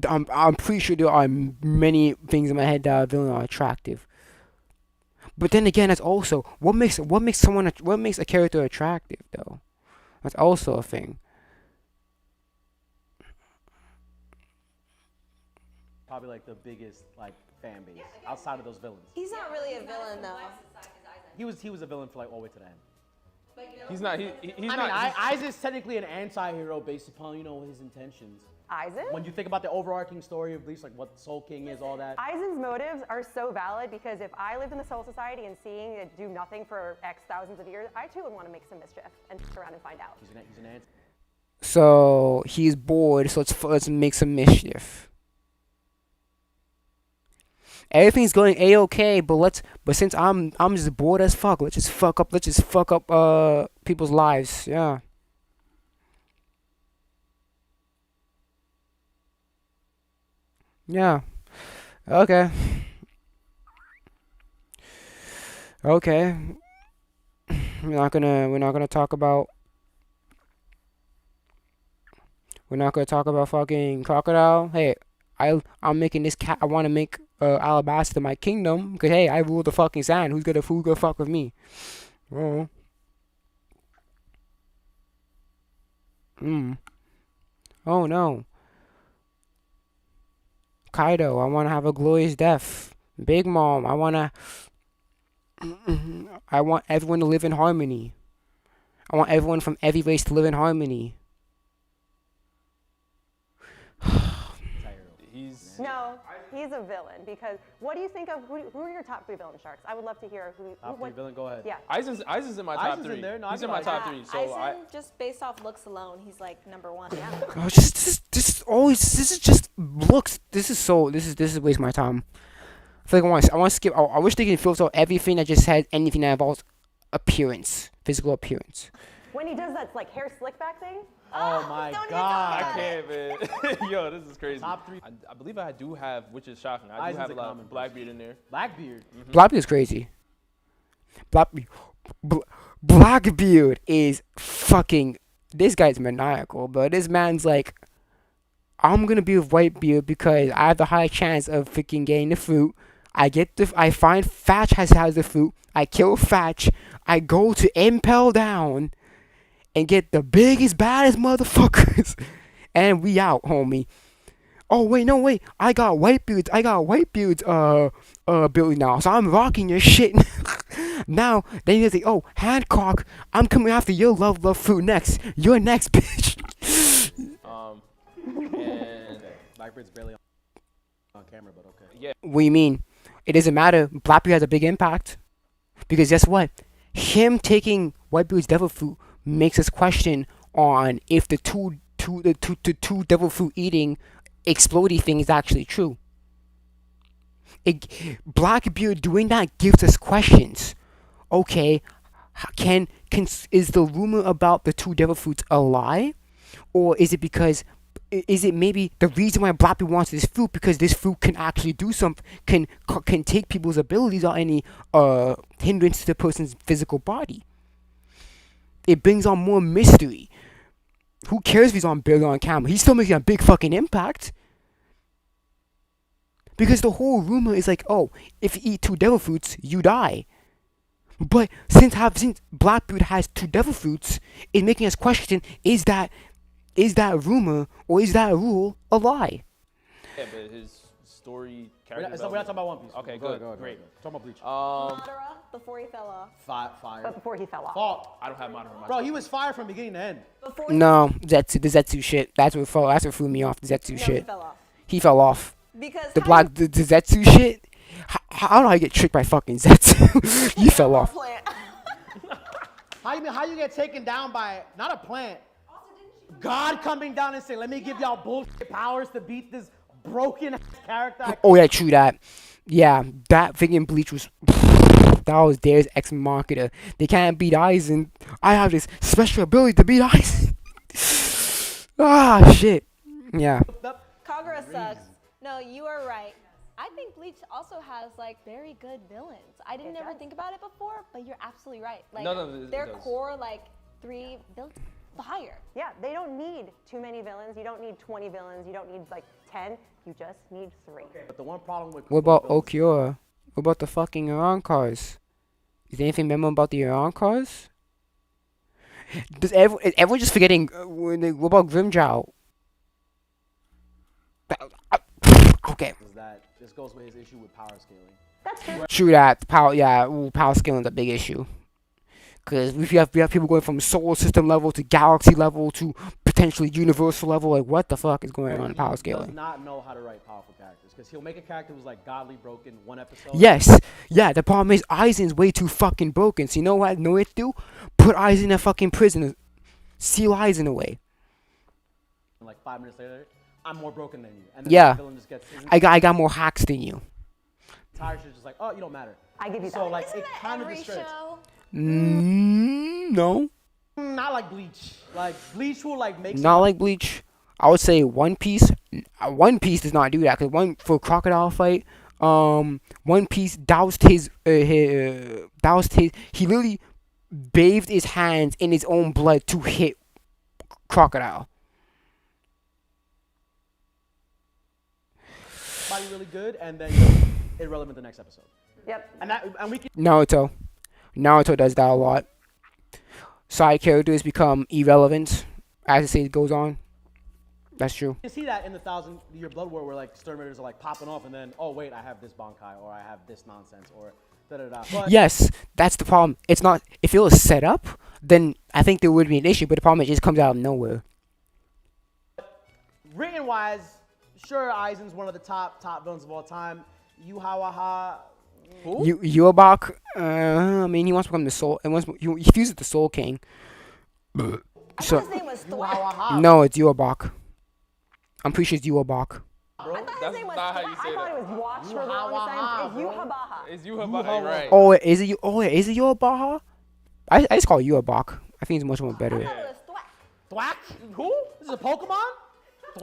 I'm pretty sure there are many things in my head that villain are attractive. But then again, that's also what makes a character attractive though. That's also a thing. Probably like the biggest fan base outside of those villains. He's not really a villain though. He was a villain for all the way to the end. He's not. Aizen's technically an anti-hero based upon his intentions. Aizen? When you think about the overarching story of Bleach, like what Soul King is, all that. Aizen's motives are so valid because if I lived in the Soul Society and seeing it do nothing for X thousands of years, I too would want to make some mischief and stick around and find out. He's an anti. So he's bored. So let's make some mischief. Everything's going a-okay, but since I'm just bored as fuck, let's just fuck up people's lives. Yeah. Yeah. Okay. Okay. We're not gonna talk about fucking crocodile. Hey, I'm making this cat. I want to make Alabasta my kingdom. Cause hey, I rule the fucking sand. Who's gonna fuck with me? Oh. Oh no. Kaido, I want to have a glorious death. Big Mom, I want everyone to live in harmony. I want everyone from every race to live in harmony. He's a villain because what do you think of who are your top 3 villain sharks? I would love to hear who. Top 3 villain, go ahead. Yeah. Aizen's in my top 3. In there? No, he's in my top 3. So Aizen, just based off looks alone, he's like number 1. Yeah. Oh, this is just looks. This is waste my time. I feel like I want to skip. I wish they could filter out everything that just had anything that involves physical appearance. When he does that hair slick back thing. Oh my god. I can't, man. Yo, this is crazy. Top 3. I believe I do have, which is shocking. I do have a lot of Blackbeard in there. Blackbeard. Mm-hmm. Blackbeard is crazy. Blackbeard is fucking. This guy's maniacal, but this man's like, I'm gonna be with Whitebeard because I have the high chance of freaking getting the fruit. I find Fatch has the fruit. I kill Fatch. I go to Impel Down and get the biggest, baddest motherfuckers. And we out, homie. Oh, wait, no, wait. I got Whitebeard's ability now, so I'm rocking your shit. Now, then he's like, oh, Hancock, I'm coming after your love fruit next. You're next, bitch. And Blackbeard's barely on camera, but okay. yeah. What do you mean? It doesn't matter. Blackbeard has a big impact. Because guess what? Him taking Whitebeard's devil fruit makes us question on if the two devil fruit eating explodey thing is actually true. Blackbeard doing that gives us questions. Okay, is the rumor about the two devil fruits a lie, or is it because? Is it maybe the reason why Blackbeard wants this fruit because this fruit can actually do something, can take people's abilities or any hindrance to the person's physical body? It brings on more mystery. Who cares if he's barely on camera? He's still making a big fucking impact. Because the whole rumor is like, oh, if you eat two devil fruits, you die. But since Blackbeard has two devil fruits, it's making us question: is that rumor or is that rule a lie? Yeah, but his story We're character. not talking about One Piece. Okay, Go good, ahead, great. Talking about Bleach. Madara before he fell off. Fire. But before he fell off. Fall. I don't have mine on my. Bro, he was fire from beginning to end. No, the Zetsu shit. That's what threw me off. The Zetsu shit. He fell off. He fell off. Because the Zetsu shit. I don't know how you get tricked by fucking Zetsu. You fell off. How you get taken down by not a plant? God coming down and saying, "Let me give y'all bullshit powers to beat this broken ass character." Oh yeah, true that. Yeah, that freaking Bleach was. That was Dare's ex marketer. They can't beat Aizen. I have this special ability to beat Aizen. Shit. Yeah. Kagura sucks. No, you are right. I think Bleach also has like very good villains. I didn't ever think about it before, but you're absolutely right. Like their core like 3 villains, fire. Yeah, they don't need too many villains. You don't need 20 villains. You don't need like 10. You just need 3. Okay, but the one problem with What about Okiura? What about the fucking Iran cars? Is there anything memorable about the Iran cars? Is everyone just forgetting? What about Grimjow? Okay. This goes with his issue with power scaling. That's true. True that. Power scaling is a big issue. Because we have people going from solar system level to galaxy level to potentially universal level. Like, what the fuck is going on in power He scaling? does not know how to write powerful characters because he'll make a character who's like godly broken one episode. Yes. Yeah, the problem is Aizen's way too fucking broken. So you know what I know what to do? Put Aizen in a fucking prison. Seal Aizen away. And like 5 minutes later, I'm more broken than you. And then Yeah. the villain just gets I got more hacks than you. Tyrus is just like, oh, you don't matter. I give you so that. like Isn't it that kind of every discredits. show? No. Not like Bleach. Like Bleach will like make. Not like Bleach. I would say One Piece. One Piece does not do that because for a crocodile fight, One Piece doused his. He literally bathed his hands in his own blood to hit crocodile. Body really good, and then irrelevant the next episode. Yep. And we can. Naruto does that a lot. Side characters become irrelevant as the series goes on. That's true. You see that in the 1,000-Year Blood War where like Sternmators are like popping off and then, oh wait, I have this Bankai or I have this nonsense or da-da-da. But Yes, that's the problem. It's not, if it was set up, then I think there would be an issue, but the problem is it just comes out of nowhere. written wise, sure, Aizen's one of the top villains of all time. Yuhawaha. Who? Yuabak, I mean, he wants to become the soul, and he fuses the Soul King. So, His name was Thwack. no, it's Yuabak. I'm pretty sure it's Yuabak. I thought his name was not how Thwack. you say I thought that. it was watch for the longest time. It's Yuhabaha. It's Yuhabaha, right? Oh, is it Yuabaha? I just call it Yuabak. I think it's much more better. I thought it was Thwack. Thwack? Who? This is a Pokemon?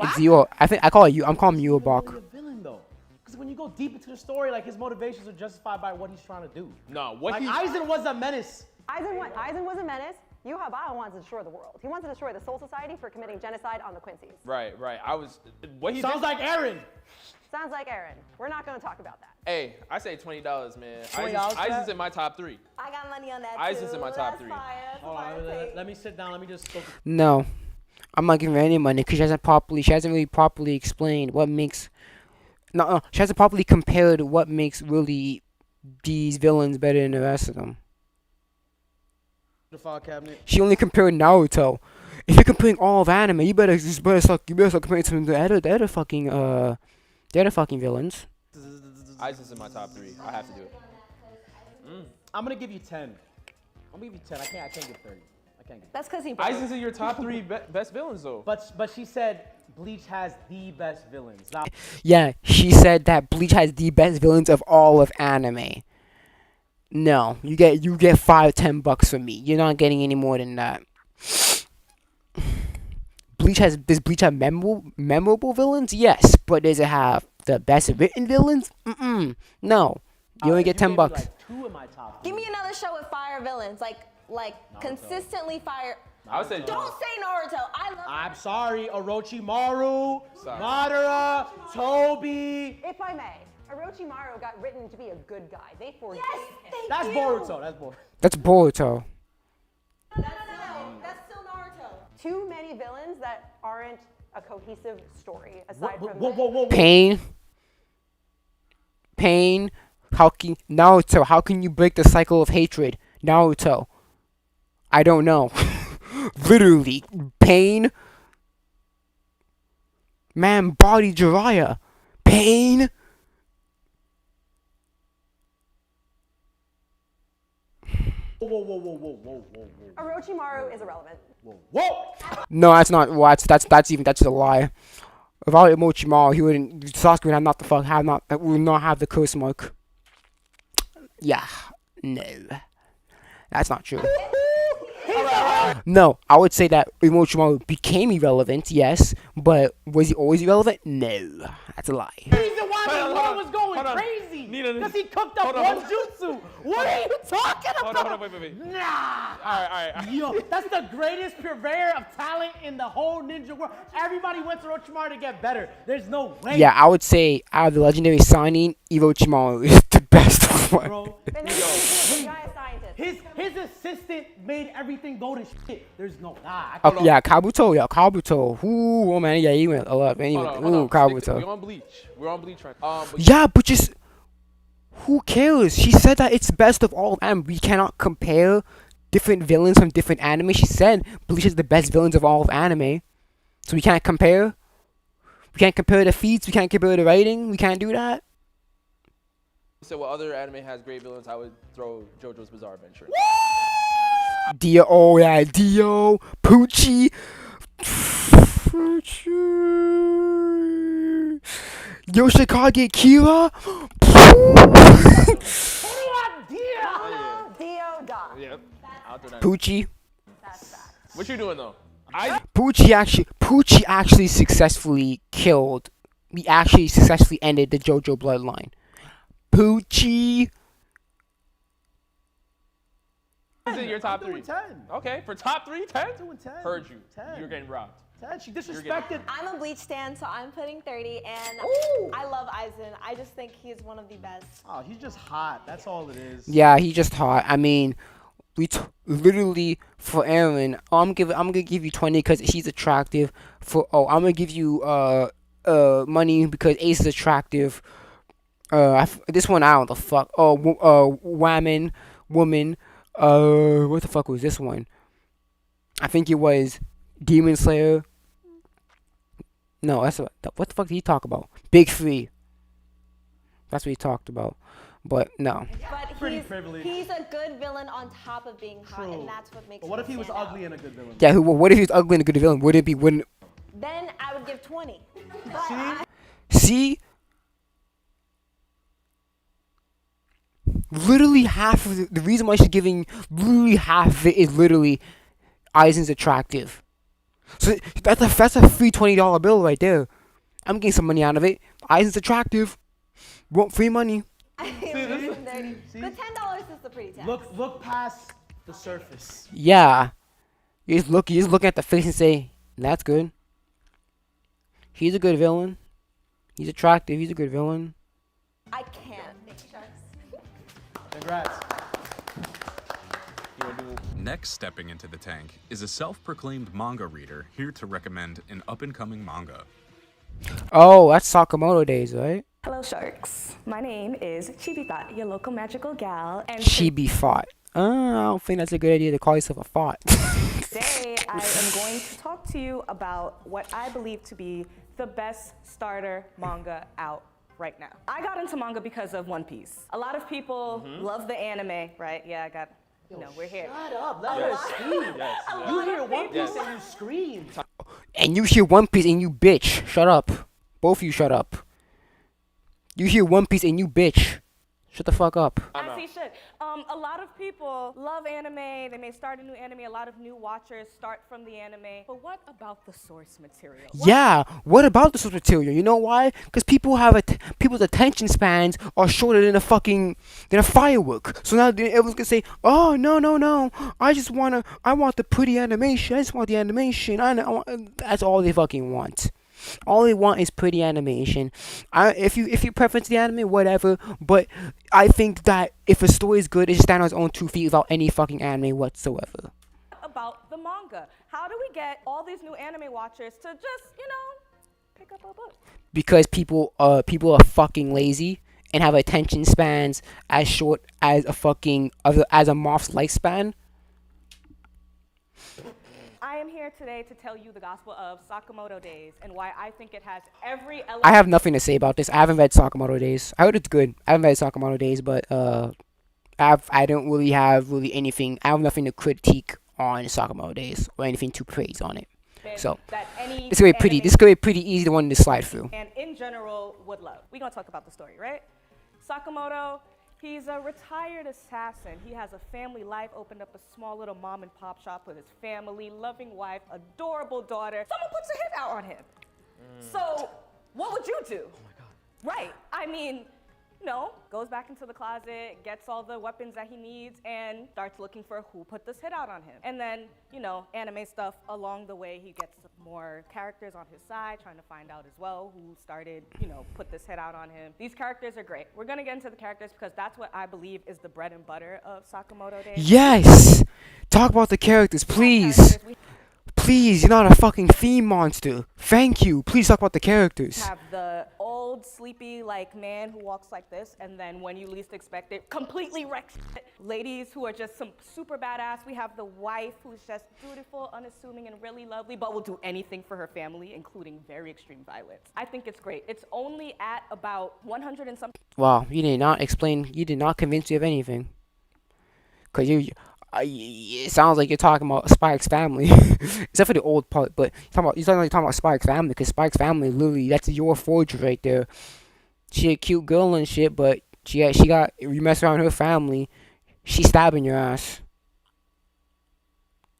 It's Yu. I call it you. I'm calling him Yuabak. He's a villain though. Because when you go deep into the story, like his motivations are justified by what he's trying to do. No, what Like he Aizen was a menace. Aizen was a menace. Yuhabaha wants to destroy the world. He wants to destroy the Soul Society for committing genocide on the Quincy's. right. I was what he Sounds did- like Aaron. Sounds like Aaron. We're not going to talk about that. Hey, I say $20, man. $20 Aizen's for in my top 3. I got money on that Aizen's too. in my top That's 3. fire. That's Hold fire on, take. let me sit down. Let me just focus. No, I'm not giving her any money because she hasn't really properly explained what makes. No, she hasn't properly compared what makes really these villains better than the rest of them. The file cabinet. She only compared Naruto. If you're comparing all of anime, you better start comparing some of the other fucking villains. Aizen's in my top 3. I have to do it. I'm gonna give you 10. I'm gonna give you 10. I can't give 30. I can't give. That's because he. Aizen's in your top 3 best villains though. But she said Bleach has the best villains. Now, Yeah, she said that Bleach has the best villains of all of anime. No, you get $5-10 from me. You're not getting any more than that. Does Bleach have memorable villains? Yes, but does it have the best written villains? No. You only get $10. like 2 in my top. Give me another show with fire villains, like consistently fire. I would say Don't say Naruto. I love. I'm sorry, Orochimaru, Sorry. Madara, Toby. If I may, Orochimaru got written to be a good guy. They forgave him. That's Boruto. That's Boruto. That's Boruto. That's still Naruto. Too many villains that aren't a cohesive story aside from Whoa. Pain. Naruto, how can you break the cycle of hatred? Naruto. I don't know. Literally. Pain. Man, body Jiraiya. Pain. Whoa. Orochimaru is irrelevant. Whoa. No, that's not. Well, that's a lie. Without Orochimaru, he wouldn't. Sasuke would would not have the curse mark. Yeah, no, that's not true. No, I would say that Orochimaru became irrelevant, yes, but was he always irrelevant? No, that's a lie. The reason why the war was going crazy because he cooked up one jutsu. What are you talking about? Hold on, wait. Nah. All right. Yo, that's the greatest purveyor of talent in the whole ninja world. Everybody went to Orochimaru to get better. There's no way. Yeah, I would say out of the legendary signing, Orochimaru is the best one. Bro. His assistant made everything go to shit. There's no Yeah, Kabuto. Ooh, oh man, yeah, he went a lot. Man, Kabuto. We're on Bleach right now. Yeah, but just who cares? She said that it's best of all, and we cannot compare different villains from different anime. She said Bleach is the best villains of all of anime, so we can't compare. We can't compare the feats. We can't compare the writing. We can't do that. So what other anime has great villains? I would throw JoJo's Bizarre Adventure. Dio, oh yeah, Dio, Poochie. Yoshikage Kira. Yep. Poochie. What you doing though? Poochie actually successfully killed. We actually successfully ended the JoJo bloodline. Poochie. Is it your top 3? 10. Okay, for top 3, 10? 2 and 10. Heard you. 10. You're getting robbed. 10. She disrespected. I'm a Bleach stan, so I'm putting 30, and I love Aizen. I just think he's one of the best. Oh, he's just hot. That's all it is. Yeah, he just hot. I mean, literally for Aaron, I'm gonna give you 20 because she's attractive. I'm gonna give you money because Ace is attractive. This one I don't know the fuck. Woman. What the fuck was this one? I think it was Demon Slayer. No, what the fuck did he talk about? Big Three. That's what he talked about. But no. But he's a good villain on top of being hot, and that's what makes. But what him if he was stand ugly out. and a good villain? Yeah, what if he was ugly and a good villain? Wouldn't? Then I would give 20. See? Literally half of the reason why she's giving literally half of it is literally Aizen's attractive. So that's a free $20 bill right there. I'm getting some money out of it. Aizen's attractive. Want free money. The $10 is the pretty tax. Look past the surface. Yeah. You just look at the face and say, that's good. He's a good villain. He's attractive. He's a good villain. I can't. Congrats. Next stepping into the tank is a self-proclaimed manga reader here to recommend an up-and-coming manga. Oh, that's Sakamoto days, right? Hello, sharks. My name is Chibi Thought, your local magical gal, and Chibi fought. I don't think that's a good idea to call yourself a fought. today I am going to talk to you about what I believe to be the best starter manga out right now. I got into manga because of One Piece. A lot of people love the anime, right? Yeah, I got, we're here. Shut up, let her scream. You hear One Piece and you scream. And you hear One Piece and you bitch. Shut up. Both of you shut up. You hear One Piece and you bitch. Shut the fuck up. As he should. A lot of people love anime. They may start a new anime. A lot of new watchers start from the anime. But what about the source material? Yeah, what about the source material? You know why? Because people's attention spans are shorter than a firework. So now everyone's gonna say, oh no, I want the pretty animation. I just want the animation. That's all they fucking want. All they want is pretty animation. If you preference the anime, whatever. But I think that if a story is good, it should stand on its own 2 feet without any fucking anime whatsoever. About the manga. How do we get all these new anime watchers to just, pick up a book? Because people are fucking lazy and have attention spans as short as a moth's lifespan. I am here today to tell you the gospel of Sakamoto Days and why I think it has every element. I have nothing to say about this. I haven't read Sakamoto Days. I heard it's good. I haven't read Sakamoto Days, but I don't really have anything. I have nothing to critique on Sakamoto Days or anything to praise on it. So this could be pretty easy one to slide through. And in general, would love. We're gonna talk about the story, right? Sakamoto. He's a retired assassin. He has a family life, opened up a small little mom and pop shop with his family, loving wife, adorable daughter. Someone puts a hit out on him. So what would you do? Oh my God. Right. I mean, goes back into the closet, gets all the weapons that he needs, and starts looking for who put this hit out on him. And then, anime stuff along the way, he gets more characters on his side, trying to find out as well who started, put this hit out on him. These characters are great. We're gonna get into the characters because that's what I believe is the bread and butter of Sakamoto Days. Yes! Talk about the characters, please. Please, you're not a fucking theme monster. Thank you. Please talk about the characters. Have the old sleepy man who walks like this, and then when you least expect it, completely wrecks it. Ladies who are just some super badass. We have the wife who's just beautiful, unassuming, and really lovely, but will do anything for her family, including very extreme violence. I think it's great. It's only at about 100 and something. Wow, you did not convince me of anything. Cause it sounds like you're talking about Spike's family, except for the old part. But you're talking about Spike's family, because Spike's family, literally, that's your forger right there. She a cute girl and shit, but you mess around her family, she stabbing your ass.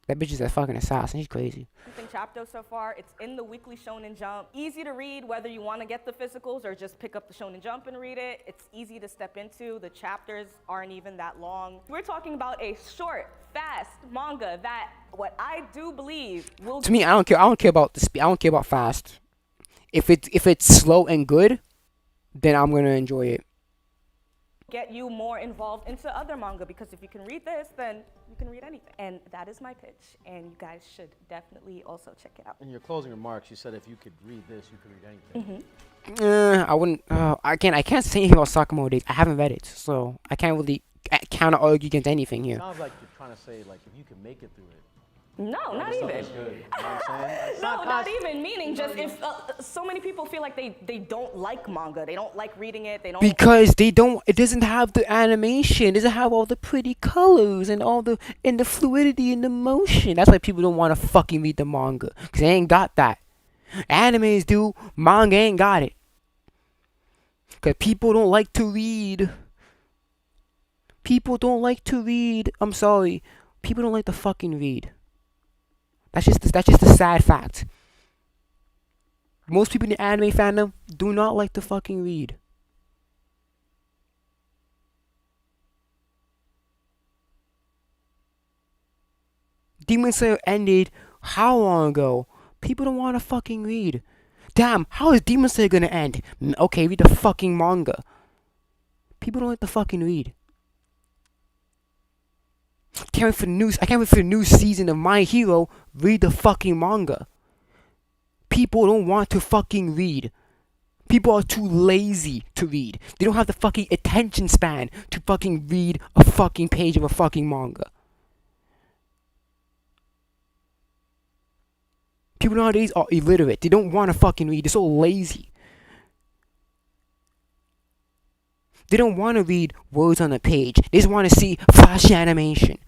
That bitch is a fucking assassin. She's crazy. Chapter so far. It's in the weekly Shounen Jump. Easy to read, whether you want to get the physicals or just pick up the Shounen Jump and read it. It's easy to step into. The chapters aren't even that long. We're talking about a short, fast manga that, what I do believe, will. To me, I don't care. I don't care about the speed. I don't care about fast. If it's slow and good, then I'm gonna enjoy it. Get you more involved into other manga, because if you can read this, then you can read anything. And that is my pitch, and you guys should definitely also check it out. In your closing remarks, you said if you could read this, you could read anything. I wouldn't. I can't say anything about Sakamoto Days. I haven't read it, so I can't really counter argue against anything here. Sounds like you're trying to say if you can make it through it. No, not even. Good. You know what I'm saying? No, not even. Meaning, just if so many people feel like they don't like manga, they don't like reading it, they don't. Because they don't. It doesn't have the animation. It doesn't have all the pretty colors and the fluidity and the motion. That's why people don't want to fucking read the manga, because they ain't got that. Animes do. Manga ain't got it. Because people don't like to read. People don't like to read. I'm sorry. People don't like to fucking read. That's just a sad fact. Most people in the anime fandom do not like to fucking read. Demon Slayer ended how long ago? People don't want to fucking read. Damn, how is Demon Slayer gonna end? Okay, read the fucking manga. People don't like to fucking read. I can't wait for the new season of My Hero. Read the fucking manga. People don't want to fucking read. People are too lazy to read. They don't have the fucking attention span to fucking read a fucking page of a fucking manga. People nowadays are illiterate. They don't want to fucking read. They're so lazy. They don't want to read words on a page. They just want to see flashy animation.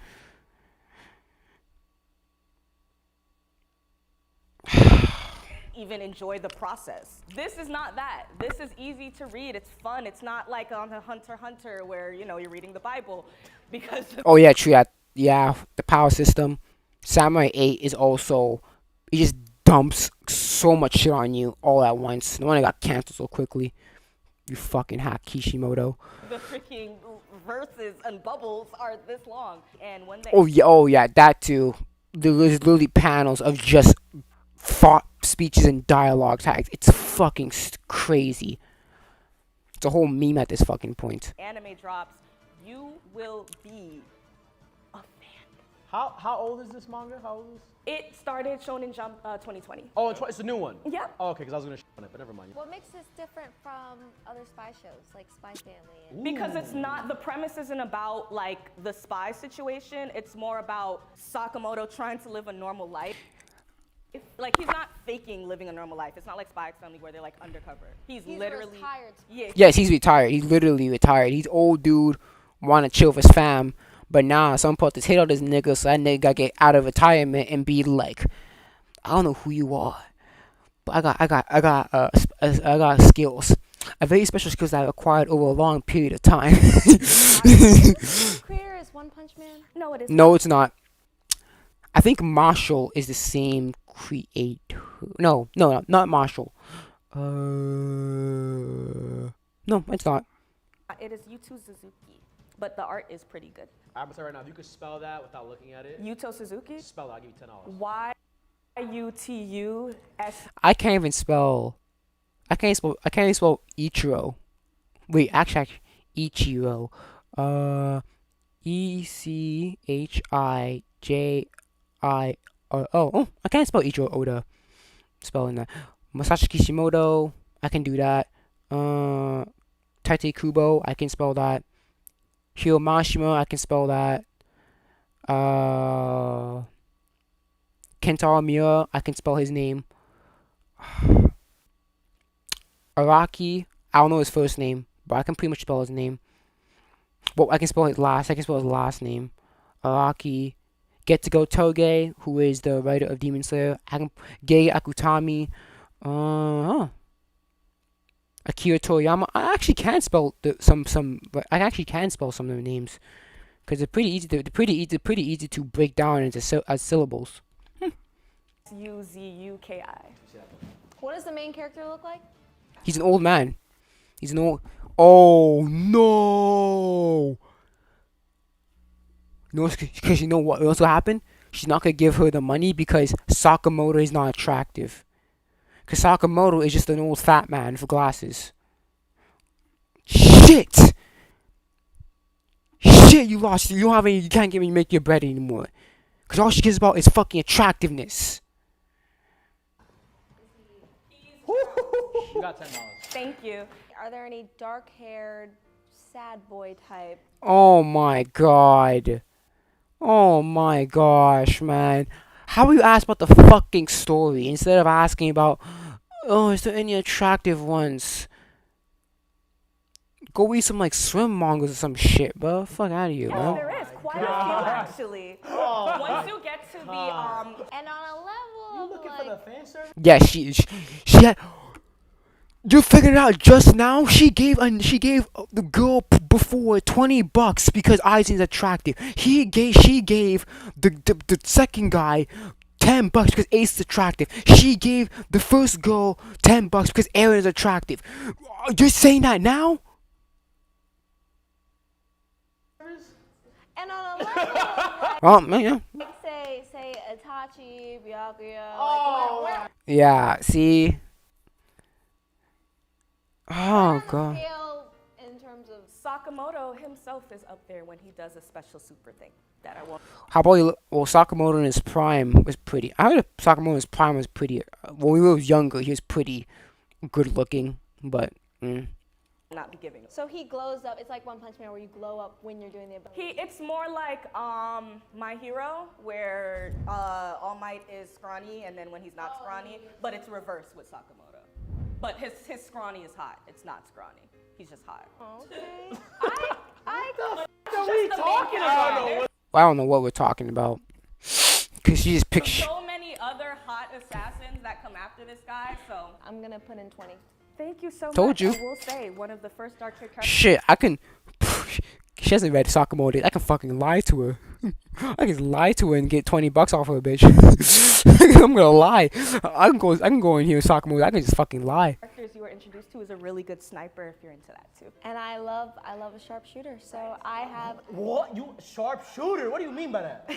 Even enjoy the process. This is not that. This is easy to read. It's fun. It's not like on the Hunter x Hunter where, you know, you're reading the Bible because Oh yeah, true. Yeah, the power system. Samurai 8 is also, it just dumps so much shit on you all at once. No wonder it got canceled so quickly. You fucking hack Kishimoto. the freaking verses and bubbles are this long. And when they Oh yeah, that too. There's literally panels of just thought speeches and dialogue tags. It's fucking crazy. It's a whole meme at this fucking point. anime drops, you will be a fan. How old is this manga? How old is? It started Shonen Jump 2020. Oh, it's a new one. Yeah. Oh, okay, because I was gonna on it, but never mind. What makes this different from other spy shows like Spy Family? And Because it's not, the premise isn't about like the spy situation. It's more about Sakamoto trying to live a normal life. Like he's not faking living a normal life. It's not like Spy Family where they're like undercover. He's literally retired. Yeah. Yes, he's retired. He's literally retired. He's old dude, wanna chill with his fam. But nah, some put this hit on this nigga, so that nigga gotta get out of retirement and be like, I don't know who you are, but I got skills, a very special skills that I acquired over a long period of time. Creator is One Punch Man. No, it is. No, it's not. I think Marshall is the same creator. No, not Marshall. No, it's not. It is Yuto Suzuki, but the art is pretty good. I'm gonna tell you right now, if you could spell that without looking at it. Yuto Suzuki? Spell it, I'll give you $10. Y-U-T-U-S. I can't even spell. I can't even spell Ichiro. Wait, actually, Ichiro. ECHIJIRO. Oh, I can't spell Ichiro Oda. Spelling that. Masashi Kishimoto. I can do that. Tate Kubo. I can spell that. Hiro Mashima. I can spell that. Kentaro Miura. I can spell his name. Araki. I don't know his first name, but I can pretty much spell his name. Well, I can spell his last. I can spell his last name. Araki. Get to Go Toge, who is the writer of Demon Slayer. Gei Akutami. Akira Toriyama. I actually can spell some. I actually can spell some of their names, because they're pretty easy. They're pretty easy to break down into as syllables. U-Z-U-K-I. What does the main character look like? He's an old man. He's an old. Oh no! No, because you know what also happened? She's not gonna give her the money because Sakamoto is not attractive. Because Sakamoto is just an old fat man with glasses. Shit! Shit, you lost. You don't have any. You can't make your bread anymore. Because all she cares about is fucking attractiveness. You got $10. Thank you. Are there any dark-haired, sad boy type? Oh my god. Oh my gosh, man. How will you ask about the fucking story instead of asking about, oh, is there any attractive ones? Go read some like swim mangas or some shit, bro. Fuck out of here, Yes, man. there is quite a few actually. Once you get to the And on a level of Looking for the fan service? Yeah, she had. You figured it out just now. She gave the girl before $20 because Aizen's attractive. She gave the second guy $10 because Ace is attractive. She gave the first girl $10 because Eren is attractive. You're saying that now? And on a level of Oh man, yeah. like say Itachi, Byakuya, like where Yeah. See. Oh god. scale in terms of Sakamoto himself is up there when he does a special super thing that I won't. How about you? Well, Sakamoto in his prime was pretty. I heard Sakamoto in his prime was pretty. When he was younger, he was pretty good looking. but not be giving. So he glows up. It's like One Punch Man where you glow up when you're doing the ability. It's more like My Hero, where All Might is scrawny, and then when he's not scrawny, but it's reversed with Sakamoto. But his scrawny is hot. It's not scrawny. He's just hot. Okay. What are we talking about? I don't know what we're talking about. Cause she just picked. So many other hot assassins that come after this guy, so I'm gonna put in 20. thank you so much. Told you. I will say, one of the first Dark Trade characters. Shit, I can. She hasn't read Sakamoto. I can fucking lie to her. I can lie to her and get $20 off her, bitch. I'm gonna lie. I can go in here with Sakamoto. I can just fucking lie. Characters you were introduced to is a really good sniper if you're into that too. And I love a sharpshooter. So I have. What? You sharpshooter? What do you mean by that?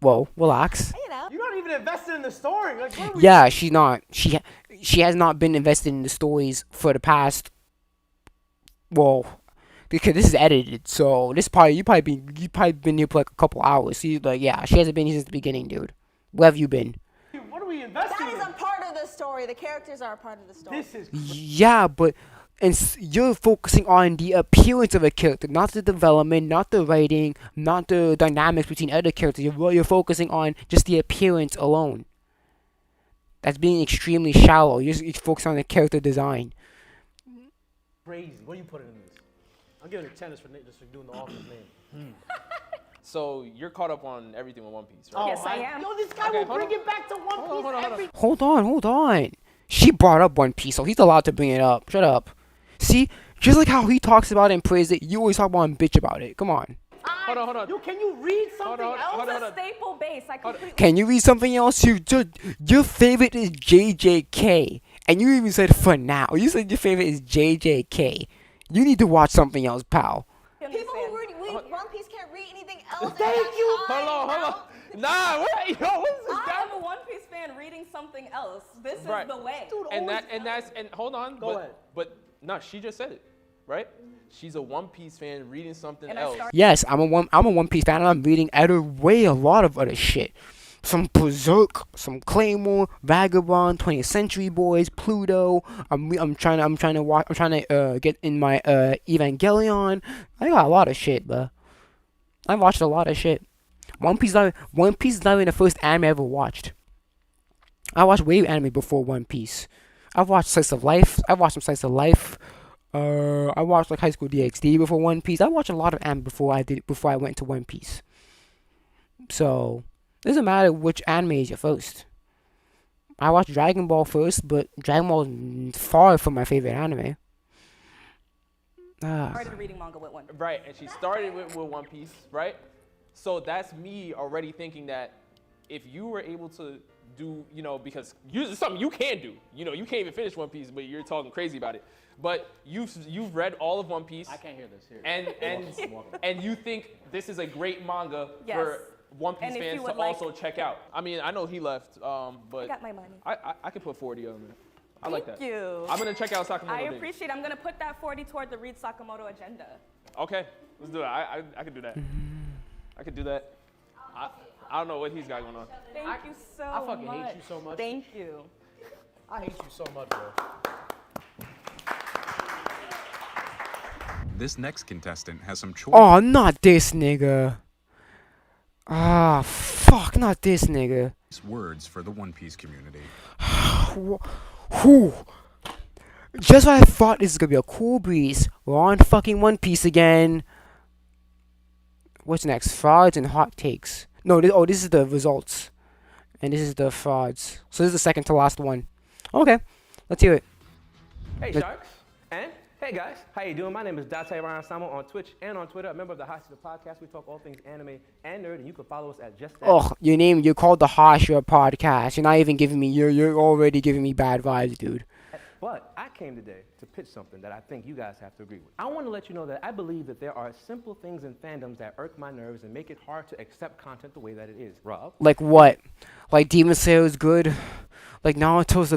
Whoa, relax. You know. You're not even invested in the story. Like, what are we Yeah, she's not. She has not been invested in the stories for the past. Well, because this is edited, so this part you probably been here for like a couple hours. So you like, yeah, she hasn't been here since the beginning, dude. Where have you been? What are we investing That in? is a part of the story. The characters are a part of the story. This is. Yeah, but you're focusing on the appearance of a character, not the development, not the writing, not the dynamics between other characters. You're focusing on just the appearance alone. That's being extremely shallow. You're just focusing on the character design. Crazy. What are you putting in this? I'm giving it 10 just for doing the author's name. So you're caught up on everything with One Piece, right? Oh, Yes, I am. Yo, this guy Okay, will hold bring on. it back to One Piece every. Hold on. She brought up One Piece, so he's allowed to bring it up. Shut up. See, just like how he talks about it and praise it, you always talk about and bitch about it. Come on. Hold on. Yo, can you read something else? It's a staple base. I completely. Can you read something else? Your favorite is JJK, and you even said for now. You said your favorite is JJK. You need to watch something else, pal. People who read One Piece can't read anything else. Thank you. Hold on. Nah, what is this? I am a One Piece fan reading something else. This is Right. the way. And hold on. Go ahead. But no, she just said it, right? She's a One Piece fan reading something And I else. started- Yes, I'm a One Piece fan, and I'm reading a lot of other shit. Some Berserk, some Claymore, Vagabond, 20th Century Boys, Pluto. I'm trying to get in my Evangelion. I got a lot of shit, bro. I watched a lot of shit. One Piece is not even the first anime I ever watched. I watched way anime before One Piece. I've watched Slice of Life. I watched some Slice of Life. I watched like High School DxD before One Piece. I watched a lot of anime before I went to One Piece. So it doesn't matter which anime is your first. I watched Dragon Ball first, but Dragon Ball is far from my favorite anime. Started reading manga with One Piece. Right, and she started with One Piece, right? So that's me already thinking that if you were able to do, because it's something you can do. You can't even finish One Piece, but you're talking crazy about it. But you've read all of One Piece. I can't hear this here. And you think this is a great manga Yes. for One Piece And if fans you to would like- also check out. I mean, I know he left, but I got my money. I could put 40 on there. I like that. Thank you. I'm gonna check out Sakamoto. I Days. appreciate. I'm gonna put that 40 toward the Read Sakamoto agenda. Okay, let's do it. I could do that. I could do that. I don't know what he's got going on. Thank you so much. I fucking hate you so much. Thank you. I hate you so much, bro. This next contestant has some choice. Oh, not this nigga. Ah, fuck, not this nigga. Words for the One Piece community. Whew. Just when I thought this is gonna be a cool breeze, we're on fucking One Piece again. What's next? Frauds and hot takes. No, this is the results. And this is the frauds. So this is the second to last one. Okay, let's hear it. Hey Sharks, and hey guys, how you doing? My name is Date Ryan Samo on Twitch and on Twitter. A member of the Hot Seat Podcast. We talk all things anime and nerd, and you can follow us at just that. Oh, you're called the Hashira podcast. You're not even giving me, you're already giving me bad vibes, dude. But I came today to pitch something that I think you guys have to agree with. I want to let you know that I believe that there are simple things in fandoms that irk my nerves and make it hard to accept content the way that it is. Rob? Like what? Like Demon Slayer is good? Like Naruto's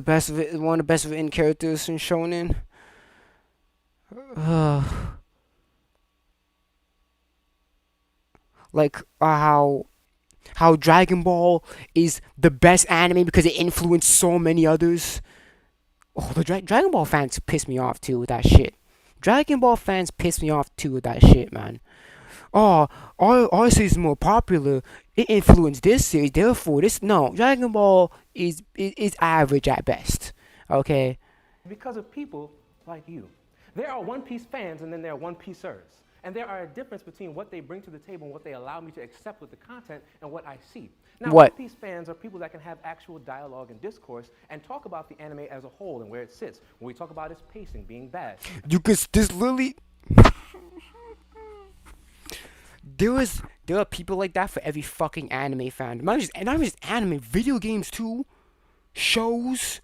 one of the best written characters in Shonen? Like how how Dragon Ball is the best anime because it influenced so many others. Oh, the Dragon Ball fans piss me off too with that shit. Dragon Ball fans piss me off too with that shit, man. Oh, our series is more popular. It influenced this series, therefore this. No, Dragon Ball is average at best. Okay. Because of people like you. There are One Piece fans and then there are One Piecers. And there are a difference between what they bring to the table and what they allow me to accept with the content and what I see. Now, What? One Piece fans are people that can have actual dialogue and discourse and talk about the anime as a whole and where it sits. When we talk about its pacing being bad. You could this literally. There are people like that for every fucking anime fan. Not just anime, video games too, shows.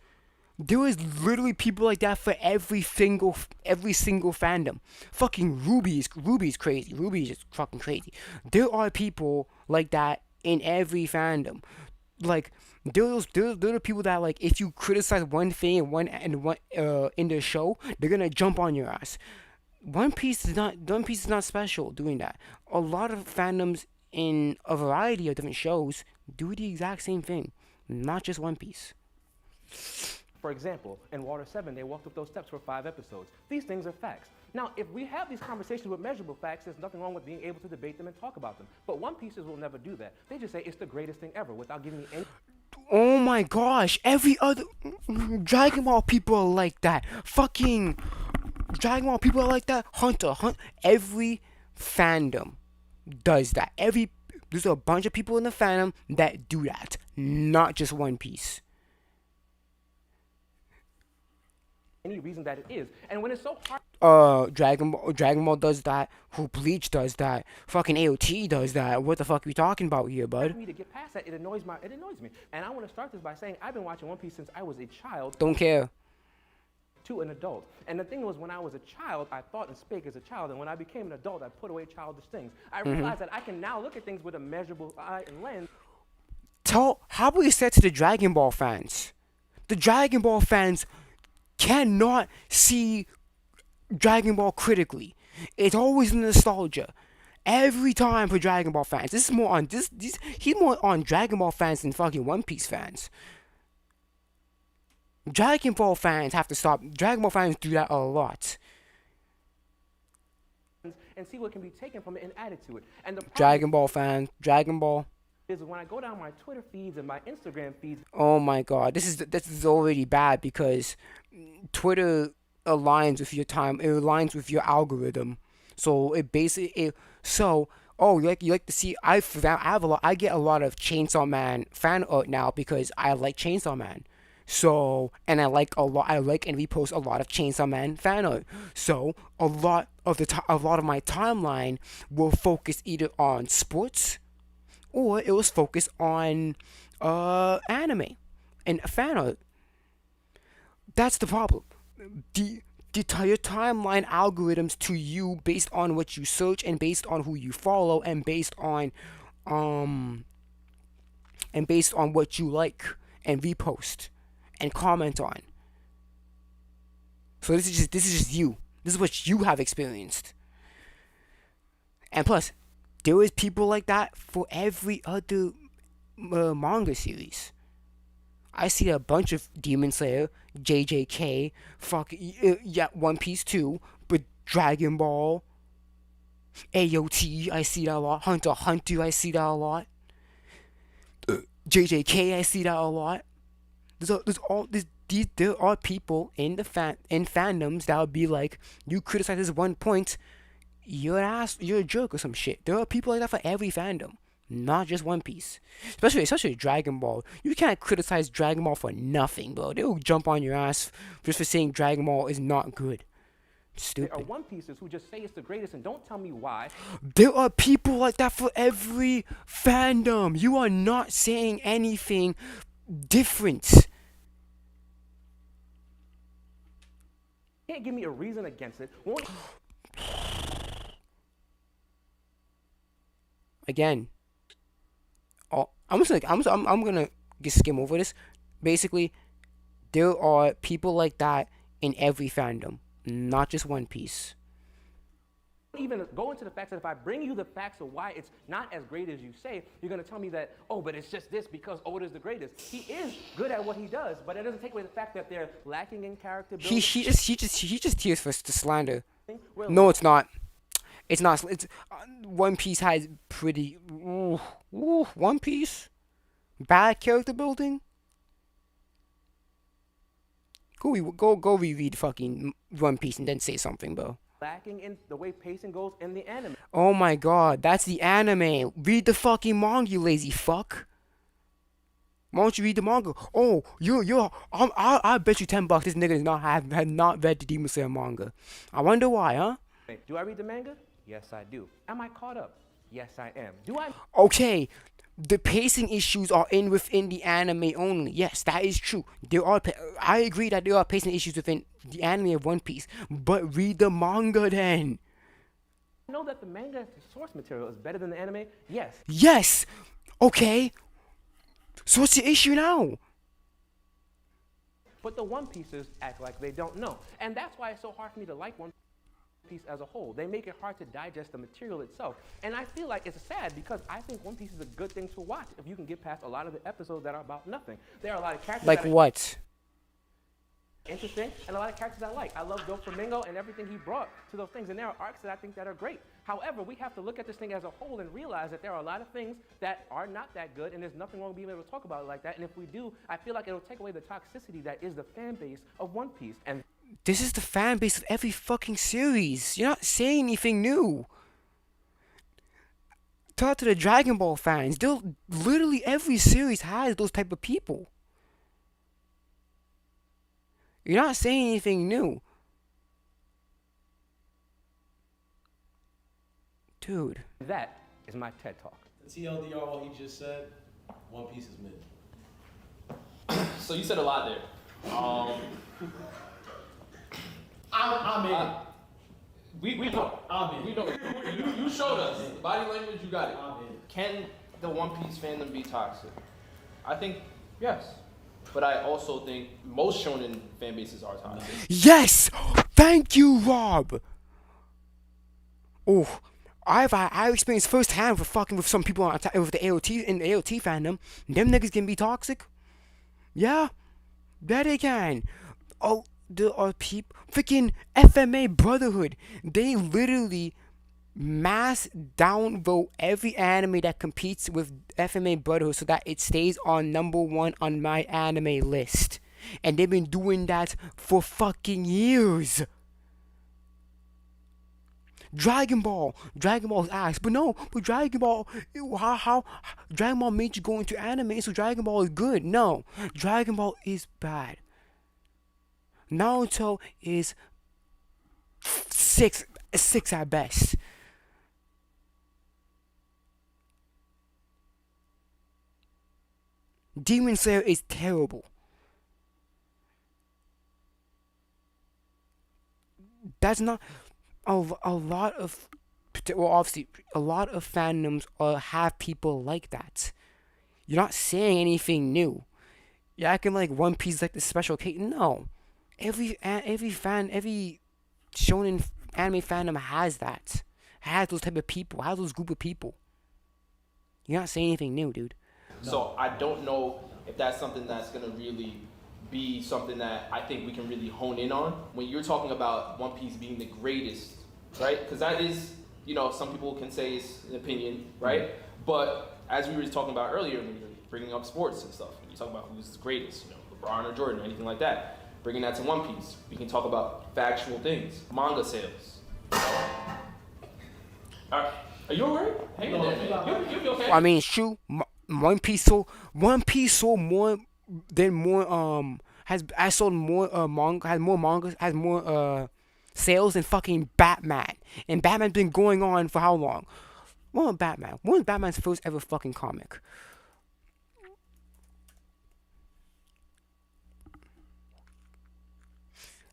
There is literally people like that for every single fandom. Fucking Ruby's crazy. Ruby is just fucking crazy. There are people like that in every fandom. Like there are people that, like, if you criticize one thing and one in the show, they're gonna jump on your ass. One Piece is not special doing that. A lot of fandoms in a variety of different shows do the exact same thing, not just One Piece. For example, in Water 7, they walked up those steps for 5 episodes. These things are facts. Now, if we have these conversations with measurable facts, there's nothing wrong with being able to debate them and talk about them. But One Piecers will never do that. They just say it's the greatest thing ever without giving me any... Oh my gosh, every other Dragon Ball people are like that. Fucking Dragon Ball people are like that. Every fandom does that. There's a bunch of people in the fandom that do that. Not just One Piece. Any reason that it is. And when it's so hard... Dragon Ball does that. Bleach does that. Fucking AOT does that. What the fuck are we talking about here, bud? For me to get past that, it annoys me. And I want to start this by saying I've been watching One Piece since I was a child. Don't care. To an adult. And the thing was, when I was a child, I thought and spake as a child. And when I became an adult, I put away childish things. I realized that I can now look at things with a measurable eye and lens. How about you say to the Dragon Ball fans? The Dragon Ball fans cannot see Dragon Ball critically. It's always nostalgia. Every time for Dragon Ball fans. This is more on he's more on Dragon Ball fans than fucking One Piece fans. Dragon Ball fans have to stop. Dragon Ball fans do that a lot. And see what can be taken from it and added to it. And the Dragon Ball fans, Dragon Ball. Is when I go down my Twitter feeds and my Instagram feeds. Oh my God, this is already bad because Twitter aligns with your time. It aligns with your algorithm. So it basically you like to see. I get a lot of Chainsaw Man fan art now because I like Chainsaw Man. So, and I like and repost a lot of Chainsaw Man fan art. So a lot of my timeline will focus either on sports, or it was focused on anime and fan art. That's the problem. The entire timeline algorithms to you based on what you search and based on who you follow and based on what you like and repost and comment on. So this is just you. This is what you have experienced. And plus, there is people like that for every other manga series. I see a bunch of Demon Slayer, JJK, One Piece too, but Dragon Ball, AOT, I see that a lot. Hunter x Hunter, I see that a lot. JJK, I see that a lot. There are people in fandoms that would be like, you criticize this one point, you're a jerk or some shit. There are people like that for every fandom, not just One Piece. Especially Dragon Ball. You can't criticize Dragon Ball for nothing, bro. They'll jump on your ass just for saying Dragon Ball is not good. Stupid. There are One Piecers who just say it's the greatest and don't tell me why. There are people like that for every fandom. You are not saying anything different. Can't give me a reason against it. Again, I'm gonna just skim over this. Basically, there are people like that in every fandom, not just One Piece. even go into the facts that if I bring you the facts of why it's not as great as you say, you're going to tell me that, oh, but it's just this because Oda's the greatest. He is good at what he does, but it doesn't take away the fact that they're lacking in character building. He just tears for the slander. No, it's not. It's not. It's One Piece has pretty. One Piece, bad character building. Go reread fucking One Piece and then say something, bro. Lacking in the way pacing goes in the anime. Oh my god, that's the anime. Read the fucking manga, you lazy fuck. Why don't you read the manga? Oh, I bet you $10 this nigga had not read the Demon Slayer manga. I wonder why, huh? Do I read the manga? Yes, I do. Am I caught up? Yes, I am. Do I? Okay, the pacing issues are within the anime only. Yes, that is true. I agree that there are pacing issues within the anime of One Piece, but read the manga then. I know that the manga source material is better than the anime. Yes. Yes. Okay. So what's the issue now? But the One Piecers act like they don't know, and that's why it's so hard for me to like One Piece as a whole. They make it hard to digest the material itself. And I feel like it's sad because I think One Piece is a good thing to watch if you can get past a lot of the episodes that are about nothing. There are a lot of characters like that what? Interesting, and a lot of characters I like. I love Doflamingo and everything he brought to those things, and there are arcs that I think that are great. However, we have to look at this thing as a whole and realize that there are a lot of things that are not that good, and there's nothing wrong with being able to talk about it like that. And if we do, I feel like it'll take away the toxicity that is the fan base of One Piece. And this is the fan base of every fucking series. You're not saying anything new. Talk to the Dragon Ball fans. Literally every series has those type of people. You're not saying anything new. Dude. that is my TED Talk. TLDR, all he just said, One Piece is mid. So you said a lot there. I'm in. We know. I'm in. We know. You showed us. Body language, you got it. Can the One Piece fandom be toxic? I think yes. But I also think most shonen fan bases are toxic. Yes! Thank you, Rob! Oh, I experienced firsthand with some people with the AOT in the AOT fandom. Them niggas can be toxic. Yeah, that they can. Oh, there are people freaking FMA Brotherhood. They literally mass downvote every anime that competes with FMA Brotherhood so that it stays on #1 on my anime list. And they've been doing that for fucking years. Dragon Ball is ass, but Dragon Ball, how Dragon Ball made you go into anime, so Dragon Ball is good. No, Dragon Ball is bad. Naruto is six at best. Demon Slayer is terrible. That's not a lot of, well, obviously a lot of fandoms have people like that. You're not saying anything new. You're acting like One Piece is like the special case. No, every shonen anime fandom has that. Has those type of people. Has those group of people. You're not saying anything new, dude. So I don't know if that's something that's gonna really be something that I think we can really hone in on. When you're talking about One Piece being the greatest, right? Because that is, some people can say it's an opinion, right? But as we were talking about earlier, when you're bringing up sports and stuff, when you talk about who's the greatest, LeBron or Jordan or anything like that, bringing that to One Piece, we can talk about factual things, manga sales. All right. Are you alright? Hang on there, man. You'll be okay. I mean, shoot, One Piece sold more has sold more manga, has more mangas, has more sales than fucking Batman. And Batman's been going on for how long? When was Batman's first ever fucking comic?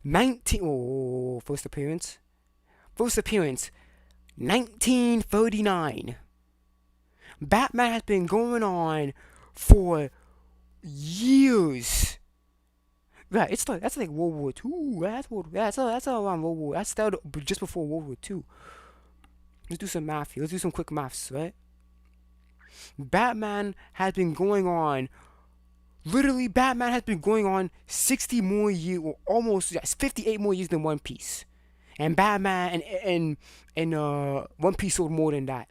First appearance, 1939. Batman has been going on for years. Right, that's like World War II. That's around World War. That started just before World War II. let's do some math here. Let's do some quick maths, right? Batman has been going on. Literally, Batman has been going on 60 more years, or almost 58 more years than One Piece. And Batman and One Piece sold more than that.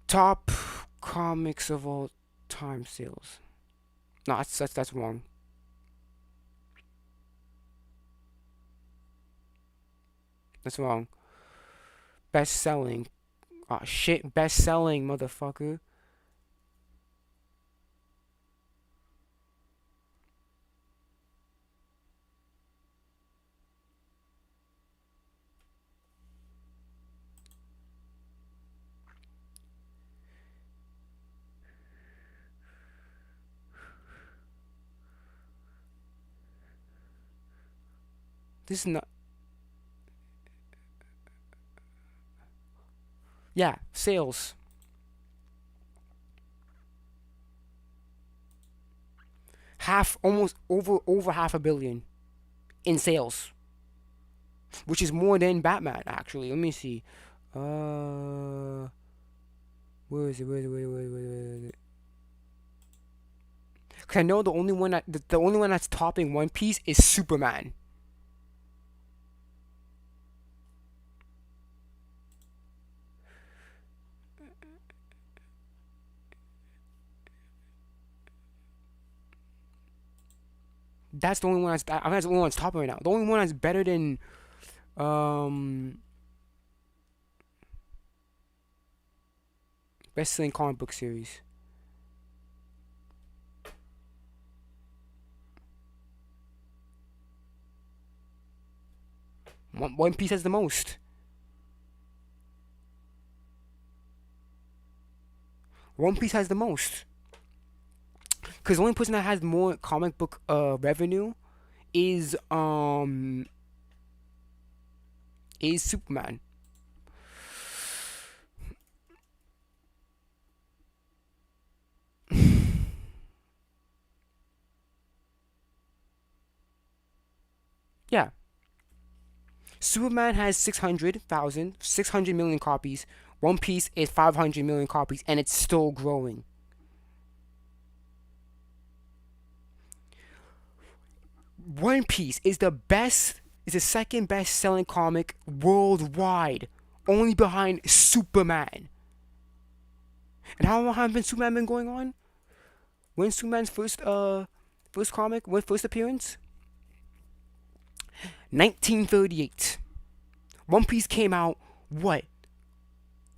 Top comics of all time sales. No, that's wrong. That's wrong. Best selling. Oh shit, best selling, motherfucker. This is not. Yeah, sales. Almost over half a billion in sales, which is more than Batman actually. Let me see. Where is it? Where is it? Cause I know the only one that's topping One Piece is Superman. That's the only one that's the only one that's topping right now. The only one that's better than best-selling comic book series. One Piece has the most. One Piece has the most. Because the only person that has more comic book revenue is Superman. Yeah. Superman has 600 million copies. One Piece is 500 million copies, and it's still growing. One Piece is the second best selling comic worldwide, only behind Superman. And how long has Superman been going on? When's Superman's first comic? When first appearance? 1938. One Piece came out what?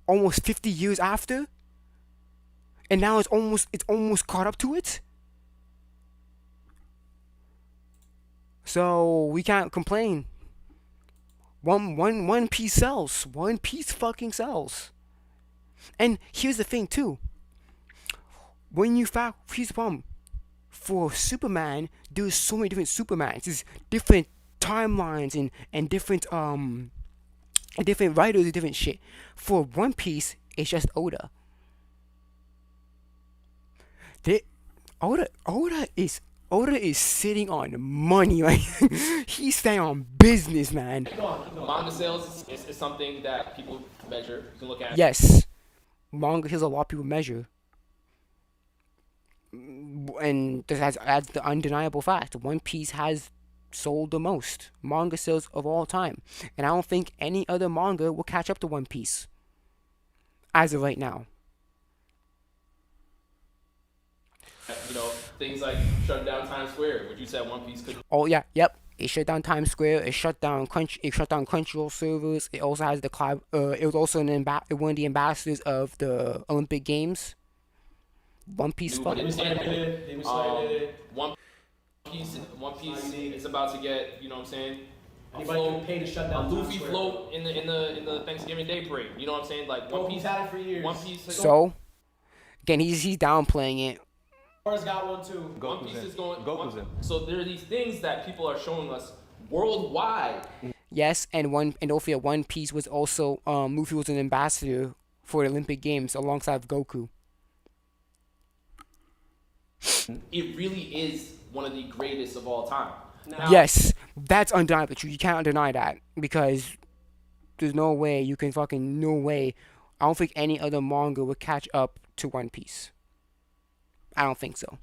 Almost 50 years after? And now it's almost caught up to it? So we can't complain. One Piece sells. One Piece fucking sells. And here's the thing too. Here's the problem. For Superman, there's so many different Supermans. There's different timelines and different writers and different shit. For One Piece, it's just Oda. Oda is sitting on money, like he's staying on business, man. Manga sales is something that people measure. You can look at. Yes, manga sales a lot of people measure, and that's the undeniable fact. One Piece has sold the most manga sales of all time, and I don't think any other manga will catch up to One Piece as of right now. You know, things like shutting down Times Square, which you said One Piece could. Oh yeah, yep. It shut down Times Square. It shut down Crunchyroll servers. It also has the club. It was also one of the ambassadors of the Olympic Games. One Piece. One Piece is about to get. You know what I'm saying? Anybody pay to shut down Luffy float in the Thanksgiving Day parade. You know what I'm saying? Like One Piece had it for years. One Piece. So, again, he's downplaying it. Got one too. One Piece is going. So there are these things that people are showing us worldwide. Yes, and don't forget, One Piece was also Luffy was an ambassador for the Olympic Games alongside Goku. It really is one of the greatest of all time. Now, yes, that's undeniable. You can't deny that because There's no way you can fucking no way. I don't think any other manga would catch up to One Piece. I don't think so.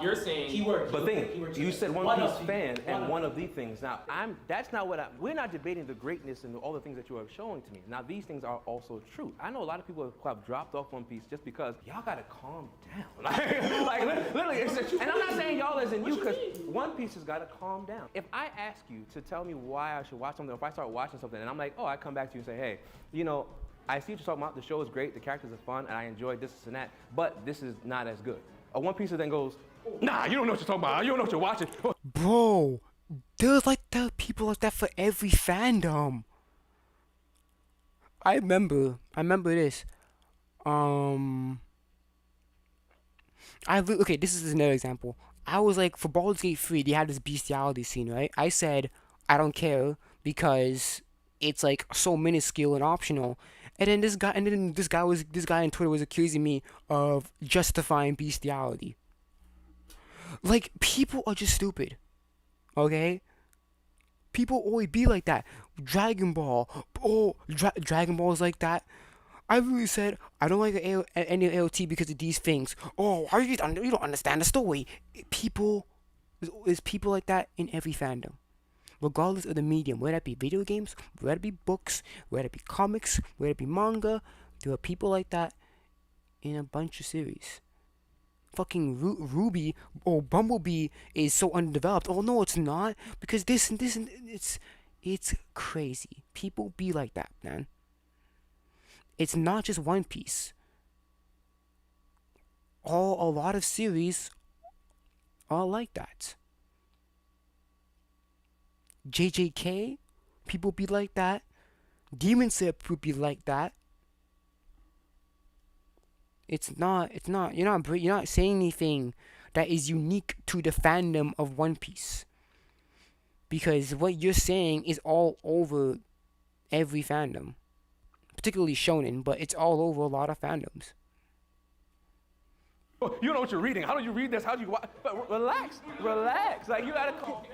You're saying But you said One Piece fan and one of the things. Now, that's not what we're not debating the greatness and all the things that you are showing to me. Now, these things are also true. I know a lot of people who have dropped off One Piece just because y'all gotta calm down. like literally, and I'm not saying y'all as in you, because One Piece has gotta calm down. If I ask you to tell me why I should watch something, or if I start watching something and I'm like, oh, I come back to you and say, hey, you know, I see what you're talking about. The show is great, the characters are fun, and I enjoyed this and that, but this is not as good. A One Piece then goes, nah, you don't know what you're talking about. You don't know what you're watching. Bro, there's like people like that for every fandom. I remember this. Okay, this is another example. I was like, for Baldur's Gate 3, they had this bestiality scene, right? I said, I don't care because it's like so minuscule and optional. And then this guy on Twitter was accusing me of justifying bestiality. Like, people are just stupid. Okay? People always be like that. Dragon Ball. Oh, Dragon Ball is like that. I really said, I don't like any AOT because of these things. Oh, you don't understand the story. There's people like that in every fandom. Regardless of the medium. Whether that be video games, whether it be books, whether it be comics, whether it be manga. There are people like that in a bunch of series. Fucking Ruby or Bumblebee is so underdeveloped. Oh no, it's not, because this and it's crazy. People be like that, man. It's not just One Piece. A lot of series are like that. JJK, people be like that. Demon Slayer people be like that. It's not. You're not saying anything that is unique to the fandom of One Piece. Because what you're saying is all over every fandom. Particularly shonen, but it's all over a lot of fandoms. You know what you're reading. How do you read this? How do you watch? But relax. Like, you gotta call.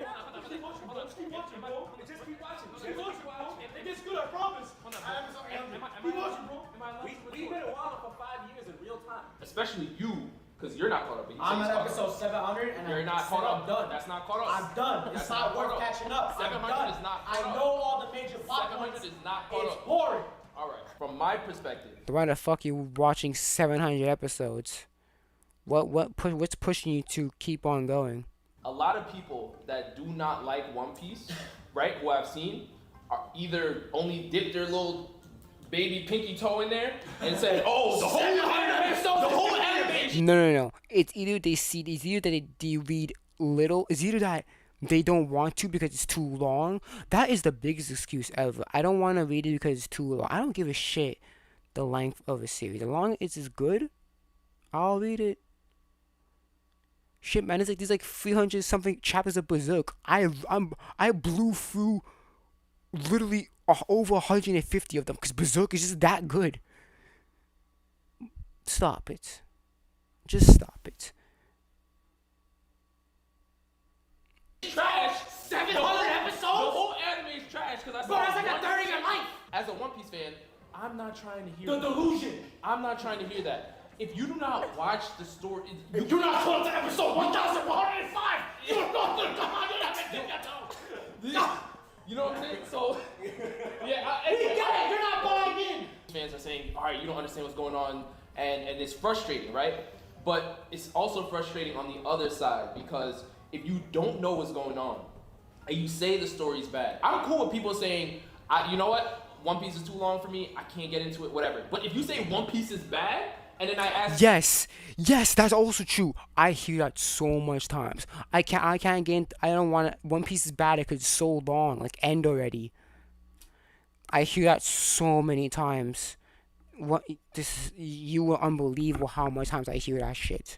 Just keep watching, bro. Just keep watching. It gets good, I promise. Keep watching, bro. We've been watching for 5 years in real time. especially you, because you're not caught up. I'm at episode 700 and you're not caught up. I'm done. That's not caught up. I'm done. It's not worth catching up. 700 is not caught up. I know all the major plot 700 points. is not caught up. It's boring. All right. From my perspective, Why the fuck you watching 700 episodes? What's pushing you to keep on going? a lot of people that do not like One Piece, right, who I've seen, are either only dipped their little baby pinky toe in there and said, oh, the whole anime. No. It's either that they read little. It's either that they don't want to because it's too long. That is the biggest excuse ever. I don't want to read it because it's too long. I don't give a shit the length of a series. As long as it's good, I'll read it. Shit, man, it's like there's like 300 something chapters of Berserk. I blew through literally over 150 of them because Berserk is just that good. Stop it. Just stop it. Trash. 700 episodes. The whole anime is trash because I saw. Bro, that's like a third of your life. As a One Piece fan, I'm not trying to hear The delusion. I'm not trying to hear that. If you do not watch the story, if you're not caught to episode 1105, you're not gonna come on. You know what I'm saying? So, yeah, we get it. You're not buying in. Fans are saying, all right, you don't understand what's going on, and it's frustrating, right? But it's also frustrating on the other side because if you don't know what's going on and you say the story's bad, I'm cool with people saying, you know what, One Piece is too long for me, I can't get into it, whatever. But if you say One Piece is bad, and then I ask, yes, that's also true. I hear that so much times. I can't get. I don't want to. One Piece is bad because it's so long. Like, end already. I hear that so many times. You will unbelievable how much times I hear that shit.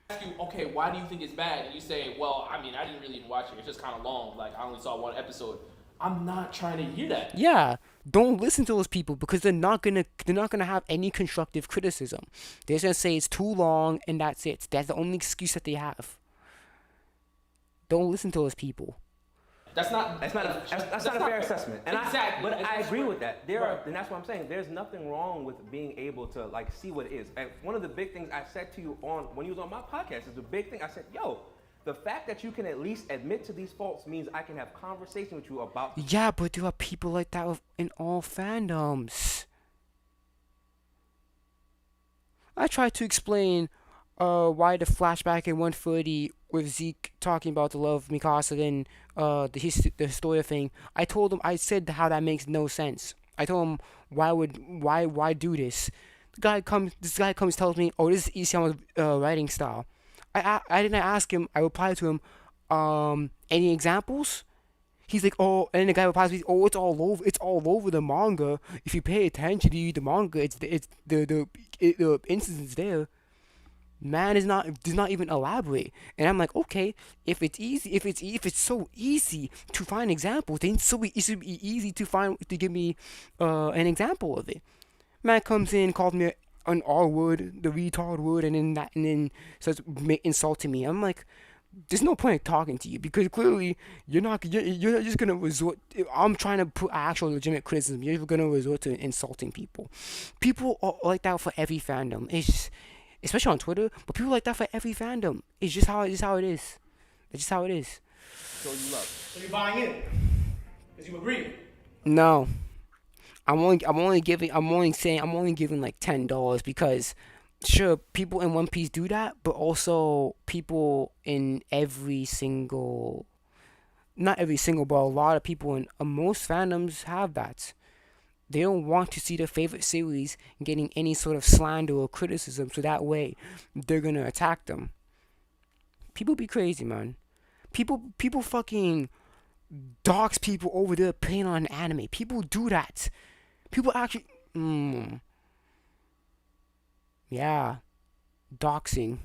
I ask you, okay, why do you think it's bad? And you say, well, I mean, I didn't really even watch it. It's just kind of long. Like, I only saw one episode. I'm not trying to hear that. Yeah, don't listen to those people because they're not gonna have any constructive criticism. They're just gonna say it's too long and that's it. That's the only excuse that they have. Don't listen to those people. That's not That's not a fair assessment. And exactly. But I agree with that. There are, Right. and that's what I'm saying. There's nothing wrong with being able to like see what it is. And one of the big things I said to you when you was on my podcast is the big thing I said, yo, the fact that you can at least admit to these faults means I can have conversation with you about. Yeah, but there are people like that in all fandoms. I tried to explain why the flashback in 130 with Zeke talking about the love of Mikasa and the Historia thing. I said how that makes no sense. I told him why do this? This guy comes tells me, oh, this is Isayama's writing style. I didn't ask him. I replied to him, any examples? He's like, oh, and then the guy replies to me, oh, it's all over the manga. If you pay attention to the manga, the instance is there. Man does not even elaborate, and I'm like, okay, if it's so easy to find examples, then it should be easy to give me an example of it. Man comes in, calls me an R word, the retard word, and then starts insulting me. I'm like, there's no point in talking to you because clearly you're not just gonna resort. I'm trying to put actual legitimate criticism. You're gonna resort to insulting people. People are like that for every fandom. It's just, especially on Twitter, but people like that for every fandom. It's just how it is. It's just how it is. So you love. So you're buying in? Because you agree? No, I'm only giving like $10 because sure, people in One Piece do that, but also people in not every single, but a lot of people in most fandoms have that. They don't want to see their favorite series getting any sort of slander or criticism, so that way they're gonna attack them. People be crazy, man. People fucking dox people over their opinion on anime. People do that. People actually, yeah, doxing.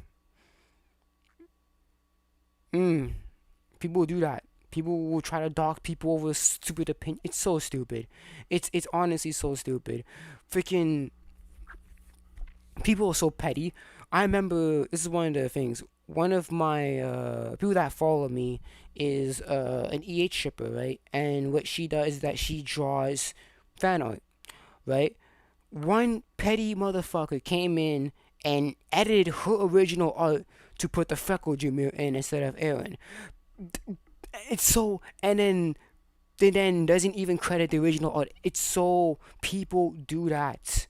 People do that. People will try to dox people over stupid opinion. It's so stupid. It's honestly so stupid. Freaking people are so petty. I remember this is one of the things. One of my people that follow me is an EH shipper, right? And what she does is that she draws fan art, right? One petty motherfucker came in and edited her original art to put the freckle Jameer in instead of Aaron. It's so, and then doesn't even credit the original art. It's so, people do that.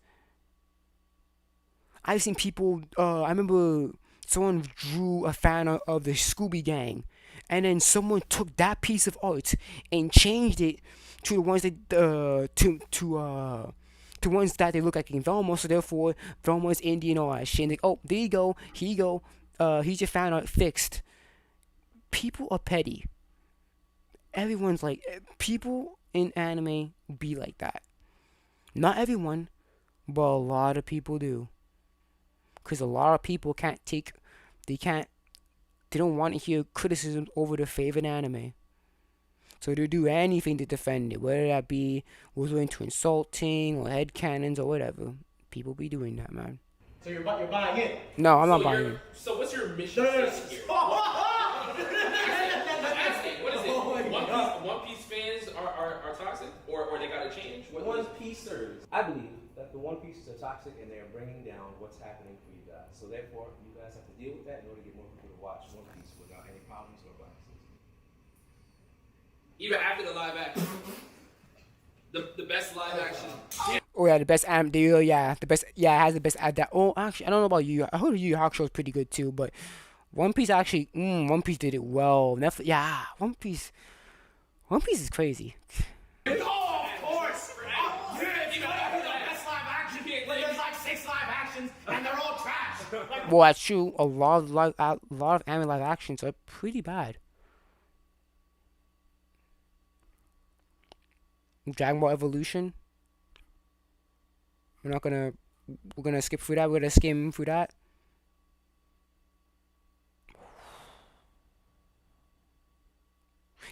I've seen people, I remember someone drew a fan art of the Scooby Gang, and then someone took that piece of art and changed it to the ones that, to ones that they look like in Velma, so therefore Velma's Indian or all that shit. And like, oh, there you go, here you go, here's your fan art fixed. People are petty. Everyone's like, people in anime be like that. Not everyone, but a lot of people do. Because a lot of people they don't want to hear criticism over their favorite anime. So they'll do anything to defend it, whether that be resorting to insulting or headcanons or whatever. People be doing that, man. So you're buying in? No, I'm not buying in. So what's your mission here? What is it? One Piece fans are toxic, or they gotta change? One Piecers. I believe that the One Pieces are toxic and they are bringing down what's happening for you guys. So therefore, you guys have to deal with that in order to get more people to watch One Piece without any problems or biases. Even after the live action, the best live action. Oh yeah, the best the best. Yeah, it has the best ad. That. Oh, actually, I don't know about you. I heard Yu Yu Hakusho is pretty good too, but One Piece actually, One Piece did it well. Netflix, yeah, One Piece is crazy. Oh, of course! You know, the best live action, but there's like 6 live actions, and they're all trash. Like, Well, that's true. A lot of anime live actions are pretty bad. Dragon Ball Evolution. We're gonna skip through that. We're gonna skim through that.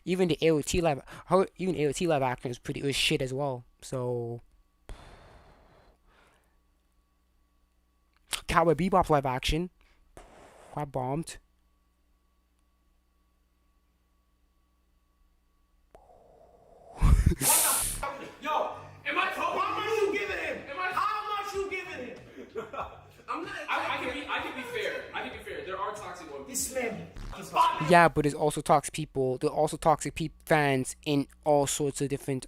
Even the AOT live action was shit as well. So Cowboy Bebop live action, I bombed. Yo, am I talking? How much you giving him? How much you giving him? I'm not. I can be fair. I can be fair. There are toxic One Piece. This man. Yeah, but there's also toxic people. There are also toxic fans in all sorts of different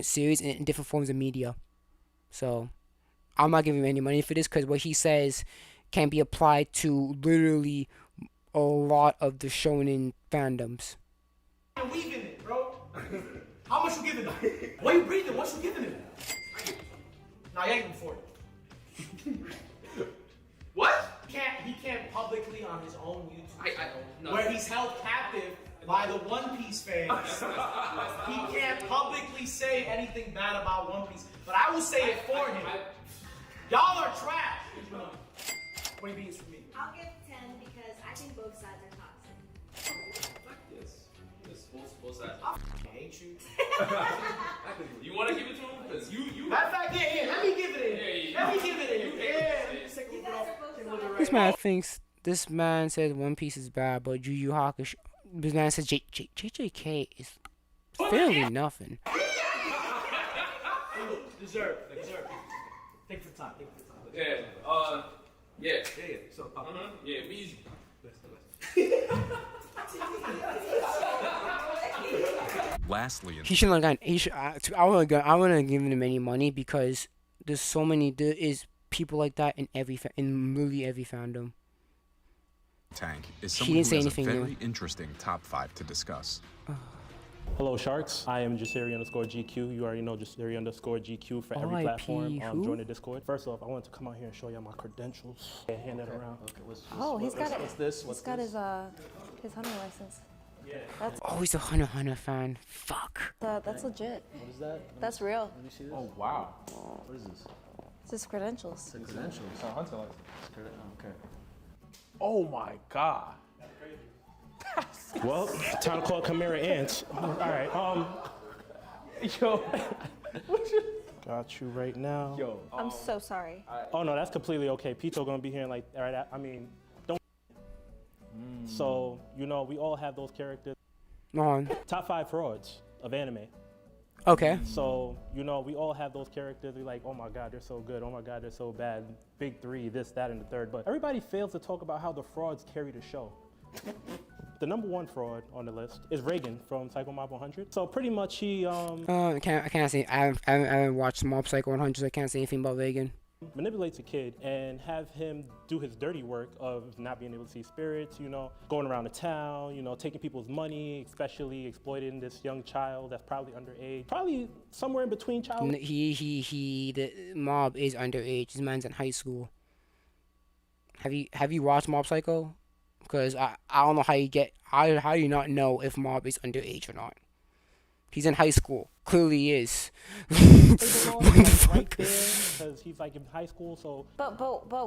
series and in different forms of media. So I'm not giving him any money for this because what he says can be applied to literally a lot of the shonen fandoms. You're weaving it, bro. How much you giving him? Why you breathing? What you giving him? Nah, you ain't him for it. What? He can't publicly on his own YouTube, where he's held captive by the One Piece fans. He can't publicly say anything bad about One Piece, but I will say it for him. Y'all are trash. What do you for me? I'll give 10 because I think both sides are toxic. Yes, both sides. I hate you. You want to give it to him? Because you. Matter of fact, yeah, let me give it in. Let me give it in. This man thinks this man says One Piece is bad, but Yu Yu Hakusho. This man says JJK is fairly nothing. Deserve. Take the time. Yeah. So, yeah, easy. Lastly, He shouldn't have gotten. I wouldn't have given him any money because there's so many. There is people like that in literally every fandom. Tank is He someone didn't who say has anything a new. very interesting top 5 to discuss. Hello, Sharks. I am Jasiri_GQ. You already know Jasiri_GQ for every RIP platform. who? Join the Discord. First off, I wanted to come out here and show y'all my credentials. Yeah, hand that around. Okay, He's got it. What's this? He's got his hunting license. Yeah. That's Oh, he's a Hunter x Hunter fan. Fuck. that's legit. What is that? That's real. Let me see this. Oh, wow. What is this? It's his credentials. Credentials. It's our hunting license. Okay. Oh my God. Well, time to call Chimera Ants. All right. Yo. Got you right now. Yo. I'm so sorry. Oh no, that's completely okay. Pito gonna be here in like right. I mean, don't. So we all have those characters. On. Top 5 frauds of anime. Okay. So we all have those characters. We're like, oh my God, they're so good. Oh my God, they're so bad. Big 3, this, that, and the third. But everybody fails to talk about how the frauds carry the show. The number 1 fraud on the list is Reagan from Psycho Mob 100. So pretty much he I can't say I haven't watched Mob Psycho 100, so I can't say anything about Reagan. manipulates a kid and have him do his dirty work of not being able to see spirits, going around the town, taking people's money, especially exploiting this young child that's probably underage, probably somewhere in between child. The Mob is underage. This man's in high school. Have you watched Mob Psycho? Because I don't know how do you not know if Mob is underage or not? He's in high school. Clearly he is. What the fuck? Because he's like in high school, so. But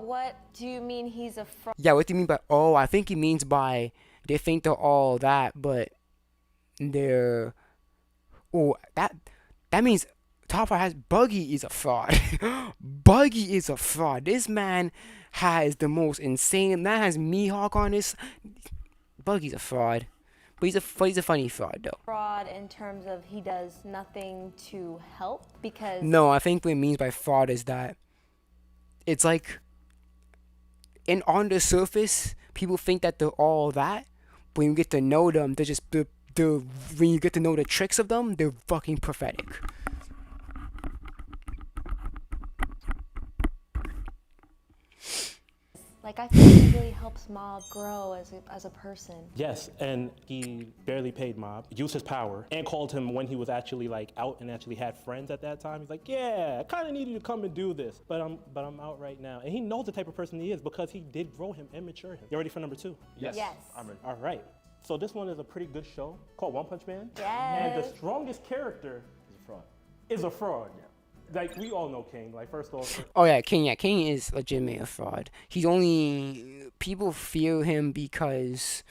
what do you mean he's a fraud? Yeah, what do you mean by? Oh, I think he means by they think they're all that, but they're. Oh, that means Top 5 has Buggy is a fraud. Buggy is a fraud. This man has the most insane. Man has Mihawk on this. Buggy's a fraud. But he's a funny fraud though. Fraud in terms of he does nothing to help because. No, I think what it means by fraud is that it's like on the surface, people think that they're all that. But when you get to know them, when you get to know the tricks of them, they're fucking pathetic. Like, I think he really helps Mob grow as a person. Yes, and he barely paid Mob, used his power, and called him when he was actually like out and actually had friends at that time. He's like, yeah, I kind of need you to come and do this, but I'm out right now. And he knows the type of person he is because he did grow him and mature him. You ready for number 2? Yes. I'm ready. All right. So this one is a pretty good show called One Punch Man. Yes. And the strongest character is a fraud. Like, we all know King. Like, first off. Oh yeah, King. Yeah, King is legitimately a fraud. People fear him because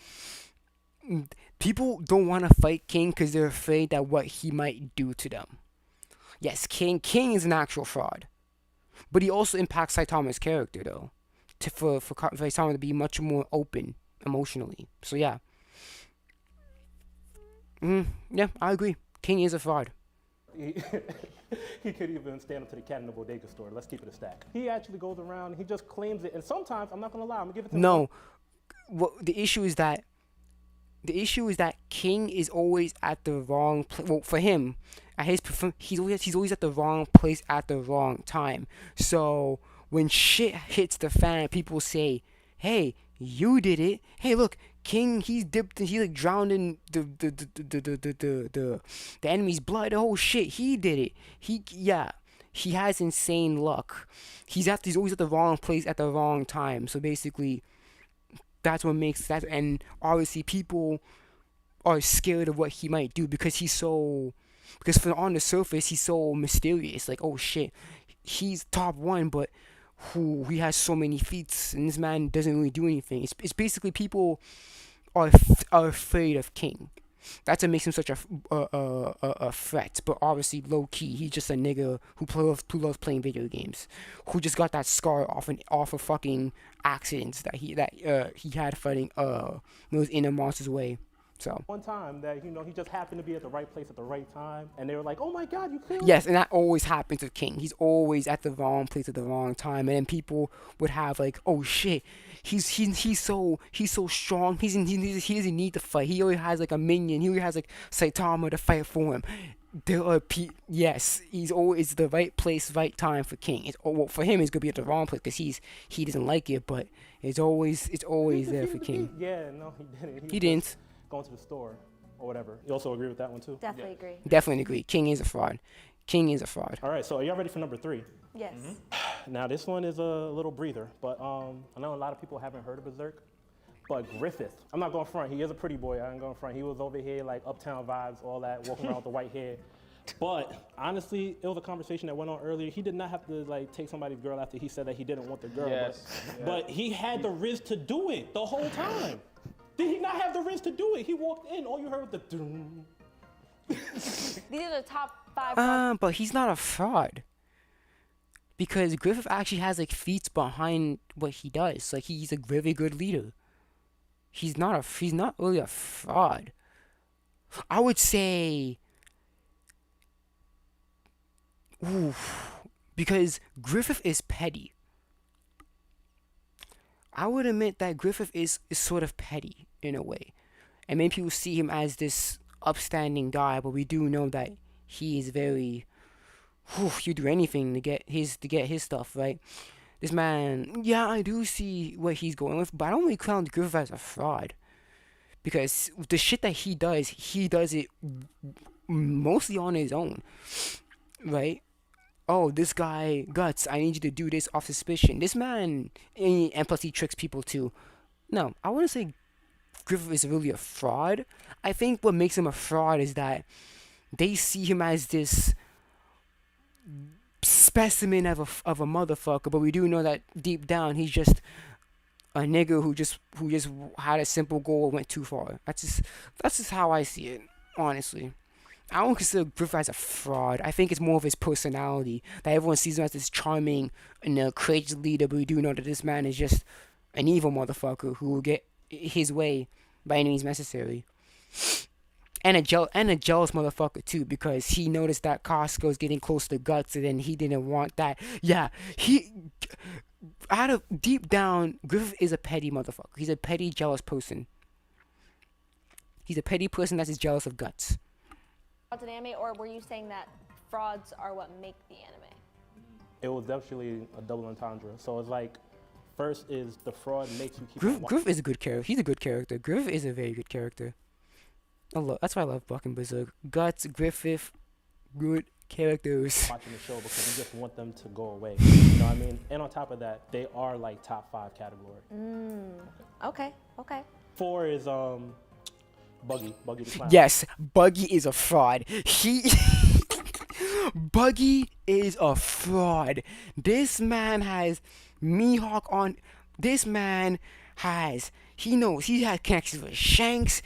people don't want to fight King because they're afraid that what he might do to them. Yes, King is an actual fraud, but he also impacts Saitama's character though, for Saitama to be much more open emotionally. So yeah. Yeah, I agree. King is a fraud. He, he could even stand up to the cat in the bodega store. Let's keep it a stack. He actually goes around and he just claims it. And sometimes, I'm not gonna lie, I'm gonna give it to him. No, the issue is that King is always at the wrong place. Well, for him, at his he's always at the wrong place at the wrong time. So when shit hits the fan, people say, "Hey, you did it. Hey, look, King, he's dipped. He like drowned in the enemy's blood. Oh shit, he did it. He has insane luck. He's always at the wrong place at the wrong time. So basically, that's what makes that. And obviously, people are scared of what he might do because on the surface he's so mysterious. Like, oh shit, he's top 1, but he has so many feats, and this man doesn't really do anything. It's basically people are afraid of King. That's what makes him such a threat. But obviously, low key, he's just a nigga who loves playing video games, who just got that scar off of fucking accidents that he had fighting those inner monsters away. So One time that, he just happened to be at the right place at the right time, and they were like, oh my God, you killed yes, and that always happens with King. He's always at the wrong place at the wrong time, and then people would have like, oh shit, he's so strong. He doesn't need to fight. He already has like a minion. He already has like Saitama to fight for him. Yes, he's always the right place, right time for King. For him, he's gonna be at the wrong place because he doesn't like it, but it's always there for King. Yeah, no, he didn't. He didn't. Going to the store or whatever. You also agree with that one too? Definitely agree. Definitely agree. King is a fraud. King is a fraud. All right, so are y'all ready for number 3? Yes. Now this one is a little breather, but I know a lot of people haven't heard of Berserk, but Griffith, I'm not going front. He is a pretty boy. I ain't going front. He was over here like uptown vibes, all that, walking around with the white hair. But honestly, it was a conversation that went on earlier. He did not have to like take somebody's girl after he said that he didn't want the girl. Yes. But he had the risk to do it the whole time. Did he not have the risk to do it? He walked in, all you heard was the doom. These are the top 5. But he's not a fraud. Because Griffith actually has like feats behind what he does. Like he's a very good leader. He's not really a fraud. I would say because Griffith is petty. I would admit that Griffith is sort of petty in a way. And many people see him as this upstanding guy, but we do know that he is very you do anything to get his stuff, right? This man, yeah, I do see what he's going with, but I don't really count Griffith as a fraud. Because the shit that he does it mostly on his own. Right? Oh, this guy, Guts, I need you to do this off suspicion. This man, and plus he tricks people too. No, I wouldn't say Griffith is really a fraud. I think what makes him a fraud is that they see him as this specimen of a motherfucker, but we do know that deep down he's just a nigga who just had a simple goal and went too far. That's just how I see it, honestly. I don't consider Griffith as a fraud. I think it's more of his personality that everyone sees him as this charming and courageous leader, but we do know that this man is just an evil motherfucker who will get his way by any means necessary. And a jealous motherfucker too, because he noticed that Costco's getting close to Guts, and then he didn't want that. Yeah, deep down, Griffith is a petty motherfucker. He's a petty, jealous person. He's a petty person that's jealous of Guts. An anime, or were you saying that frauds are what make the anime? It was definitely a double entendre. So it's like, first is the fraud makes you keep Griffith is a good character. He's a good character. Griffith is a very good character. That's why I love fucking Berserk. Guts, Griffith, good characters. Watching the show because you just want them to go away. You know what I mean? And on top of that, they are like top 5 category. Okay. 4 is Buggy the Clown. Yes, Buggy is a fraud. Buggy is a fraud. This man has Mihawk on. This man has. He knows he has connections with Shanks.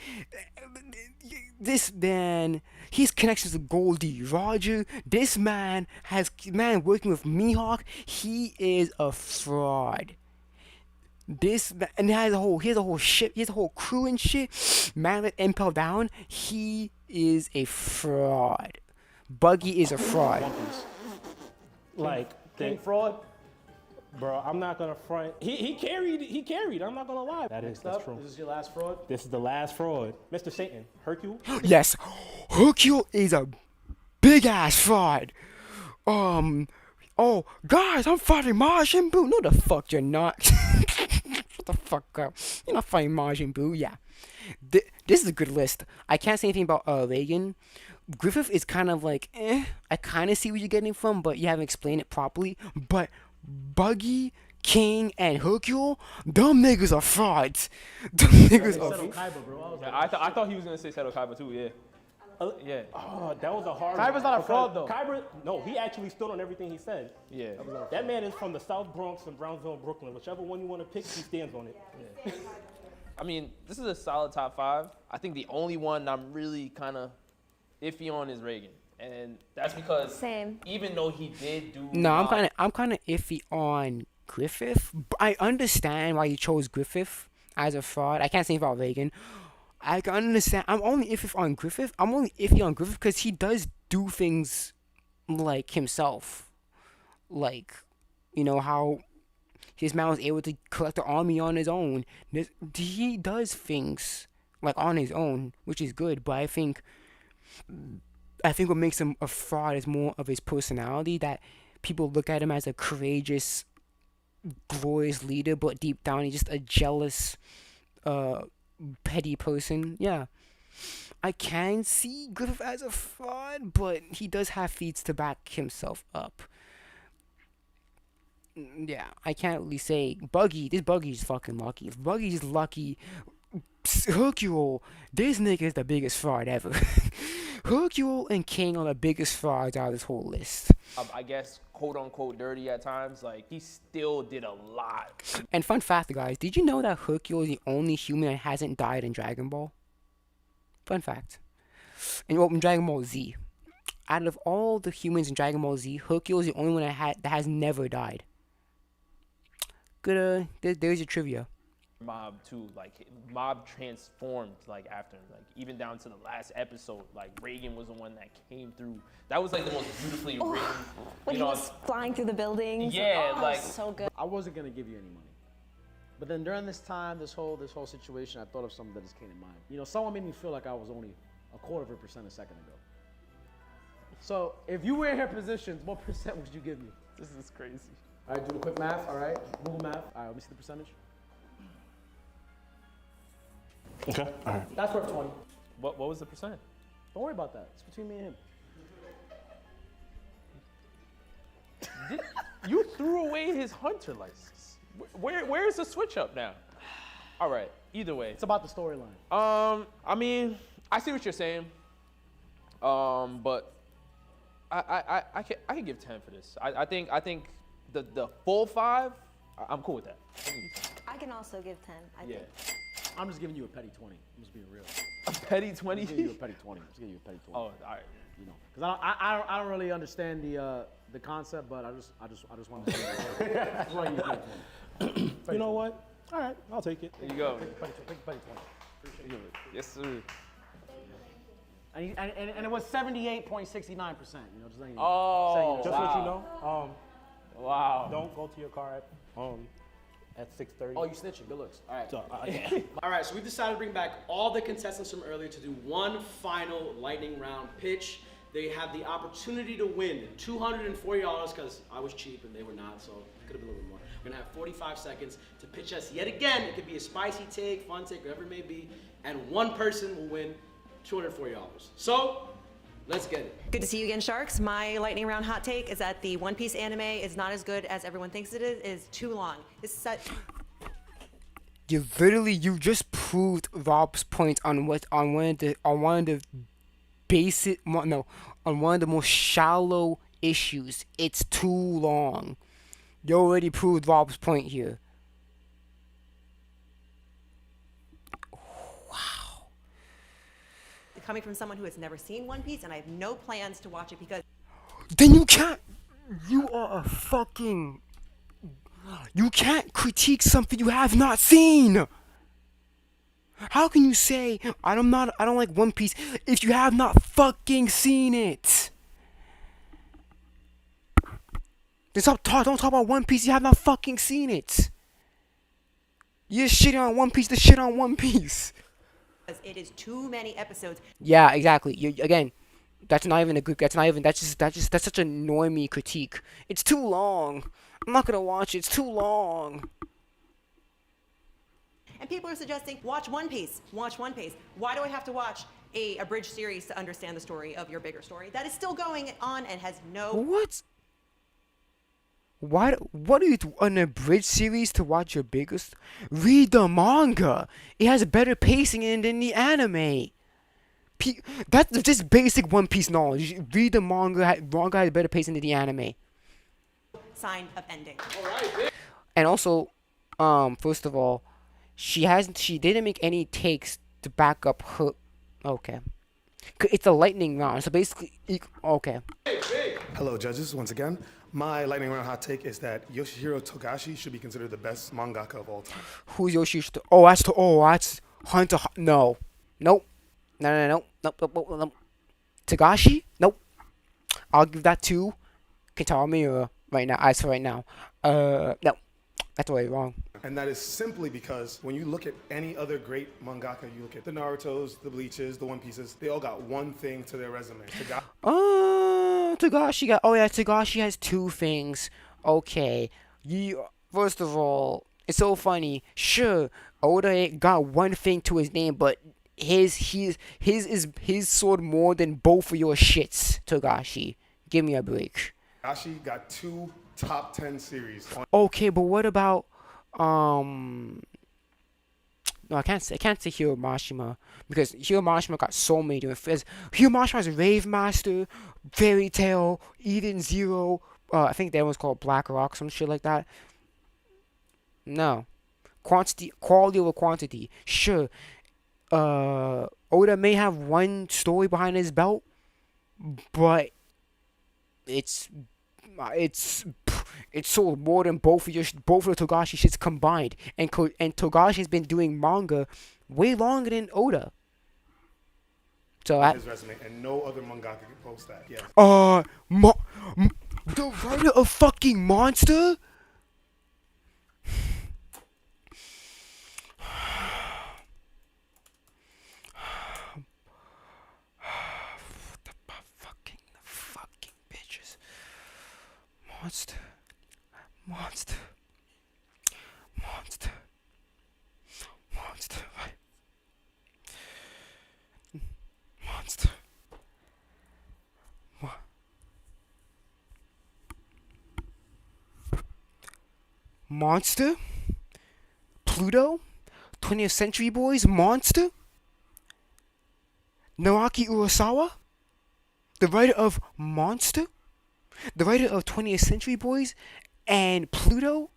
This man, he's connections with Goldie Roger. This man working with Mihawk. He is a fraud. And he has a whole ship, he has a whole crew and shit. Man let Impel down. He is a fraud. Buggy is a fraud. Like King fraud. Bro, I'm not gonna front. He carried. I'm not gonna lie. That's true. This is your last fraud. This is the last fraud. Mr. Satan, Hercule. Yes, Hercule is a big ass fraud. Oh, guys, I'm fighting Majin Buu. No, the fuck you're not. Shut the fuck up. You're not fighting Majin Buu. Yeah, this is a good list. I can't say anything about Reagan. Griffith is kind of like, I kind of see where you're getting from, but you haven't explained it properly. But Buggy, King, and Hercule, them niggas are frauds. Them niggas are. I thought he was gonna say Seto Kaiba too. Yeah. Yeah. Oh, that was a hard Kaiba's one. not a fraud, though. Kaiba, no, he actually stood on everything he said. Yeah. That man is from the South Bronx and Brownsville, Brooklyn. Whichever one you want to pick, he stands on it. Yeah. I mean, this is a solid top 5. I think the only one I'm really kind of iffy on is Reagan, and that's because even though he did do. No, I'm kind of iffy on Griffith. I understand why you chose Griffith as a fraud. I can't say about Reagan. I can understand. I'm only iffy on Griffith. I'm only iffy on Griffith because he does do things like himself. Like, you know, how his man was able to collect an army on his own. He does things like on his own, which is good. But I think what makes him a fraud is more of his personality, that people look at him as a courageous, glorious leader, but deep down he's just a jealous, petty person. Yeah, I can see Griffith as a fraud, but he does have feats to back himself up. Yeah, I can't really say This Buggy's fucking lucky. If Buggy's lucky, Hercule, this nigga is the biggest fraud ever. Hercule and King are the biggest frauds out of this whole list. I guess quote unquote dirty at times. Like, he still did a lot. And fun fact, guys, did you know that Hercule is the only human that hasn't died in Dragon Ball? Fun fact. In Dragon Ball Z, out of all the humans in Dragon Ball Z, Hercule is the only one that has never died. Good. There's your trivia. Mob too, like Mob transformed like after, like even down to the last episode. Like Reagan was the one that came through. That was like the most beautifully written. When he was flying through the buildings. Yeah, like so good. I wasn't gonna give you any money, but then during this time, this whole situation, I thought of something that just came to mind. You know, someone made me feel like I was only 1/4% a second ago. So if you were in her positions, what percent would you give me? This is crazy. All right, do the quick math. All right, Google math. All right, let me see the percentage. Okay. All right. That's worth 20. What was the percent? Don't worry about that. It's between me and him. You threw away his hunter license. Where's the switch up now? All right. Either way, it's about the storyline. I mean, I see what you're saying. But I can give 10 for this. I think the full 5. I'm cool with that. I can also give 10. I think. I'm just giving you a petty 20. I'm just being real. A petty 20? I'm just giving you a petty 20. I'm just giving you a petty 20. Oh, all right. You know, because I don't really understand the concept, but I just want to say that's why you give 20. You know what? All right, I'll take it. There you go. Take petty 20. Appreciate it. Yes, sir. And it was 78.69%. You know, just letting you Oh, just let you know. Wow. Don't go to your car at 6:30. Oh, you snitching. Good looks. All right. So, All right, so we decided to bring back all the contestants from earlier to do one final lightning round pitch. They have the opportunity to win $240 because I was cheap and they were not, so it could have been a little bit more. We're gonna have 45 seconds to pitch us yet again. It could be a spicy take, fun take, whatever it may be, and one person will win $240. So, let's get it. Good to see you again, Sharks. My lightning round hot take is that the One Piece anime is not as good as everyone thinks it is too long. It's such... You just proved Rob's point on one of the most shallow issues. It's too long. You already proved Rob's point here. Coming from someone who has never seen One Piece, and I have no plans to watch it because... Then you can't... You are a fucking... You can't critique something you have not seen! How can you say I don't like One Piece if you have not fucking seen it? Then don't talk about One Piece. You have not fucking seen it. You're shitting on One Piece. The shit on One Piece. It is too many episodes. Yeah, exactly. Again, that's not even a good. That's such a normie critique. It's too long. I'm not gonna watch it. It's too long. And people are suggesting, watch One Piece. Watch One Piece. Why do I have to watch a abridged series to understand the story of your bigger story? That is still going on and has no. What? What are you an abridged series to watch your biggest? Read the manga. It has better pacing than the anime. That's just basic One Piece knowledge. Read the manga. Manga has better pacing than the anime. Sign of ending. And also, first of all, she didn't make any takes to back up her. Okay, it's a lightning round. So basically, okay. Hello, judges. Once again, my lightning round hot take is that Yoshihiro Togashi should be considered the best mangaka of all time. Who's Yoshihiro? That's Hunter. No, nope. No. Togashi? Nope. I'll give that to Kentaro Miura right now. As for right now, no, that's way wrong. And that is simply because when you look at any other great mangaka, you look at the Narutos, the Bleaches, the One Pieces, they all got one thing to their resume. Togashi has two things. Okay, first of all, it's so funny. Sure, Oda got one thing to his name, but his is sword more than both of your shits, Togashi. Give me a break. Togashi got 2 top 10 series. Okay, but what about no, I can't say Hiro Mashima because Hiro Mashima got so many different things. Hiro Mashima's Rave Master, Fairy Tail, Eden Zero. I think that one's called Black Rock, some shit like that. No, quality over quantity. Sure, Oda may have one story behind his belt, but it's sold more than both of the Togashi shits combined, and Togashi's been doing manga way longer than Oda. So his resume, and no other mangaka can post that. Yeah. The writer of fucking Monster. Fucking bitches. Monster. Monster? Pluto? 20th Century Boys? Monster? Naoki Urasawa? The writer of Monster? The writer of 20th Century Boys and Pluto?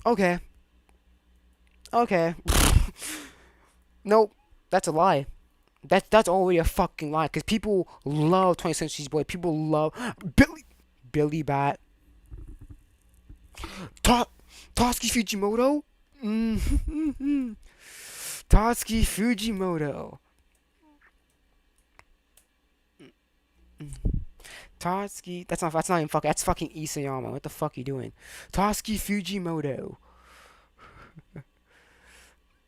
Okay. Nope, that's a lie. That's already a fucking lie. Cause people love 20th Century Boys. People love Billy Bat. Tatsuki Fujimoto. Tatsuki Fujimoto. Tatsuki. That's not even fucking. That's fucking Isayama. What the fuck you doing? Tatsuki Fujimoto.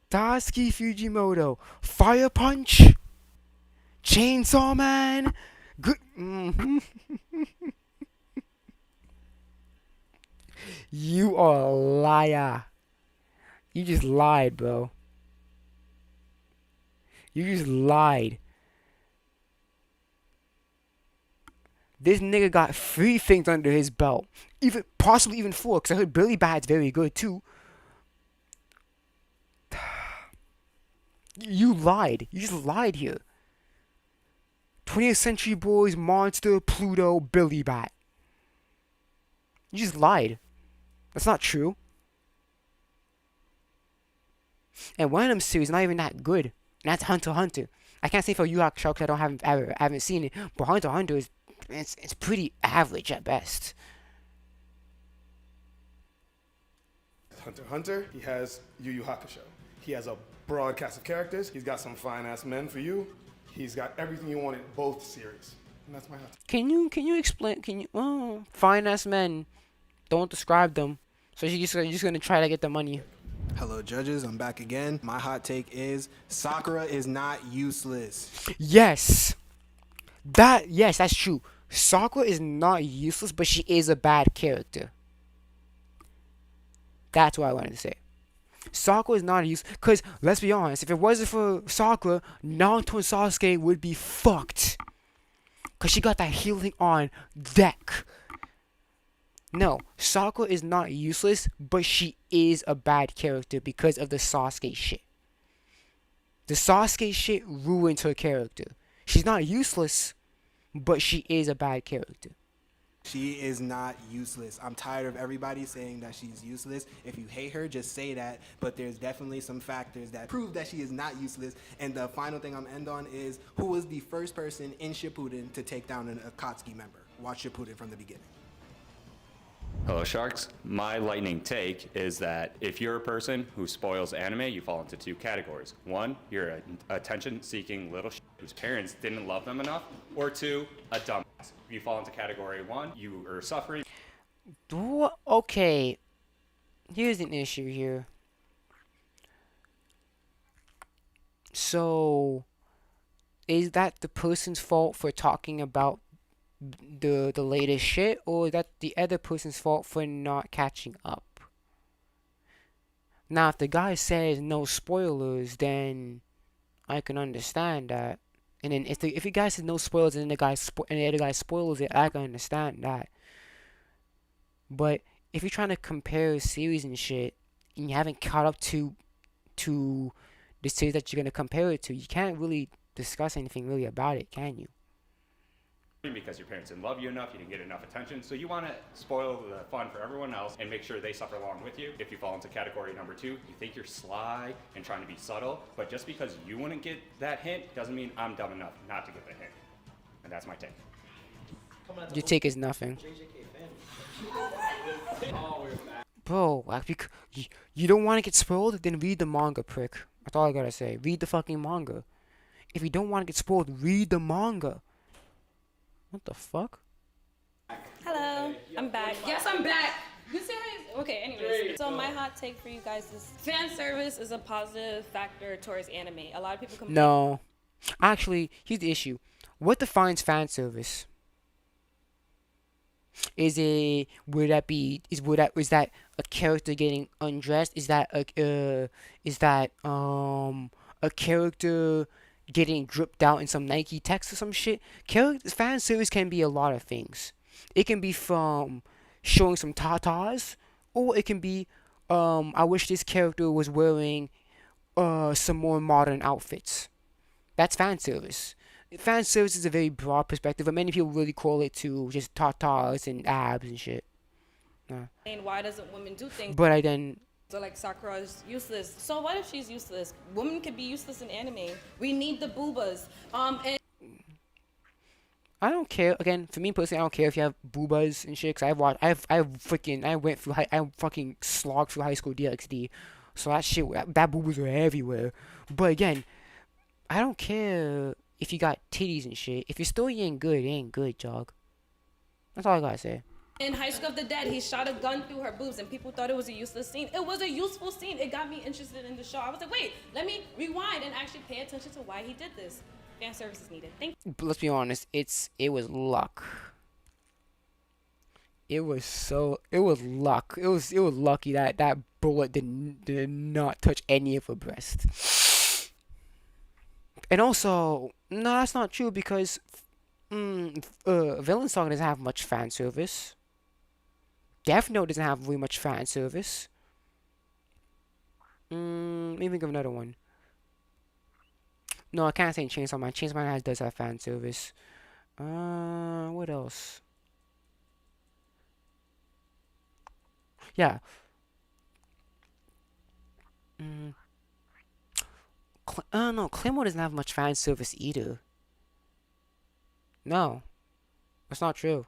Tatsuki Fujimoto. Fire Punch. Chainsaw Man. Good. You are a liar. You just lied, bro. You just lied. This nigga got 3 things under his belt. Possibly even 4, because I heard Billy Bat's very good too. You lied. You just lied here. 20th Century Boys, Monster, Pluto, Billy Bat. You just lied. That's not true. And one of them series not even that good. And that's Hunter x Hunter. I can't say for Yu Hakusho because I haven't seen it. But Hunter x Hunter it's pretty average at best. Hunter x Hunter. He has Yu Yu Hakusho. He has a broad cast of characters. He's got some fine-ass men for you. He's got everything you want in both series. And that's my hot take. Can you explain? Fine ass men, don't describe them. So you're just gonna try to get the money. Hello, judges. I'm back again. My hot take is Sakura is not useless. Yes, that's true. Sakura is not useless, but she is a bad character. That's what I wanted to say. Sakura is not useless, because let's be honest, if it wasn't for Sakura, Naruto and Sasuke would be fucked. Because she got that healing on deck. No, Sakura is not useless, but she is a bad character because of the Sasuke shit. The Sasuke shit ruined her character. She's not useless, but she is a bad character. She is not useless. I'm tired of everybody saying that she's useless. If you hate her, just say that. But there's definitely some factors that prove that she is not useless. And the final thing I'm end on is, who was the first person in Shippuden to take down an Akatsuki member? Watch Shippuden from the beginning. Hello, Sharks. My lightning take is that if you're a person who spoils anime, you fall into two categories. One, you're an attention-seeking little whose parents didn't love them enough, or two, a dumbass. If you fall into category one, you are suffering. Okay, here's an issue here. So, is that the person's fault for talking about the latest shit, or is that the other person's fault for not catching up? Now, if the guy says no spoilers, then I can understand that. And then if the guy says no spoilers and the other guy spoils it, I can understand that. But if you're trying to compare series and shit, and you haven't caught up to the series that you're gonna compare it to, you can't really discuss anything really about it, can you? Because your parents didn't love you enough, you didn't get enough attention, so you want to spoil the fun for everyone else and make sure they suffer along with you. If you fall into category number two, you think you're sly and trying to be subtle, but just because you wouldn't get that hint doesn't mean I'm dumb enough not to get the hint. And that's my take. Your take is nothing. Bro, like, you don't want to get spoiled? Then read the manga, prick. That's all I gotta say. Read the fucking manga. If you don't want to get spoiled, read the manga. What the fuck? Hello, I'm back. Yes, I'm back. You serious? Okay, anyways. So my hot take for you guys is fan service is a positive factor towards anime. A lot of people complain. No. Actually, here's the issue. What defines fan service? Is that a character getting undressed? Is that a character getting dripped out in some Nike text or some shit? Fan service can be a lot of things. It can be from showing some tatas, or it can be I wish this character was wearing some more modern outfits. That's fan service. Fan service is a very broad perspective, but many people really call it to just tatas and abs and shit. And why doesn't women do things? But I then. So like Sakura is useless. So what if she's useless? Women can be useless in anime. We need the boobas. And I don't care. Again, for me personally, I don't care if you have boobas and shit. Cause I fucking slogged through high school DxD, so that boobas were everywhere. But again, I don't care if you got titties and shit. If your story ain't good, it ain't good, jog. That's all I gotta say. in High School of the Dead, he shot a gun through her boobs and people thought it was a useless scene. It was a useful scene. It got me interested in the show. I was like, wait, let me rewind and actually pay attention to why he did this. Fan service is needed. Thank you. But let's be honest, it was luck. It was luck. It was lucky that bullet did not touch any of her breast. And also, no, that's not true because Villain Saga doesn't have much fan service. Death Note doesn't have really much fan service. Let me think of another one. No, I can't say Chainsaw Man. Chainsaw Man does have fan service. What else? Yeah. No, Claymore doesn't have much fan service either. No, that's not true.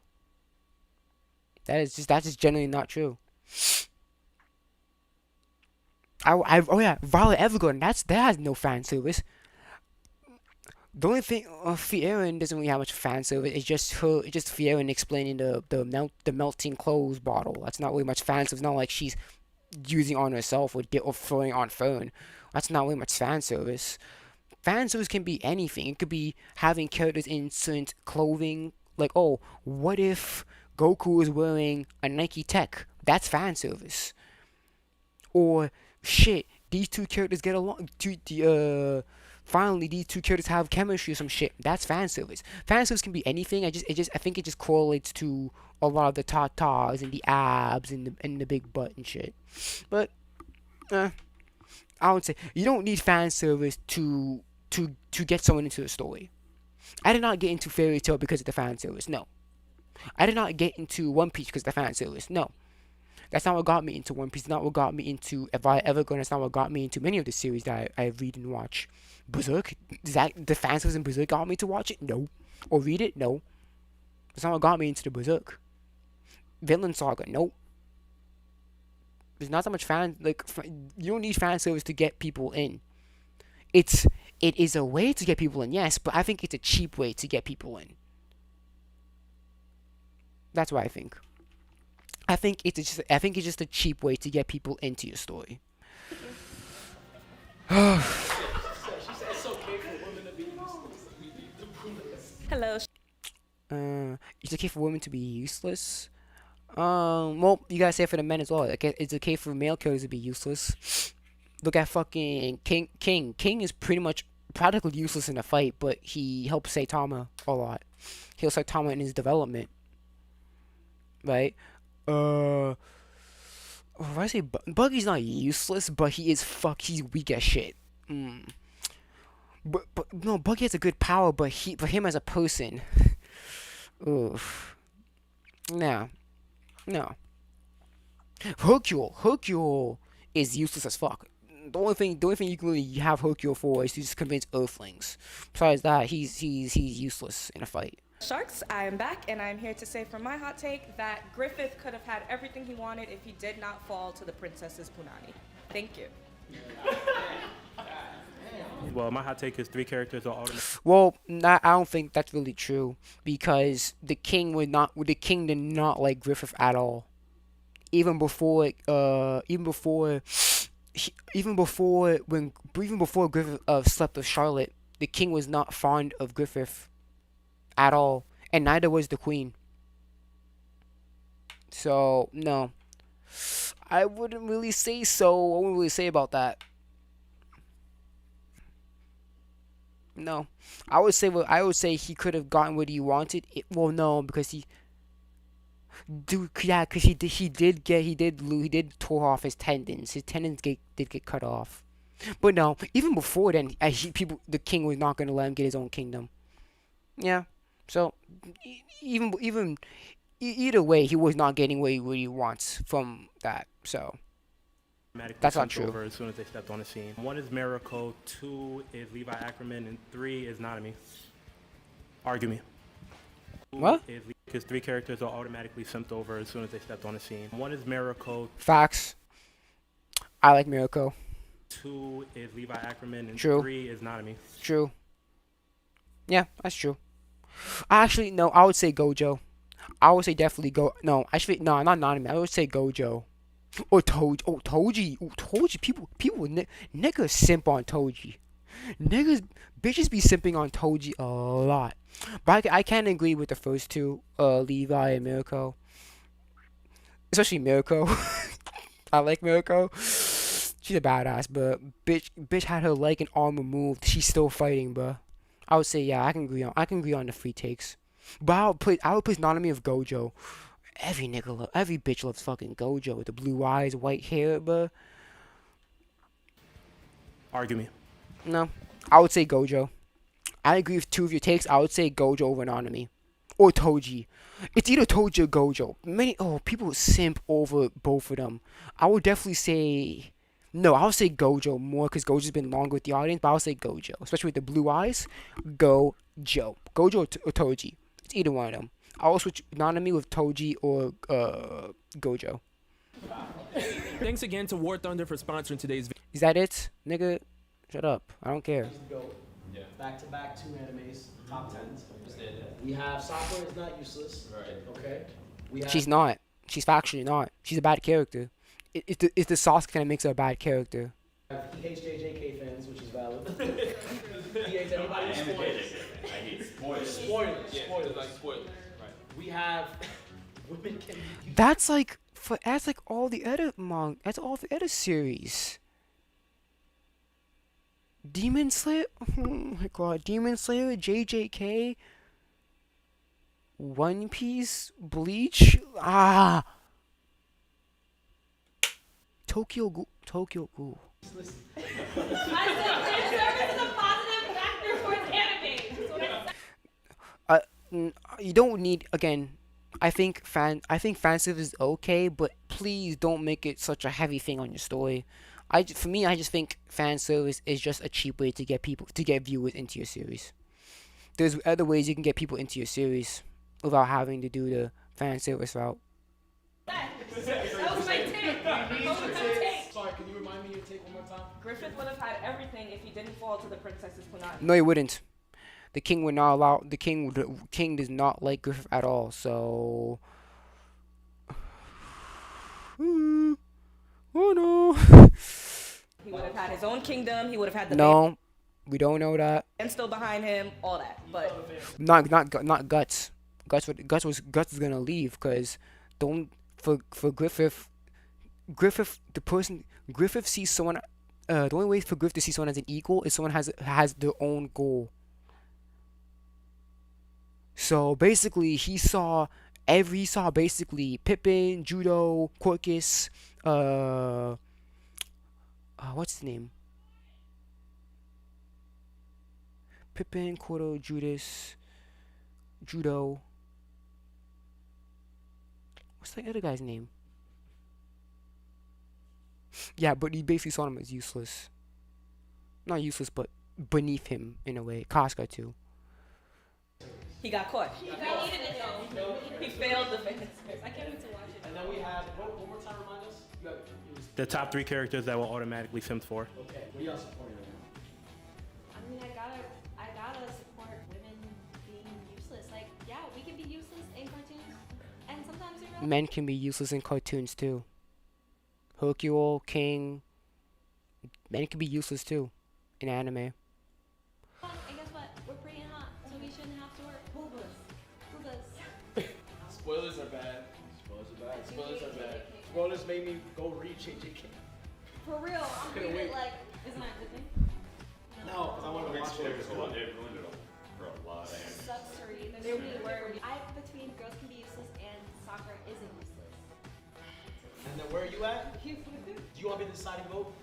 That's just generally not true. Oh yeah, Violet Evergarden. That has no fan service. The only thing Fierin doesn't really have much fan service. It's just her. It's just Fierin explaining the melting clothes bottle. That's not really much fan service. It's not like she's using on herself or throwing on phone. That's not really much fan service. Fan service can be anything. It could be having characters in certain clothing. Like, oh, what if Goku is wearing a Nike Tech? That's fan service. Or shit, these two characters get along. Finally, these two characters have chemistry or some shit. That's fan service. Fan service can be anything. I think it just correlates to a lot of the tatas and the abs and the big butt and shit. But I would say you don't need fan service to get someone into the story. I did not get into Fairy Tail because of the fan service. No. I did not get into One Piece because of the fan service. No. That's not what got me into One Piece. Not what got me into Violet Evergarden. That's not what got me into many of the series that I read and watch. Berserk. Is that the fan service in Berserk got me to watch it? No. Or read it? No. That's not what got me into the Berserk. Vinland Saga? Nope. There's not that much you don't need fan service to get people in. It is a way to get people in, yes, but I think it's a cheap way to get people in. That's what I think. I think it's just a cheap way to get people into your story. Hello. It's okay for women to be useless. Well, you gotta say it for the men as well. It's okay for male characters to be useless. Look at fucking King. King is pretty much practically useless in a fight, but he helps Saitama a lot. He helps Saitama in his development. Right? Why I say Buggy's not useless, but he's weak as shit. But no, Buggy has a good power, but him as a person, oof. No. Hercule is useless as fuck. The only thing you can really have Hercule for is to just convince Earthlings. Besides that, he's useless in a fight. Sharks, I am back, and I'm here to say from my hot take that Griffith could have had everything he wanted if he did not fall to the princess's punani. Thank you. Well, my hot take is 3 characters are automatic. Well, I don't think that's really true because the king did not like Griffith at all. Even before Griffith slept with Charlotte, the king was not fond of Griffith at all, and neither was the queen. So no, I wouldn't really say so. I wouldn't really say about that. No, I would say he could have gotten what he wanted. Well, no, because he did tore off his tendons. His tendons did get cut off. But no, even before then, the king was not gonna let him get his own kingdom. Yeah, so either way, he was not getting what he wants from that. So that's not true. Over as soon as they stepped on the scene. 1 is Miracle, 2 is Levi Ackerman, and 3 is Nanami. Argue me. What? Because 3 characters are automatically simped over as soon as they stepped on the scene. 1 is Miracle. Facts. I like Miracle. 2 is Levi Ackerman, and True. 3 is Nanami. True. Yeah, that's true. Actually, no, I would say Gojo. I would say definitely no, not Nanami. I would say Gojo. Or Toji. Oh, Toji. Oh, Toji. People, niggas simp on Toji. Bitches be simping on Toji a lot. But I can't agree with the first two, Levi and Mirko. Especially Mirko. I like Mirko. She's a badass, but bitch had her leg and arm removed. She's still fighting, bruh. I would say yeah, I can agree on the 3 takes. But I would place Nanami of Gojo. Every bitch loves fucking Gojo with the blue eyes, white hair, bruh. Argue me. No, I would say Gojo. I agree with 2 of your takes. I would say Gojo over Nanami. Or Toji. It's either Toji or Gojo. People simp over both of them. I would definitely say... No, I would say Gojo more because Gojo's been longer with the audience, but I would say Gojo. Especially with the blue eyes. Gojo. Gojo or Toji. It's either one of them. I will switch Nanami with Toji or Gojo. Thanks again to War Thunder for sponsoring today's video. Is that it, nigga? Shut up. I don't care. Go back to back 2 animes, top 10s. We have Sakura is not useless. Right. Okay. We have She's not. She's factually not. She's a bad character. It's the Sasuke that makes her a bad character. He hates JJK fans, which is valid. He hates anybody who spoilers. I hate spoilers. Spoilers. Yeah, Spoilers. like spoilers. Right. We have women can be That's like all the other that's all the other series. Demon Slayer, oh my god, Demon Slayer, JJK, One Piece, Bleach, Tokyo Ghoul. I said fan service is a positive factor towards anime. That's what I said. You don't need, again, I think fan service is okay, but please don't make it such a heavy thing on your story. For me, I just think fan service is just a cheap way to get viewers into your series. There's other ways you can get people into your series without having to do the fan service route. That was my take. Sorry, can you remind me your take one more time? Griffith would have had everything if he didn't fall to the princess's punani. No, he wouldn't. The king would not allow. The king does not like Griffith at all. So, oh no. He would have had his own kingdom. He would have had the No, we don't know that. and still behind him, all that. But Not Guts. Guts was gonna leave because for Griffith sees someone. The only way for Griffith to see someone as an equal is someone has their own goal. So basically, he saw basically Pippin, Judo, Quirkus, what's his name? Pippin, Quirto, Judo. What's the other guy's name? Yeah, but he basically saw him as useless. Not useless, but beneath him in a way. Casca too. he got caught. I needed it though. He failed the fan I can't wait to watch it. And then we have one more time. Remind us. The top 3 characters that will automatically simp for. Okay. What are y'all supporting right now? I mean, I gotta support women being useless. Like, yeah, we can be useless in cartoons, and sometimes we really. Men can be useless in cartoons too. Hercule, King. Men can be useless too in anime. And guess what? We're pretty hot, so we shouldn't have to work. Boobas. Spoilers are bad. Spoilers are bad. Spoilers made me go read JJK. For real, I'm Couldn't reading wait. it like, isn't that a good thing? No, because I want to watch it. It ruined it for a lot of anime. Sucks to read. There's so many words. Between girls can be useless and soccer isn't useless. And then where are you at? Do you want me to deciding vote?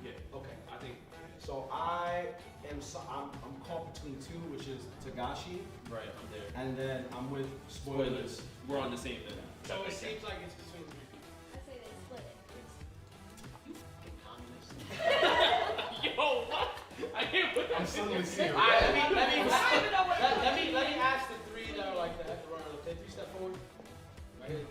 Yeah. Okay, I think. So I'm caught between 2, which is Tagashi. Right, I'm there. And then I'm with Spoilers. We're on the same thing. So it seems like it's between 3 people. I say they split it. You fucking communist. Yo, what? I can't put that. I'm suddenly serious. I Let me don't even know what ask the 3 that are like that have to run. Take 3 steps forward. Right here.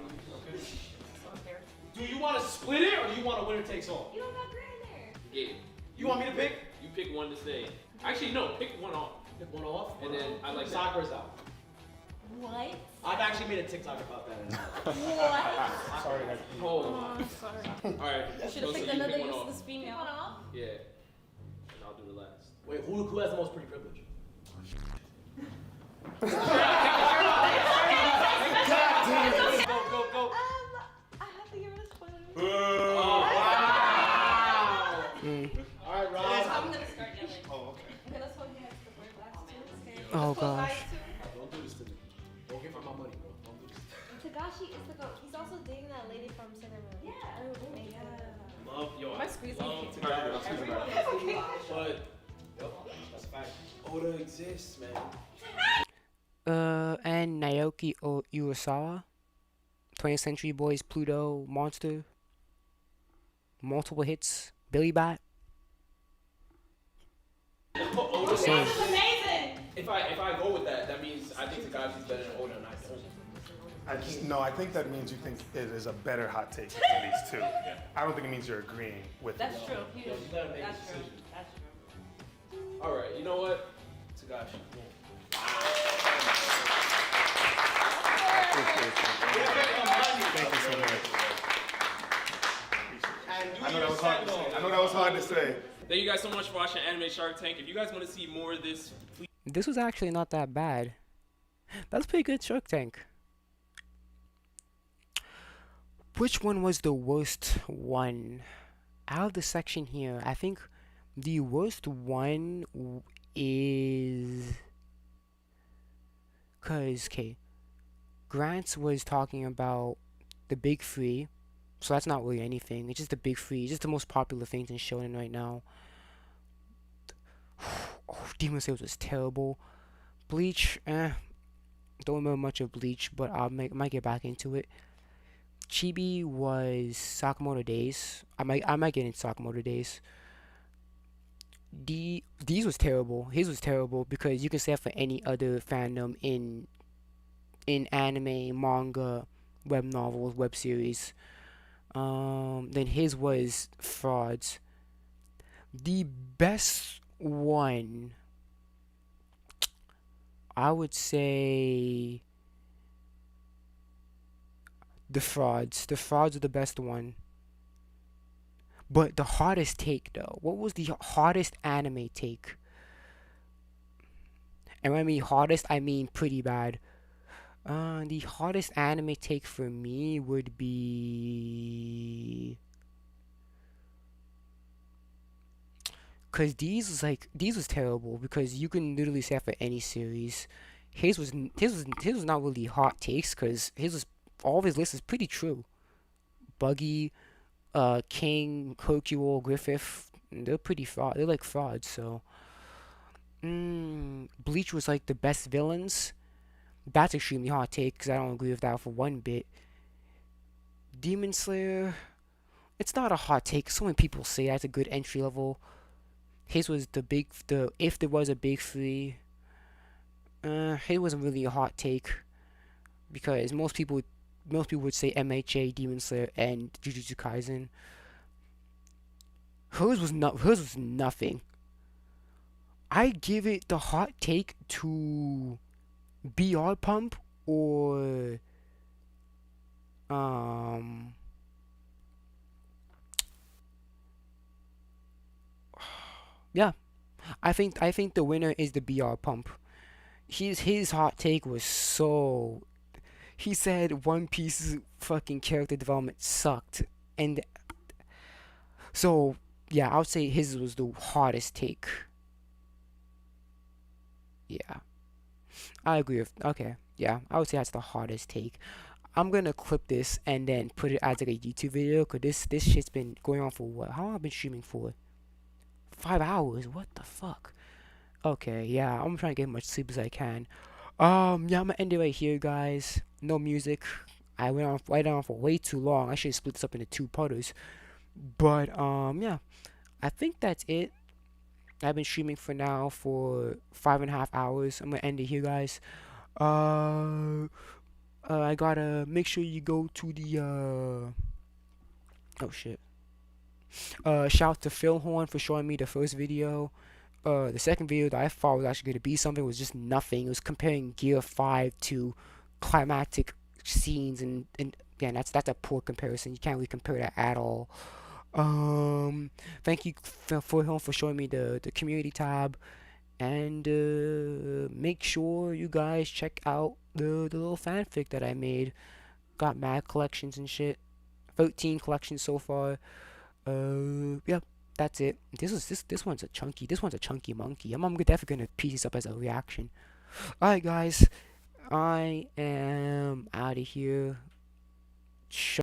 Okay. Do you want to split it or do you want a winner takes all? You don't got grit in there. Yeah. You want me to pick? You pick one to stay. Actually, no. Pick one off. Pick one off. And then I like that. Soccer's out. What? I've actually made a TikTok about that. What? Sorry, guys. Oh. Sorry. All right. You should have picked another useless female. Yeah. And I'll do the last. Wait, who has the most pretty privilege? Go. I have to give it a spoiler. Oh, wow. All right, Rob. I'm gonna start yelling. Oh, okay. Okay, let's hold hands to the word last two. Oh gosh. Don't do this to me. Don't give her my money, bro. Don't do this. Tagashi is the goat. He's also dating that lady from Sailor Moon. Yeah. Love, yo. Am I squeezing? But, that's a fact. Oda exists, man. And Naoki Urasawa, 20th Century Boys, Pluto, Monster, multiple hits, Billy Bat. Oda Same. Amazing. If I go with that, that means I think Tagashi's better than Oda, and I don't. I think that means you think it is a better hot take than these two. I don't think it means you're agreeing with That's it. true. That's true. That's true. All right. You know what? Tagashi. Thank you so much. I know that was hard to say. I know that was hard to say. Thank you guys so much for watching Anime Shark Tank. If you guys want to see more of this, please. This was actually not that bad. That's pretty good Shark Tank. Which one was the worst one? Out of the section here, I think the worst one is... okay, Grants was talking about the big three, so that's not really anything. It's just the big three. It's just the most popular things in Shonen right now. Oh, Demon Slayer was terrible. Bleach, don't remember much of Bleach, but might get back into it. Chibi was Sakamoto Days. I might get into Sakamoto Days. These was terrible. His was terrible because you can say that for any other fandom in anime, manga, web novels, web series. Then his was Frauds. The best one, I would say the Frauds. The Frauds are the best one. But the hardest take though, what was the hardest anime take? And when I mean hardest, I mean pretty bad. The hardest anime take for me would be... Cause these was terrible because you can literally say that for any series. His was not really hot takes because all of his list is pretty true. Buggy, King, Hercule, Griffith, they're pretty fraud. They're like frauds. So, Bleach was like the best villains. That's extremely hot take because I don't agree with that for one bit. Demon Slayer, it's not a hot take. So many people say that's a good entry level. His was if there was a big three. His wasn't really a hot take because most people would say MHA, Demon Slayer, and Jujutsu Kaisen. Hers was nothing. I give it the hot take to BR Pump or yeah. I think the winner is the BR Pump. His hot take was so... He said One Piece's fucking character development sucked. And so, yeah, I would say his was the hardest take. Yeah. I agree with... Okay, yeah, I would say that's the hardest take. I'm gonna clip this and then put it as like a YouTube video because this shit's been going on for what? How long have I been streaming for? 5 hours? What the fuck? Okay, yeah, I'm trying to get as much sleep as I can. Yeah, I'm gonna end it right here, guys. No music. I went on for way too long. I should split this up into 2-parters. But yeah, I think that's it. I've been streaming for now for 5.5 hours. I'm gonna end it here, guys. I gotta make sure you go to the oh shit. Shout out to Phil Horn for showing me the first video. The second video that I thought was actually gonna be something was just nothing. It was comparing Gear 5 to climactic scenes, and again, that's a poor comparison. You can't really compare that at all. Thank you for him for showing me the community tab, and make sure you guys check out the little fanfic that I made. Got mad collections and shit. 13 collections so far. Yeah, that's it. This one's a chunky monkey. I'm definitely gonna piece this up as a reaction. Alright guys, I am out of here.